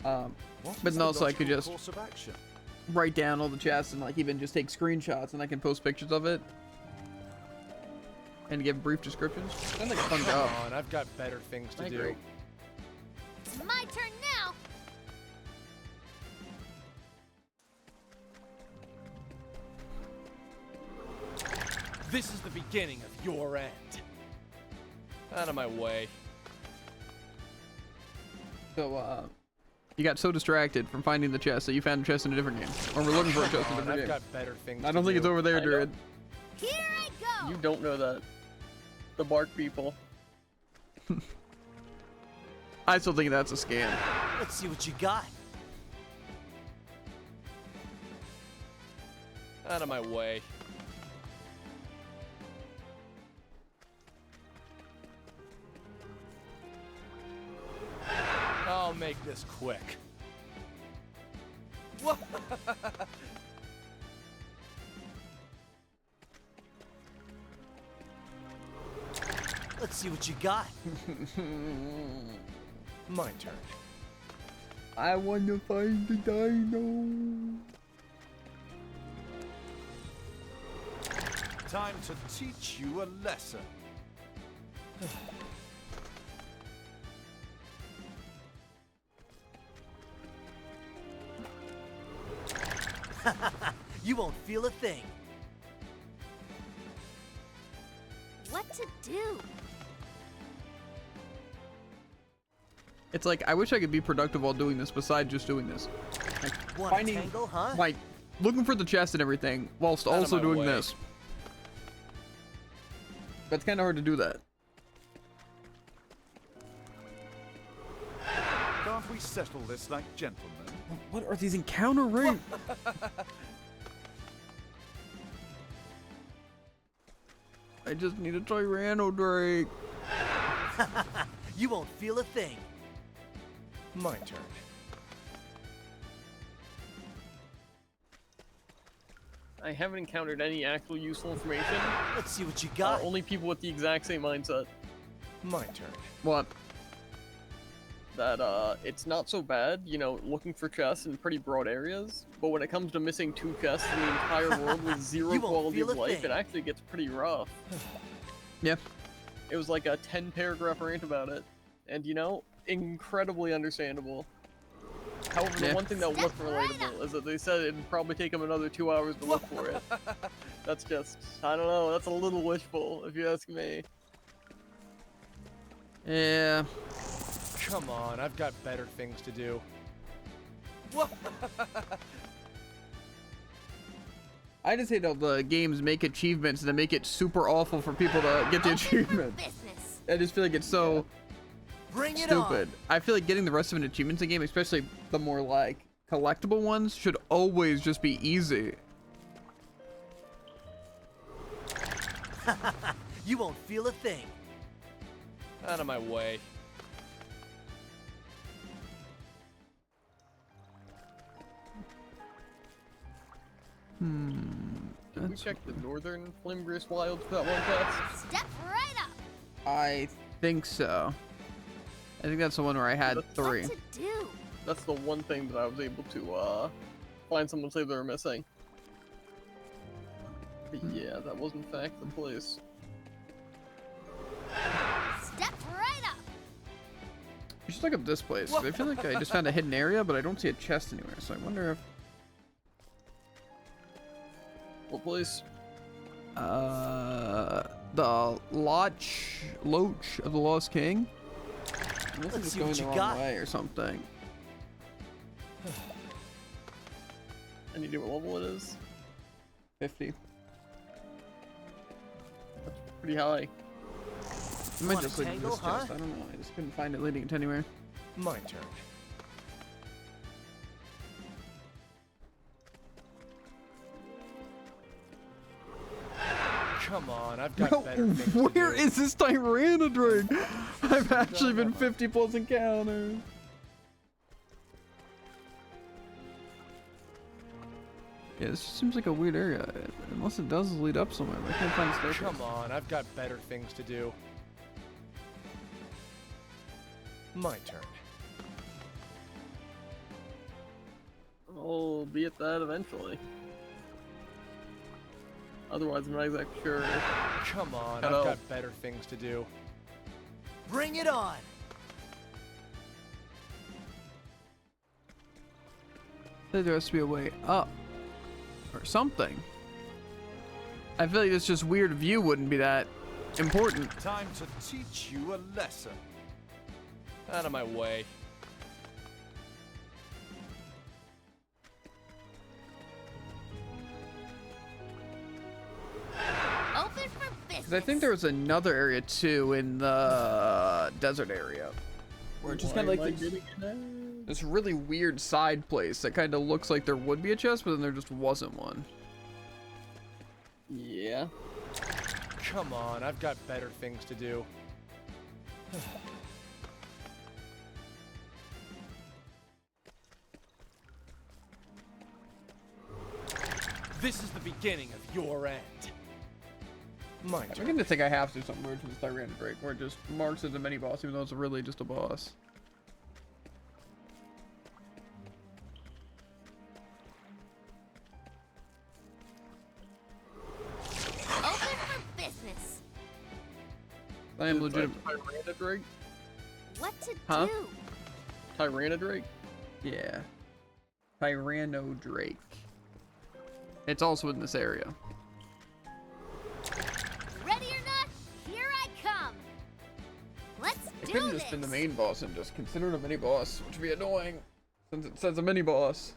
What But is then the also I could logical just course of action? write down all the chests and like even just take screenshots and I can post pictures of it and give brief descriptions. Sounds like a fun Come job. on, I've got better things to I do. agree. It's my turn now. This is the beginning of your end. Out of my way. So you got so distracted from finding the chest that you found a chest in a different game, or we're looking for a chest in a Come on, different I've game. got better things I don't to think it's do. over there, I know. Druid. Here I go. You don't know that. The bark people. I still think that's a scam. Let's see what you got. Out of my way. I'll make this quick. Let's see what you got. My turn. I want to find the dino. Time to teach you a lesson. You won't feel a thing. What to do? It's like I wish I could be productive while doing this besides just doing this. Want Finding- a tangle, huh? Like looking for the chest and everything whilst Out of also my doing way. this. That's kind of hard to do that. Can't we settle this like gentlemen? What are these encounter rates? I just need a Tyranno Drake. You won't feel a thing. My turn. I haven't encountered any actual useful information. Let's see what you got. Only people with the exact same mindset. My turn. What? That it's not so bad, you know, looking for chests in pretty broad areas, but when it comes to missing 2 chests in the entire world with 0 You won't quality feel of a life, thing. it actually gets pretty rough. Yeah. It was like a 10-paragraph rant about it, and you know, incredibly understandable. However, the Yeah. one thing that wasn't relatable is that they said it'd probably take them another 2 hours to look for it. That's just, I don't know, that's a little wishful, if you ask me. Yeah. Come on, I've got better things to do. I just hate how the games make achievements and then make it super awful for people to get the Open for achievement. business. I just feel like it's so Bring it stupid. on. I feel like getting the rest of the achievements in the game, especially the more like collectible ones, should always just be easy. You won't feel a thing. Out of my way. Did we check the northern Flimgrous Wilds for that one quest? Step right up. I think so. I think that's the one where I had 3. What to do? That's the one thing that I was able to find someone say they were missing. But yeah, that was in fact the place. Step right up. You should look up this place. 'Cause I feel like I just found a hidden area, but I don't see a chest anywhere. So I wonder if What place? the Loach of the Lost King. Unless I'm Let's just see going what the you wrong got. way or something. Any idea what level it is? 50. Pretty high. It might Want a just lead to tangle, this chest. huh? I don't know. I just couldn't find it leading it anywhere. My turn. Come on, I've got better things to Where do. is this Tyrannodrake? I've actually been 50 plus encounters. Yeah, this just seems like a weird area. Unless it does lead up somewhere. But I can't find the staircase. Come on, I've got better things to do. My turn. I'll be at that eventually. Otherwise, I'm not exactly sure. Come on, Hello. I've got better things to do. Bring it on. There has to be a way up. Or something. I feel like this just weird view wouldn't be that important. Time to teach you a lesson. Out of my way. Open for business. Because I think there was another area too in the desert area. Where it's just kind of Why like am I getting this really weird side place that kind of looks like there would be a chest, but then there just wasn't one. Yeah. Come on, I've got better things to do. This is the beginning of your end. My I'm turn. beginning to think I have to do something weird with this Tyrannodrake, where it just marks as a mini boss, even though it's really just a boss. Open for business. I am legitimate. Tyrannodrake? What to Huh? do? Tyrannodrake? Yeah. Tyrannodrake. It's also in this area. Ready or not, here I come. Let's It do could have this. just been the main boss and just considered a mini boss, which would be annoying, since it says a mini boss.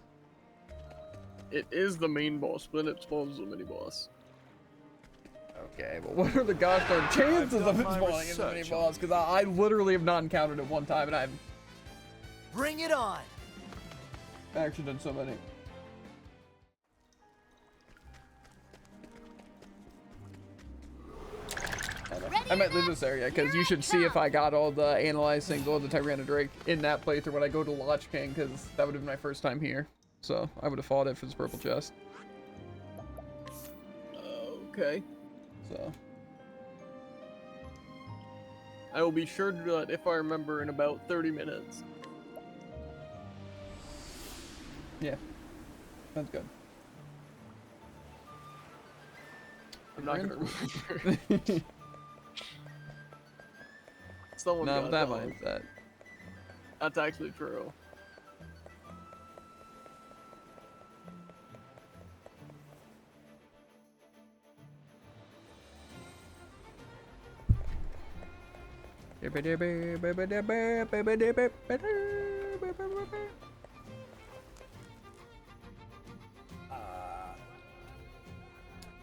It is the main boss, but then it spawns as a mini boss. Okay, but what are the gosh darn chances I've of done it my spawning as a mini research on boss? Because I literally have not encountered it one time, and I've... Bring it on. I actually did so many. I might leave this area because you should see if I got all the analyzing all the Tyrannid Drake in that playthrough when I go to Lodge King, because that would have been my first time here. So I would have fought it for this purple chest. Okay. So I will be sure to do that if I remember in about 30 minutes. yeah, that's good. I'm not gonna remember. Someone No, got that those. mindset. That's actually true.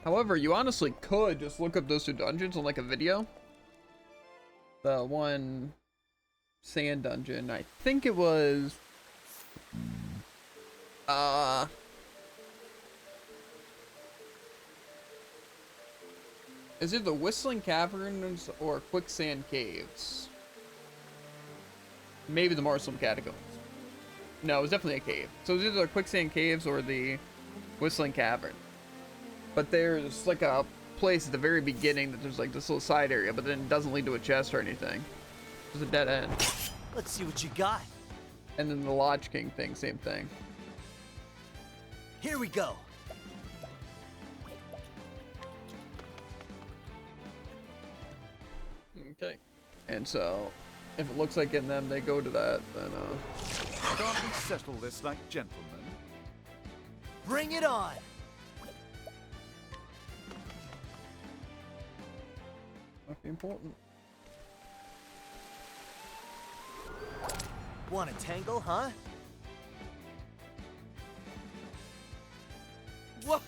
However, you honestly could just look up those two dungeons on like a video. The one sand dungeon, I think it was is it the Whistling Caverns or Quicksand Caves? Maybe the Marslem Catacombs. No, it was definitely a cave. So it was either the Quicksand Caves or the Whistling Cavern. But there's like a place at the very beginning that there's like this little side area, but then it doesn't lead to a chest or anything. It's a dead end. Let's see what you got. And then the Lodge King thing, same thing. Here we go. Okay. And so, if it looks like getting them, they go to that, then Can't we settle this like gentlemen? Bring it on. might be important. Want to tangle, huh? What?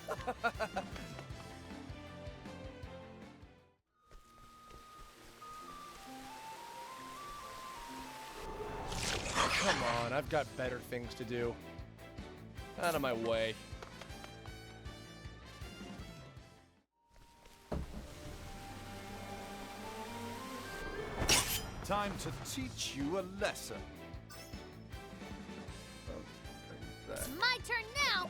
Come on, I've got better things to do. Out of my way. Time to teach you a lesson. It's my turn now.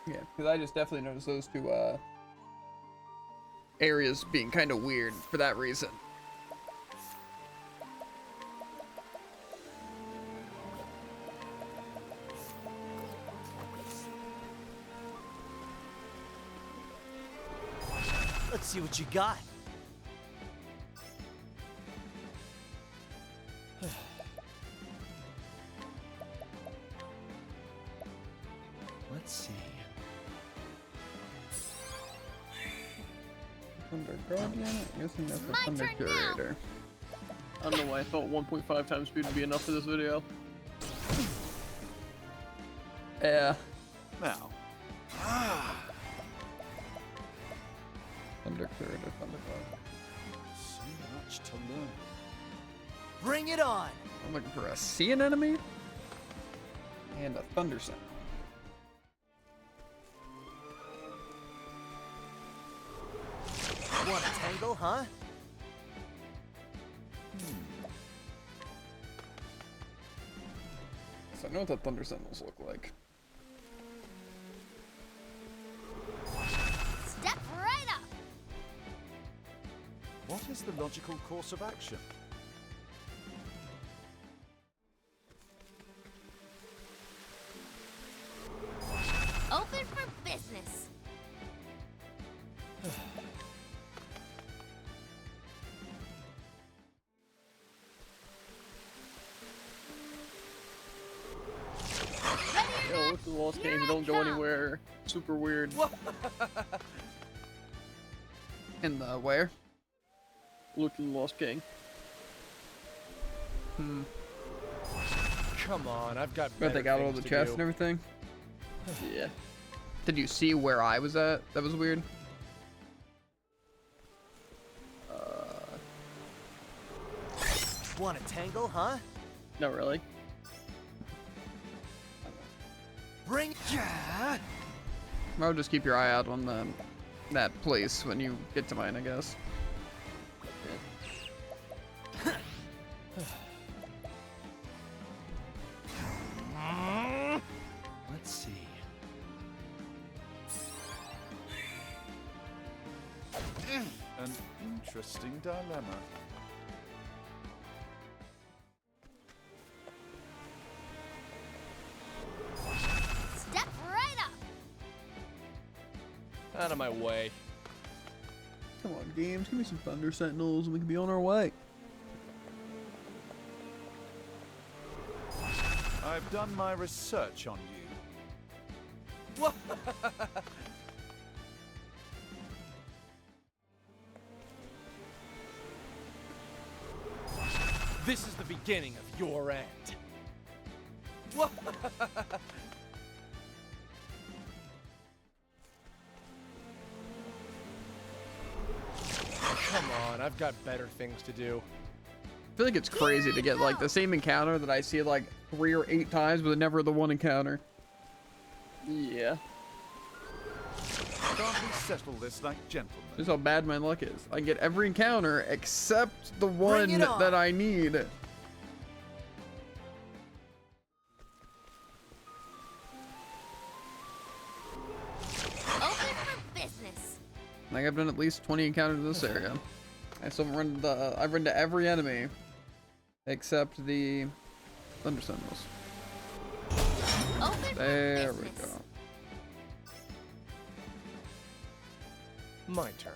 Yeah, because I just definitely noticed those two areas being kind of weird for that reason. Let's see what you got. Let's see. Thunder Guardian? I'm guessing that's the My Thunder turn now. Curator. I don't know why I thought 1.5 times speed would be enough for this video. Yeah. Now, Thunder Curator, Thunder Guardian. so much to learn. Bring it on. I'm looking for a sea anemone and a thunder sound. Want to tangle, huh? So I know what the thunder sentinels look like. Step right up. What is the logical course of action? Open for business. Yo, look at the Lost Here games, I don't go come. anywhere. Super weird. In the where? Look at the Lost King. Hmm. Come on, I've got But better they got all things the to chests do. and everything. Yeah. Did you see where I was at? That was weird. Want to tangle, huh? Not really. Bring yeah. I'll just keep your eye out on that place when you get to mine, I guess. Let's see. An interesting dilemma. Step right up. Out of my way. Come on, games. Give me some Thunder Sentinels and we can be on our way. I've done my research on you. What? This is the beginning of your end. What? Come on, I've got better things to do. I feel like it's crazy to get like the same encounter that I see like 3 or 8 times, but never the one encounter. Yeah. Can't we settle this like gentlemen? This is how bad my luck is. I get every encounter except the one it on. that I need. Open for business. Like I've done at least 20 encounters in this area. I still haven't run the. I've run to every enemy except the Thunder Sentinels. Open There for we business. go. My turn.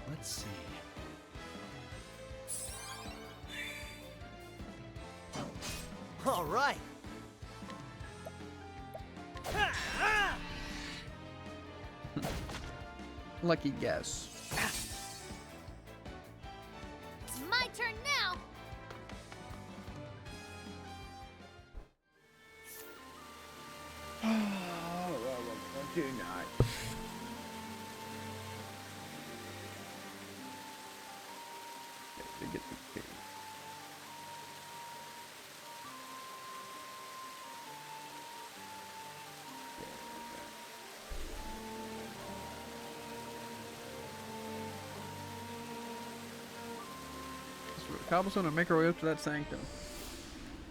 Let's see. All right. Lucky guess. It's my turn now. Get the king. Cobblestone and make our way up to that sanctum.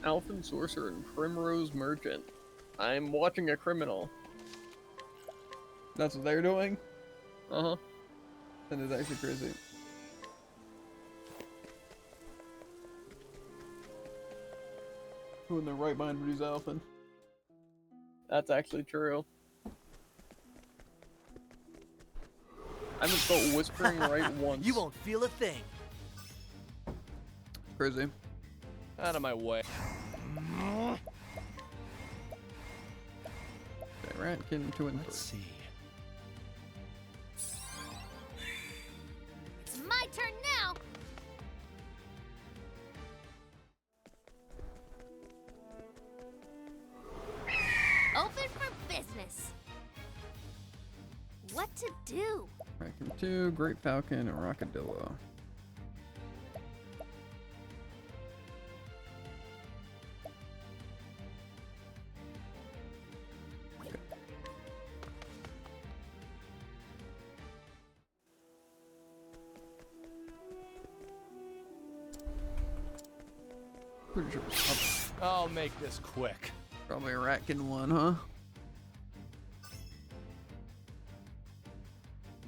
Elfin Sorcerer and Primrose Merchant. I'm watching a criminal. That's what they're doing? Uh-huh. That is actually crazy. Who in their right mind would use Elfin? That's actually true. I haven't felt whispering right once. You won't feel a thing. Crazy. Out of my way. Okay, Ratkin 2 and 3. Let's see. It's my turn now. Open for business. What to do? Ratkin 2, Great Falcon, and Rockadillo. Pretty sure it's I'll make this quick. probably a Ratkin 1, huh?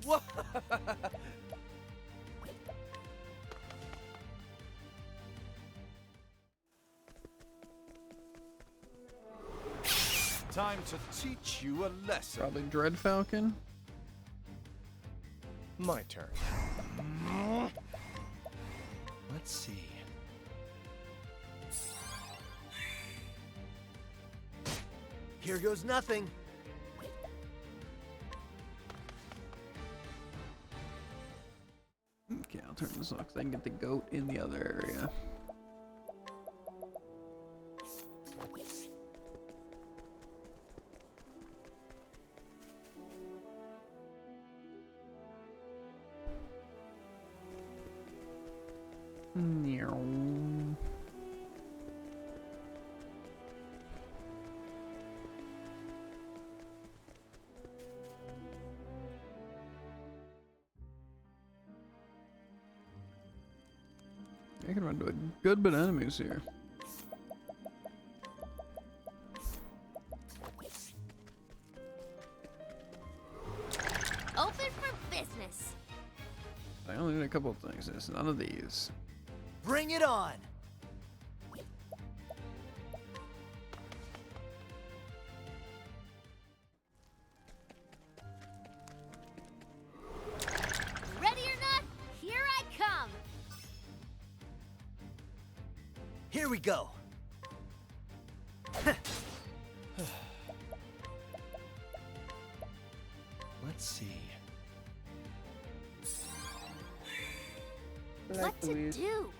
What? Time to teach you a lesson. Probably Dread Falcon. My turn. Let's see. Here goes nothing. Okay, I'll turn this on because I can get the goat in the other area. Meow. I can run into a good bit of enemies here. Open for business. I only need a couple of things. It's none of these. Bring it on! Ready or not, here I come. Here we go! Let's see. What to do?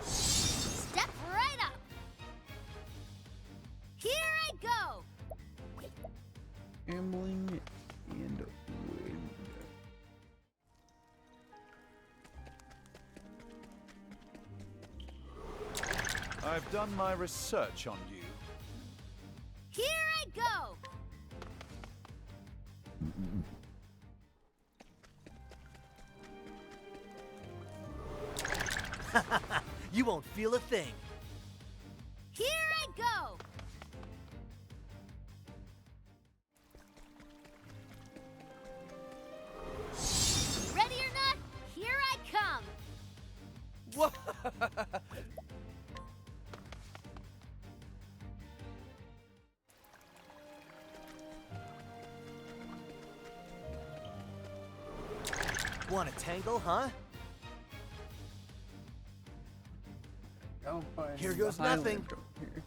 Step right up. Here I go. Gambling and wood. I've done my research on you. Here I go. You won't feel a thing. Here I go. Ready or not, here I come. What? Want a tangle, huh? I'll find Here the goes Highland nothing. over here.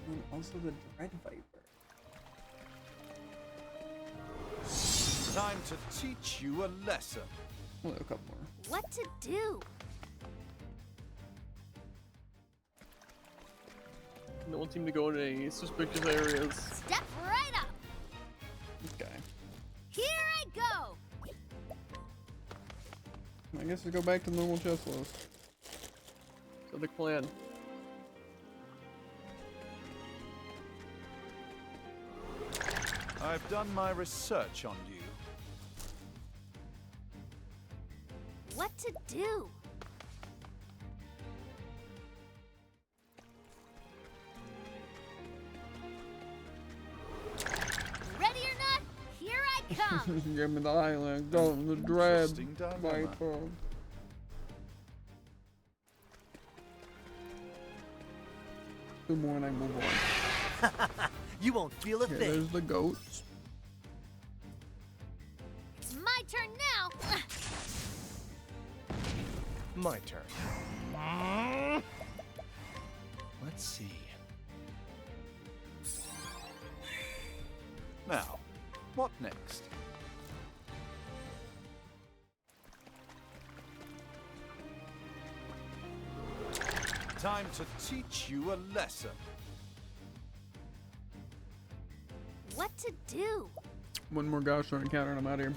And also the Dread Viper. Time to teach you a lesson. Well, a couple more. What to do? No one seemed to go in any suspicious areas. Step right up. Okay. Here I go. I guess we go back to the normal chest list. So the clan. I've done my research on you. What to do? Ready or not, here I come. Give me the Highland, go the Dread Interesting dilemma. Viper. Two more and I move on. You won't feel a Here, thing. there's the goats. It's my turn now. My turn. Let's see. Now, what next? Time to teach you a lesson. What to do? One more gosh darn encounter and I'm out of here.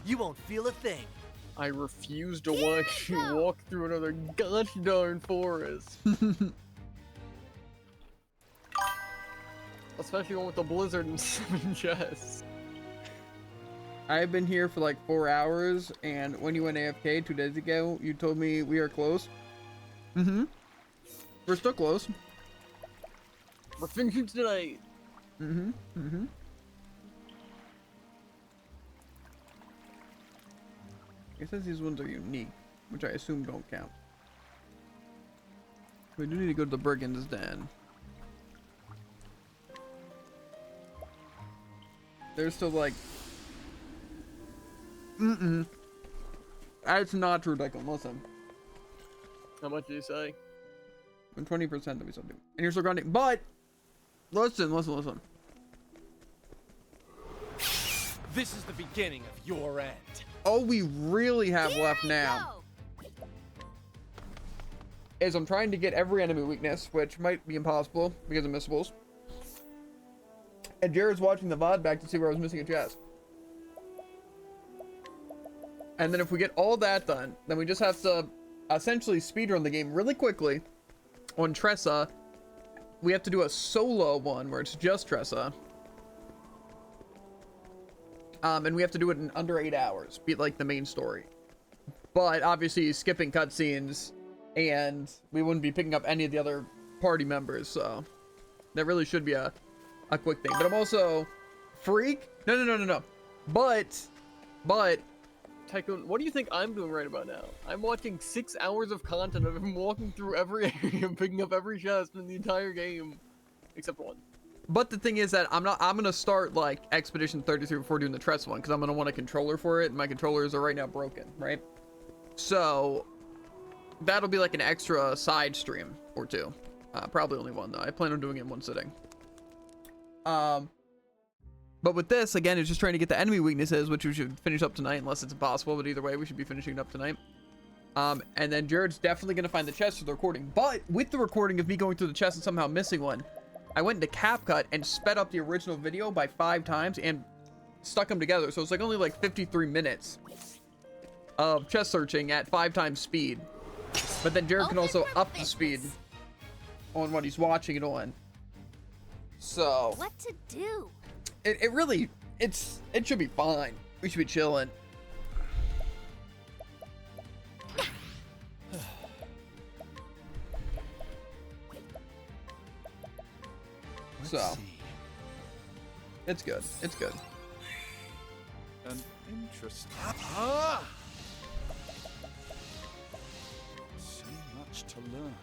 You won't feel a thing. I refuse to watch you walk through another gosh darn forest. Especially one with the blizzard and 7 chests. I've been here for like 4 hours, and when you went AFK 2 days ago, you told me we are close. Mm-hmm. We're still close. We're finishing tonight. Mm-hmm. Mm-hmm. It says these ones are unique, which I assume don't count. We do need to go to the Brigand's Den. There's still like... That's not true, Declan. Listen. How much did you say? And 20% of me something. And you're still grinding. But! Listen. This is the beginning of your end. All we really have Here left I now go. is I'm trying to get every enemy weakness, which might be impossible because of missables. And Jared's watching the VOD back to see where I was missing a chest. And then if we get all that done, then we just have to essentially speedrun the game really quickly on Tressa. We have to do a solo one where it's just Tressa. And we have to do it in under 8 hours, beat like the main story. But obviously skipping cutscenes, and we wouldn't be picking up any of the other party members, so that really should be a quick thing. But I'm also freak. No. But Tycoon, what do you think I'm doing right about now? I'm watching 6 hours of content of him walking through every area, picking up every chest in the entire game, except one. But the thing is that I'm gonna start like Expedition 33 before doing the Tressa one, because I'm gonna want a controller for it, and my controllers are right now broken, right? So that'll be like an extra side stream or two. Probably only one though. I plan on doing it in one sitting. But with this, again, it's just trying to get the enemy weaknesses, which we should finish up tonight, unless it's impossible. But either way, we should be finishing it up tonight. And then Jared's definitely gonna find the chest for the recording. But with the recording of me going through the chest and somehow missing one, I went into CapCut and sped up the original video by 5 times and stuck them together. So it's like only like 53 minutes of chest searching at 5 times speed. But then Jared can also up the speed on what he's watching it on. So What to do? it really, it should be fine. We should be chilling. So it's good. It's good. An interesting. So much to learn.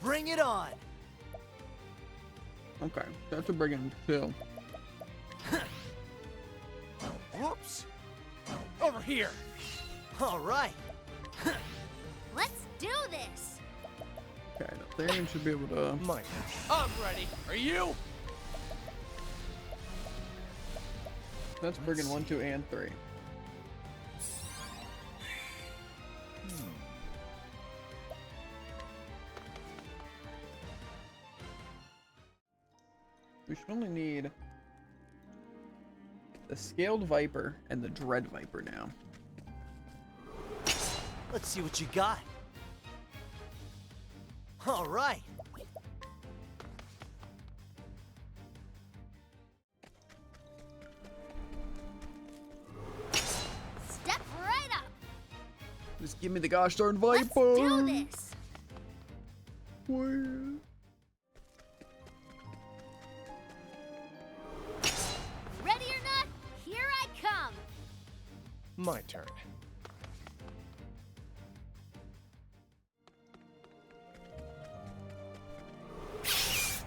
Bring it on. Okay, that's to bring in 2. Whoops. Over here. All right. Let's do this. Okay, now Therian should be able to. Mike. I'm ready. Are you? That's Brigand 1, 2, and 3. We should only need the Scaled Viper and the Dread Viper now. Let's see what you got. All right. Step right up. Just give me the gosh darn Viper! Let's do this. Where? Ready or not, here I come. My turn.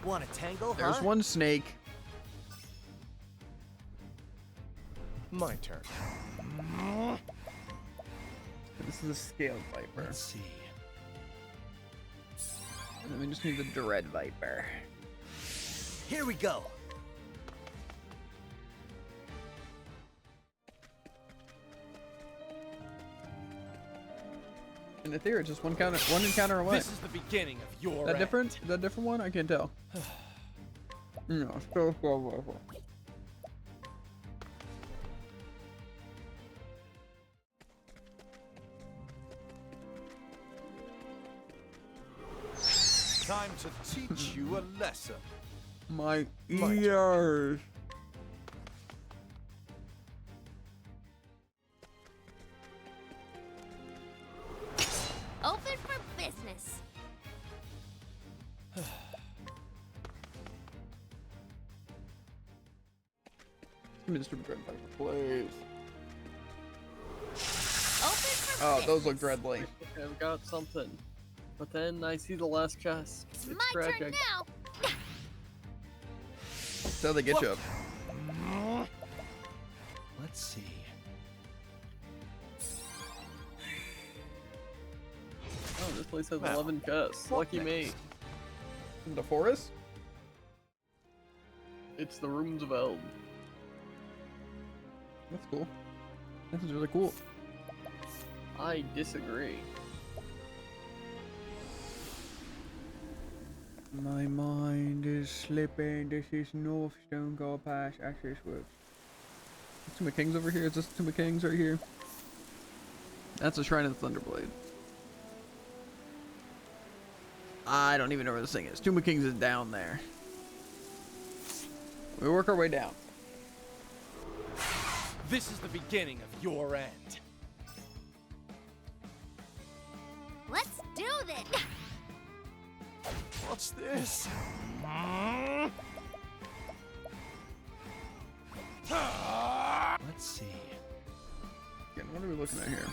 Want a tangle, There's huh? one snake. My turn. This is a Scaled Viper. Let's see. And then we just need the Dread Viper. Here we go. In the theory, it's just one encounter away. This is the beginning of your That end. different? Is that a different one? I can't tell. No, still Scaled Viper. Time to teach you a lesson. My My ears. Open for business. Give me the stupid Dread Viper, please. Open for Oh, business. those look dreadly. Okay, I've got something. But then I see the last chest. It's My tragic. turn now. That's how they get you up. Let's see. Oh, this place has Well, 11 chests. what Lucky me. next? In the forest? It's the Rooms of Eld. That's cool. This is really cool. I disagree. My mind is slipping. This is North Stone Guard Pass access works. Tomb of Kings over here. Is this Tomb of Kings right here? That's a Shrine of the Thunderblade. I don't even know where this thing is. Tomb of Kings is down there. We work our way down. This is the beginning of your end. Let's do this. What's this? Let's see. Again, what are we looking at here?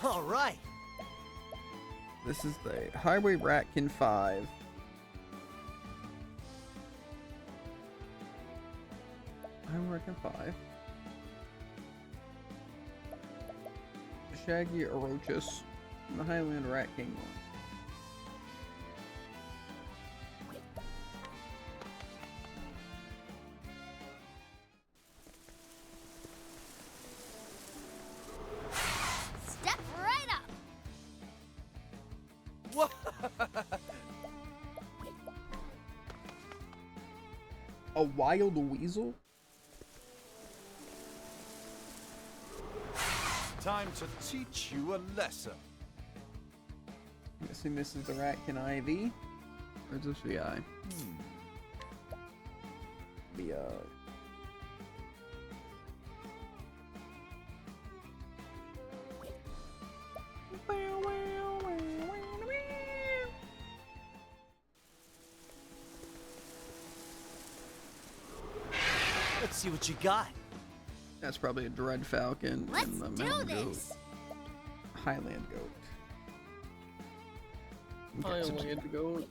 All right. This is the Highway Ratkin 5. Highway Ratkin 5. The Shaggy Orochus. And the Highland Rat King one. Step right up. What? A wild weasel? Time to teach you a lesson. I'm guessing this is the Ratkin IV? Or is this VI? VI. Let's see what you got. That's probably a Dread Falcon Let's and the do Mountain Goat. this. Highland Goat. I Okay, so only had to go.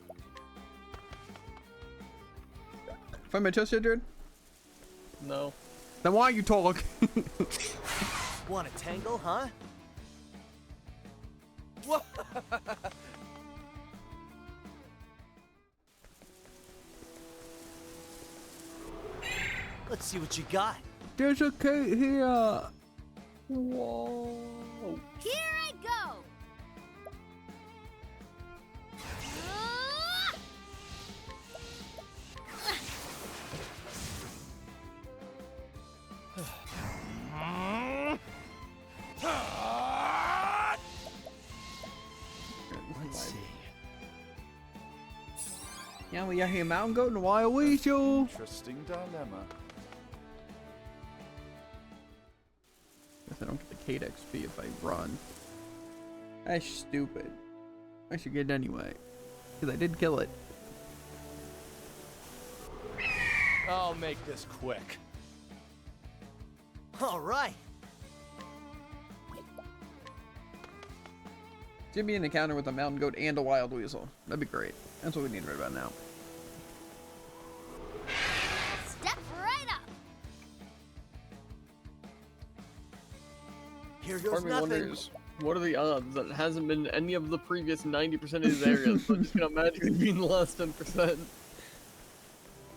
find my chest yet, Jared? No. Then why you talk? Want a tangle, huh? What? Let's see what you got. There's a kite here. Whoa. Here I go. Let's see. Yeah, we got here Mountain Goat and a Wild Weasel. Interesting dilemma. Guess I don't get the Kate XP if I run. That's stupid. I should get it anyway. Because I did kill it. I'll make this quick. All right. Give me an encounter with a Mountain Goat and a Wild Weasel. That'd be great. That's what we need right about now. Step right up. Here Part goes of me nothing. wonders, what are the odds that it hasn't been any of the previous 90% of these areas, so it's just gonna magically be in the last 10%?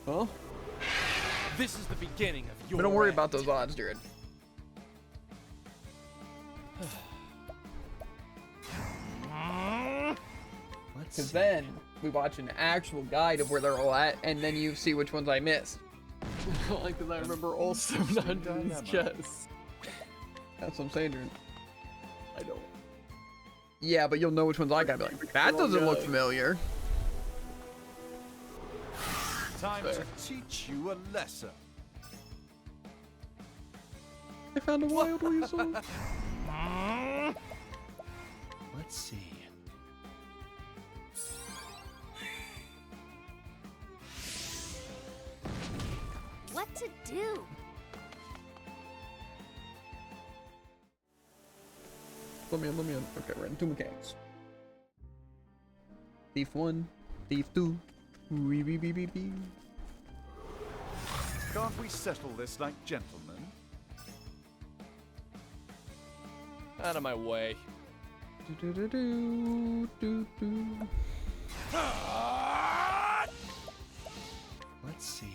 Huh? This is the beginning of your But don't worry end. about those odds, Jared. Let's Because see. then we watch an actual guide of where they're all at, and then you see which ones I missed. Like, because I remember all 700 of these chests. That's what I'm saying, Jared. I don't. Yeah, but you'll know which ones I got. Be like, that doesn't look familiar. Time Fair. to teach you a lesson. I found a Wild Weasel. Let's see. What to do? Let me in. Okay, we're in two mechanics. Thief 1, Thief 2. Wee wee wee wee wee. Can't we settle this like gentlemen? Out of my way. Do, do, do, do, do. Let's see.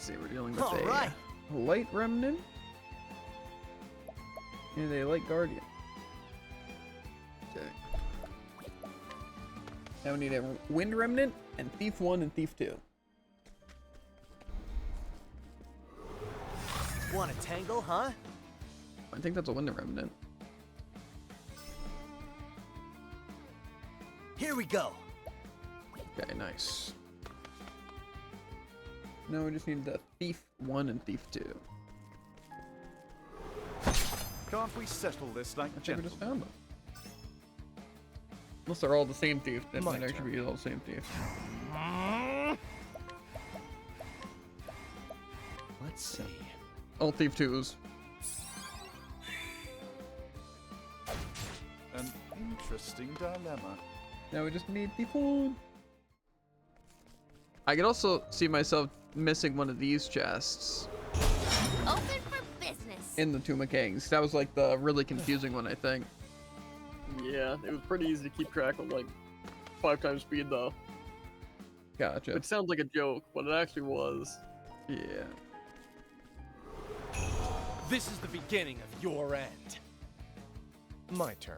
see, we're dealing with All a right. light remnant and a light guardian. Okay. Now we need a wind remnant and thief 1 and thief 2. Want a tangle, huh? I think that's a wind remnant. Here we go. Okay, nice. No, we just need the thief 1 and thief 2. Can't we settle this like I think we just gentlemen? found them. Unless they're all the same thief, then My might actually turn. be all the same thief. Let's see. All thief 2s. An interesting dilemma. Now we just need thief 1. I could also see myself missing one of these chests Open for business. in the Tomb of Kings. That was like the really confusing one, I think. Yeah, it was pretty easy to keep track of, like 5 times speed though. Gotcha. It sounds like a joke, but it actually was. Yeah. This is the beginning of your end. My turn.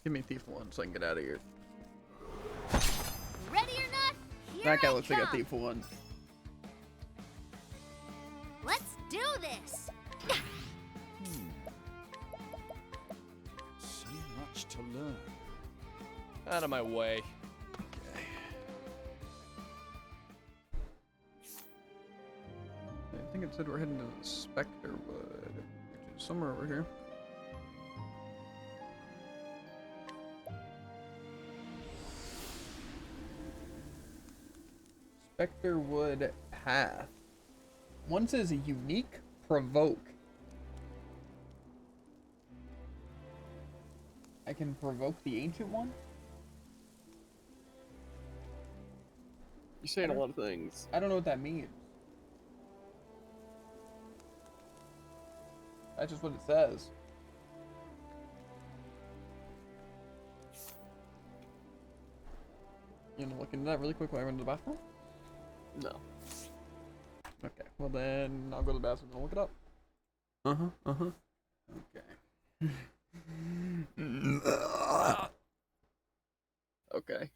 Give me thief 1 so I can get out of here. Ready or not, here That guy I looks come. like a thief 1. Let's do this. So much to learn. Out of my way. I think it said we're heading to the Spectre Wood, which is somewhere over here. Spectre Wood Path. One says unique provoke. I can provoke the ancient one? You're saying a lot of things. I don't know what that means. That's just what it says. You wanna look into that really quick while I run to the bathroom? No. Okay, well then I'll go to the bathroom and look it up. Okay. Okay. Okay,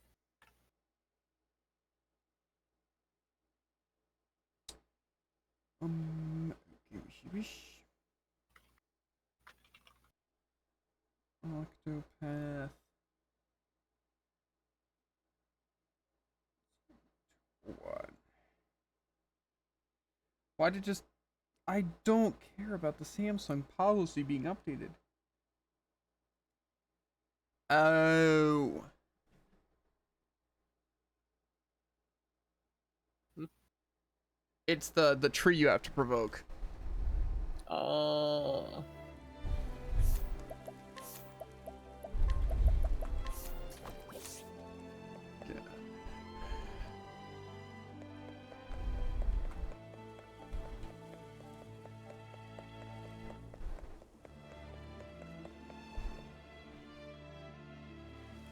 Octopath. What? Why did just... I don't care about the Samsung policy being updated. Oh. It's the tree you have to provoke. Yeah.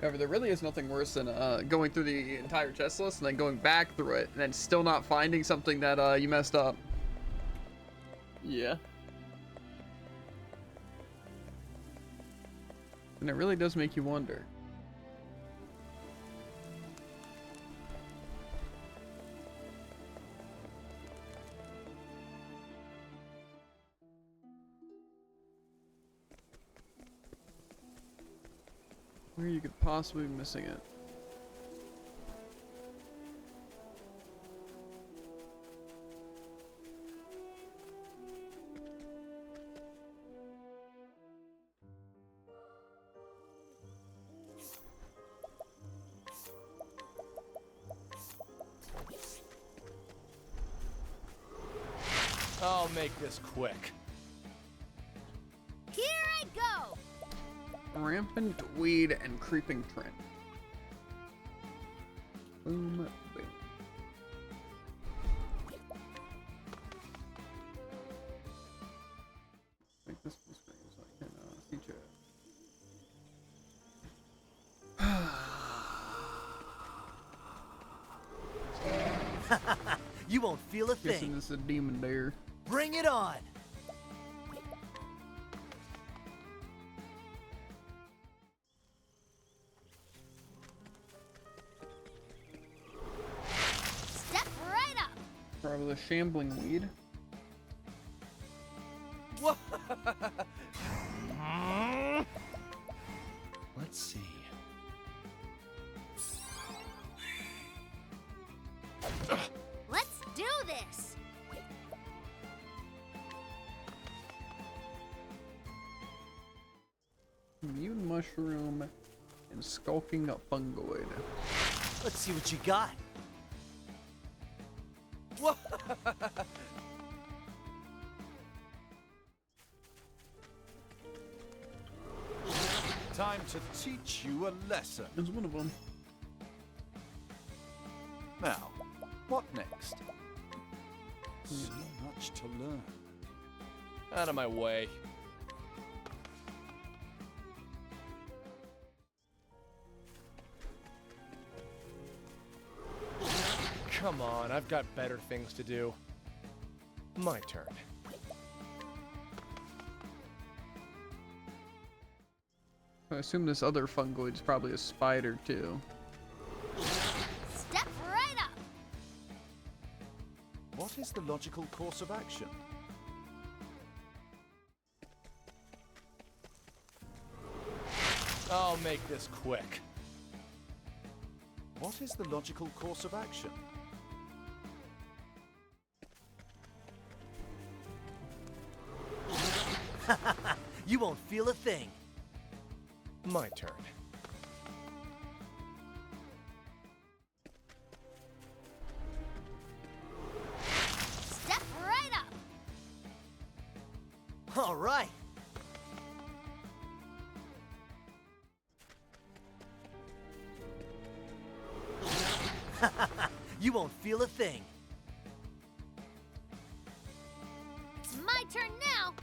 However, there really is nothing worse than going through the entire chest list and then going back through it and then still not finding something that you messed up. Yeah. And it really does make you wonder. Where you could possibly be missing it. I'll make this quick. Here I go. Rampant weed and creeping trend. Boom, boom. Make this full screen so I can see chat. You won't feel a Guessing thing. this is a demon dare. Bring it on. Step right up. Probably the shambling weed. What? Let's see. Let's do this. Immune mushroom and skulking fungoid. Let's see what you got. What? Time to teach you a lesson. There's one of them. Now, what next? So much to learn. Out of my way. Come on, I've got better things to do. My turn. I assume this other fungoid is probably a spider too. Step right up. What is the logical course of action? I'll make this quick. What is the logical course of action? You won't feel a thing. My turn. Step right up. All right. You won't feel a thing. It's my turn now.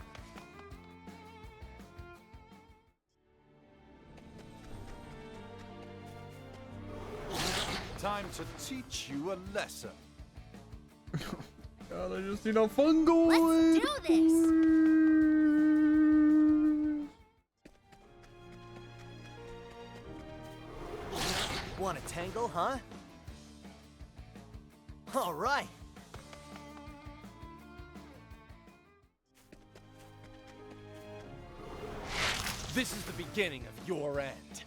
Time to teach you a lesson. God, I just need a fungoid. Let's do this. Want to tangle, huh? All right. This is the beginning of your end.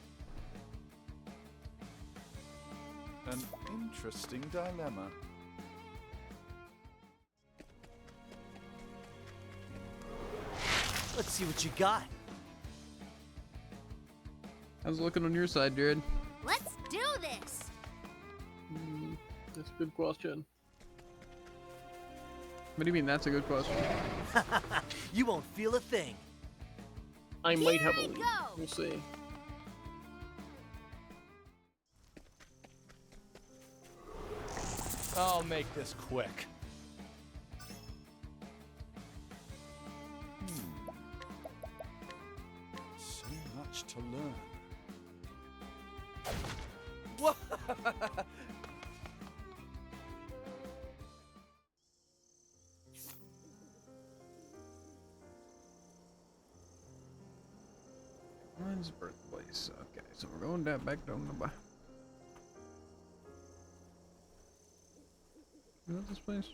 An interesting dilemma. Let's see what you got. How's it looking on your side, Jared? Let's do this. That's a good question. What do you mean that's a good question? You won't feel a thing. I might Here have a I lead. go. We'll see. I'll make this quick. So much to learn. What? Mine's birthplace. Okay, so we're going down back down the bar. Is that this place?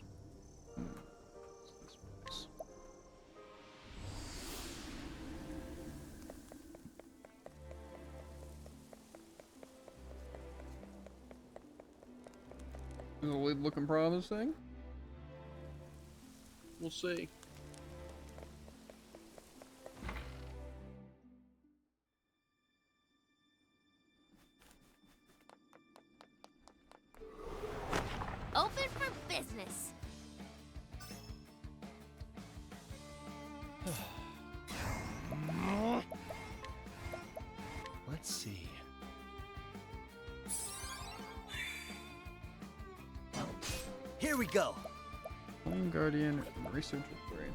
It's this place. Is the lead looking promising? We'll see. Open for business. Let's see. Here we go. Flame Guardian Research Upgrade.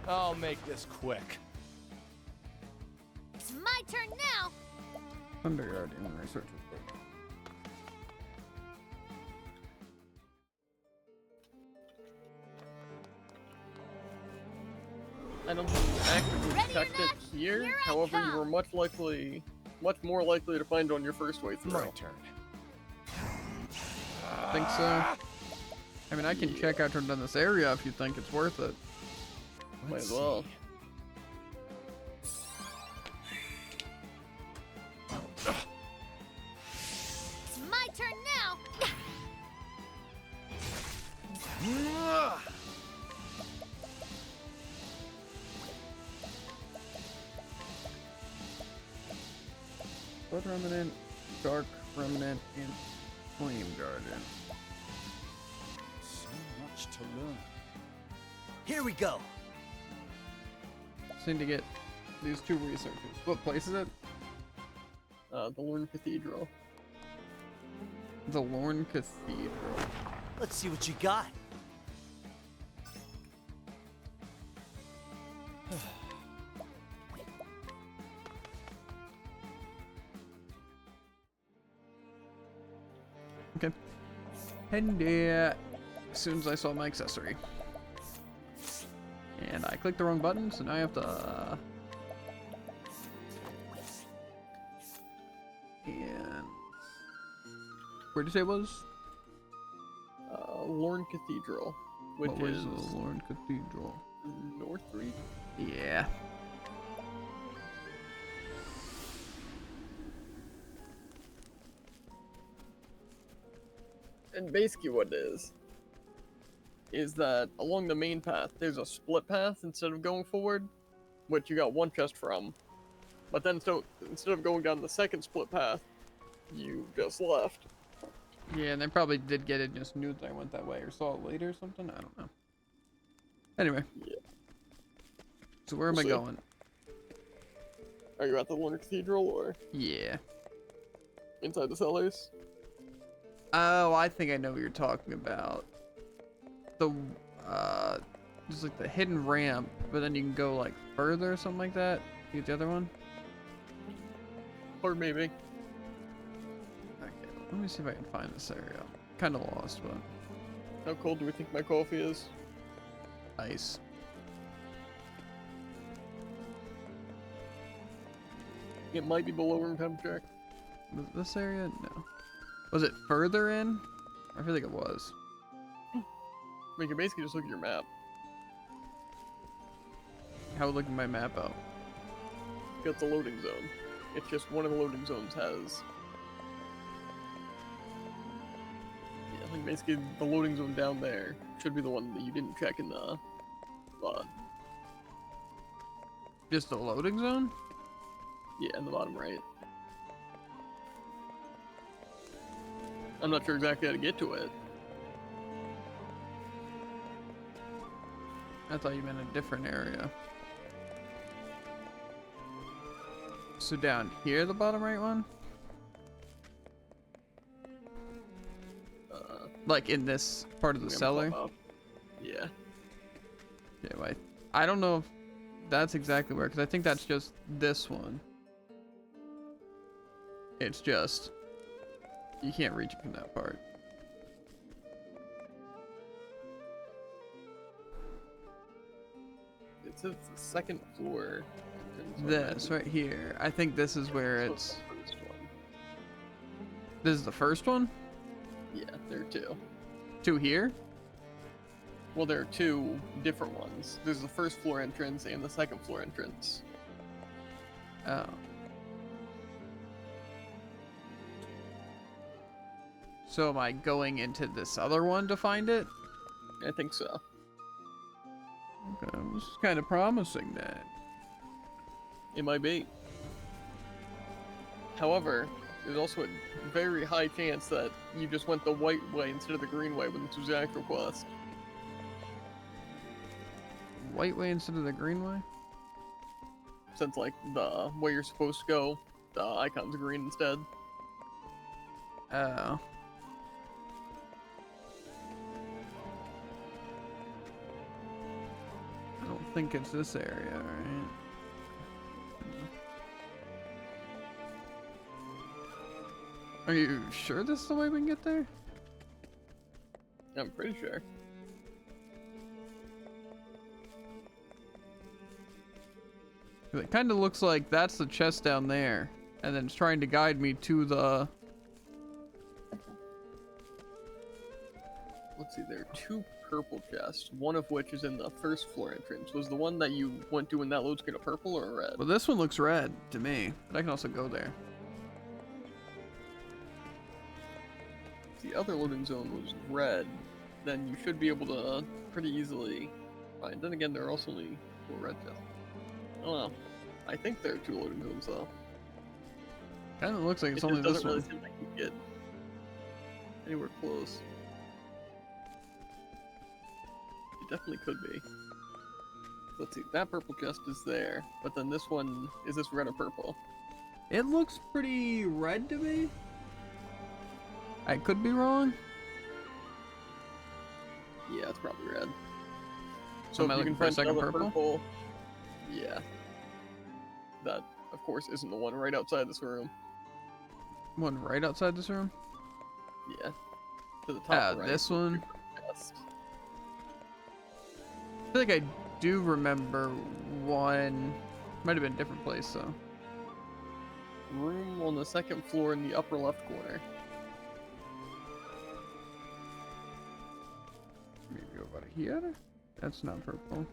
I'll make this quick. It's my turn now. Thunder Guardian research. I don't think you actively Ready or checked it not, here. here I However, you come. were much more likely to find it on your first way through. My turn. Think so? I mean, I can check out around this area if you think it's worth it. Might as well. It's my turn now. Blood Remnant, Dark Remnant, and Flame Guardian. So much to learn. Here we go. Just need to get these two researchers. What place is it? The Lorne Cathedral. The Lorne Cathedral. Let's see what you got. Okay. And as soon as I saw my accessory. And I clicked the wrong button, so now I have to... And... Where did you say it was? Lorne Cathedral, which What was is the Lorne Cathedral? North 3. Yeah. And basically what it is that along the main path, there's a split path instead of going forward, which you got one chest from. But then so instead of going down the second split path, you just left. Yeah, and they probably did get it and just knew that I went that way or saw it later or something. I don't know. Anyway. Yeah. So where am We'll I see. going? Are you at the Lorne Cathedral or Yeah. inside the cellars? Oh, I think I know what you're talking about. The, just like the hidden ramp, but then you can go like further or something like that. You get the other one? Or maybe. Okay, let me see if I can find this area. Kind of lost, but How cold do we think my coffee is? ice. It might be below room temperature. This area? No. Was it further in? I feel like it was. We can basically just look at your map. How would look at my map out? Got the loading zone. It's just one of the loading zones has. Yeah, like basically the loading zone down there should be the one that you didn't check in the bottom. Just the loading zone? Yeah, in the bottom right. I'm not sure exactly how to get to it. I thought you meant a different area. So down here, the bottom right one? Like in this part of the I'm gonna cellar? pop up. Yeah. Yeah, wait. I don't know if that's exactly where, because I think that's just this one. It's just, you can't reach it from that part. It says the second floor. This right here. I think this is where So it's. the first one. This is the first one? Yeah, there are two. Two here? Well, there are two different ones. There's the first floor entrance and the second floor entrance. Oh. So am I going into this other one to find it? I think so. Okay, this is kind of promising then. It might be. However, there's also a very high chance that you just went the white way instead of the green way when this was the actual quest. White way instead of the green way? Since, like, the way you're supposed to go, the icon's green instead. Oh. I don't think it's this area, right? Are you sure this is the way we can get there? I'm pretty sure. It kind of looks like that's the chest down there, and then it's trying to guide me to the... Let's see, there are two purple chests, one of which is in the first floor entrance. Was the one that you went to in that load screen a purple or a red? Well, this one looks red to me, but I can also go there. If the other loading zone was red, then you should be able to pretty easily find. Then again, there are also only 4 red chests. I don't know. I think there are 2 loading zones though. Kind of looks like it's It only just this doesn't really one. seem like you get anywhere close. It definitely could be. Let's see, that purple chest is there, but then this one, is this red or purple? It looks pretty red to me. I could be wrong. Yeah, it's probably red. So am I if you looking can for a find second another purple? Yeah. That, of course, isn't the one right outside this room. One right outside this room? Yeah. To the top right. This one? Chest. I feel like I do remember one. Might have been a different place, though. Room on the second floor in the upper left corner. Maybe over here? That's not purple.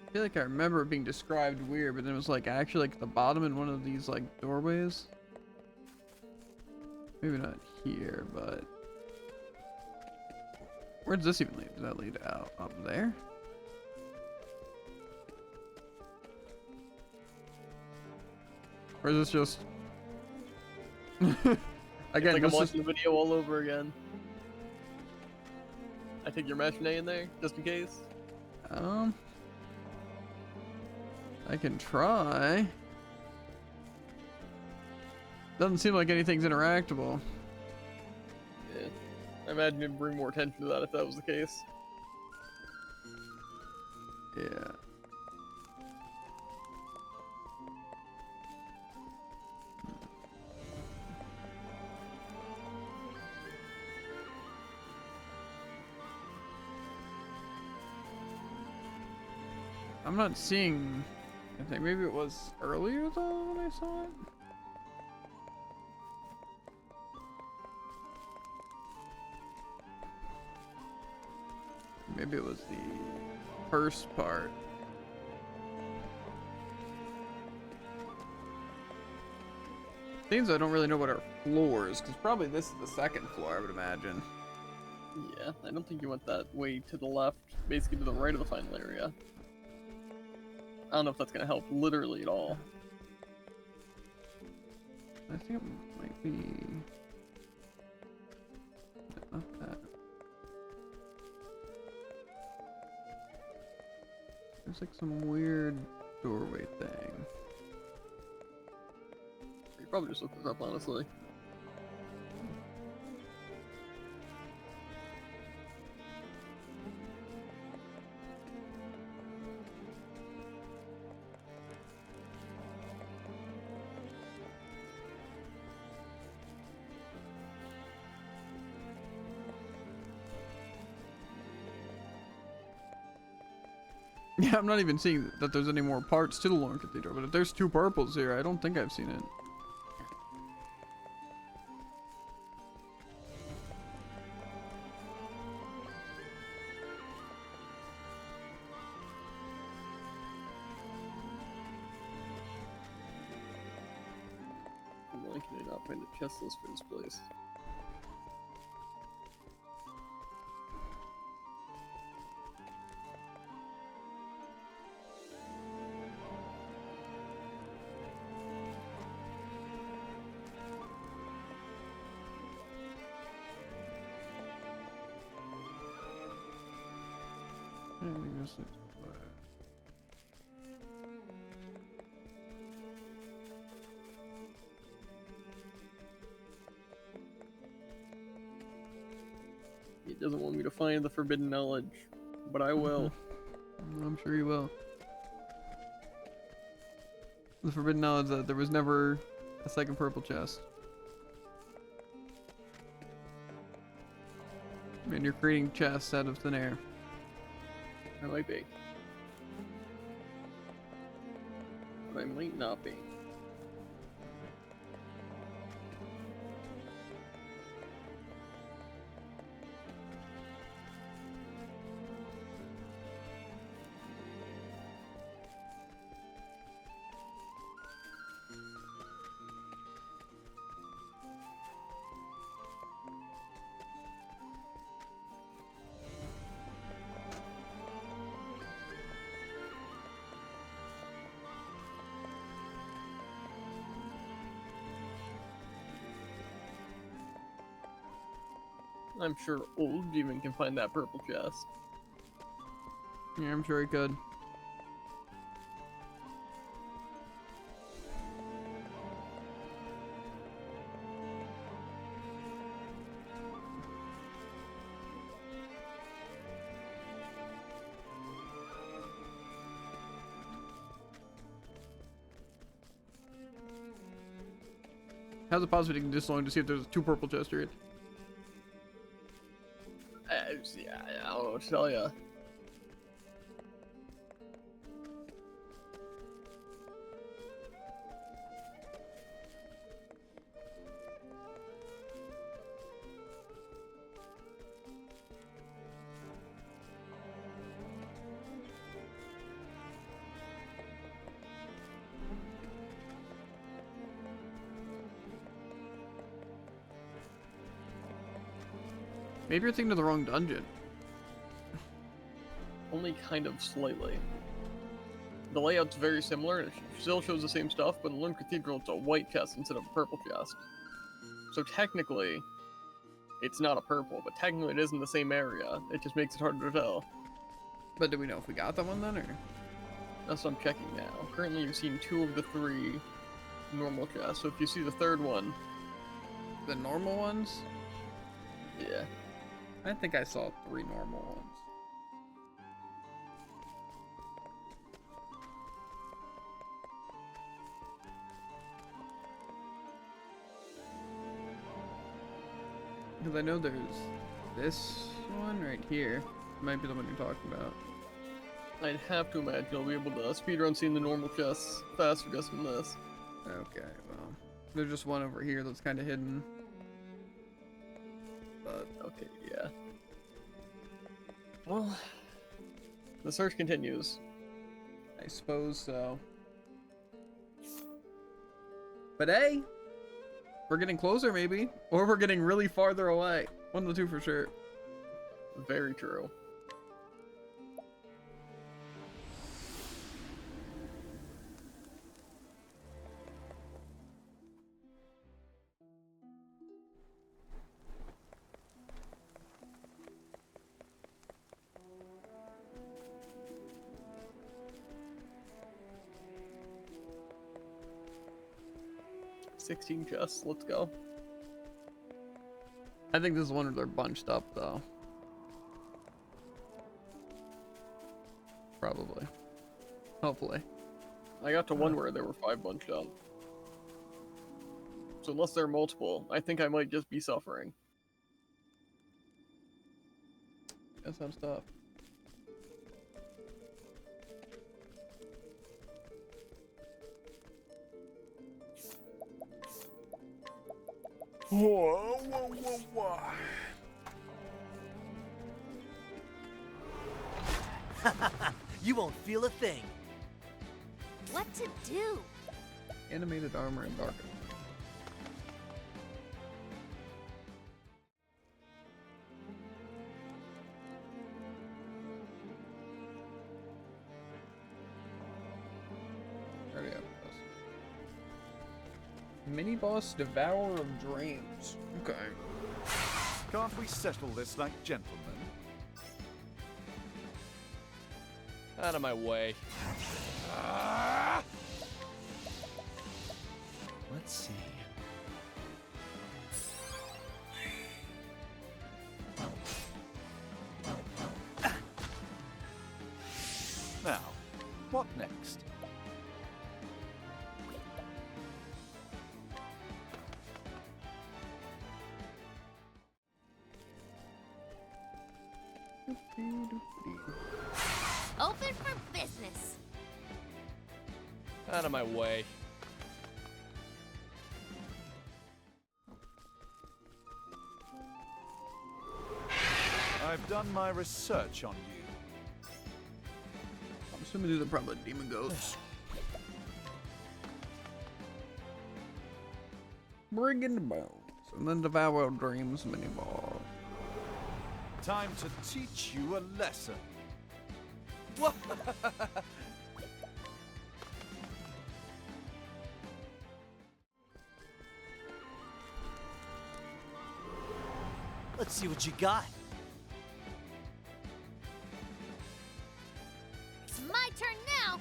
I feel like I remember it being described weird, but then it was like actually like at the bottom in one of these like doorways. Maybe not here, but where does this even lead? Does that lead out up there? Or is this just again? It's like I'm This is... watching the video all over again. I think you're mashing A in there, just in case. I can try. Doesn't seem like anything's interactable. Yeah. I imagine you'd bring more attention to that if that was the case. Yeah. I'm not seeing anything. Maybe it was earlier though when I saw it. Maybe it was the first part. Things I don't really know what are floors, because probably this is the second floor, I would imagine. Yeah, I don't think you went that way to the left, basically to the right of the final area. I don't know if that's gonna help literally at all. I think it might be... No, not that. There's like some weird doorway thing. You probably just looked this up, honestly. Yeah, I'm not even seeing that there's any more parts to the Lorne Cathedral, but if there's 2 purples here, I don't think I've seen it. Why can I not find a chest list for this place? I think this is... He doesn't want me to find the forbidden knowledge, but I will. I'm sure you will. The forbidden knowledge that there was never a second purple chest. And you're creating chests out of thin air. I might be. But I might not be. I'm sure old demon can find that purple chest. Yeah, I'm sure he could. How's it possible taking this long to see if there's 2 purple chests here? Yeah, I don't know what to tell ya. Maybe you're thinking of the wrong dungeon. Only kind of slightly. The layout's very similar, and it still shows the same stuff, but in Lund Cathedral it's a white chest instead of a purple chest. So technically, it's not a purple, but technically it is in the same area. It just makes it harder to tell. But do we know if we got that one then, or? That's what I'm checking now. Currently you've seen 2 of the 3 normal chests, so if you see the 3rd one... The normal ones? Yeah. I think I saw 3 normal ones. Because I know there's this one right here. Might be the one you're talking about. I'd have to imagine I'll be able to speedrun seeing the normal chests faster just than this. Okay, well. There's just one over here that's kind of hidden. But, okay, yeah. Well, the search continues. I suppose so. But hey! We're getting closer, maybe. Or we're getting really farther away. One of the 2 for sure. Very true. $16 chests, let's go. I think this is one where they're bunched up, though. Probably. Hopefully. I got to one where there were 5 bunched up. So unless there are multiple, I think I might just be suffering. That sounds tough. Whoa, whoa, whoa, whoa. You won't feel a thing. What to do? Animated armor and darker. Already have this. Mini boss Devourer of Dreams. Okay. Can't we settle this like gentlemen? Out of my way. Let's see. What next? Open for business. Out of my way. I've done my research on you. I'm assuming these are probably demon goats. Bring the bones and then devour dreams many more. Time to teach you a lesson. What? Let's see what you got. It's my turn now.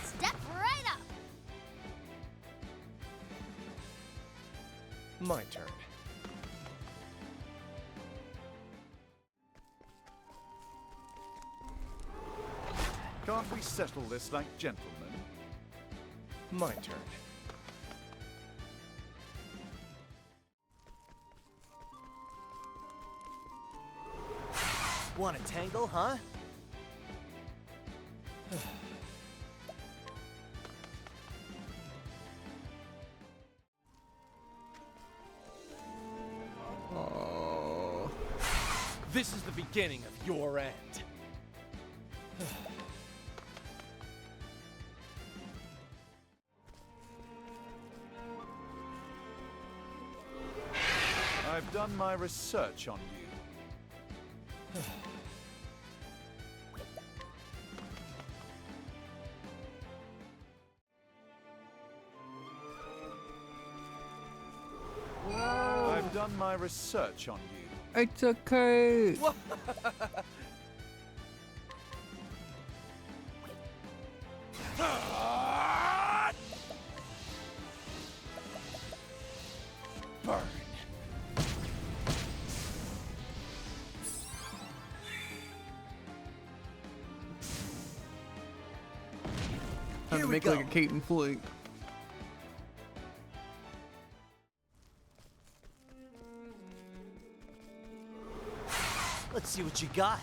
Step right up. My turn. Can't we settle this like gentlemen? My turn. Want a tangle, huh? Oh. This is the beginning of your end. I've done my research on you. I've done my research on you. It's okay. What? Burn. Time to we make go. like a Kate and Flake. Let's see what you got.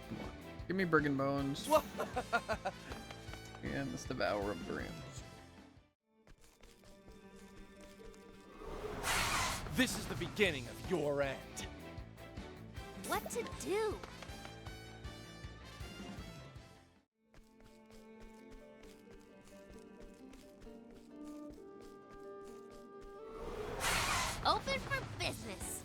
Come on. Give me Brigand Bones. What? And this Devour of Dreams. This is the beginning of your end. What to do? Open for business.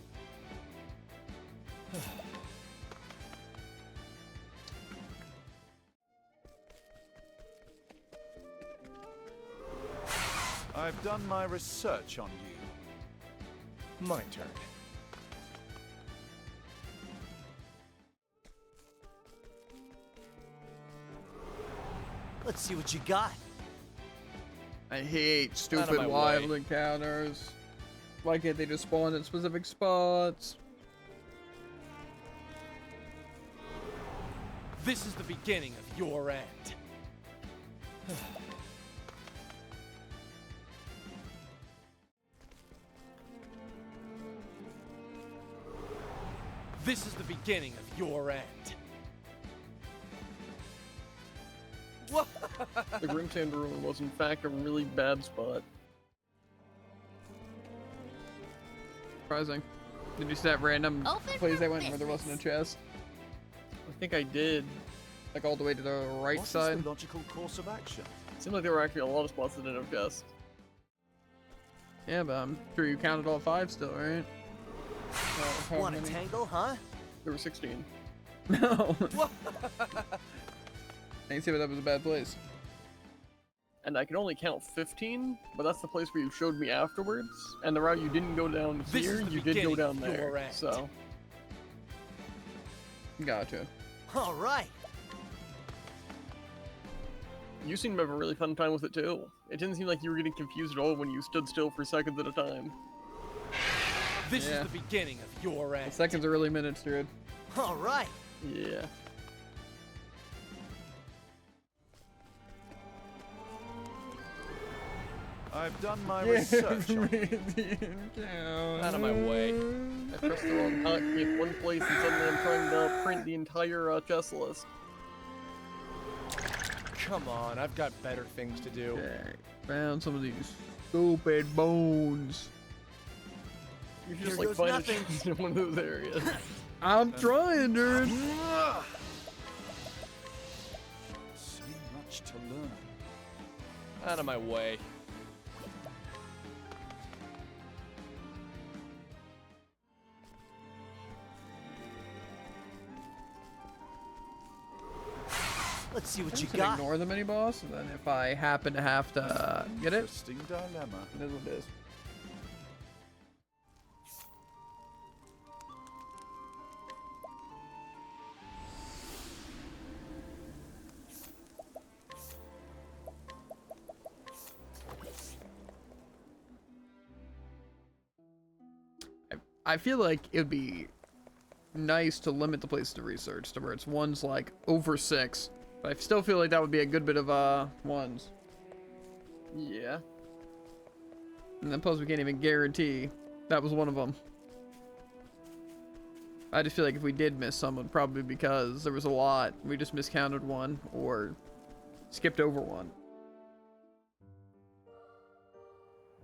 I've done my research on you. My turn. Let's see what you got. I hate Out of stupid my wild way. encounters. Why can't they just spawn at specific spots? This is the beginning of your end. This is the beginning of your end. What? The Grimsand Ruin was in fact a really bad spot. Surprising. Did you see that random Open place for I went where there wasn't a chest? I think I did. Like all the way to the right What is side? the logical course of action? It seemed like there were actually a lot of spots that didn't have chests. Yeah, but I'm sure you counted all 5 still, right? How Want a many? tangle, huh? There were 16. No. What? I can see why that was a bad place. And I can only count 15, but that's the place where you showed me afterwards. And the route you didn't go down This here, is the you did go beginning down of there. your end. So, Gotcha. All right. you seem to have a really fun time with it too. It didn't seem like you were getting confused at all when you stood still for seconds at a time. This Yeah. is the beginning of your end. Seconds are really minutes, dude. All right. Yeah. I've done my research on Out of my way. I pressed the wrong hotkey in one place and suddenly I'm trying to print the entire chess list. Come on, I've got better things to do. Okay. Found some of these stupid bones. You should Here just like goes find nothing. a chest in one of those areas. I'm trying, dude. so much to learn. Out of my way. Let's see what I'm you just gonna got. ignore the mini boss, and then if I happen to have to get it, Interesting dilemma. it is what it is. I feel like it would be nice to limit the places to research to where it's ones like over 6. But I still feel like that would be a good bit of ones. Yeah. And then plus we can't even guarantee that was one of them. I just feel like if we did miss some, it would probably be because there was a lot. We just miscounted one or skipped over one.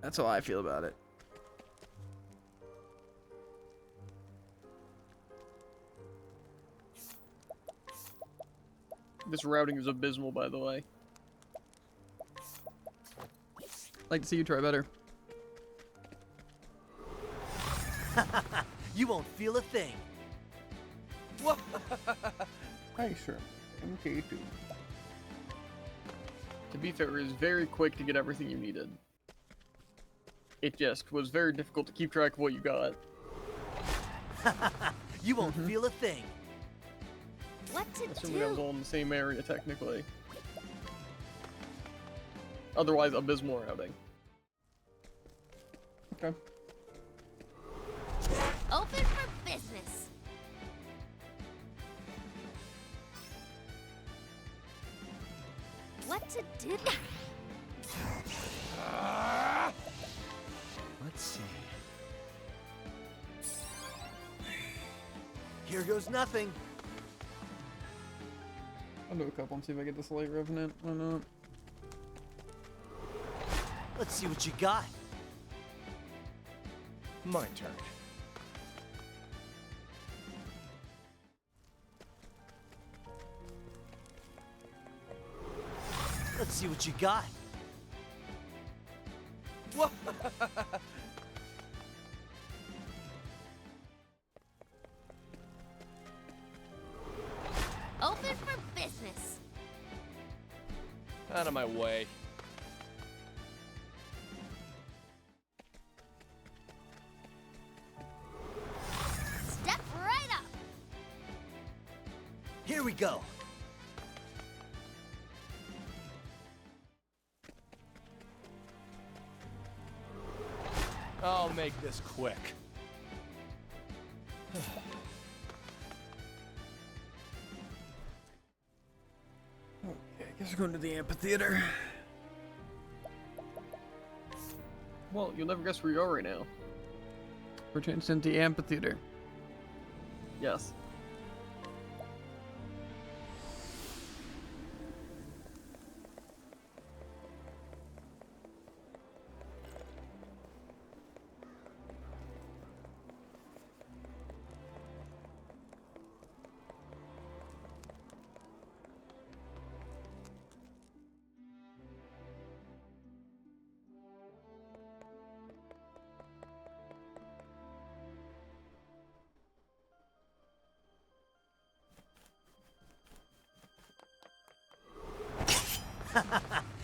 That's how I feel about it. This routing is abysmal, by the way. Like to see you try better. You won't feel a thing. Hi, sure. MK2. To be fair, it was very quick to get everything you needed. It just was very difficult to keep track of what you got. You won't feel a thing. What to Assuming that was do? all in the same area, technically. Otherwise, abysmal routing. Okay. Open for business. What to do? Let's see. Here goes nothing. I'll do a couple and see if I get this Light Revenant or not. Let's see what you got. My turn. Let's see what you got. Open for business. Out of my way. Step right up. Here we go. I'll make this quick. Okay, I guess we're going to the amphitheater. Well, you'll never guess where you are right now. We're changed into the amphitheater. Yes.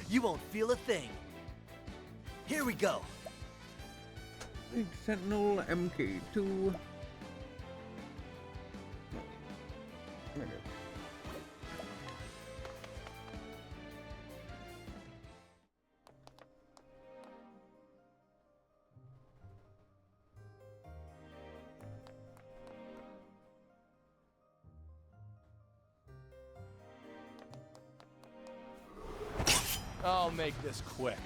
You won't feel a thing. Here we go. Sentinel MK2. I'll make this quick.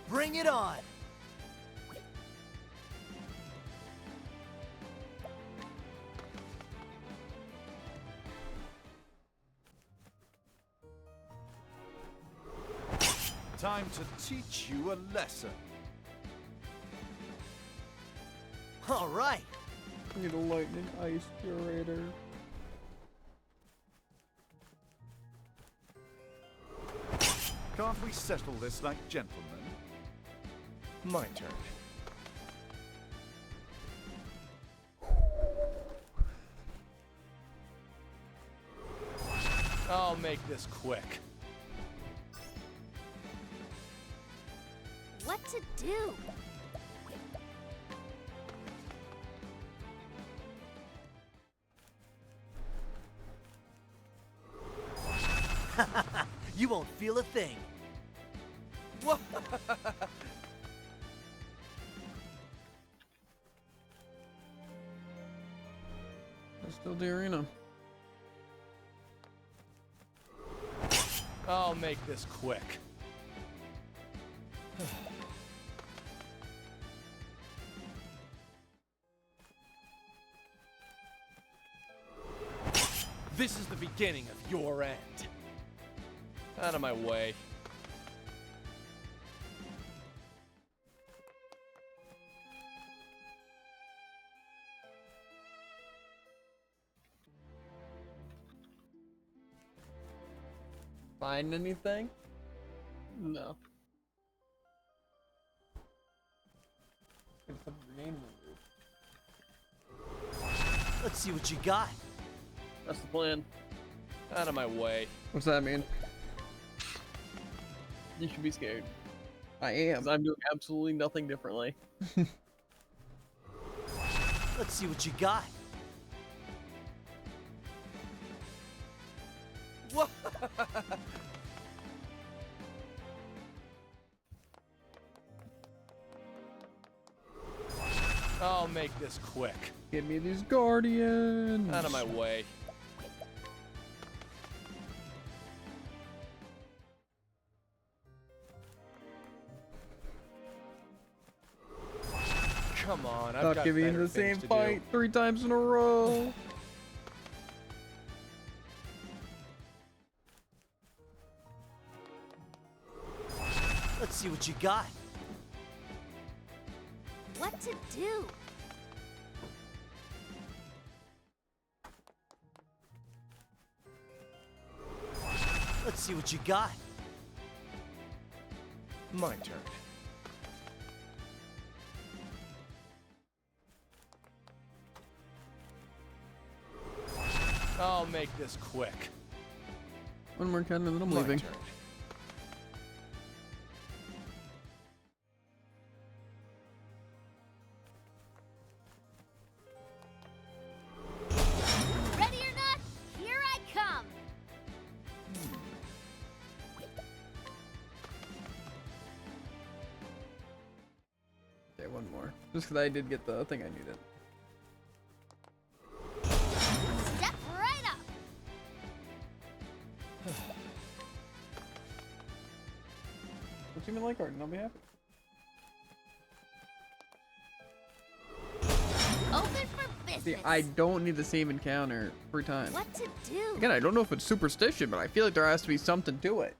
Bring it on! Time to teach you a lesson. All right. Need a lightning ice curator. Can't we settle this like gentlemen? My turn. I'll make this quick. What to do? You won't feel a thing. What? Let's still the arena. I'll make this quick. This is the beginning of your end. Out of my way. Find anything? No. Let's see what you got. That's the plan. Out of my way. What's that mean? You should be scared. I am. 'Cause I'm doing absolutely nothing differently. Let's see what you got. What? I'll make this quick. Give me these guardians. Out of my way. Come on, I've Stop got giving me better the same things to fight 3 times in a row. Let's see what you got. What to do? Let's see what you got. My turn. I'll make this quick. One more count and then I'm My leaving. turn. Ready or not, here I come. Okay, one more. Just because I did get the thing I needed. Step right up. What's even like Arden? I'll be happy. Open for business. See, I don't need the same encounter 3 times. What to do? Again, I don't know if it's superstition, but I feel like there has to be something to it.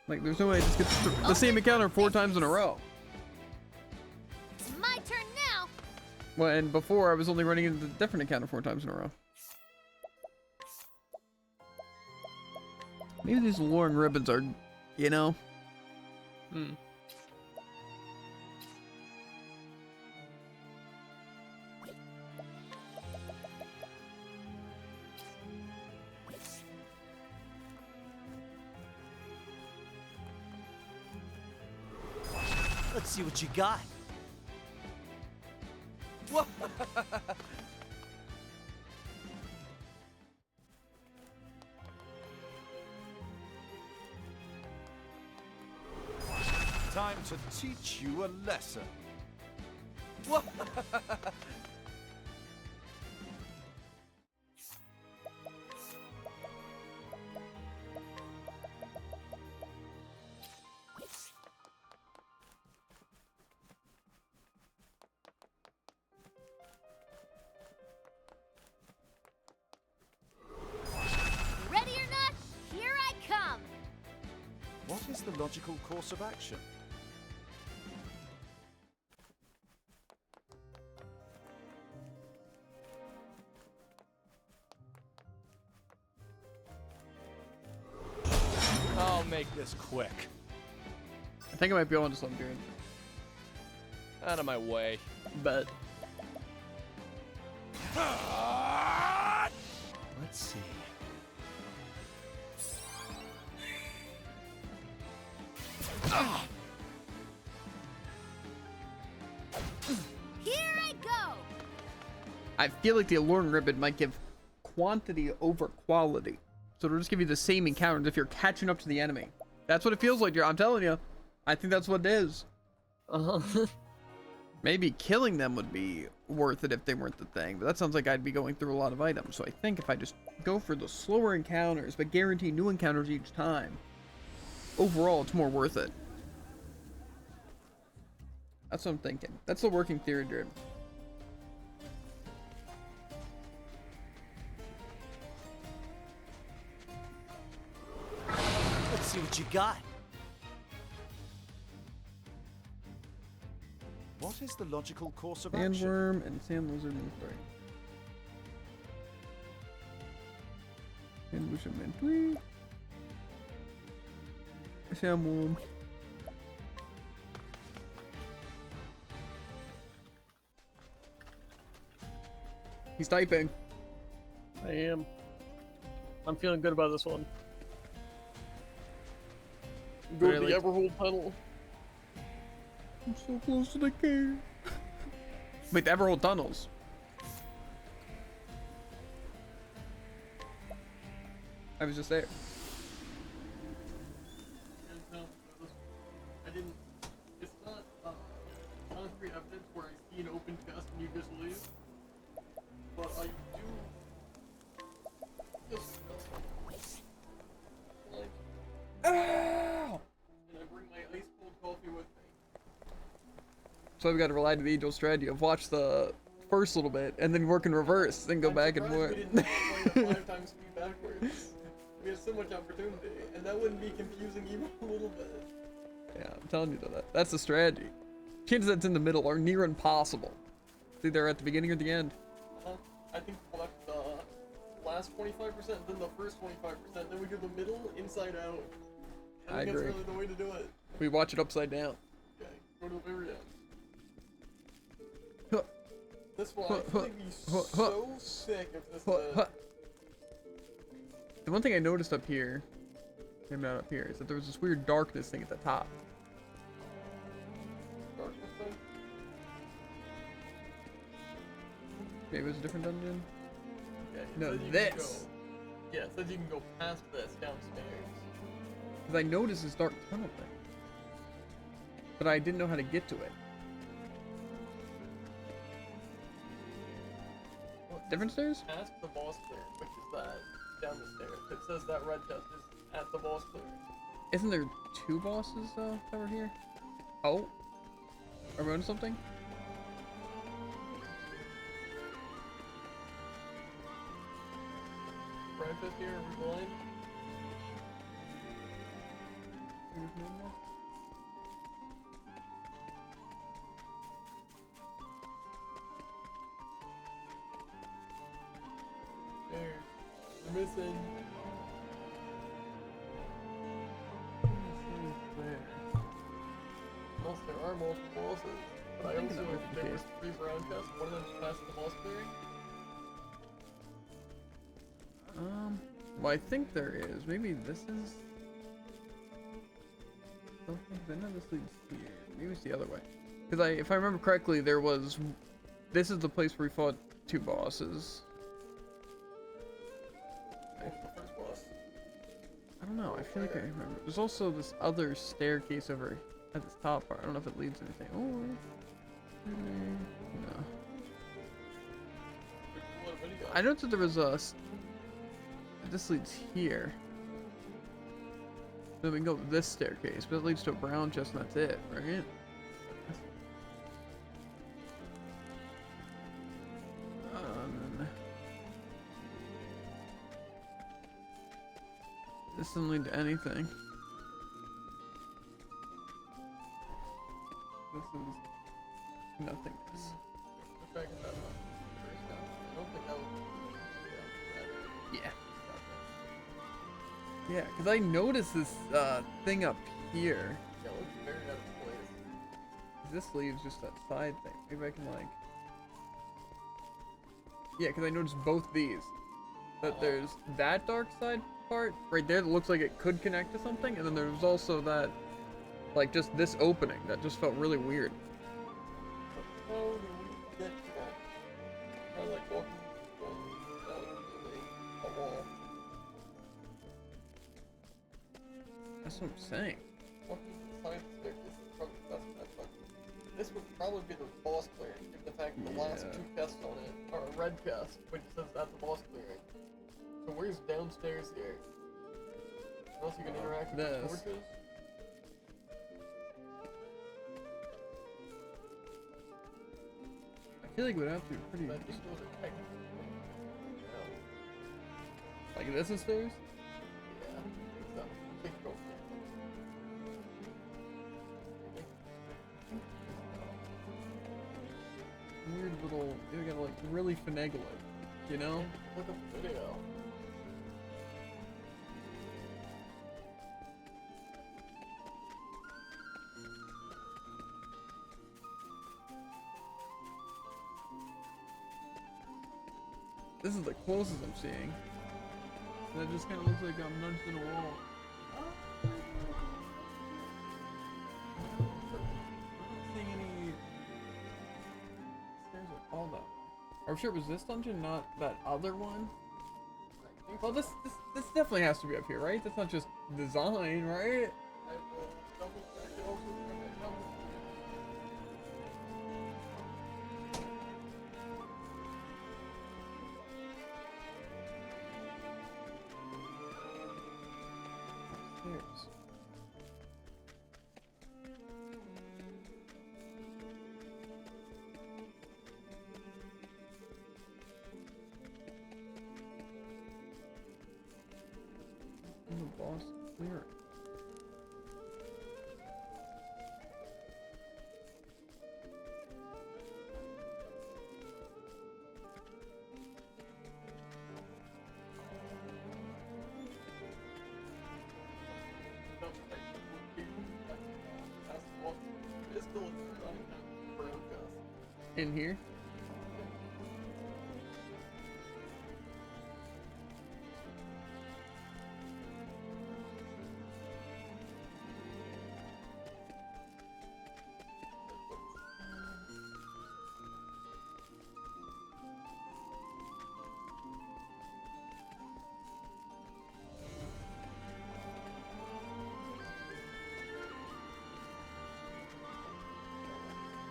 Like, there's no way I just get the same encounter 4 times in a row. It's my turn now. Well, and before I was only running into the different encounter 4 times in a row. Maybe these luring ribbons are, you know. Hmm. Let's see what you got. What? Time to teach you a lesson. What? is the logical course of action? I'll make this quick. I think I might be able to something good. Out of my way. Bet. Let's see. Here I go! I feel like the Alluring Ribbon might give quantity over quality. So it'll just give you the same encounters if you're catching up to the enemy. That's what it feels like, I'm telling you. I think that's what it is. Maybe killing them would be worth it if they weren't the thing, but that sounds like I'd be going through a lot of items. So I think if I just go for the slower encounters, but guarantee new encounters each time, overall it's more worth it. That's what I'm thinking. That's the working theory, Drib. Let's see what you got. What is the logical course of action? Sandworm and sand lizard and three. And lizard and three. Sandworm. He's typing. I am. I'm feeling good about this one. Go to Really? the Everhold tunnel. I'm so close to the cave. Wait, the Everhold tunnels. I was just there. I didn't. It's not concrete evidence where I see an open chest and you just leave. But I do. Just like. Ow! And I bring my ice cold coffee with me. So I've got to rely to the angel strategy of watch the first little bit and then work in reverse, then go back and forth. We didn't play at 5 times speed backwards. We have so much opportunity, and that wouldn't be confusing even a little bit. Yeah, I'm telling you that's the strategy. Chances that's in the middle are near impossible. It's either at the beginning or the end. I think we'll have the last 25%, then the first 25%, then we do the middle inside out. I think agree. that's really the way to do it. We watch it upside down. Okay, go to the very end. Huh. This will Huh, actually be huh, huh, so sick if this Huh, is huh. The one thing I noticed up here, maybe not up here, is that there was this weird darkness thing at the top. darkness thing. Maybe it was a different dungeon? Okay, it No, says you can this! go- Yeah, it says you can go past this downstairs. Because I noticed this dark tunnel thing. But I didn't know how to get to it. Different stairs? Past the boss clearing, which is that down the stairs. It says that red chest is at the boss clearing. Isn't there 2 bosses that were here? Oh? Are we on something? Breakfast here, are we blind? There. We're missing. Unless there are multiple bosses. But I also, if there was 3 brown chests, one of them is past the boss clearing. Well, I think there is. Maybe this is... I know this leads here. Maybe it's the other way. Because if I remember correctly, there was... This is the place where we fought 2 bosses. What was the first boss? I don't know. I feel like I remember. There's also this other staircase over at this top part. I don't know if it leads to anything. Oh, no. What do you got? I noticed that there was a. This leads here. Then we can go this staircase, but it leads to a brown chest, and that's it, right? This doesn't lead to anything. is nothingness. Back at that one. I don't think that was. Yeah. Yeah, because I noticed this thing up here. Yeah, it looks very out of place. This leaves just that side thing. Maybe I can like. Yeah, because I noticed both these. That there's that dark side part right there that looks like it could connect to something, and then there's also that, like, just this opening that just felt really weird. How do we get to that? Kind of like walking down a wall. That's what I'm saying. Walking to the side staircase is probably the best bet, but this would probably be the boss clearing, given the fact that the last Yeah. two chests on it are a red chest, which says that's the boss clearing. So where's downstairs here? Unless you can interact with the This. torches? I feel like it would have to be pretty. I think those are technically. Like this is stairs? Yeah, I think so. I think go for it. Weird little. You gotta like really finagle it, you know? Look up the video. This is the closest I'm seeing. That just kind of looks like I'm nudged in a wall. I'm not seeing any stairs at all that. Are we sure it was this dungeon, not that other one? Well, this definitely has to be up here, right? That's not just design, right? I will double check it also from my double. Stairs. And the boss clearing. In here?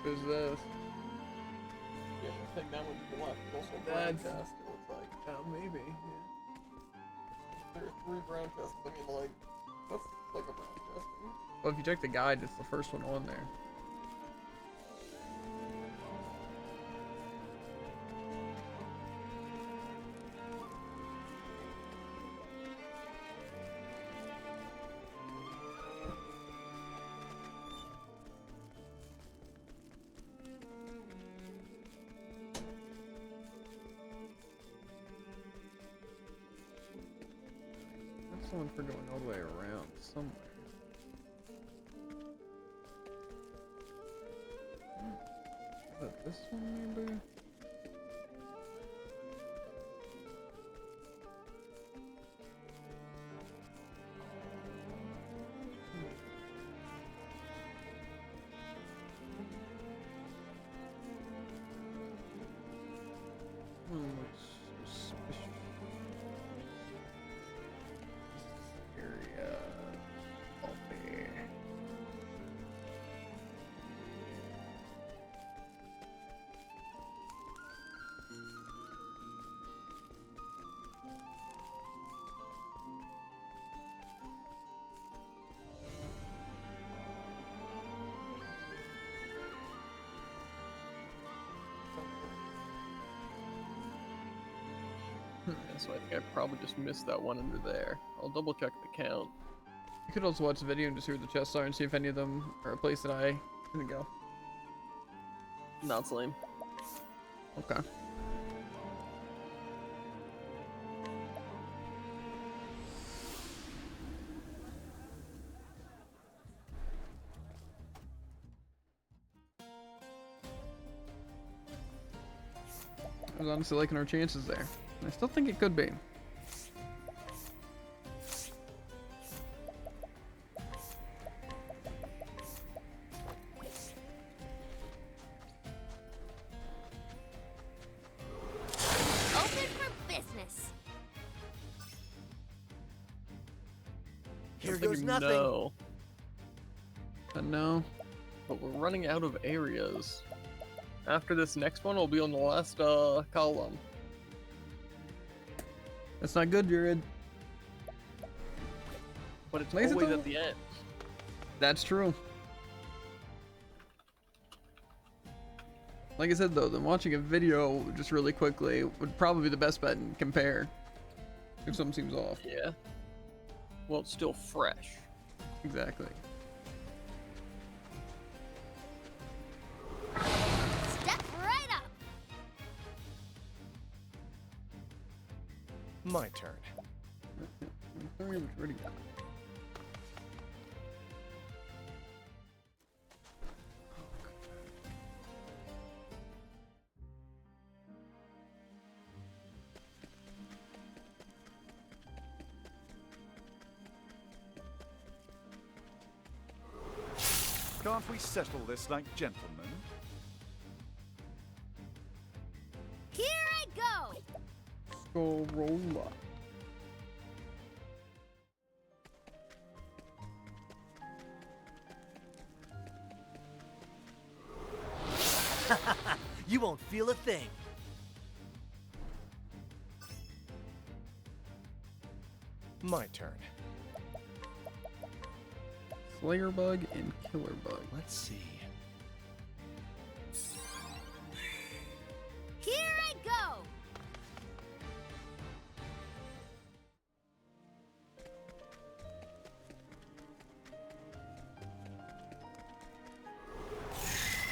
Who's this? Yeah, I think that one to the left. Also a brown chest, it looks like. Maybe. Yeah. There are 3 brown chests. I mean, like, that's like a brown chest. Well, if you check the guide, it's the first one on there. That's the one for going all the way around somewhere. Is that this one, maybe? Looks suspicious. Area. Up there. Yeah, so I think I probably just missed that one under there. I'll double check the count. You could also watch the video and just see where the chests are and see if any of them are a place that I didn't go. Not lame. Okay. I was honestly liking our chances there. I still think it could be. Open for business. Here I'm goes thinking nothing. No, But no. but we're running out of areas. After this next one, we'll be on the last column. That's not good, Jared. But it's Laser always tag? at the end. That's true. Like I said though, then watching a video just really quickly would probably be the best bet and compare if something seems off. Yeah. Well, it's still fresh. Exactly. Step right up. My turn. Sorry, which already got. Can't we settle this like gentlemen? Here I go. Skull roller. You won't feel a thing. My turn. Slayer bug and killer bug. Let's see. Here I go.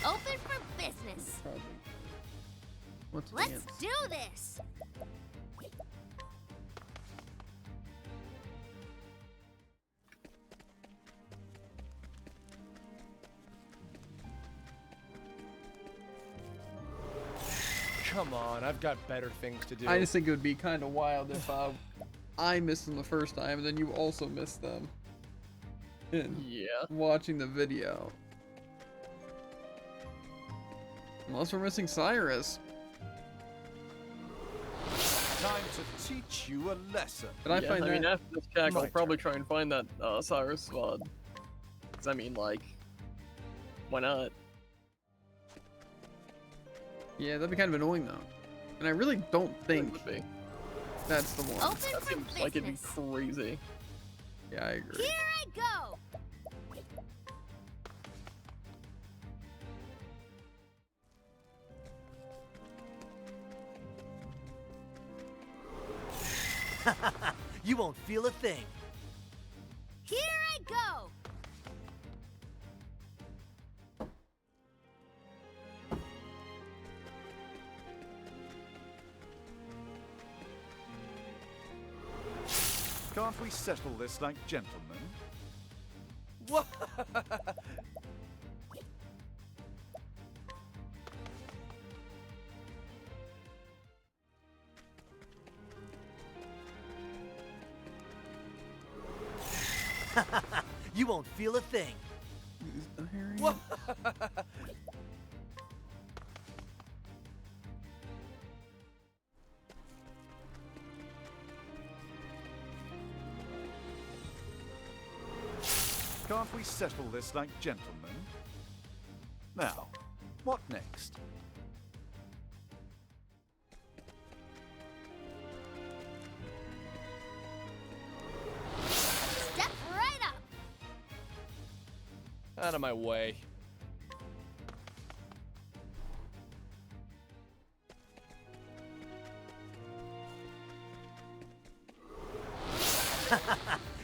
Open for business. Probably. What's Let's dance? do this. Come on, I've got better things to do. I just think it would be kind of wild if I missed them the first time and then you also missed them. In Yeah. watching the video. Unless we're missing Cyrus. Time to teach you a lesson. But I Yeah, find I mean, that after this check, I'll My probably try and find that Cyrus VOD. 'Cause I mean, like, why not? yeah, that'd be kind of annoying though. And I really don't It think would be. that's the one. Open That for seems like it'd be business. crazy. Yeah, I agree. Here I go. You won't feel a thing. Here I go. Can't we settle this like gentlemen? What? You won't feel a thing. Use the Harry. What? Can't we settle this like gentlemen? Now, what next? Step right up. Out of my way.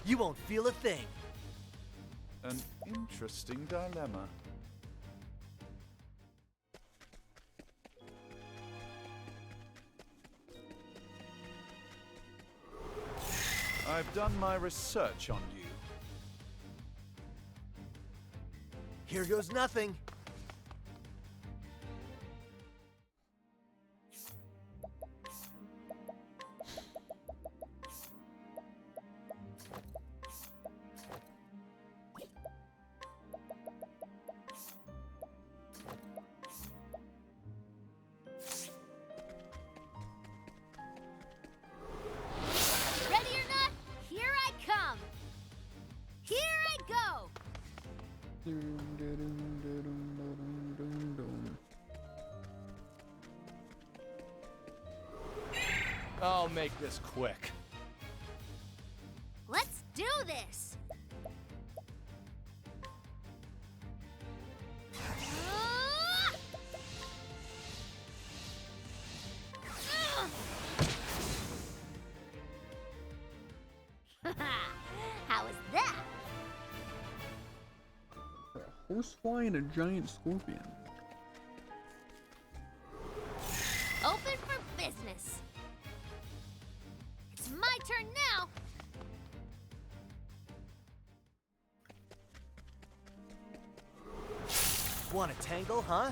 You won't feel a thing. An interesting dilemma. I've done my research on you. Here goes nothing. Ready or not, here I come. Here I go. I'll make this quick. Let's do this. How is that? A horsefly and a giant scorpion. Open for business. It's my turn now. Want a tangle, huh?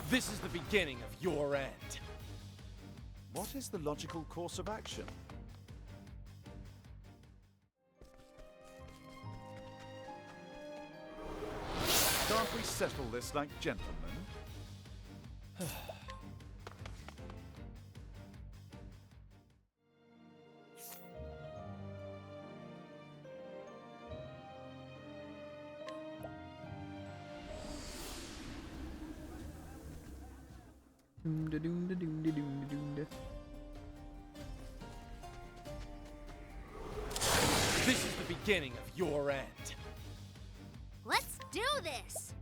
This is the beginning of your end. What is the logical course of action? Can't we settle this like gentlemen? This is the beginning of your end. Let's do this.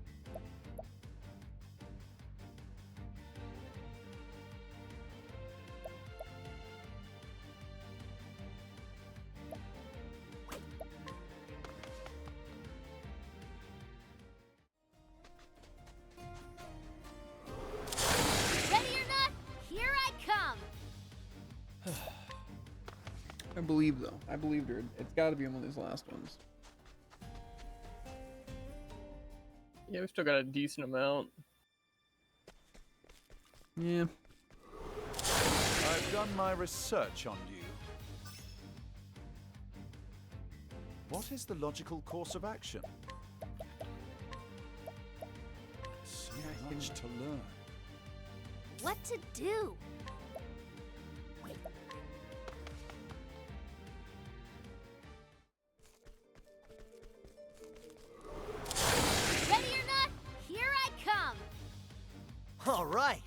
Ready or not, here I come. I believe though. I believed her. It's got to be one of these last ones. Yeah, we still got a decent amount. Yeah. I've done my research on you. What is the logical course of action? So much to learn. What to do? Ready or not, here I come. All right.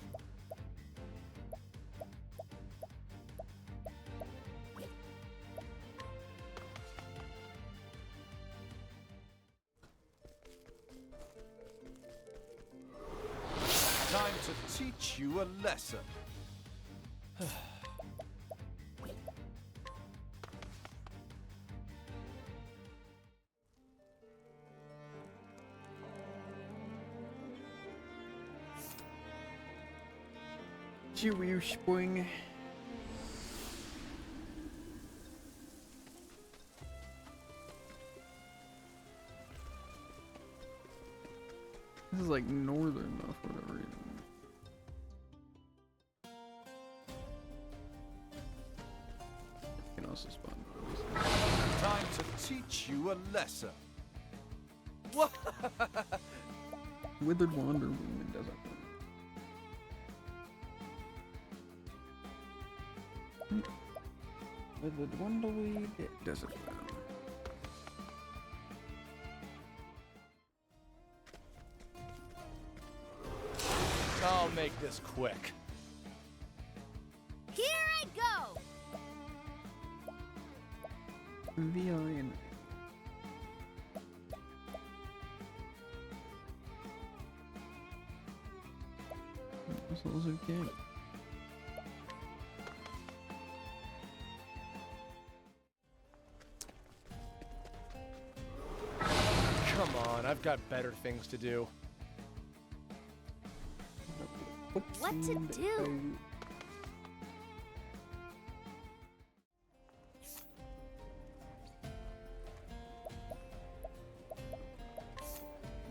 Time to teach you a lesson. Chewie spring. This is like northern though, for whatever reason. You can also spawn bodies. Time to teach you a lesson. What? Withered Wander Bloom in Desert Bloom. Withered Wonderweed, Desert Bloom. I'll make this quick. Here I go. VI and this was okay. Come I've got better things to do. What to do?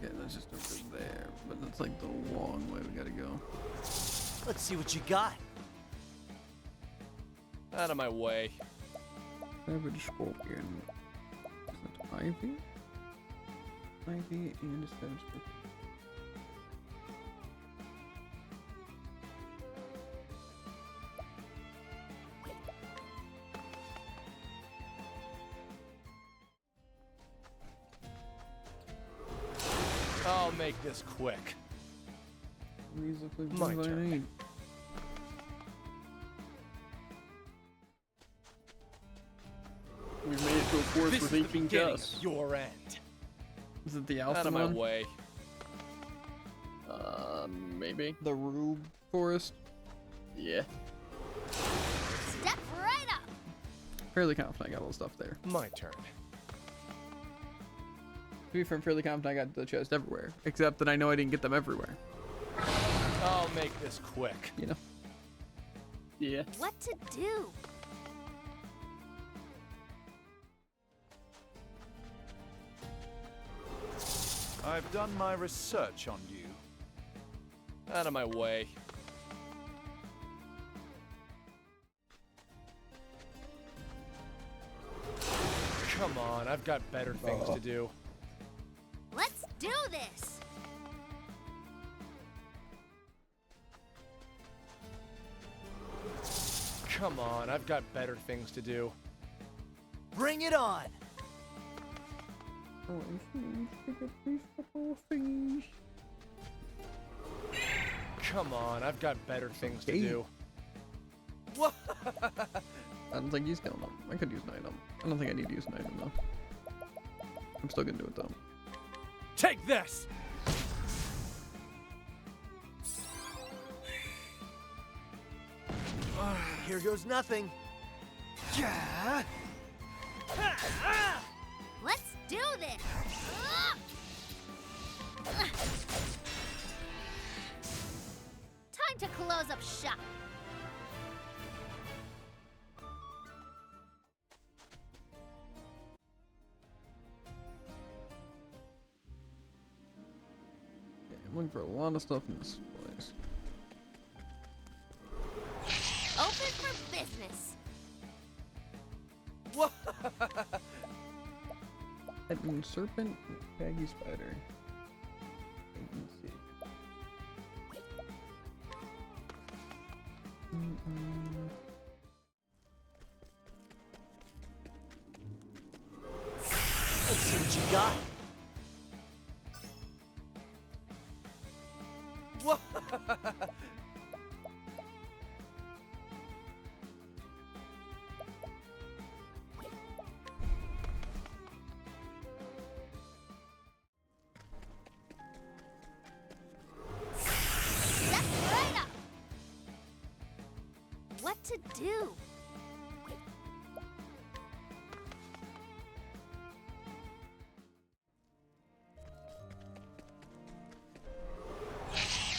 Yeah, that's just over there, but that's like the long way we gotta go. Let's see what you got. Out of my way. Savage Scorpion. Is that Ivy? Ivy and a Savage Scorpion. I'll make this quick. These are the My things I turn. need. We've made it to a forest This with is the 18 beginning chests. of your end. Is it the Alpha Out of my one? way. Maybe. The Rube Forest? Yeah. Step right up. Fairly confident I got all the stuff there. My turn. To be fair, I'm fairly confident I got the chest everywhere. Except that I know I didn't get them everywhere. I'll make this quick. You know? Yeah. What to do? I've done my research on you. Out of my way. Come on, I've got better things to do. Let's do this. Come on, I've got better things to do. Bring it on. Come on, I've got better things to Okay. do. What? I don't think he's killing them. I could use an item. I don't think I need to use an item though. I'm still gonna do it though. Take this. Here goes nothing. Yeah. Let's do this. Time to close up shop. Yeah, I'm looking for a lot of stuff in this place. Open for business. What? Lightning Serpent, Shaggy Spider. Hide and seek. Let's see what you got. What? Step right up. What to do?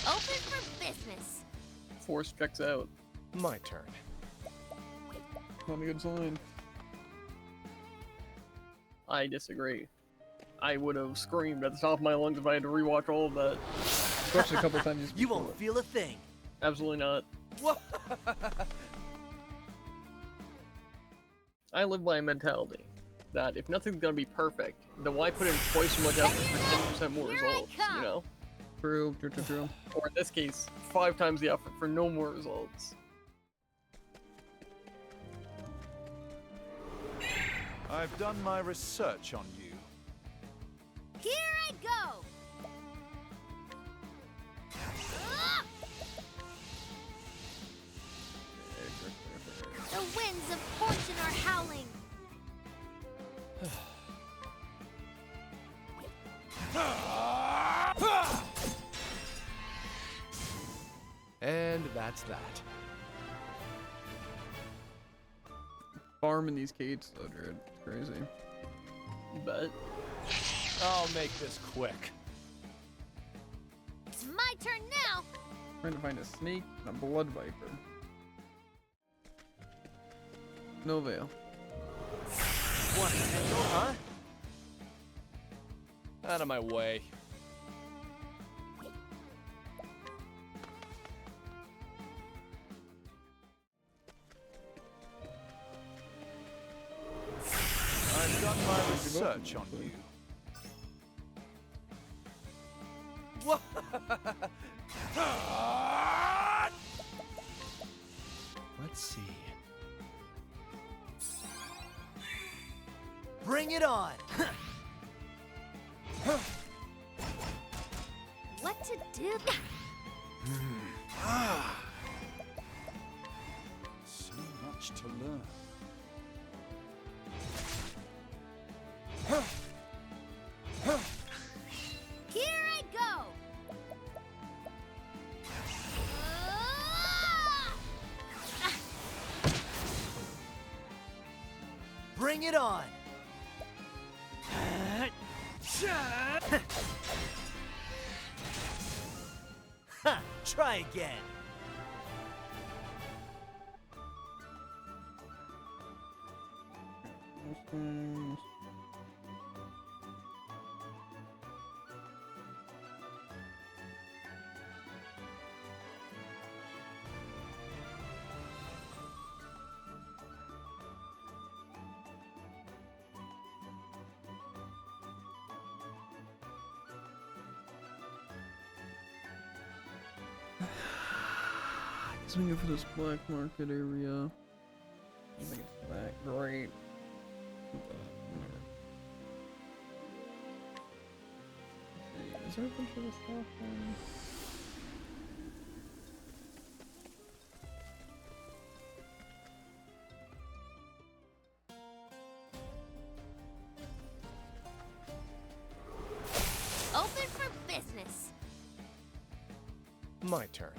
Open for business. Force checks out. My turn. Not a good sign. I disagree. I would have screamed at the top of my lungs if I had to rewatch all of that. Especially a couple times. You won't feel a thing. Absolutely not. What? I live by a mentality that if nothing's gonna be perfect, then why put in twice as much effort for 10% more Here I results, you come. know? True, true, true, true. Or in this case, 5 times the effort for no more results. I've done my research on you. Here I go. Ah! The winds of fortune are howling. And that's that. Farm in these caves, though, Jared. It's crazy. You bet. I'll make this quick. It's my turn now. Trying to find a snake and a blood viper. No veil. Want an angle, huh? Out of my way. I've done my research on you. What? Let's see. Bring it on! What to do? So much to learn. Here I go. Bring it on! Ha! Try again! Let's go for this black market area. I think it's that great. Is there a bunch of this stuff? Open for business. My turn.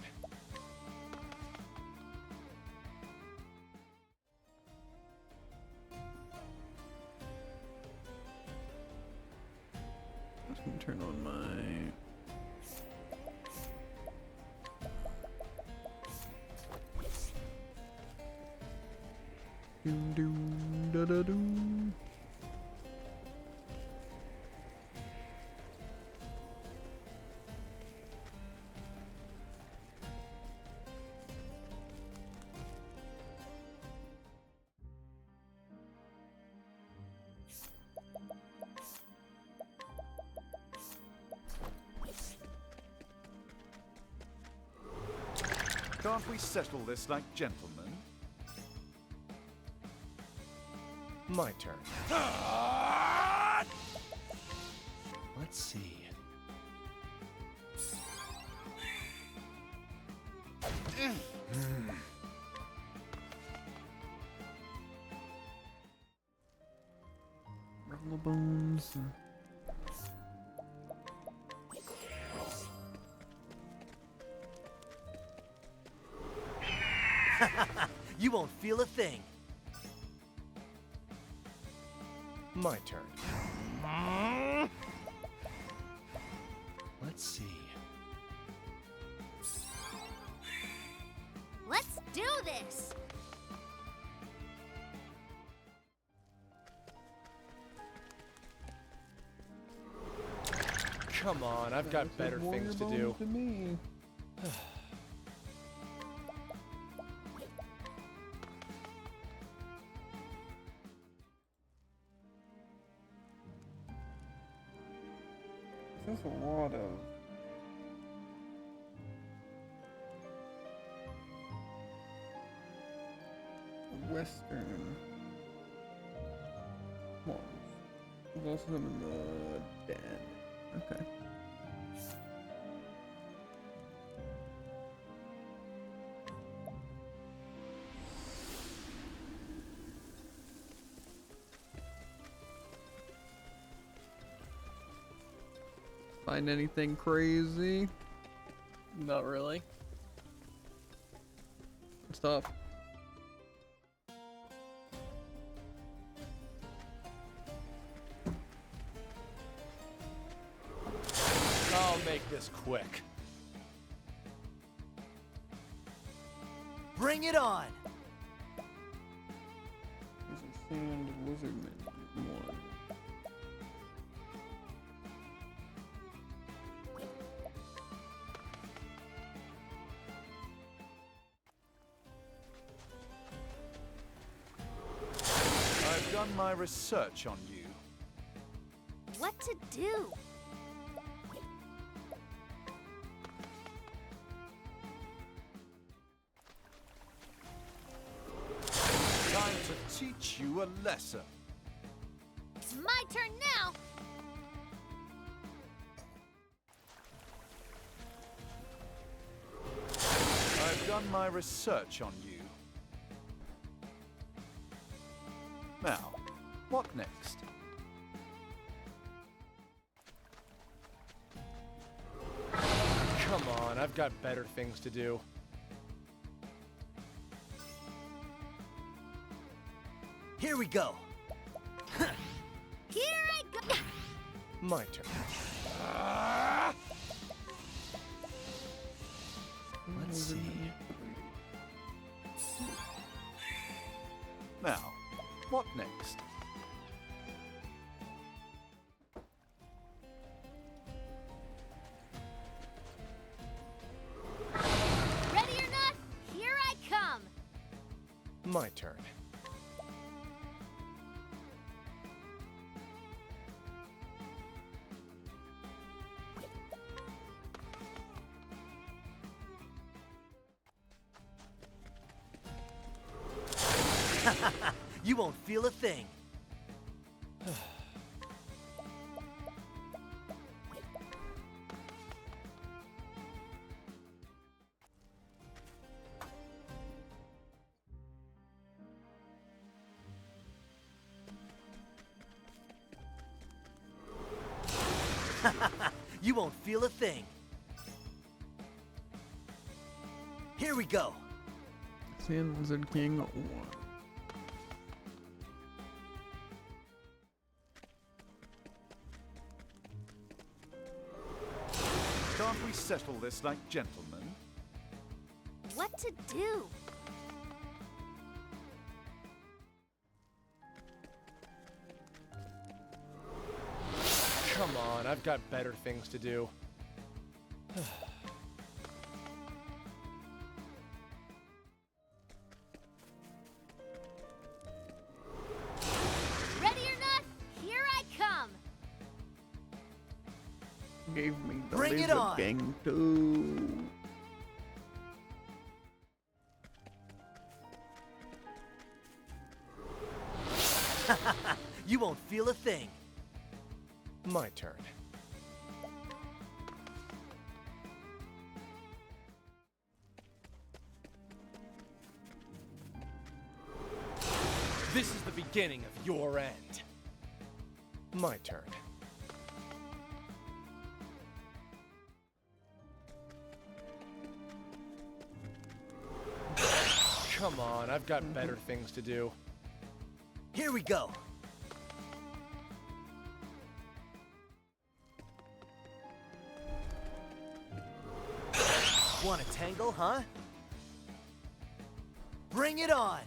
Just gonna turn on my doom doom da da doom. Can't we settle this like gentlemen? My turn. Let's see. Roll the bones. You won't feel a thing. My turn. Let's see. Let's do this. Come on, I've got better things to do. To me. There's a lot of Western ones. There's also some in the den. Okay. Find anything crazy? Not really. Stuff. make this quick. Bring it on! There's a sand lizardman. One. I've done my research on you. What to do? Time to teach you a lesson. It's my turn now! I've done my research on you. Now, what next? Come on, I've got better things to do. Here we go! Here I go! My turn. Let's see. Now, what next? Ready or not, here I come! My turn. You won't feel a thing. You won't feel a thing. Here we go. Sand Lizard King 1. Can't we settle this like gentlemen? What to do? Come on, I've got better things to do. Ready or not, here I come! Gave me the Bring it Lizard on. King 2. You won't feel a thing. My turn. This is the beginning of your end. My turn. Come on, I've got better things to do. Here we go. Want a tangle, huh? Bring it on!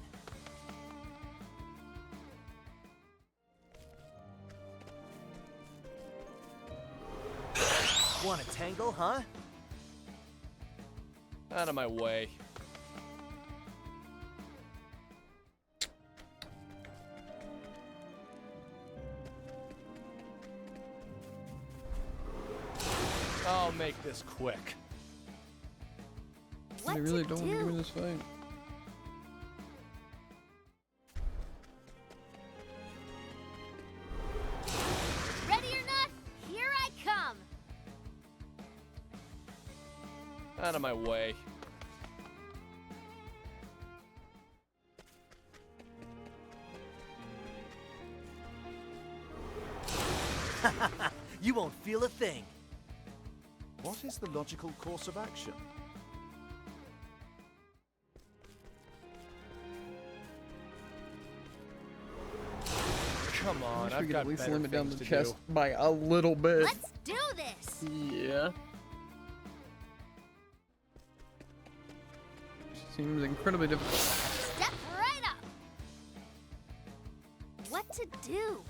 Want a tangle, huh? Out of my way. I'll make this quick. What They really to don't want to give me do? this fight. Ready or not, here I come! Out of my way. You won't feel a thing. What is the logical course of action? Come I on, wish we I've could got at least better limit down things the to chest do. by a little bit. Let's do this! Yeah. Seems incredibly difficult. Step right up. What to do?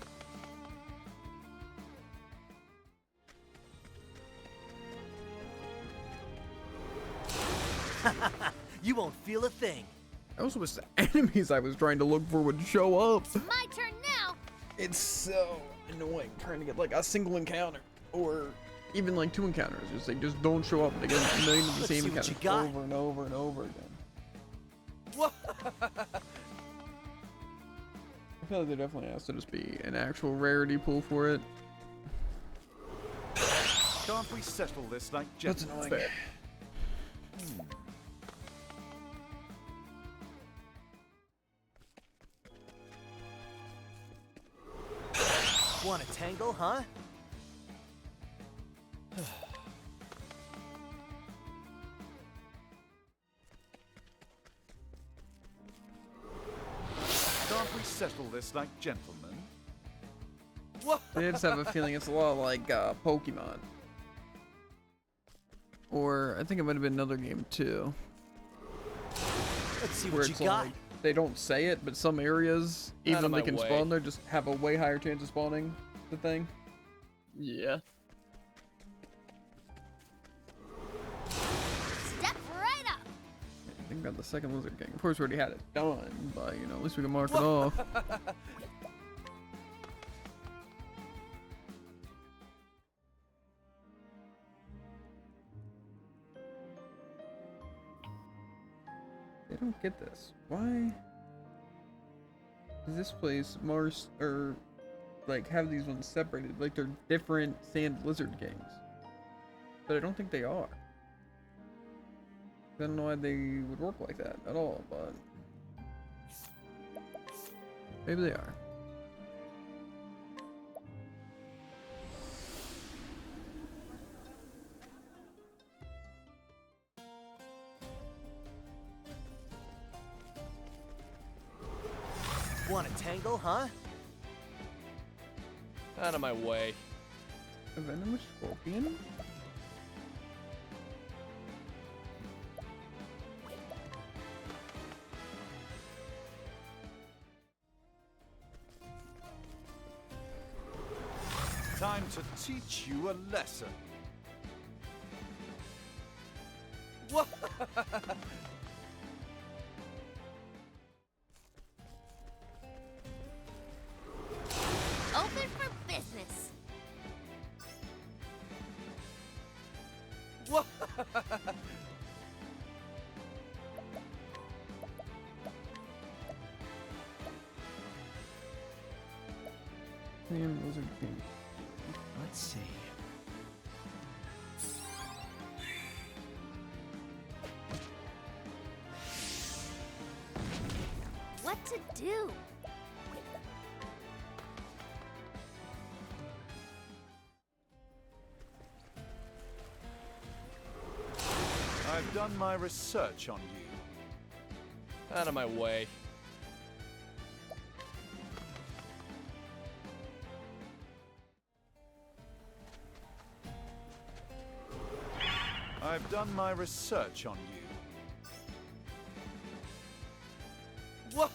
You won't feel a thing. I also wish the enemies I was trying to look for would show up. My turn now. It's so annoying trying to get like a single encounter or even like 2 encounters. Just they just don't show up. They get a million of the Let's same see what encounters you got. over and over and over again. What? I feel like there definitely has to just be an actual rarity pool for it. Can't we settle this like That's gentlemen? annoying. Want a tangle, huh? Can't we settle this like gentlemen? What? I just have a feeling it's a lot like Pokemon. Or I think it might have been another game too. Let's see Where what you it's got. like they don't say it, but some areas, Out even of though they my can way. spawn there, just have a way higher chance of spawning the thing. Yeah. Step right up. I think about the second Lizard King. Of course, we already had it done, but you know, at least we can mark it off. They don't get this. Why does this place Mars or like have these ones separated? Like they're different sand lizard games. But I don't think they are. I don't know why they would work like that at all, but maybe they are. Want a tangle, huh? Out of my way. A venomous scorpion? Time to teach you a lesson. What? Open for business. What? Sand lizard king. Let's see. What to do? I've done my research on you. Out of my way. I've done my research on you. What?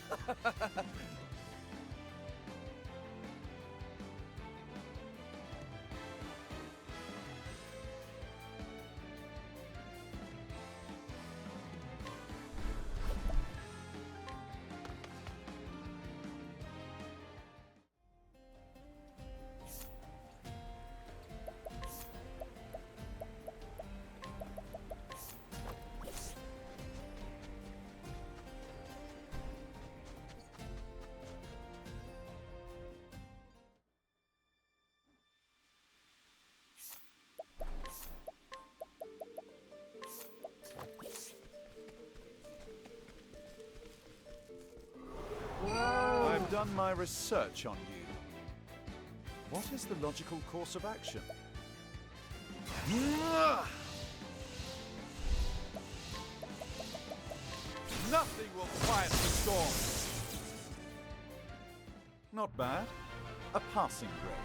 I've done my research on you. What is the logical course of action? Nothing will quiet the storm. Not bad. A passing grade.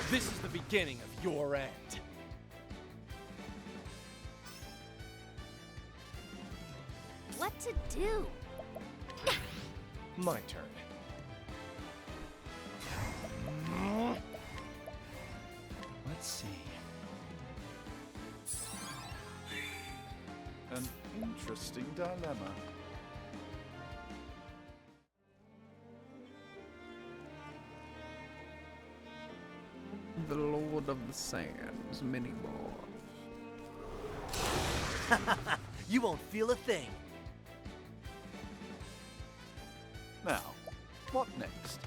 This is the beginning of your end. What to do? My turn. Let's see. An interesting dilemma. The Lord of the Sands mini boss. You won't feel a thing. Now, what next?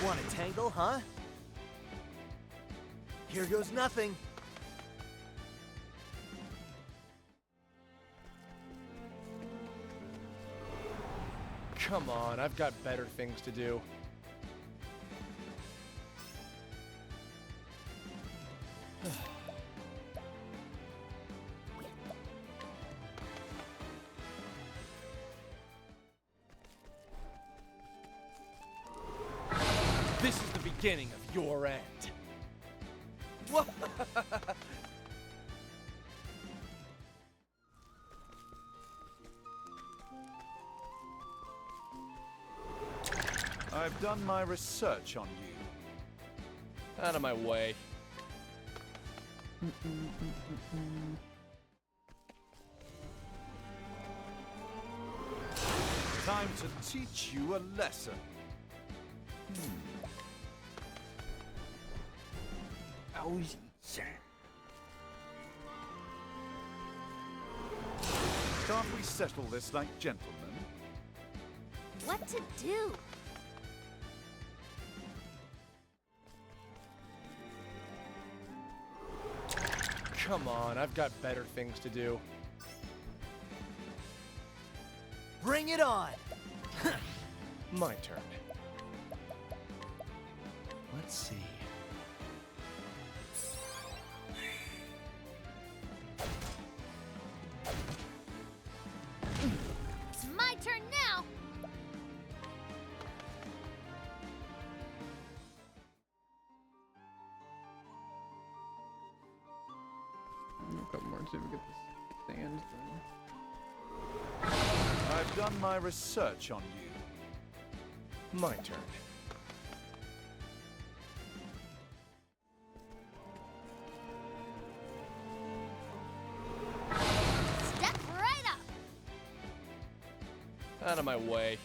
Want a tangle, huh? Here goes nothing. Come on, I've got better things to do. This is the beginning of your end. What? I've done my research on you. Out of my way. Time to teach you a lesson. Can't we settle this like gentlemen? What to do? Come on, I've got better things to do. Bring it on. My turn. Let's see. It's my turn now. A couple more, see if we get the sand thing. I've done my research on you. My turn. Step right up. Out of my way.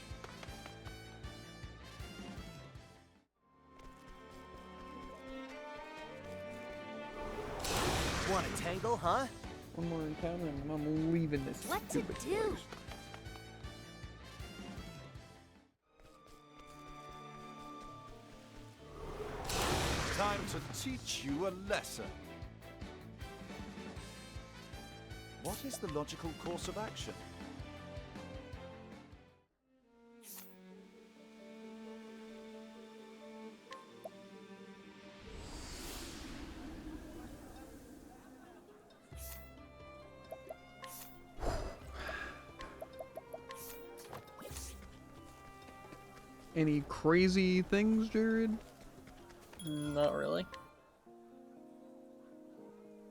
Want a tangle, huh? One more encounter and I'm leaving this What to stupid do? place. Time to teach you a lesson. What is the logical course of action? Any crazy things, Jared? Not really.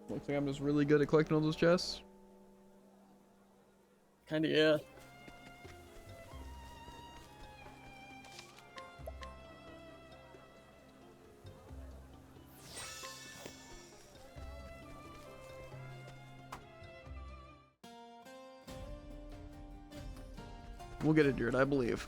Looks like I'm just really good at collecting all those chests. Kinda, yeah. We'll get it, Jared, I believe.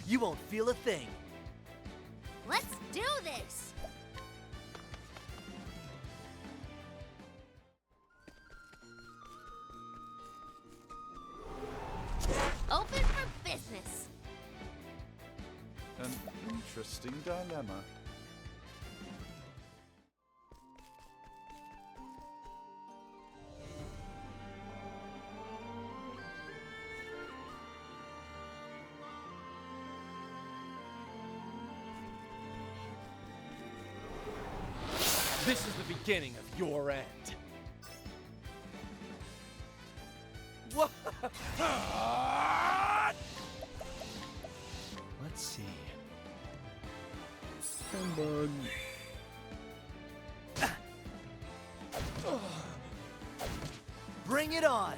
You won't feel a thing. Let's do this! Open for business. An interesting dilemma. This is the beginning of your end. What? Let's see. Humbug. Bring it on.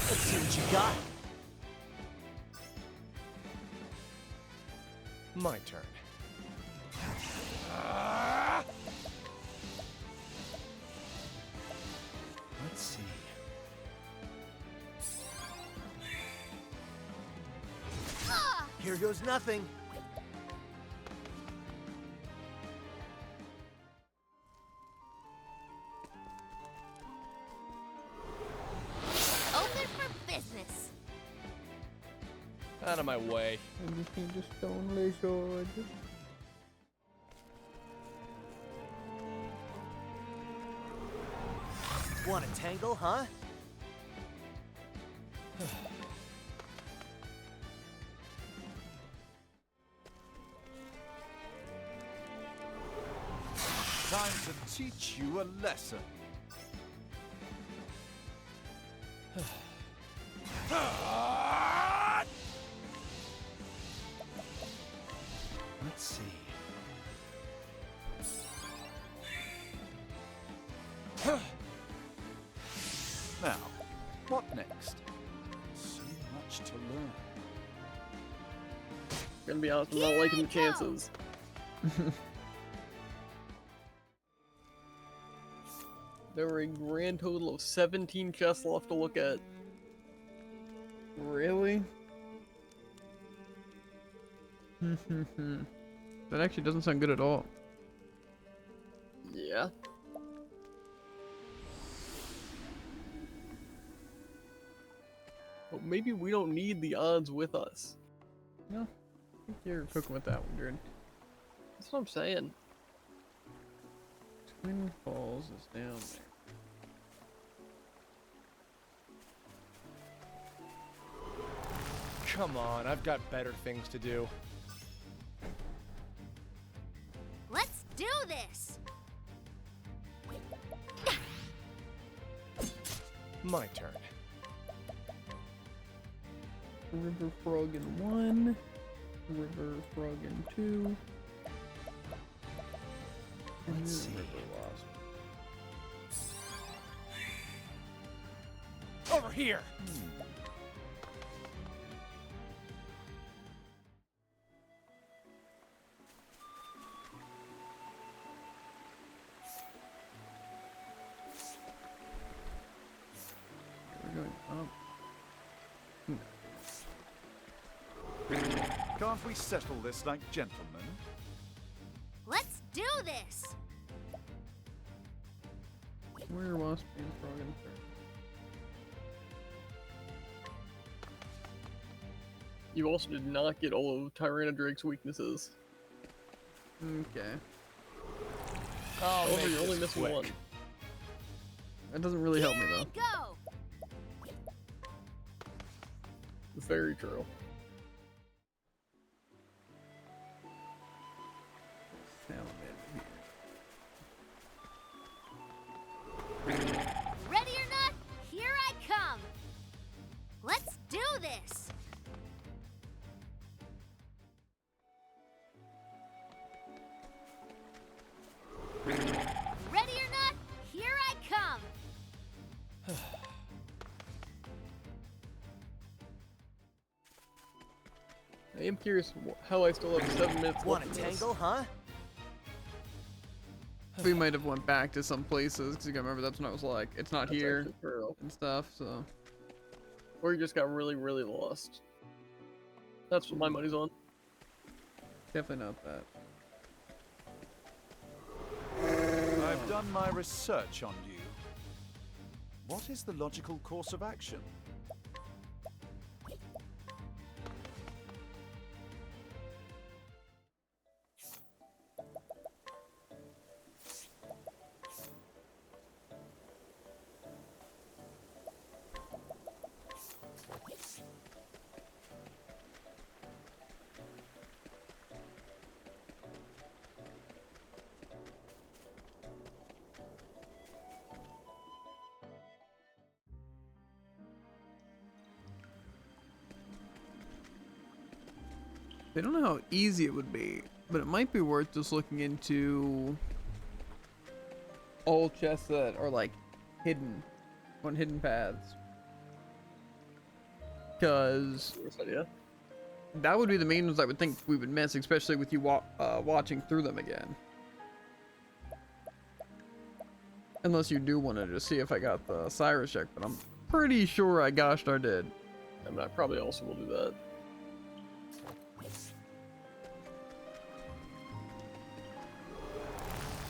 Let's see what you got. My turn. Let's see. Here goes nothing. Open for business. Out of my way. I just need a stone lizard. Want a tangle, huh? Time to teach you a lesson. Let's see. Now, what next? So much to learn. Gonna be honest, I'm Here not liking I the go. chances. There were a grand total of 17 chests left to look at. Really? That actually doesn't sound good at all. Yeah. Well, maybe we don't need the odds with us. No, I think you're cooking with that one, Jared. That's what I'm saying. Twin Falls is down there. Come on, I've got better things to do. Let's do this! My turn. River Frog in 1, River Frog in 2, and Let's then see. River Wasp. Over here! We're going up. Can't we settle this like gentlemen? Let's do this! Where Wasp and Frog in first? You also did not get all of Tyranadrake's weaknesses. Okay. I'll However, make you're only this missing quick. one. That doesn't really help me Here though. I go! Very true. Ready or not, here I come! Let's do this! Ready or not, here I come! I am curious how I still have 7 minutes Want left a in this. tangle, huh? We might have went back to some places because you gotta remember that's when I was like, it's not That's here actually true. and stuff. So Or you just got really, really lost. That's what my money's on. definitely not that. I've done my research on you. What is the logical course of action? I don't know how easy it would be, but it might be worth just looking into all chests that are like hidden on hidden paths. Because Yeah. that would be the main ones I would think we would miss, especially with you watching through them again. Unless you do want to just see if I got the Cyrus check, but I'm pretty sure I gosh darn did. I mean, I probably also will do that.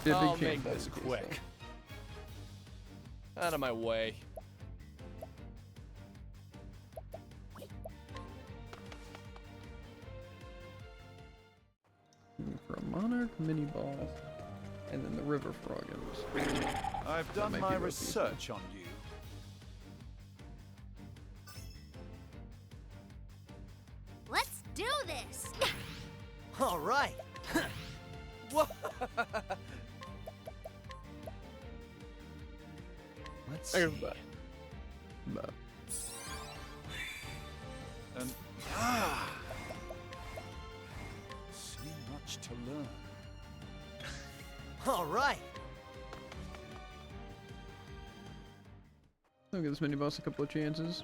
Be a big I'll chance make that this would be quick. Out of my way. so. For a monarch mini boss, and then the river frogons. I've That done might my be research on you. Let's do this! All right. Whoa. Let's I see. got that. But And so much to learn. All right. I'll give this mini boss a couple of chances.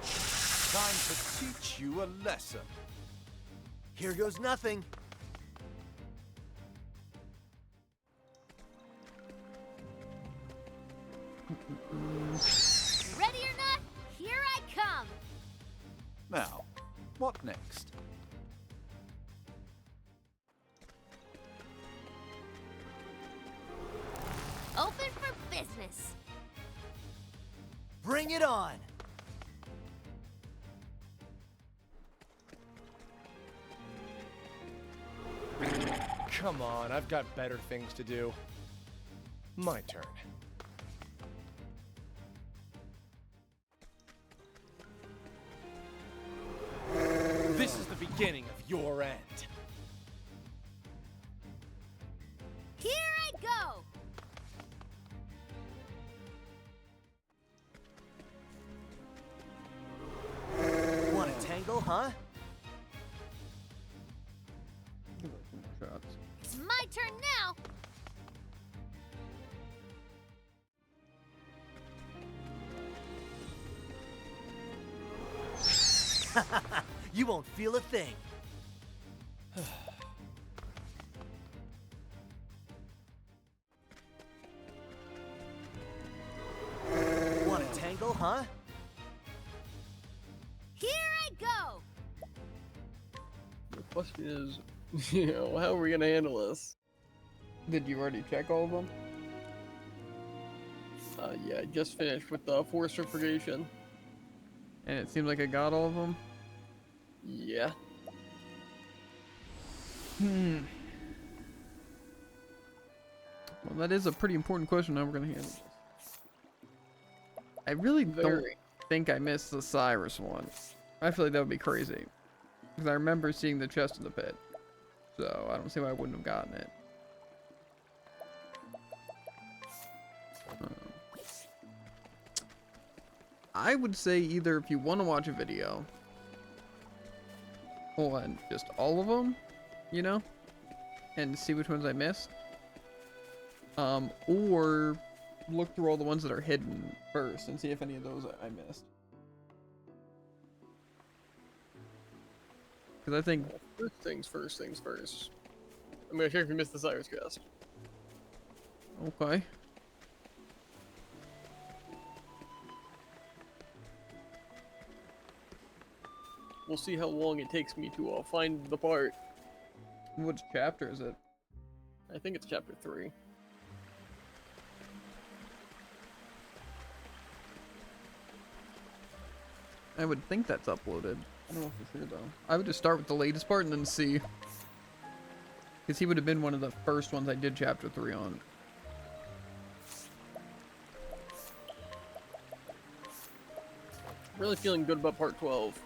Time to teach you a lesson. Here goes nothing. Ready or not, here I come! Now, what next? Open for business! Bring it on. Come on, I've got better things to do. My turn. This is the beginning of your end. Here I go! Want to tangle, huh? Give it some more shots. It's my turn now! You won't feel a thing. Want to tangle, huh? Here I go! The question is, how are we gonna handle this? Did you already check all of them? Yeah, I just finished with the forced certification. And it seems like I got all of them. Yeah. Well, that is a pretty important question. How we're gonna handle this. I really don't Very. think I missed the Cyrus one. I feel like that would be crazy. Because I remember seeing the chest in the pit. So I don't see why I wouldn't have gotten it. I would say either if you want to watch a video on just all of them, you know, and see which ones I missed, or look through all the ones that are hidden first and see if any of those I missed. Because I think First things first. I'm gonna check if you missed the Cyrus cast. Okay. We'll see how long it takes me to find the part. Which chapter is it? I think it's chapter 3. I would think that's uploaded. I don't know for sure though. I would just start with the latest part and then see. Because he would have been one of the first ones I did chapter 3 on. Really feeling good about part 12.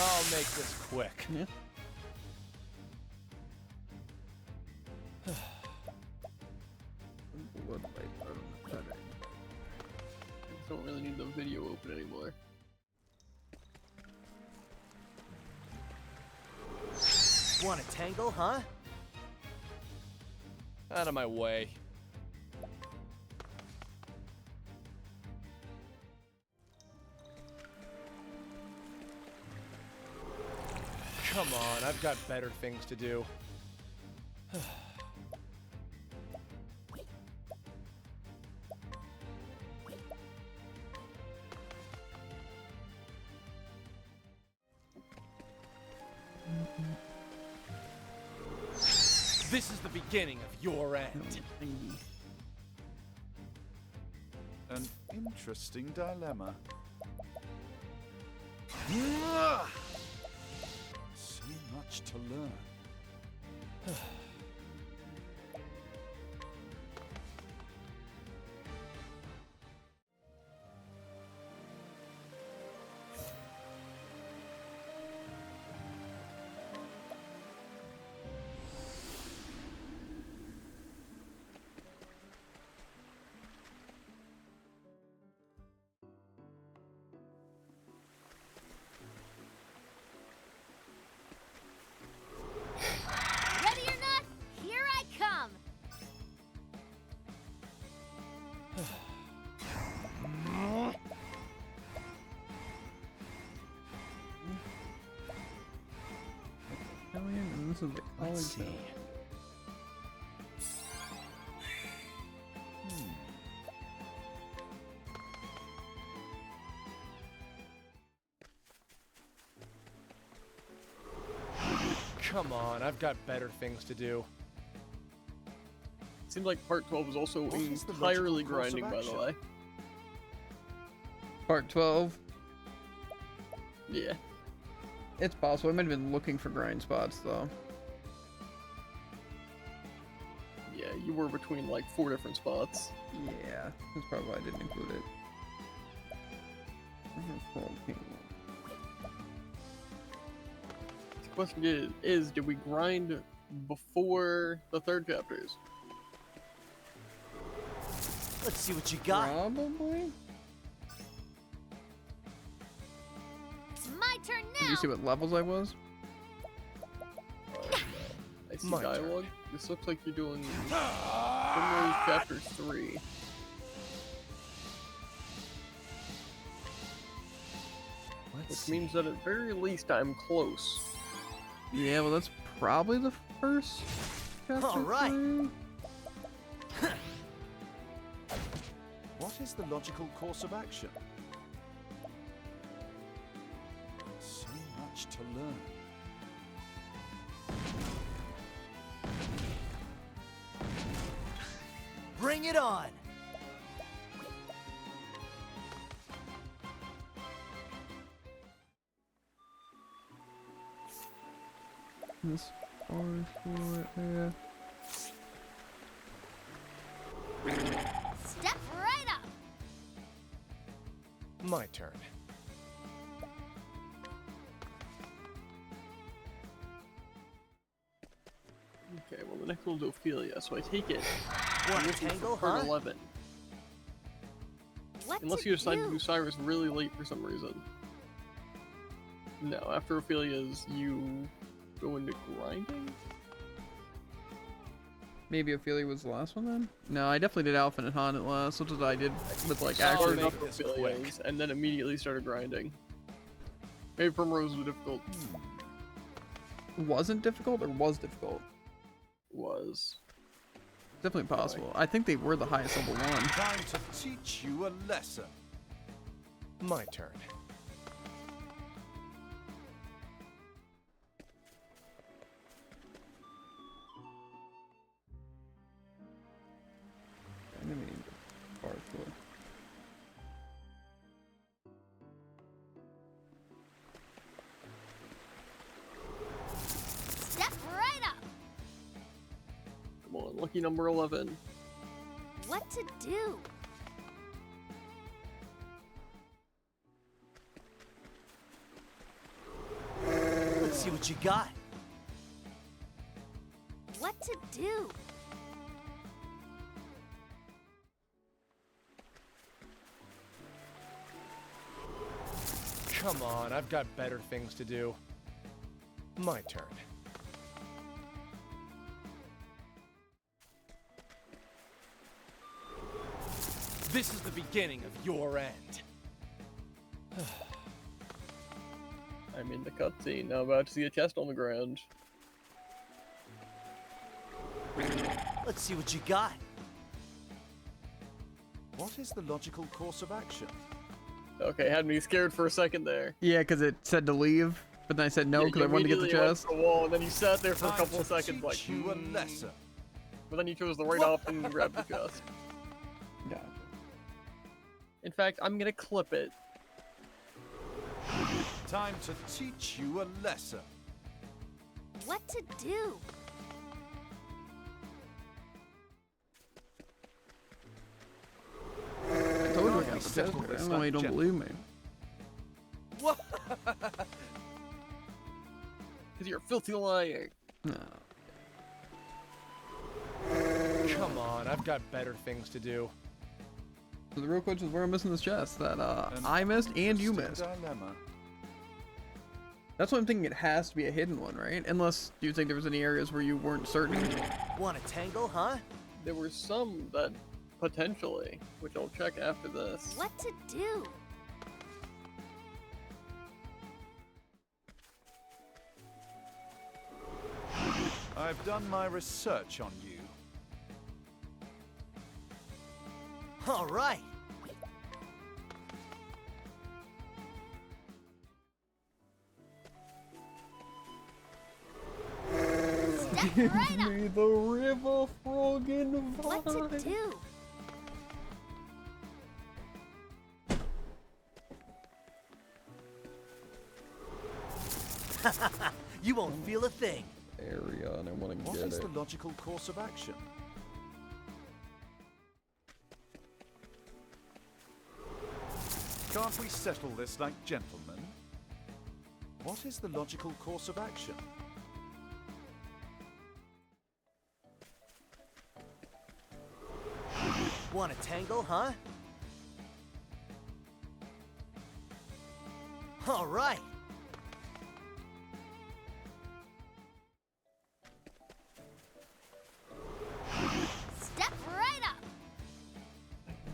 I'll make this quick. Yeah. Don't really need the video open anymore. Want to tangle, huh? Out of my way. Come on, I've got better things to do. This is the beginning of your end. An interesting dilemma. So much to learn. Ready or not, here I come. And this is the college Let's see. now. Come on, I've got better things to do. Seems like part 12 was also What is the entirely logical course of grinding, by the action? way. Part 12. Yeah. It's possible. I might have been looking for grind spots though. Yeah, you were between like 4 different spots. Yeah, that's probably why I didn't include it. The question is did we grind before the 3rd chapters? Let's see what you got. Probably. It's my turn Did you now. see what levels I was? I see My turn. dialogue. This looks like you're doing Primrose chapter 3. Which means that at very least I'm close. Yeah, well that's probably the first chapter. All right. 3. What is the logical course of action? So much to learn. Bring it on. This far short, yeah. Step right up. My turn. Okay, well the next one's Ophelia, so I take it. Want I'm to looking tangle, for part huh? 11. What Unless to you decide to do? do Cyrus really late for some reason. No, after Ophelia's, you go into grinding? Maybe Ophelia was the last one then? No, I definitely did Alpha and Han at last, which is what I did with like I'll actually. Started make up this Ophelia's, and then immediately started grinding. Maybe Primrose was difficult. wasn't difficult or was difficult? Was. Definitely possible. I think they were the highest level one. Time to teach you a lesson. My turn. Enemy parkour. Step right up. Come on, lucky number 11. What to do? Let's see what you got. What to do? Come on, I've got better things to do. My turn. This is the beginning of your end. I'm in the cutscene. Now about to see a chest on the ground. Let's see what you got. What is the logical course of action? Okay, had me scared for a second there. Yeah, because it said to leave, but then I said no Yeah, because you I wanted to get the immediately went chest. to the wall, and then you sat there for a Time couple to of seconds like, teach you a lesson. But then you chose the right option and grabbed the chest. Gotcha. In fact, I'm gonna clip it. Time to teach you a lesson. What to do? I told you I got the chest. I don't know why you don't believe me. What? Because you're a filthy liar. No. Come on, I've got better things to do. So the real question is where I'm missing this chest that An I missed and you interesting missed. Dilemma. That's why I'm thinking it has to be a hidden one, right? Unless you think there was any areas where you weren't certain. Want a tangle, huh? There were some that potentially, which I'll check after this. What to do? I've done my research on you. All right. Step Give right up. me the river froggin' What to vibe. do? You won't feel a thing. Area, and I want to What get is it. the logical course of action? Can't we settle this like gentlemen? What is the logical course of action? Want a tangle, huh? All right. Step right up.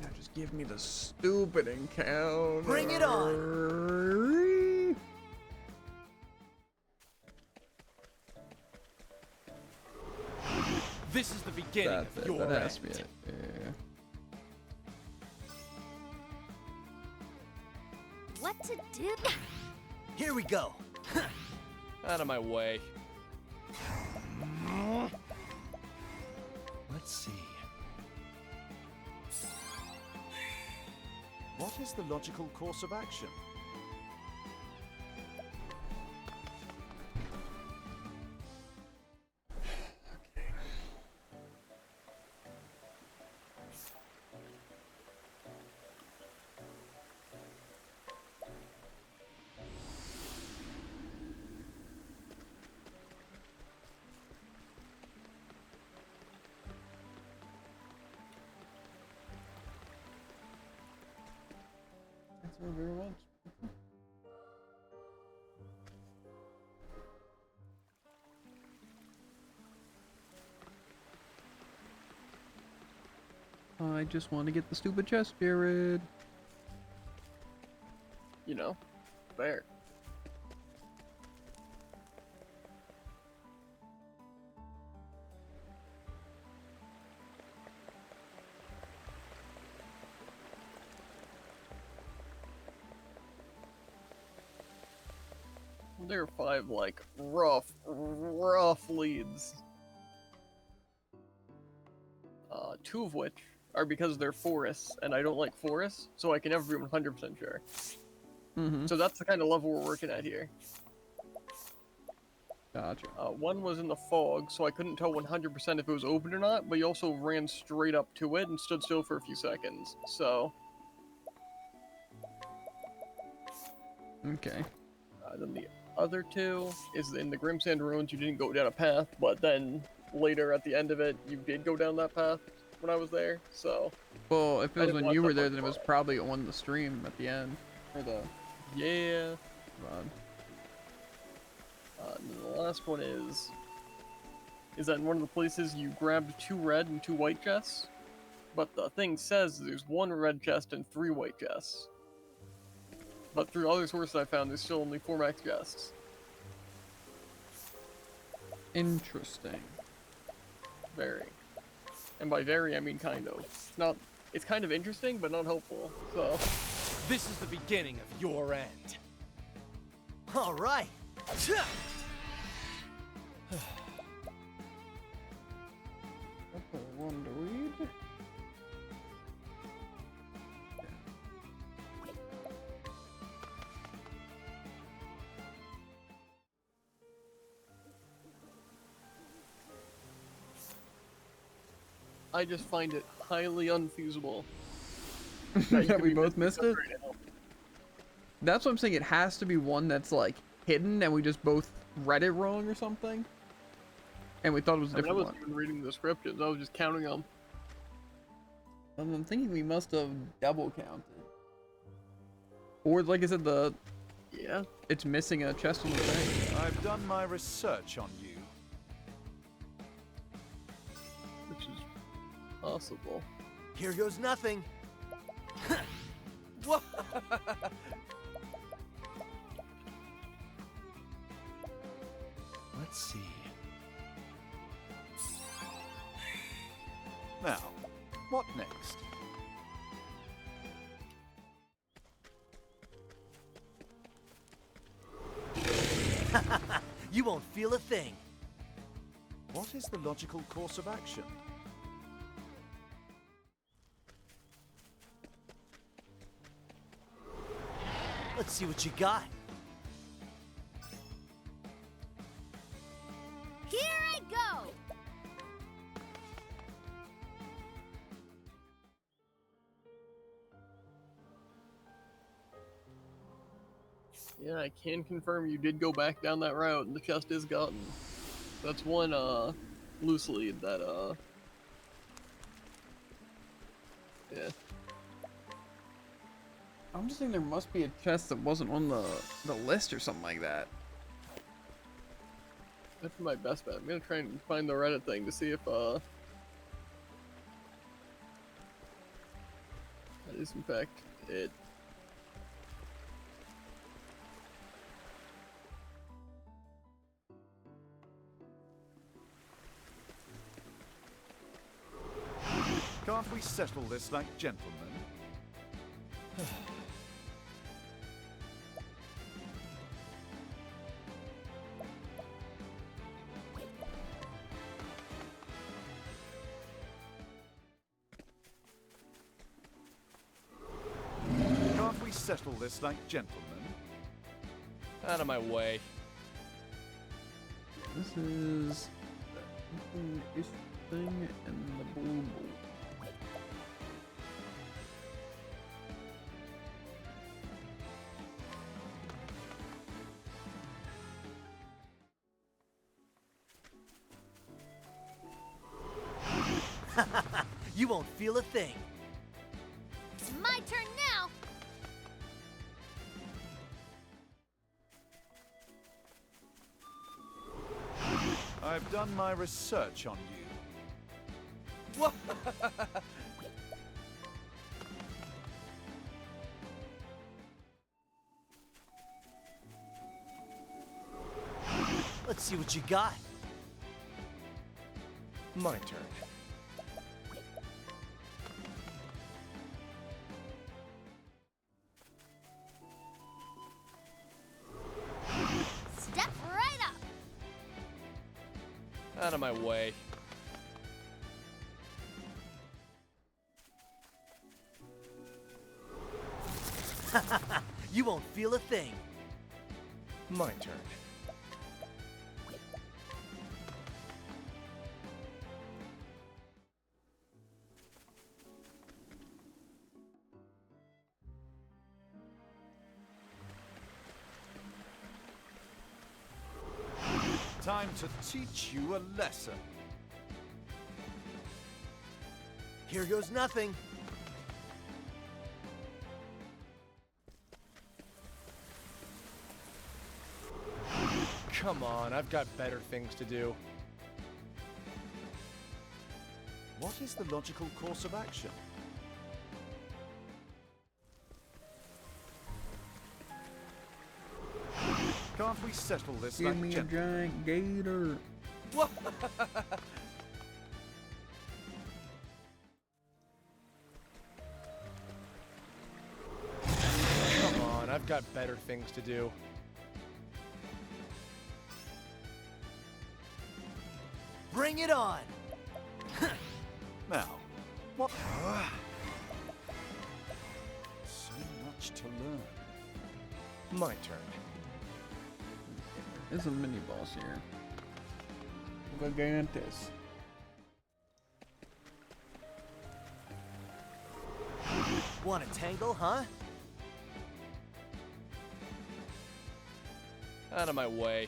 Now just give me the stupid encounter. Bring it on. This is the beginning That's of it. your That has to end. be it. Yeah. What to do? Here we go. Out of my way. Let's see. What is the logical course of action? Thanks very much. I just want to get the stupid chest, Jared. You know, fair. There are 5, like, rough leads. 2 of which are because they're forests, and I don't like forests, so I can never be 100% sure. Mm-hmm. So that's the kind of level we're working at here. Gotcha. 1 was in the fog, so I couldn't tell 100% if it was open or not, but he also ran straight up to it and stood still for a few seconds, so... Okay. Then the other 2 is in the Grimsand Ruins. You didn't go down a path, but then later at the end of it, you did go down that path when I was there, so... Well, if it was when you were there, then it was far. probably on the stream at the end. Or the... Yeah. Run. And then the last one is that in one of the places you grabbed 2 red and 2 white chests, but the thing says there's 1 red chest and 3 white chests. But through other sources I found, there's still only 4 max chests. Interesting. Very. And by very, I mean kind of. It's kind of interesting, but not helpful, so... This is the beginning of your end. All right. One to read. I just find it highly unfeasible. That we both missed it? That's what I'm saying. It has to be one that's like hidden and we just both read it wrong or something. And we thought it was a I different wasn't even reading the descriptions, I was just counting them. one. I'm thinking we must have double counted. Or like I said, Yeah. it's missing a chest on the thing. I've done my research on you. Which is possible. Here goes nothing. What? Let's see. Now, what next? You won't feel a thing. What is the logical course of action? Let's see what you got. Here I go! Yeah, I can confirm you did go back down that route and the chest is gotten. That's one, loose lead that, yeah. I'm just thinking there must be a chest that wasn't on the list or something like that. That's my best bet. I'm gonna try and find the Reddit thing to see if, that is in fact it. Can't we settle this like gentlemen? Can't we settle this like gentlemen? Out of my way. This is the thing and the blue ball. You won't feel a thing. It's my turn now! I've done my research on you. What? Let's see what you got. My turn. Out of my way. You won't feel a thing. My turn. Time to teach you a lesson. Here goes nothing. Come on, I've got better things to do. What is the logical course of action? Can't we settle this like gentlemen? giant gator. Come on, I've got better things to do. Bring it on. Now, what? So much to learn. My turn. There's a mini boss here. Gigantus. Want a tangle, huh? Out of my way.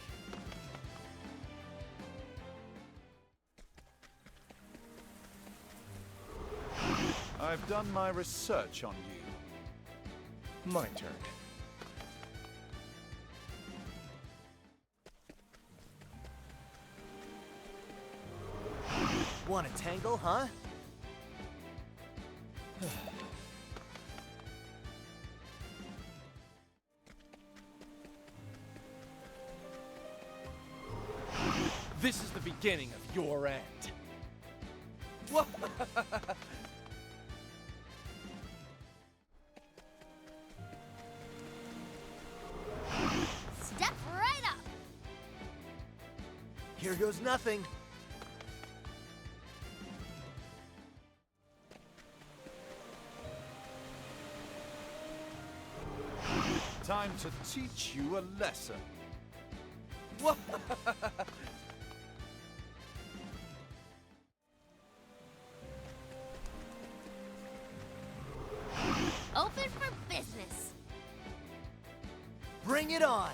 I've done my research on you. My turn. Want a tangle, huh? This is the beginning of your end. Step right up. Here goes nothing. Time to teach you a lesson. Open for business. Bring it on.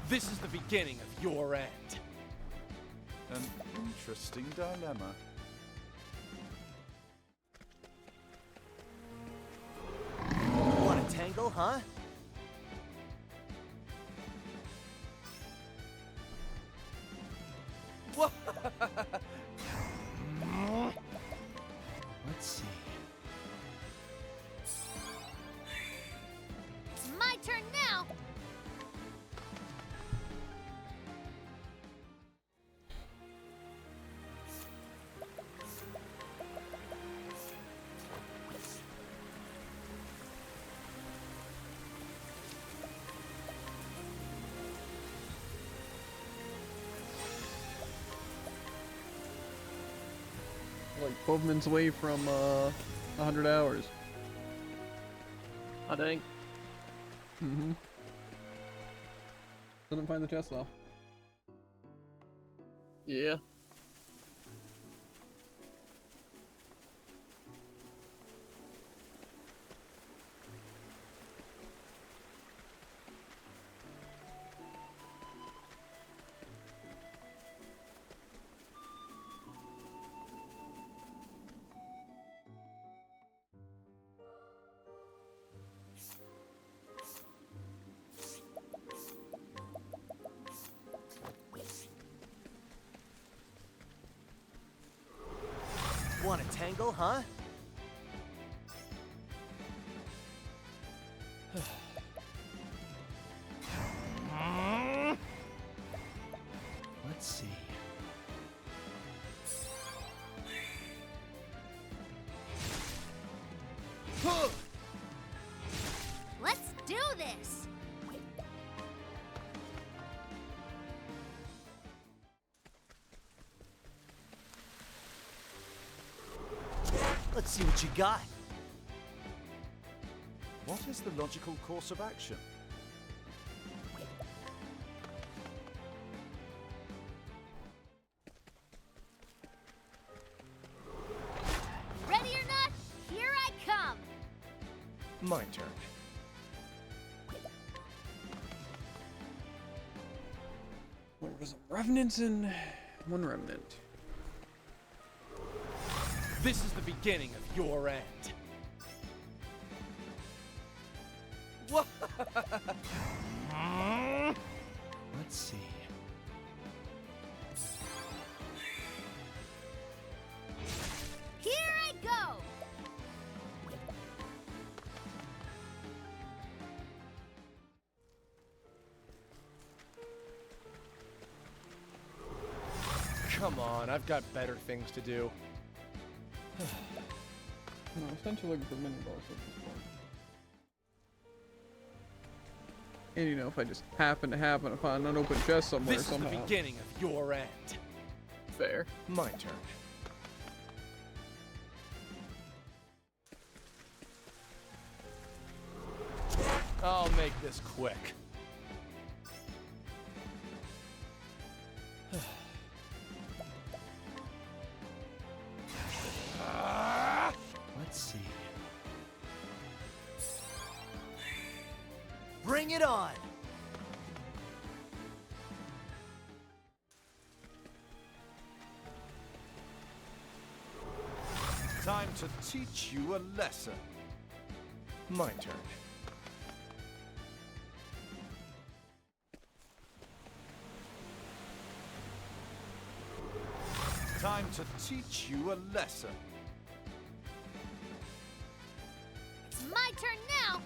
This is the beginning of your end. An interesting dilemma. Want a tangle, huh? Let's see. It's my turn now. Like 12 minutes away from 100 hours. I think. Mm-hmm. Didn't find the chest though. Yeah. Want a tangle, huh? Let's see. Let's see what you got. What is the logical course of action? Ready or not, here I come. My turn. There was some revenants and one remnant. This is the beginning of your end. What? Let's see. Here I go. Come on, I've got better things to do. No, essentially looking for mini boss at this point. And you know, if I just happen to find an unopened chest somewhere This is somehow. the beginning of your end. Fair. My turn. I'll make this quick. Let's see. Bring it on! Time to teach you a lesson. My turn. Time to teach you a lesson. It's my turn now.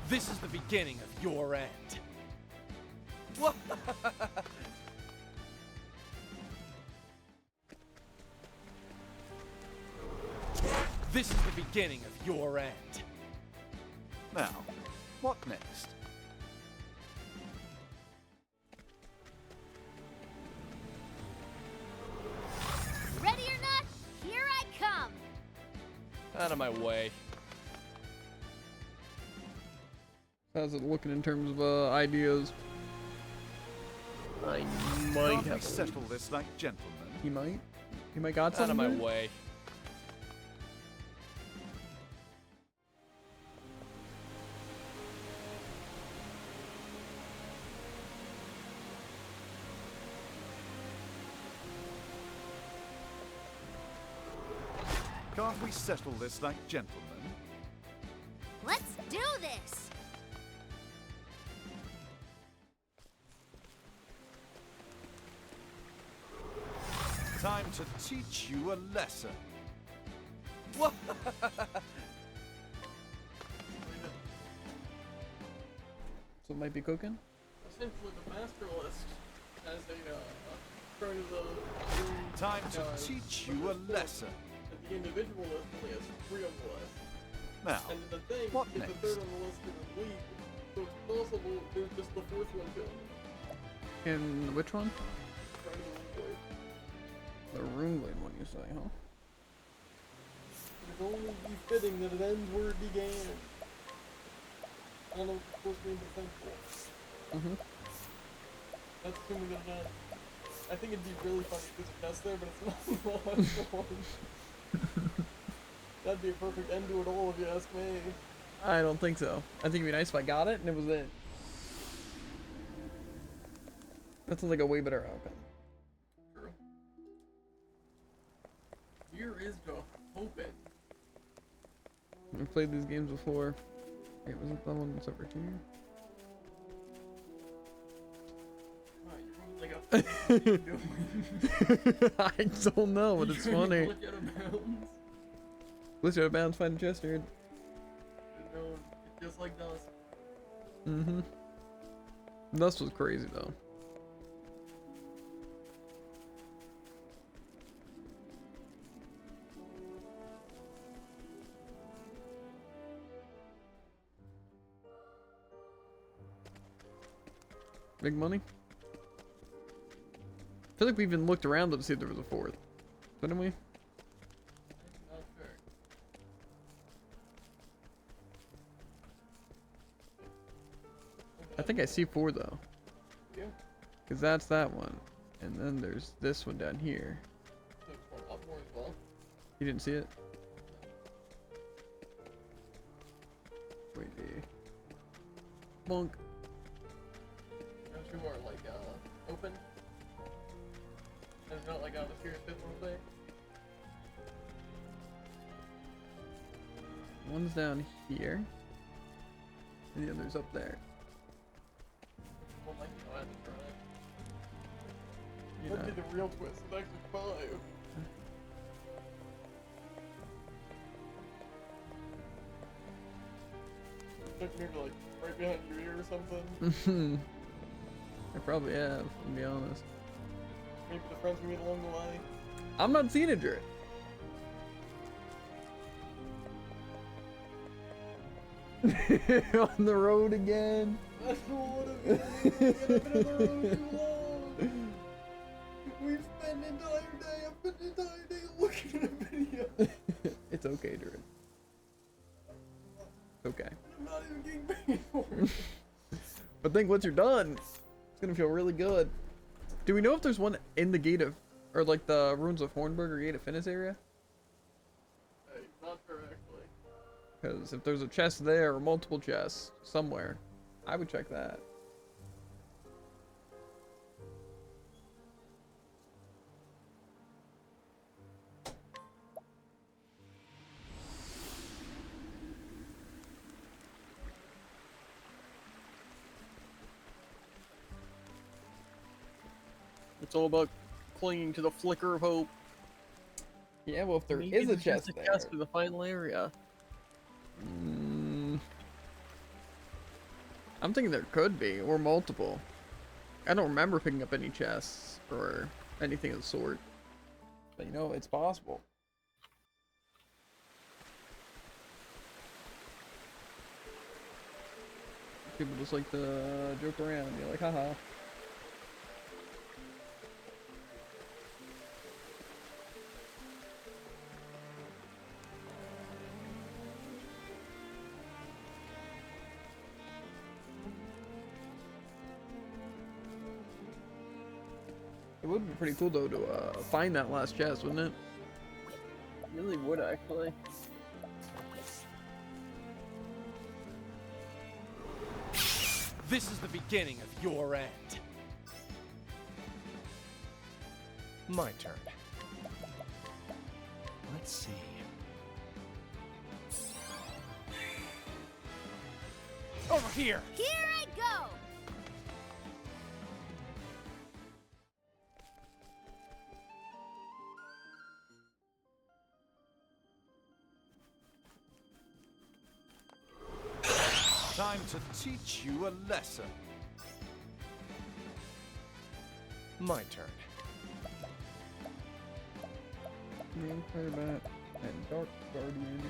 This is the beginning of your end. What? This is the beginning of your end. Now, what next? Ready or not, here I come. Out of my way. How's it looking in terms of ideas? I might Can't we have. settle this like gentlemen? He might. He might got Out of something. my there? way. Can't we settle this like gentlemen? Let's do this. Time to teach you a lesson. What? So it might be cooking. Essentially, the master list has a part of the Time to teach you a lesson. And the individual list only has 3 on the list. Now, And the thing what is next? the third on the list is the lead, so it's possible there's just the 4th one going. And which one? Trying to avoid. The Rune Blade one, you say, huh? It'd only be fitting that it ends where it began. I don't know if it's supposed to be defensible. Mm-hmm. That's assuming that it ends. I think it'd be really funny if there's a test there, but it's not the last one. That'd be a perfect end to it all, if you ask me. I don't think so. I think it'd be nice if I got it and it was it. That sounds like a way better outcome. True. Here is the hope it. I've played these games before. Wait, was it the one that's over here? You're moving like a I don't know, but it's funny. Look out of bounds. Glitch out of bounds fighting Chester. No, it's just like dust. Mm-hmm. Dust was crazy though. Big money? feel like we even looked around to see if there was a fourth. Didn't we? Not sure. I think I see 4 though. Yeah. Because that's that one. And then there's this one down here. There's one up more as well. You didn't see it? Wait, Bonk. There's 2 more like open. There's not like out of the fifth one thing. One's down here. And the other's up there. One like I had to try. You Look know. at the real twist. It's actually 5. Took maybe like right behind your ear or something. I probably have, to be honest. Maybe the friends we made along the way. I'm not seeing it, Jared. On the road again. That's the one of it. I've been on the road too long. We've spent the entire day. I've spent the entire day looking at a video. It's okay, Jared. It's okay. I'm not even getting paid for it. But think once you're done, it's gonna feel really good. Do we know if there's one in the gate of, or like the ruins of Hornburg or gate of Finis area? Hey, not sure actually. Because if there's a chest there or multiple chests somewhere, I would check that. It's all about clinging to the flicker of hope. Yeah, well, if there Maybe is a there's chest just there. chest for the final area. I'm thinking there could be, or multiple. I don't remember picking up any chests or anything of the sort. But you know, it's possible. People just like to joke around. You're like, haha. It would be pretty cool though to find that last chest, wouldn't it? Really would actually. This is the beginning of your end. My turn. Let's see. Over here! Here I go! Time to teach you a lesson. My turn. Vampire Bat and Dark Guardian.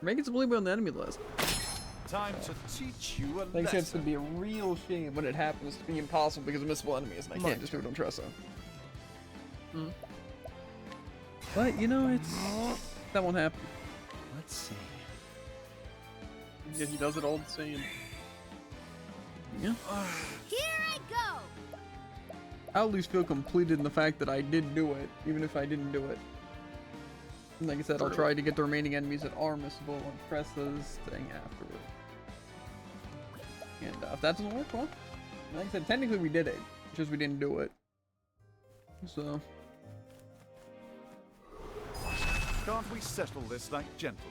Make it believe on the enemy list. Time to teach you a I think it's lesson. gonna be a real shame when it happens to be impossible because of missable enemies, and I can't just do it on Tressa. But you know, that won't happen. Let's see. Yeah, he does it all the same. Yeah. Here I go! I at least feel completed in the fact that I did do it, even if I didn't do it. And like I said, I'll try to get the remaining enemies that are missable on Tressa's thing afterward. And if that doesn't work, well, like I said, technically we did it, just we didn't do it. So, Can't we settle this like gentlemen?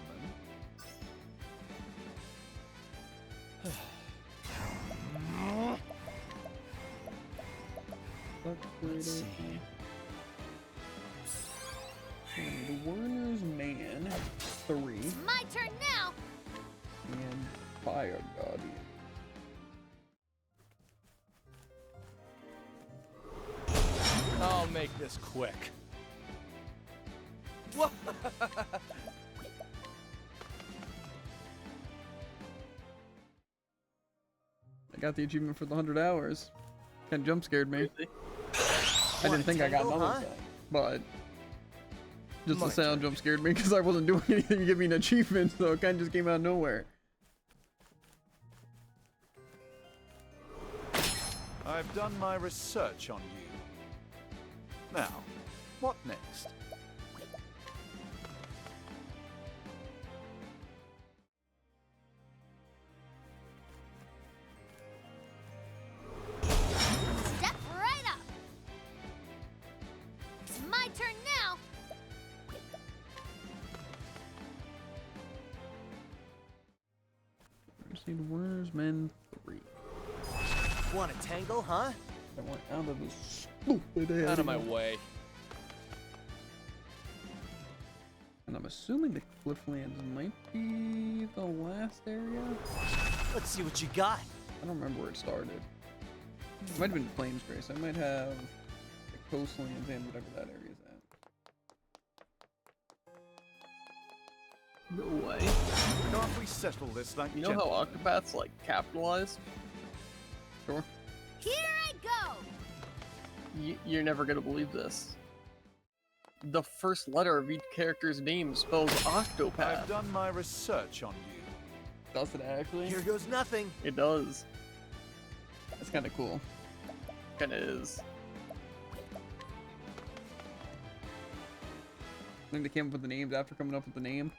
let's see. The Werner's Man 3 My turn now! and Fire Guardian. I'll make this quick. What? I got the achievement for the 100 hours. Kinda jump scared me. Really? I didn't think I got tangle, another huh? thing, but just the My sound turn. jump scared me because I wasn't doing anything to give me an achievement, so it kind of just came out of nowhere. I've done my research on you. Now, what next? Step right up. It's my turn now. Just need Warner's Men 3. Want to tangle, huh? I want out of this stupid area. Out of my way. And I'm assuming the Clifflands might be the last area? Let's see what you got. I don't remember where it started. It might have been Flames Grace. I might have the coastlands and whatever that area is at. No way. Can't we settle this like You know how Octopath's like capitalized? Sure. Here I go. You're never gonna believe this. The first letter of each character's name spells Octopath. I've done my research on you. Does it actually? Here goes nothing. It does. That's kind of cool. Kinda is. I think they came up with the names after coming up with the name.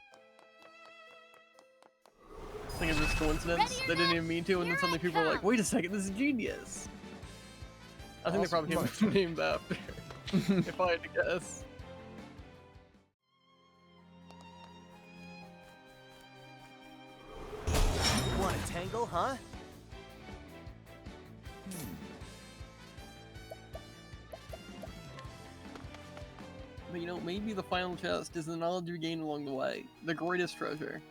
I think it's just coincidence. Ready or They didn't not, even mean to, and then here suddenly I people are like, come. wait a second, this is genius. I think they probably came up with the names after. If I had to guess. Want to tangle, huh? But you know, maybe the final chest is the knowledge you gain along the way. The greatest treasure.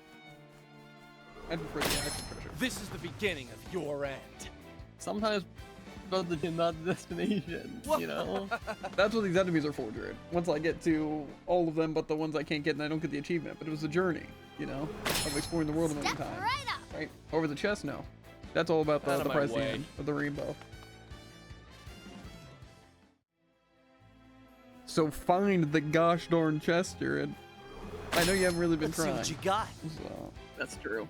I'd prefer the actual treasure. This is the beginning of your end. Sometimes about the not the destination, you know? That's what these enemies are for, Jared. Once I get to all of them but the ones I can't get and I don't get the achievement. But it was a journey, you know, of exploring the world another Step time. right up. Right? Over the chest? No. That's all about Out the of my prize at the way. end of the rainbow. So find the gosh darn chest, Jared. I know you haven't really been Let's see trying. what you got. So, That's true.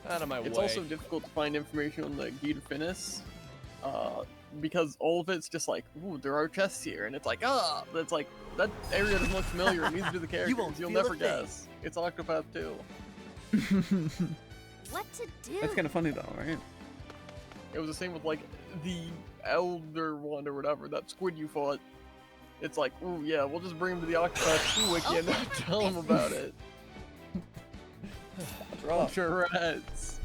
Out of my It's way. also difficult to find information on the Guide Finis, because all of it's just like, ooh, there are chests here, and it's like, ah, but it's like, that area doesn't look familiar, it needs to be the characters, won't you'll feel a never thing. guess. It's Octopath 2. What to do? that's kind of funny though, right? It was the same with like, the Elder one or whatever, that squid you fought. It's like, ooh, yeah, we'll just bring him to the Octopath 2 wiki and Okay, not tell him about it. rough. Sure, rats.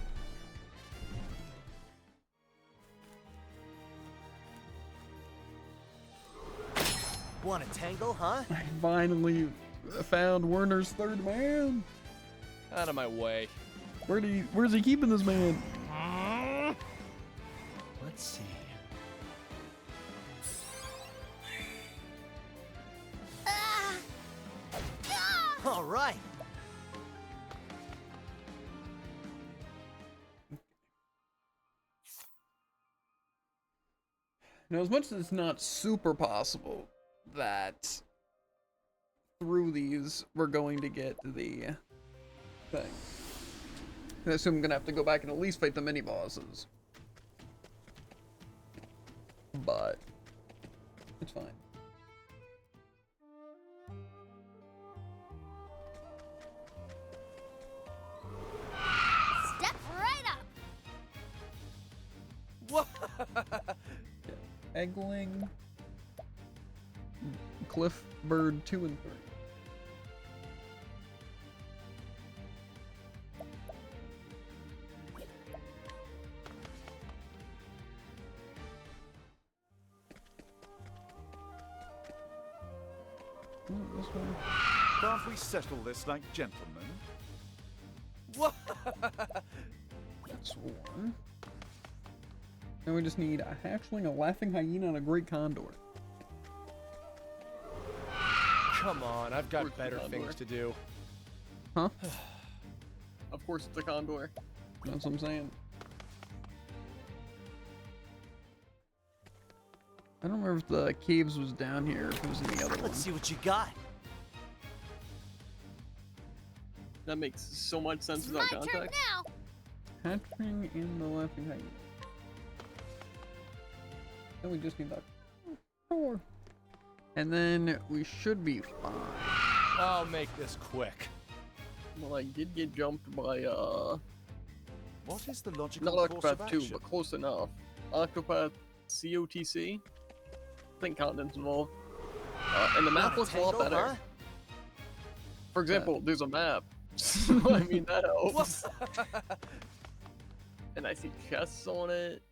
Want to tangle, huh? I finally found Werner's third man. Out of my way. Where's he keeping this man? Let's see. Ah! Ah! All right. Now, as much as it's not super possible that through these we're going to get the thing, I assume I'm gonna have to go back and at least fight the mini bosses. But it's fine. Step right up. What? Eggling, Cliffbird 2 and 3. Oh, this one. Can't we settle this like gentlemen? What? That's one. Now we just need a hatchling, a laughing hyena, and a great condor. Come on, I've got Where's the better condor? things to do. Huh? Of course, it's a condor. That's what I'm saying. I don't remember if the caves was down here, or if it was in the other one. Let's see what you got. That makes so much sense It's my without turn context. now. Hatching in the laughing hyena. Then we just need that. Four. And then we should be fine. I'll make this quick. Well, I did get jumped by What is the logical not course of Octopath 2, action? but close enough. Octopath COTC. I think continent's involved. And the map Wanna looks a lot tangle, better. huh? For example, there's a map. I mean, that helps. And I see chests on it.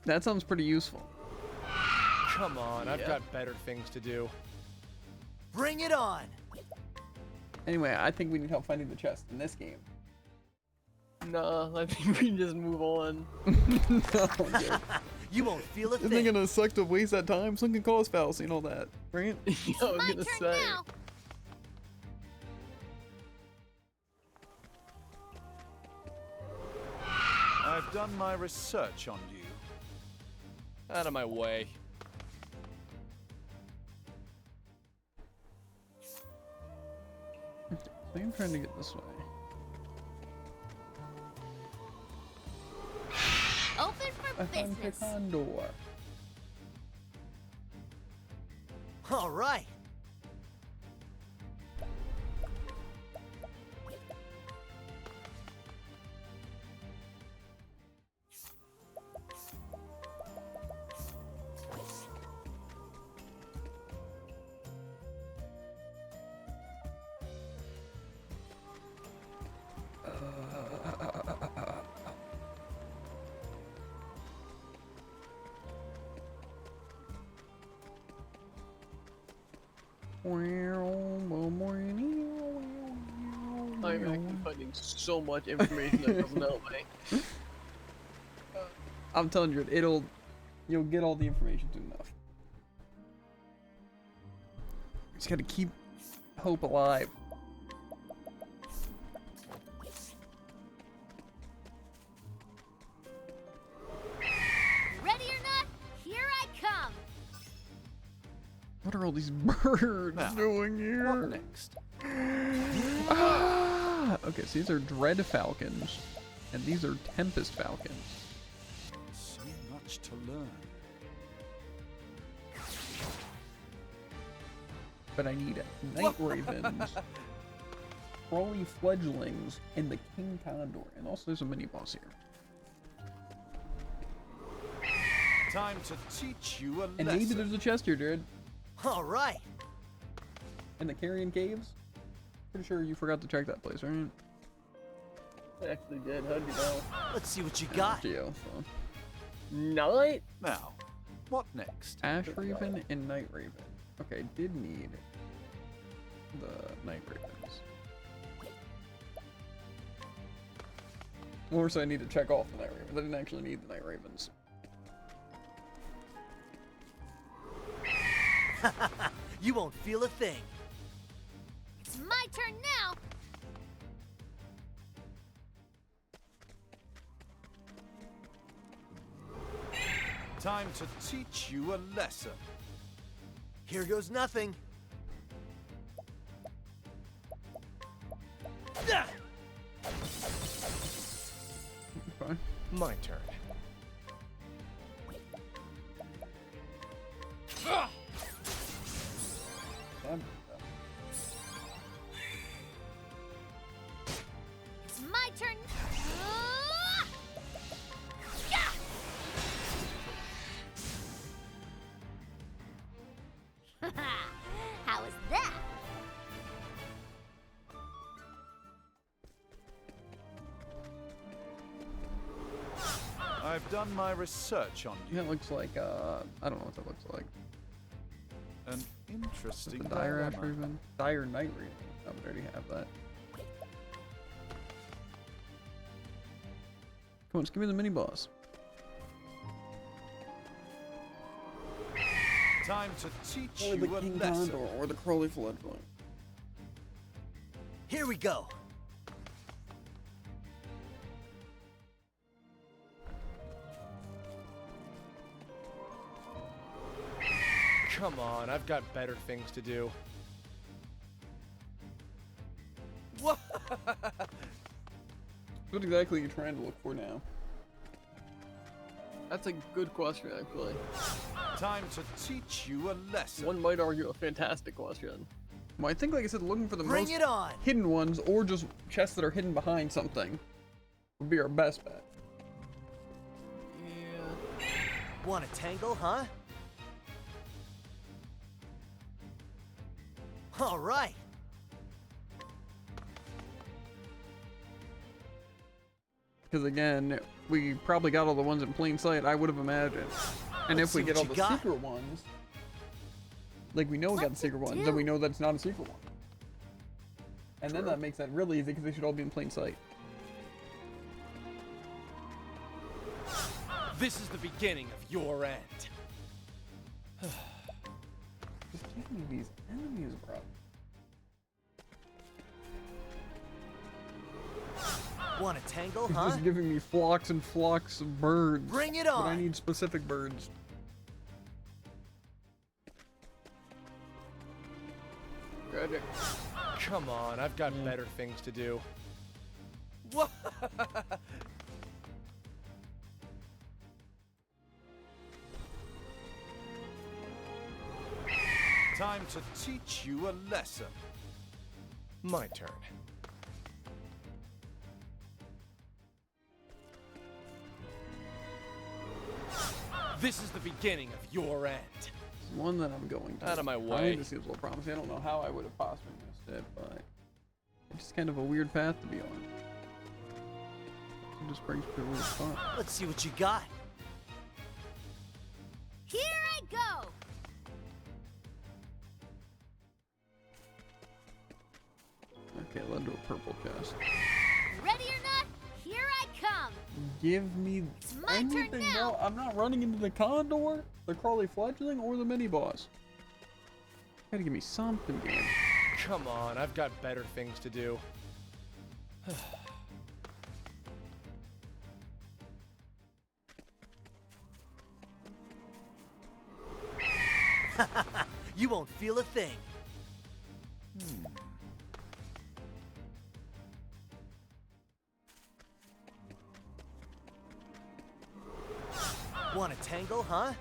That sounds pretty useful. Come on, I've Yeah. got better things to do. Bring it on. Anyway, I think we need help finding the chest in this game. Nah, I think we can just move on. You won't feel a Isn't it thing. gonna suck to waste that time? Someone can call us fallacy and all that, right? Yeah, I was My gonna turn say. now. I've done my research on you. Out of my way. I think I'm trying to get this way. Open for I found the business. condor. All right. I'm actually finding so much information that doesn't help me. I'm telling you, you'll get all the information soon enough. Just gotta keep hope alive. Ready or not, here I come. What are all these birds Now, doing here? What next? Ah! Okay, so these are Dread Falcons, and these are Tempest Falcons. So much to learn. But I need Night Ravens, Crawly Fledglings, and the King Condor. And also there's a mini-boss here. Time to teach you a And lesson. maybe there's a chest here, Dread. All right. In the Carrion Caves? Pretty sure you forgot to check that place, right? I actually did. How'd you know? Let's see what you got. Geo, so. Night? Now, what next? Ash Raven and Night Raven. Okay, did need the Night Ravens. Or so I need to check off the Night Ravens. I didn't actually need the Night Ravens. You won't feel a thing. It's my turn now. Time to teach you a lesson. Here goes nothing. Ah! Okay. My turn. It's my turn. Yeah! How was that? I've done my research on you. That looks like, I don't know what that looks like. An Is interesting it the Dire Ash dilemma. Raven? Dire Night Raven. I would already have that. Come on, just give me the mini boss. Time to teach Or the you a king lesson. condor, or the Crowley fledgling. Here we go. Come on, I've got better things to do. What? What exactly are you trying to look for now? That's a good question, actually. Time to teach you a lesson. One might argue a fantastic question. Well, I think, like I said, looking for the Bring most it on. hidden ones, or just chests that are hidden behind something, would be our best bet. Yeah. Want a tangle, huh? All right. Because again, we probably got all the ones in plain sight, I would have imagined. And Let's if we see get what all you the got. secret ones, like we know we got the What to secret ones, do? then we know that it's not a secret one. And then that makes that really easy because they should all be in plain sight. This is the beginning of your end. Just give me these enemies, bro. Want a tangle, It's huh? just giving me flocks and flocks of birds. Bring it But I on. need specific birds. Tragic. Come on, I've got better things to do. What? Time to teach you a lesson. My turn. This is the beginning of your end. It's one that I'm going to. Out of my I way. mean, this seems a little promising. I don't know how I would have possibly missed it, but it's just kind of a weird path to be on. It just brings me a weird spot. Let's see what you got. Here I go. Okay, led to a purple chest. Ready or not, here I come. Give me It's my turn anything. now. No, I'm not running into the condor, the Crowley fledgling, or the mini boss. Gotta give me something, game. Come on, I've got better things to do. You won't feel a thing. Want a tangle, huh?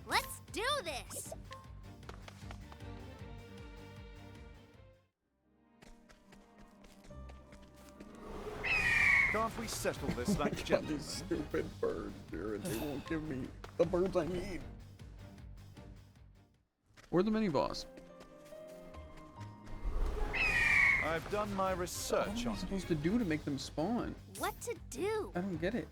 Let's do this. Can't we settle this like Got gentlemen? these stupid birds, dude. They won't give me the birds I need. Or the mini boss. I've done my What research am I on supposed to do to make them spawn? What to do? I don't get it.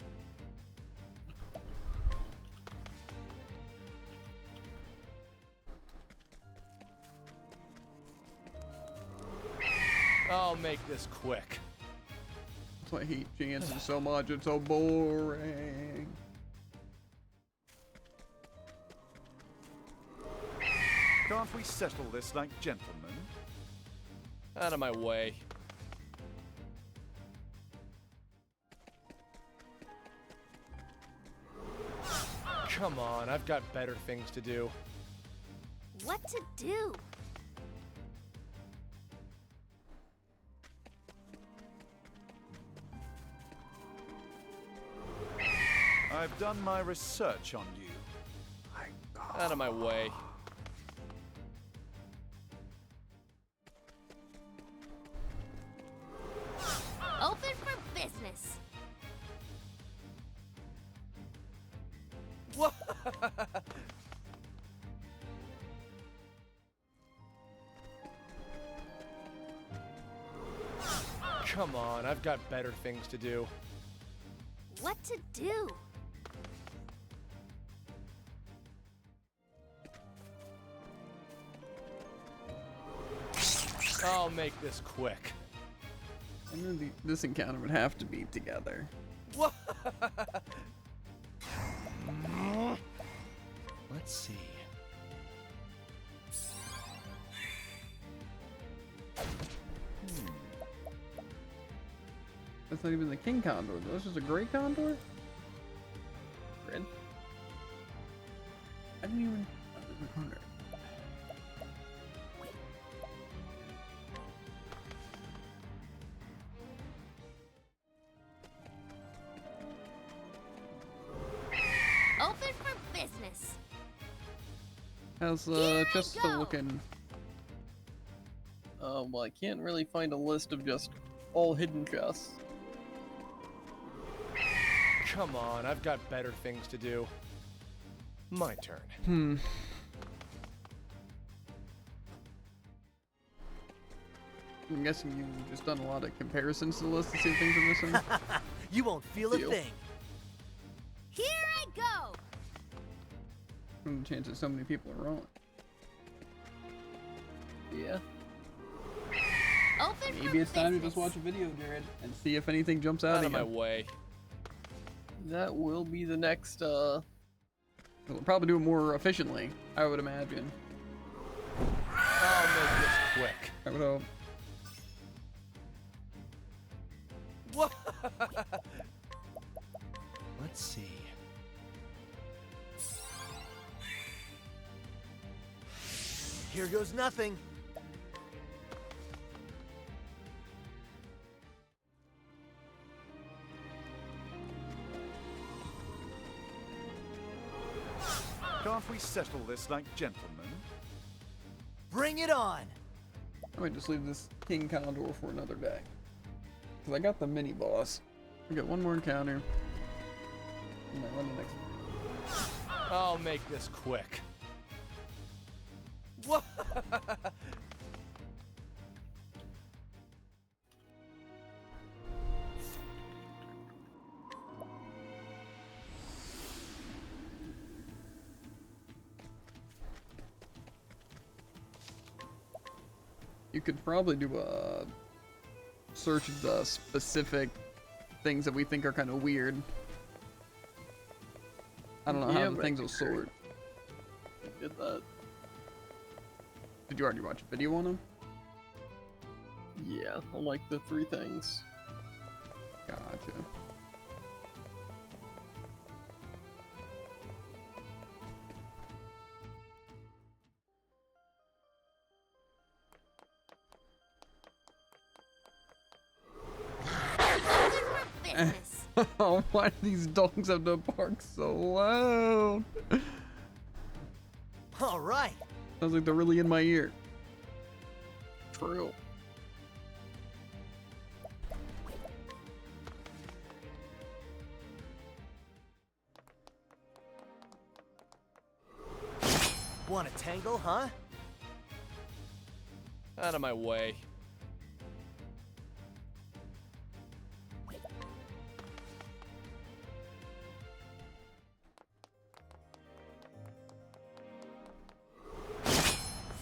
I'll make this quick. That's why I hate Jansen so much. It's so boring. Can't we settle this like gentlemen? Out of my way. Come on, I've got better things to do. What to do? I've done my research on you. Out of my way. Open for business. What? Come on, I've got better things to do. What to do? I'll make this quick. I knew this encounter would have to be together. What? Let's see. That's not even the king condor, though. That's just a gray condor? Red. I didn't even... Condor. Open for business. How's Here the I chest still go. looking? Well, I can't really find a list of just all hidden chests. Come on, I've got better things to do. My turn. I'm guessing you've just done a lot of comparisons to the list to see if things are missing. You won't feel a Deal. thing. Here I go. And the chances so many people are wrong. Yeah. Open Maybe for it's time to business. just watch a video, Jared, and see if anything jumps out Out at of you. my way. That will be the next, We'll probably do it more efficiently, I would imagine. I'll make this quick. I would hope. What? Let's see. Here goes nothing. Can't we settle this like gentlemen? Bring it on. I might just leave this king condor for another day. Because I got the mini boss. We got one more encounter. And I run the next. I'll make this quick. What? You could probably do a search of the specific things that we think are kind of weird. I don't know Yeah, how the but things will sort. Get that. Did you already watch a video on them? Yeah, I like the 3 things. Gotcha. Open for business. Oh, why do these dogs have to bark so loud? All right. Sounds like they're really in my ear. True. Want a tangle, huh? Out of my way.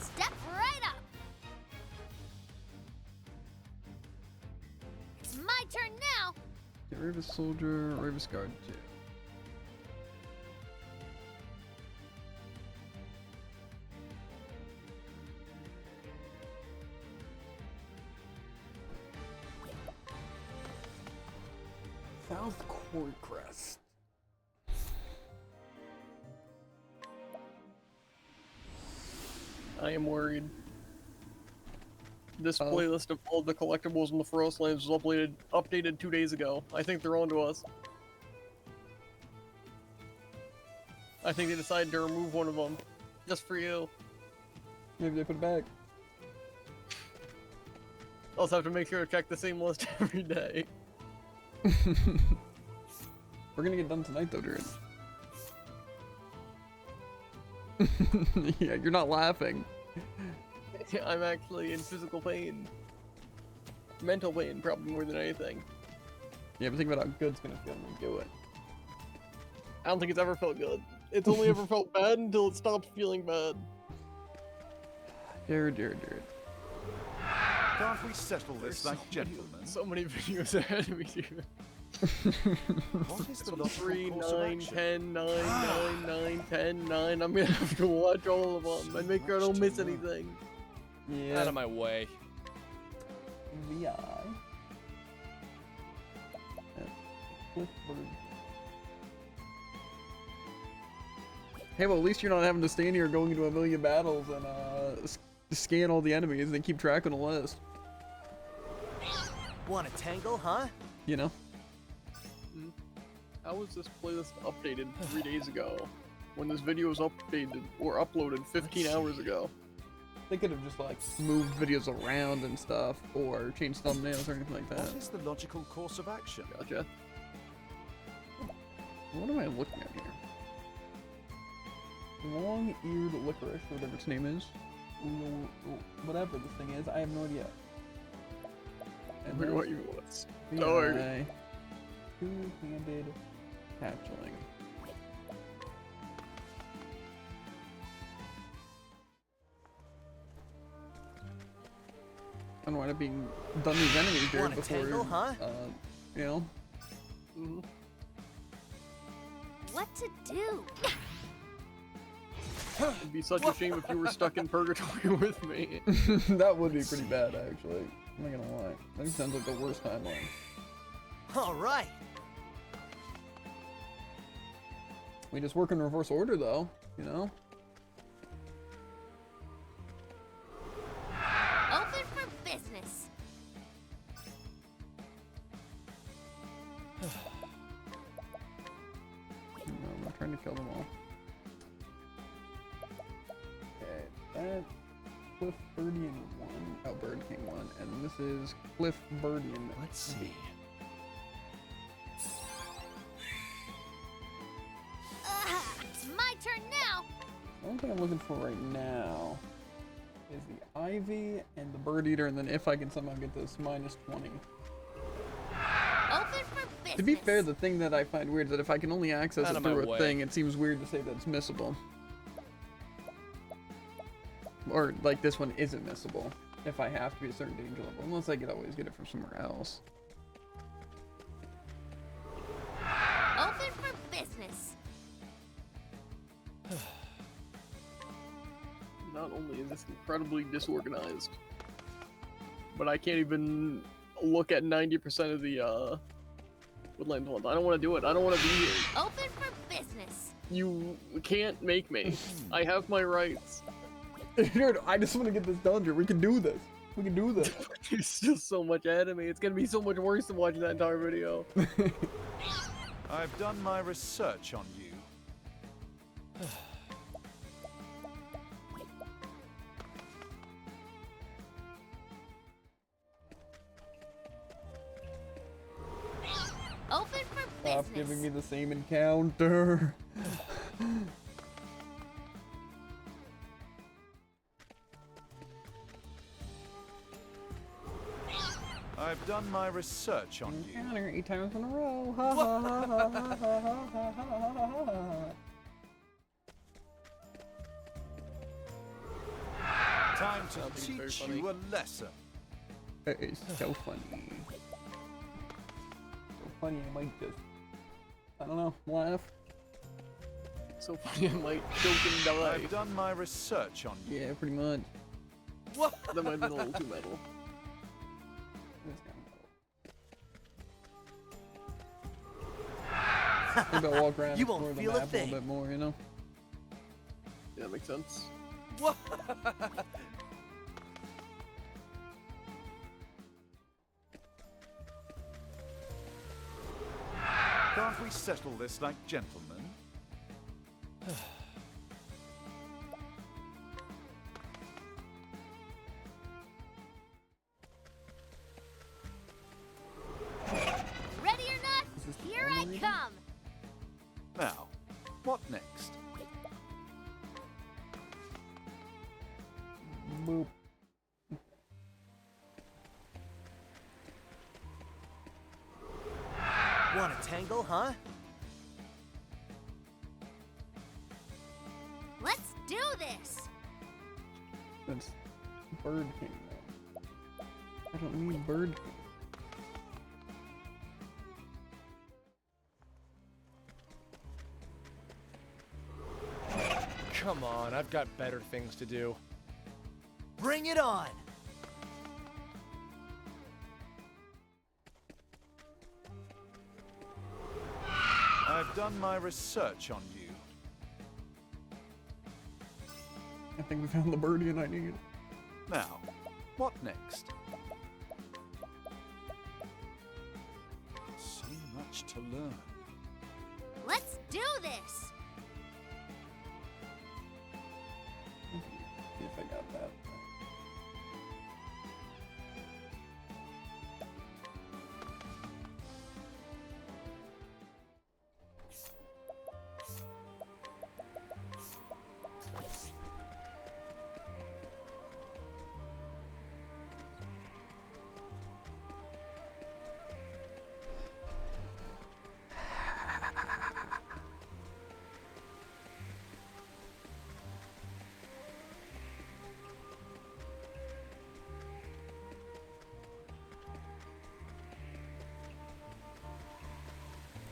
Step right up. It's my turn now. Get Ravis Soldier, Ravis Guard 2. South Cord Crest. I am worried. This Oh. playlist of all the collectibles in the Forest Lands was updated 2 days ago. I think they're on to us. I think they decided to remove one of them. Just for you. Maybe they put it back. Also have to make sure to check the same list every day. We're gonna get done tonight though, Jared. Yeah, you're not laughing. I'm actually in physical pain. Mental pain, probably more than anything. Yeah, but think about how good it's gonna feel when we do it. I don't think it's ever felt good. It's only ever felt bad until it stopped feeling bad. Jared. Can't we settle this like gentlemen? So many videos ahead of me, dude. What is the logical 3, course of 9, action? 10, 9, 9, 9, 10, 9. I'm gonna have to watch all of them and make sure I don't miss anything. Yeah. Out of my way. VI. Clifford. Hey, well, at least you're not having to stand here going into a million battles and scan all the enemies and keep track on the list. Want a tangle, huh? You know? How was this playlist updated 3 days ago? When this video was updated or uploaded 15 hours ago? They could have just like moved videos around and stuff, or changed thumbnails or anything like that. What is the logical course of action? Gotcha. What am I looking at here? Long-eared licorice, or whatever its name is. Whatever this thing is, I have no idea. And Look at then what you was. VI, two-handed hatchling. I don't know why not being done these enemies here Want a before, tangle, huh? you know? What to do? It'd be such a shame if you were stuck in purgatory with me. That would be pretty bad, actually. I'm not gonna lie. That sounds like the worst timeline. All right. We just work in reverse order, though, you know? Open for business. No, I'm not trying to kill them all. Okay, that's Cliff Birdian 1. Oh, Bird King 1. And this is Cliff Birdian. Let's see. It's my turn now. The only thing I'm looking for right now is the Ivy and the Bird Eater, and then if I can somehow get this minus 20. Open for business. To be fair, the thing that I find weird is that if I can only access Out it of my through a way. thing, it seems weird to say that it's missable. Or, like, this one isn't missable if I have to be a certain danger level, unless I could always get it from somewhere else. Open for business. Not only is this incredibly disorganized, but I can't even look at 90% of the woodland ones. I don't want to do it. I don't want to be here. Open for business. You can't make me. I have my rights. Dude, I just want to get this done, dude. We can do this. We can do this. There's still so much ahead of me. It's gonna be so much worse than watching that entire video. I've done my research on you. Open for Stop business. giving me the same encounter. I've done my research on you. Encounter 8 times in a row. Ha ha ha ha ha ha ha ha ha ha. Time to Sounds very teach funny. you a lesson. That is so funny. So funny, I might just, I don't know, laugh. So funny, I might choke and die. I've done my research on you. Yeah, pretty much. That might have been a little too metal. Maybe I'll walk around You and won't explore the feel a map a thing. little bit more, you know? Yeah, that makes sense. Can't we settle this like gentlemen? Ready or not, here I come. Now, what next? Boop. Want a tangle, huh? Let's do this. That's Bird King, though. I don't need Bird King. Come on, I've got better things to do. Bring it on! I've done my research on you. I think we found the Birdian I need. Now, what next? So much to learn. Let's do this! See if I got that.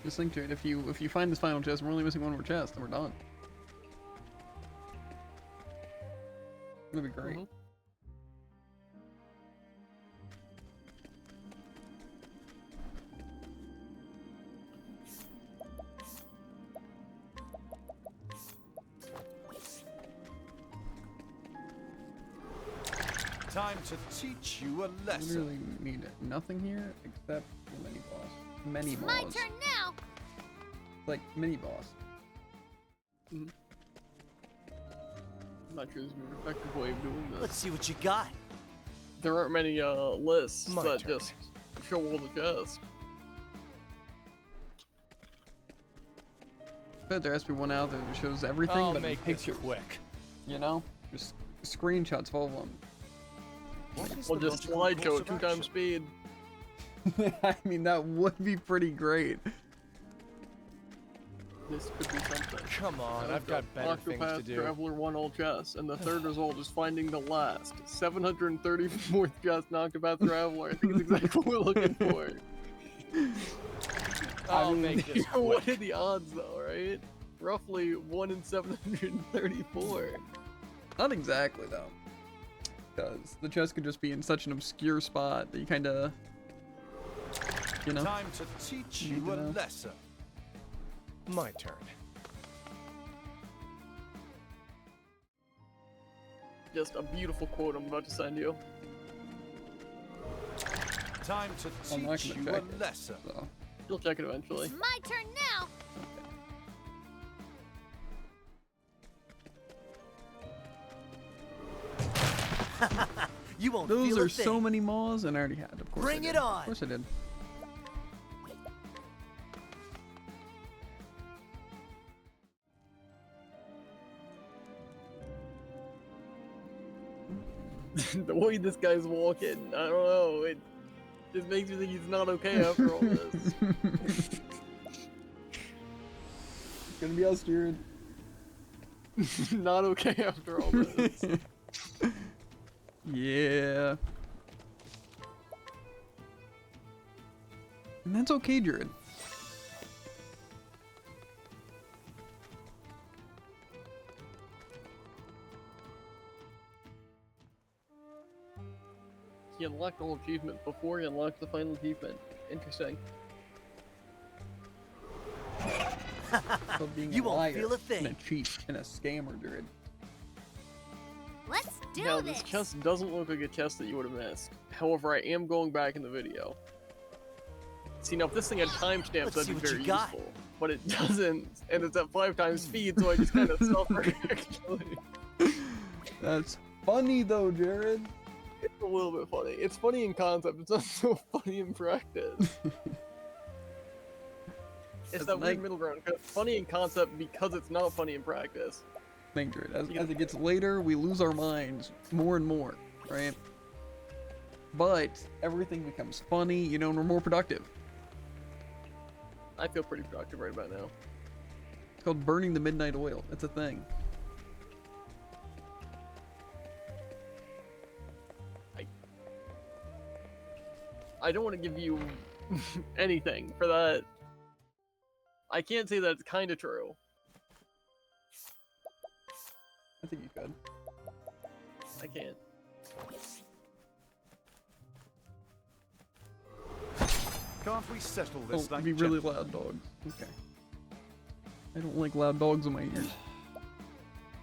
Just think, Jared, if you find this final chest, we're only missing one more chest, and we're done. That'd be great. Time to teach you a lesson. Literally need nothing here except the mini boss. Mini boss. My turn now! Like mini boss. I'm not sure there's an effective way of doing Let's this. see what you got. There aren't many lists My that turn. just show all the chests. I bet there has to be one out there that shows everything, I'll but make in this pictures. quick. You know? Just screenshots of all of What is We'll the just logical slideshow course at of 2 times action? speed. them. I mean, that would be pretty great. This could be something. Come on, I've got better things to Octopath do. Traveler 1 all chests, and the third result is finding the last 734th chest in Octopath Traveler. I think it's exactly what we're looking for. I'll make this What are quick. the odds, though, right? Roughly 1 in 734. Not exactly, though. Because the chest could just be in such an obscure spot that you kind of, you know? Time to teach Need you to a know. lesson. My turn. Just a beautiful quote I'm about to send you. Time to I'm not teach gonna you a check it. lesson. So. You'll check it eventually. It's my turn now! You won't Those feel a are thing. so many maws, and I already had. Of course. Bring I it did. on. Of course I did. The way this guy's walking, I don't know. It just makes me think he's not okay after all this. It's gonna be us, Jared. Not okay after all this. Yeah. And that's okay, Jared. He unlocked all achievements before he unlocked the final achievement. Interesting. So being You a won't liar feel a thing. and a cheat and a scammer, Jared. Let's do Now, this! this chest doesn't look like a chest that you would have missed. However, I am going back in the video. See, now if this thing had timestamps, Let's that'd see be what you very got. useful. But it doesn't, and it's at 5 times speed, so I just kind of suffer, actually. That's funny though, Jared. It's a little bit funny. It's funny in concept, it's not so funny in practice. It's that weird middle ground. Funny in concept because it's not funny in practice. Thing, Jared. As it gets later, we lose our minds more and more, right? But everything becomes funny, you know, and we're more productive. I feel pretty productive right about now. It's called burning the midnight oil. It's a thing. I don't want to give you anything for that. I can't say that it's kind of true. think you could. I can't. Can't we settle this Oh, like be really gentlemen? loud dogs. Okay. I don't like loud dogs in my ears. I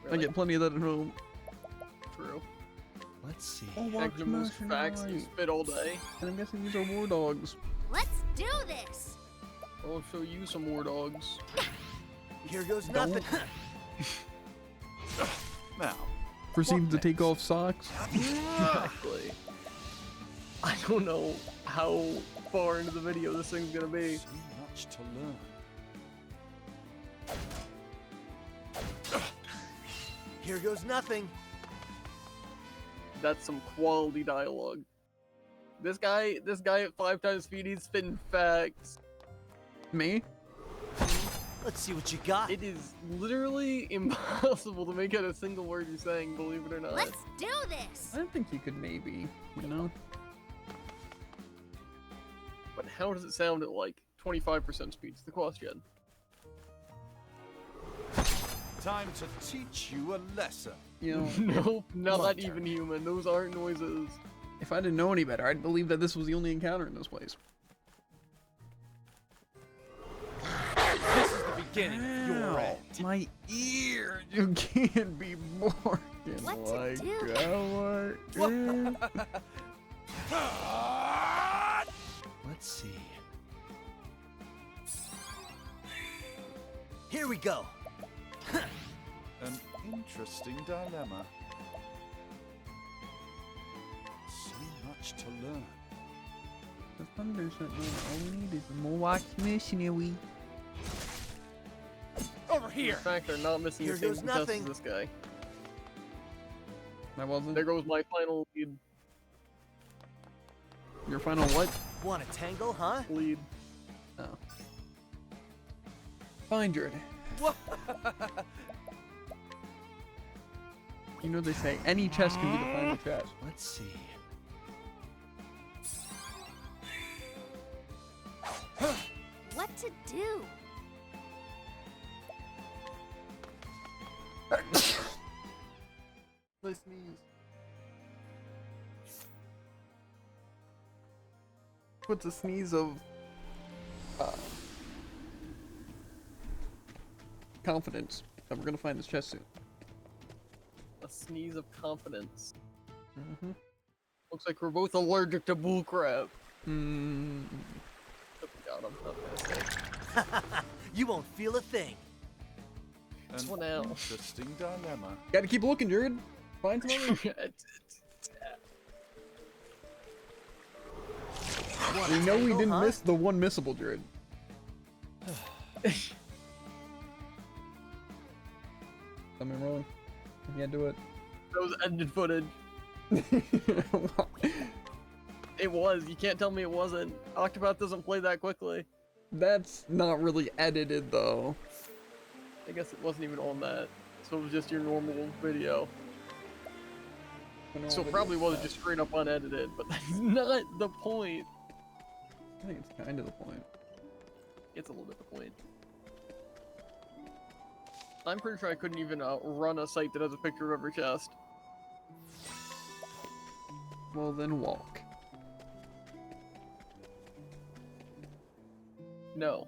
Really? get plenty of that at home. True. Let's see. Oh, Magnum's facts you spit all day. And I'm guessing these are war dogs. Let's do this. I'll show you some more dogs. Here goes nothing. Now, Proceed to What take next? off socks. Exactly. I don't know how far into the video this thing's gonna be. so much to learn. Here goes nothing. That's some quality dialogue. This guy at 5 times speed, he's spitting facts. Me? Let's see what you got. It is literally impossible to make out a single word you're saying, believe it or not. Let's do this. I think you could maybe, you know? But how does it sound at like 25% speed? It's the question. Time to teach you a lesson. You know, Nope, not My that even turn. human. Those aren't noises. if I didn't know any better, I'd believe that this was the only encounter in this place. This is the beginning of your Ow, end. my ear! You can't be barking What to like do? that. Let's see. Here we go. An interesting dilemma. So much to learn. The thunder shut down. All we need is more watch missionary. Over In here. fact, they're not missing Here the same goes success as nothing. this guy. That wasn't There goes my final lead. your final what? Want a tangle, huh? Lead. Oh. Fine, Jared. You know they say any chess can be the final chess. Let's see. What to do? My sneeze. What's a sneeze of confidence that we're gonna find this chest soon. A sneeze of confidence. Mm-hmm. Looks like we're both allergic to bullcrap. Mm. Oh God, I'm not gonna say. You won't feel a thing. An one out. interesting dilemma. Gotta keep looking, Jared. Find some other. Want We a know we tangle, didn't huh? miss the one missable, Jared. Something wrong. You can't do it. That was edited footage. It was. You can't tell me it wasn't. Octopath doesn't play that quickly. That's not really edited though. I guess it wasn't even on that. So it was just your normal video. So it probably was just straight up unedited, but that's not the point. I think it's kind of the point. It's a little bit the point. I'm pretty sure I couldn't even run a site that has a picture of every chest. Well, then walk. No.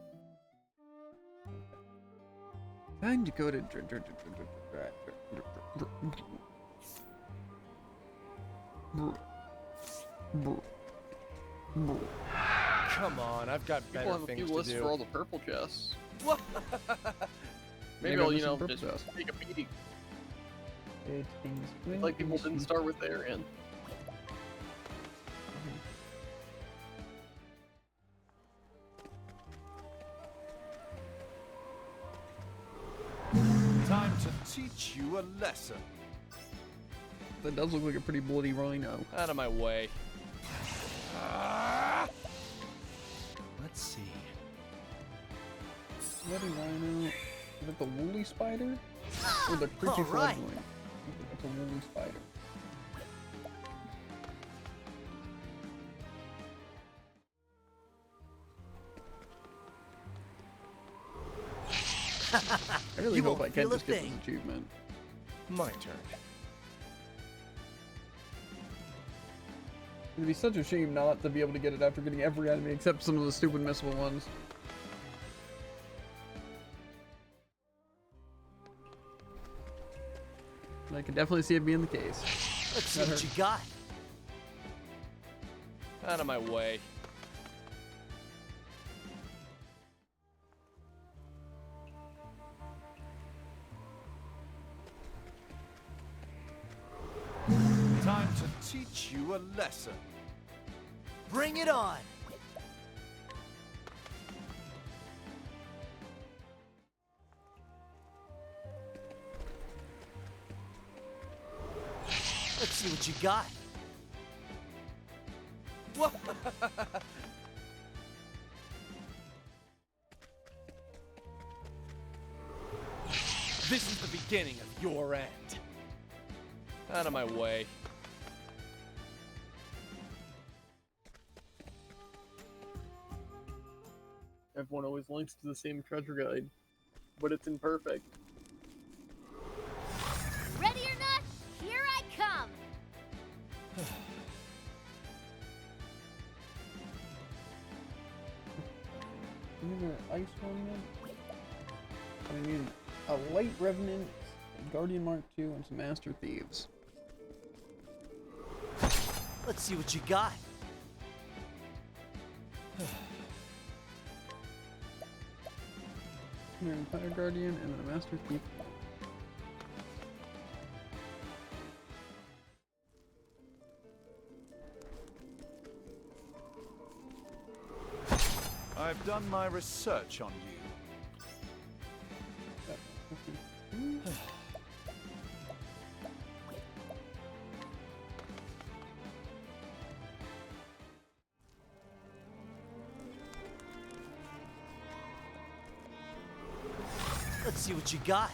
Time to go to. Come on, I've got People better have a few things to lists do. for all the purple chests. What? Maybe Maybe I'll, I'm you know, missing just purple chests. take a peek. Like people didn't start with their end. Time to teach you a lesson. That does look like a pretty bloody rhino. Out of my way. Let's see. Bloody rhino. Is that the woolly spider? Or the creature Alright. fledgling? I think that's a woolly spider. I really You hope won't I can feel a just get this thing. achievement. My turn. It'd be such a shame not to be able to get it after getting every enemy except some of the stupid missile ones. I could definitely see it being the case. Let's see That what hurt. you got. Out of my way. Time to teach you a lesson. Bring it on. Let's see what you got. What? This is the beginning of your end. Out of my way. Everyone always links to the same treasure guide, but it's imperfect. Ready or not, here I come. Another ice one yet? I need a light revenant, a guardian mark 2, and some master thieves. Let's see what you got. An Empire Guardian and then a Master Thief. I've done my research on you. Let's see what you got.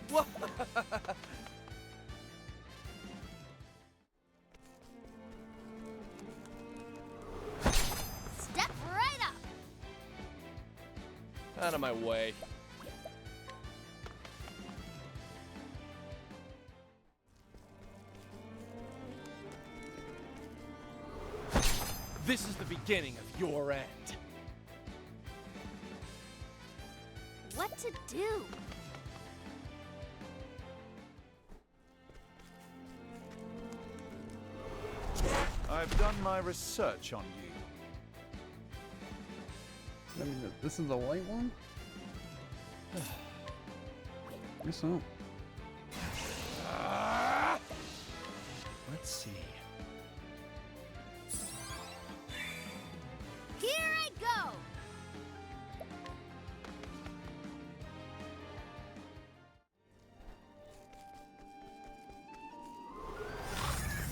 What? Step right up. Out of my way. This is the beginning of your end. What to do? I've done my research on you. I mean, this is the white one? Guess so. Let's see. Here I go.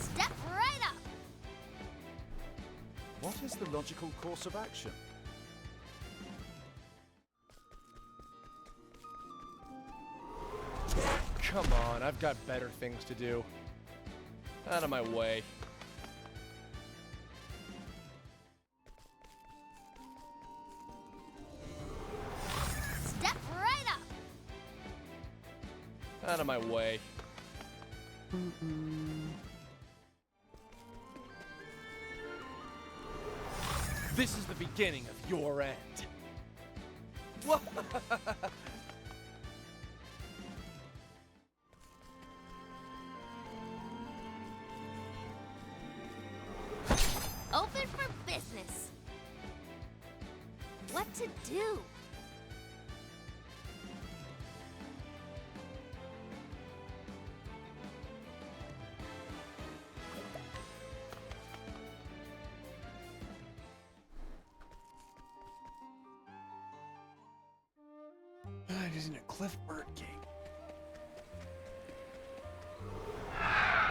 Step right up. What is the logical course of action? Come on, I've got better things to do. Out of my way. Step right up. Out of my way. This is the beginning of your end. What? Open for business. What to do? I just need a Cliff Bird cake.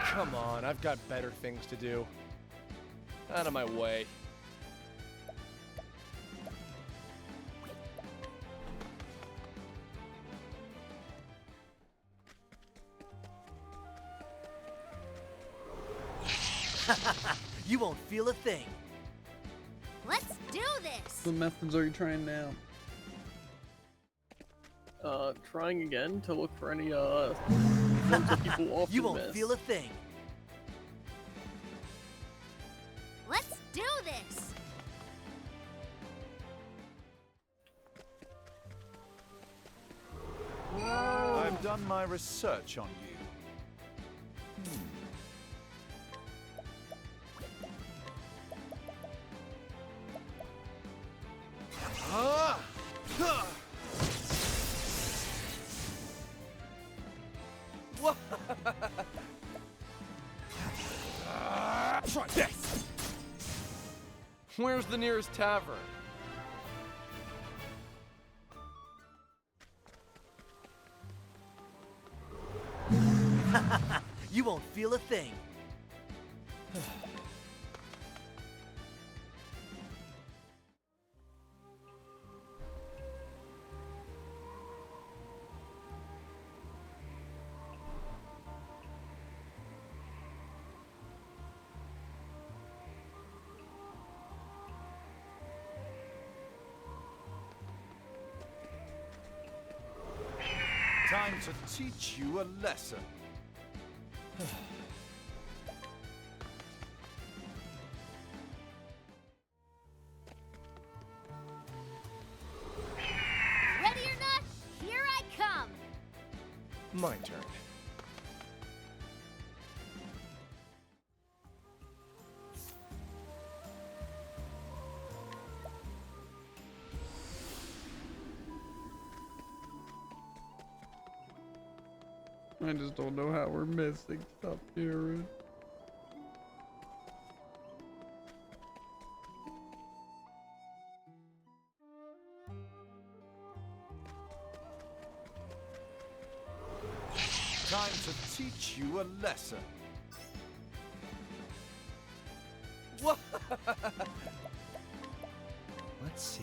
Come on, I've got better things to do. Out of my way. You won't feel a thing. Let's do this. What methods are you trying now? trying again to look for any ones that people often You won't miss. feel a thing. Let's do this! I've done my research on you. Try this! Where's the nearest tavern? You won't feel a thing. Time to teach you a lesson. Ready or not, here I come! My turn. I just don't know how we're missing stuff here. Time to teach you a lesson. Let's see.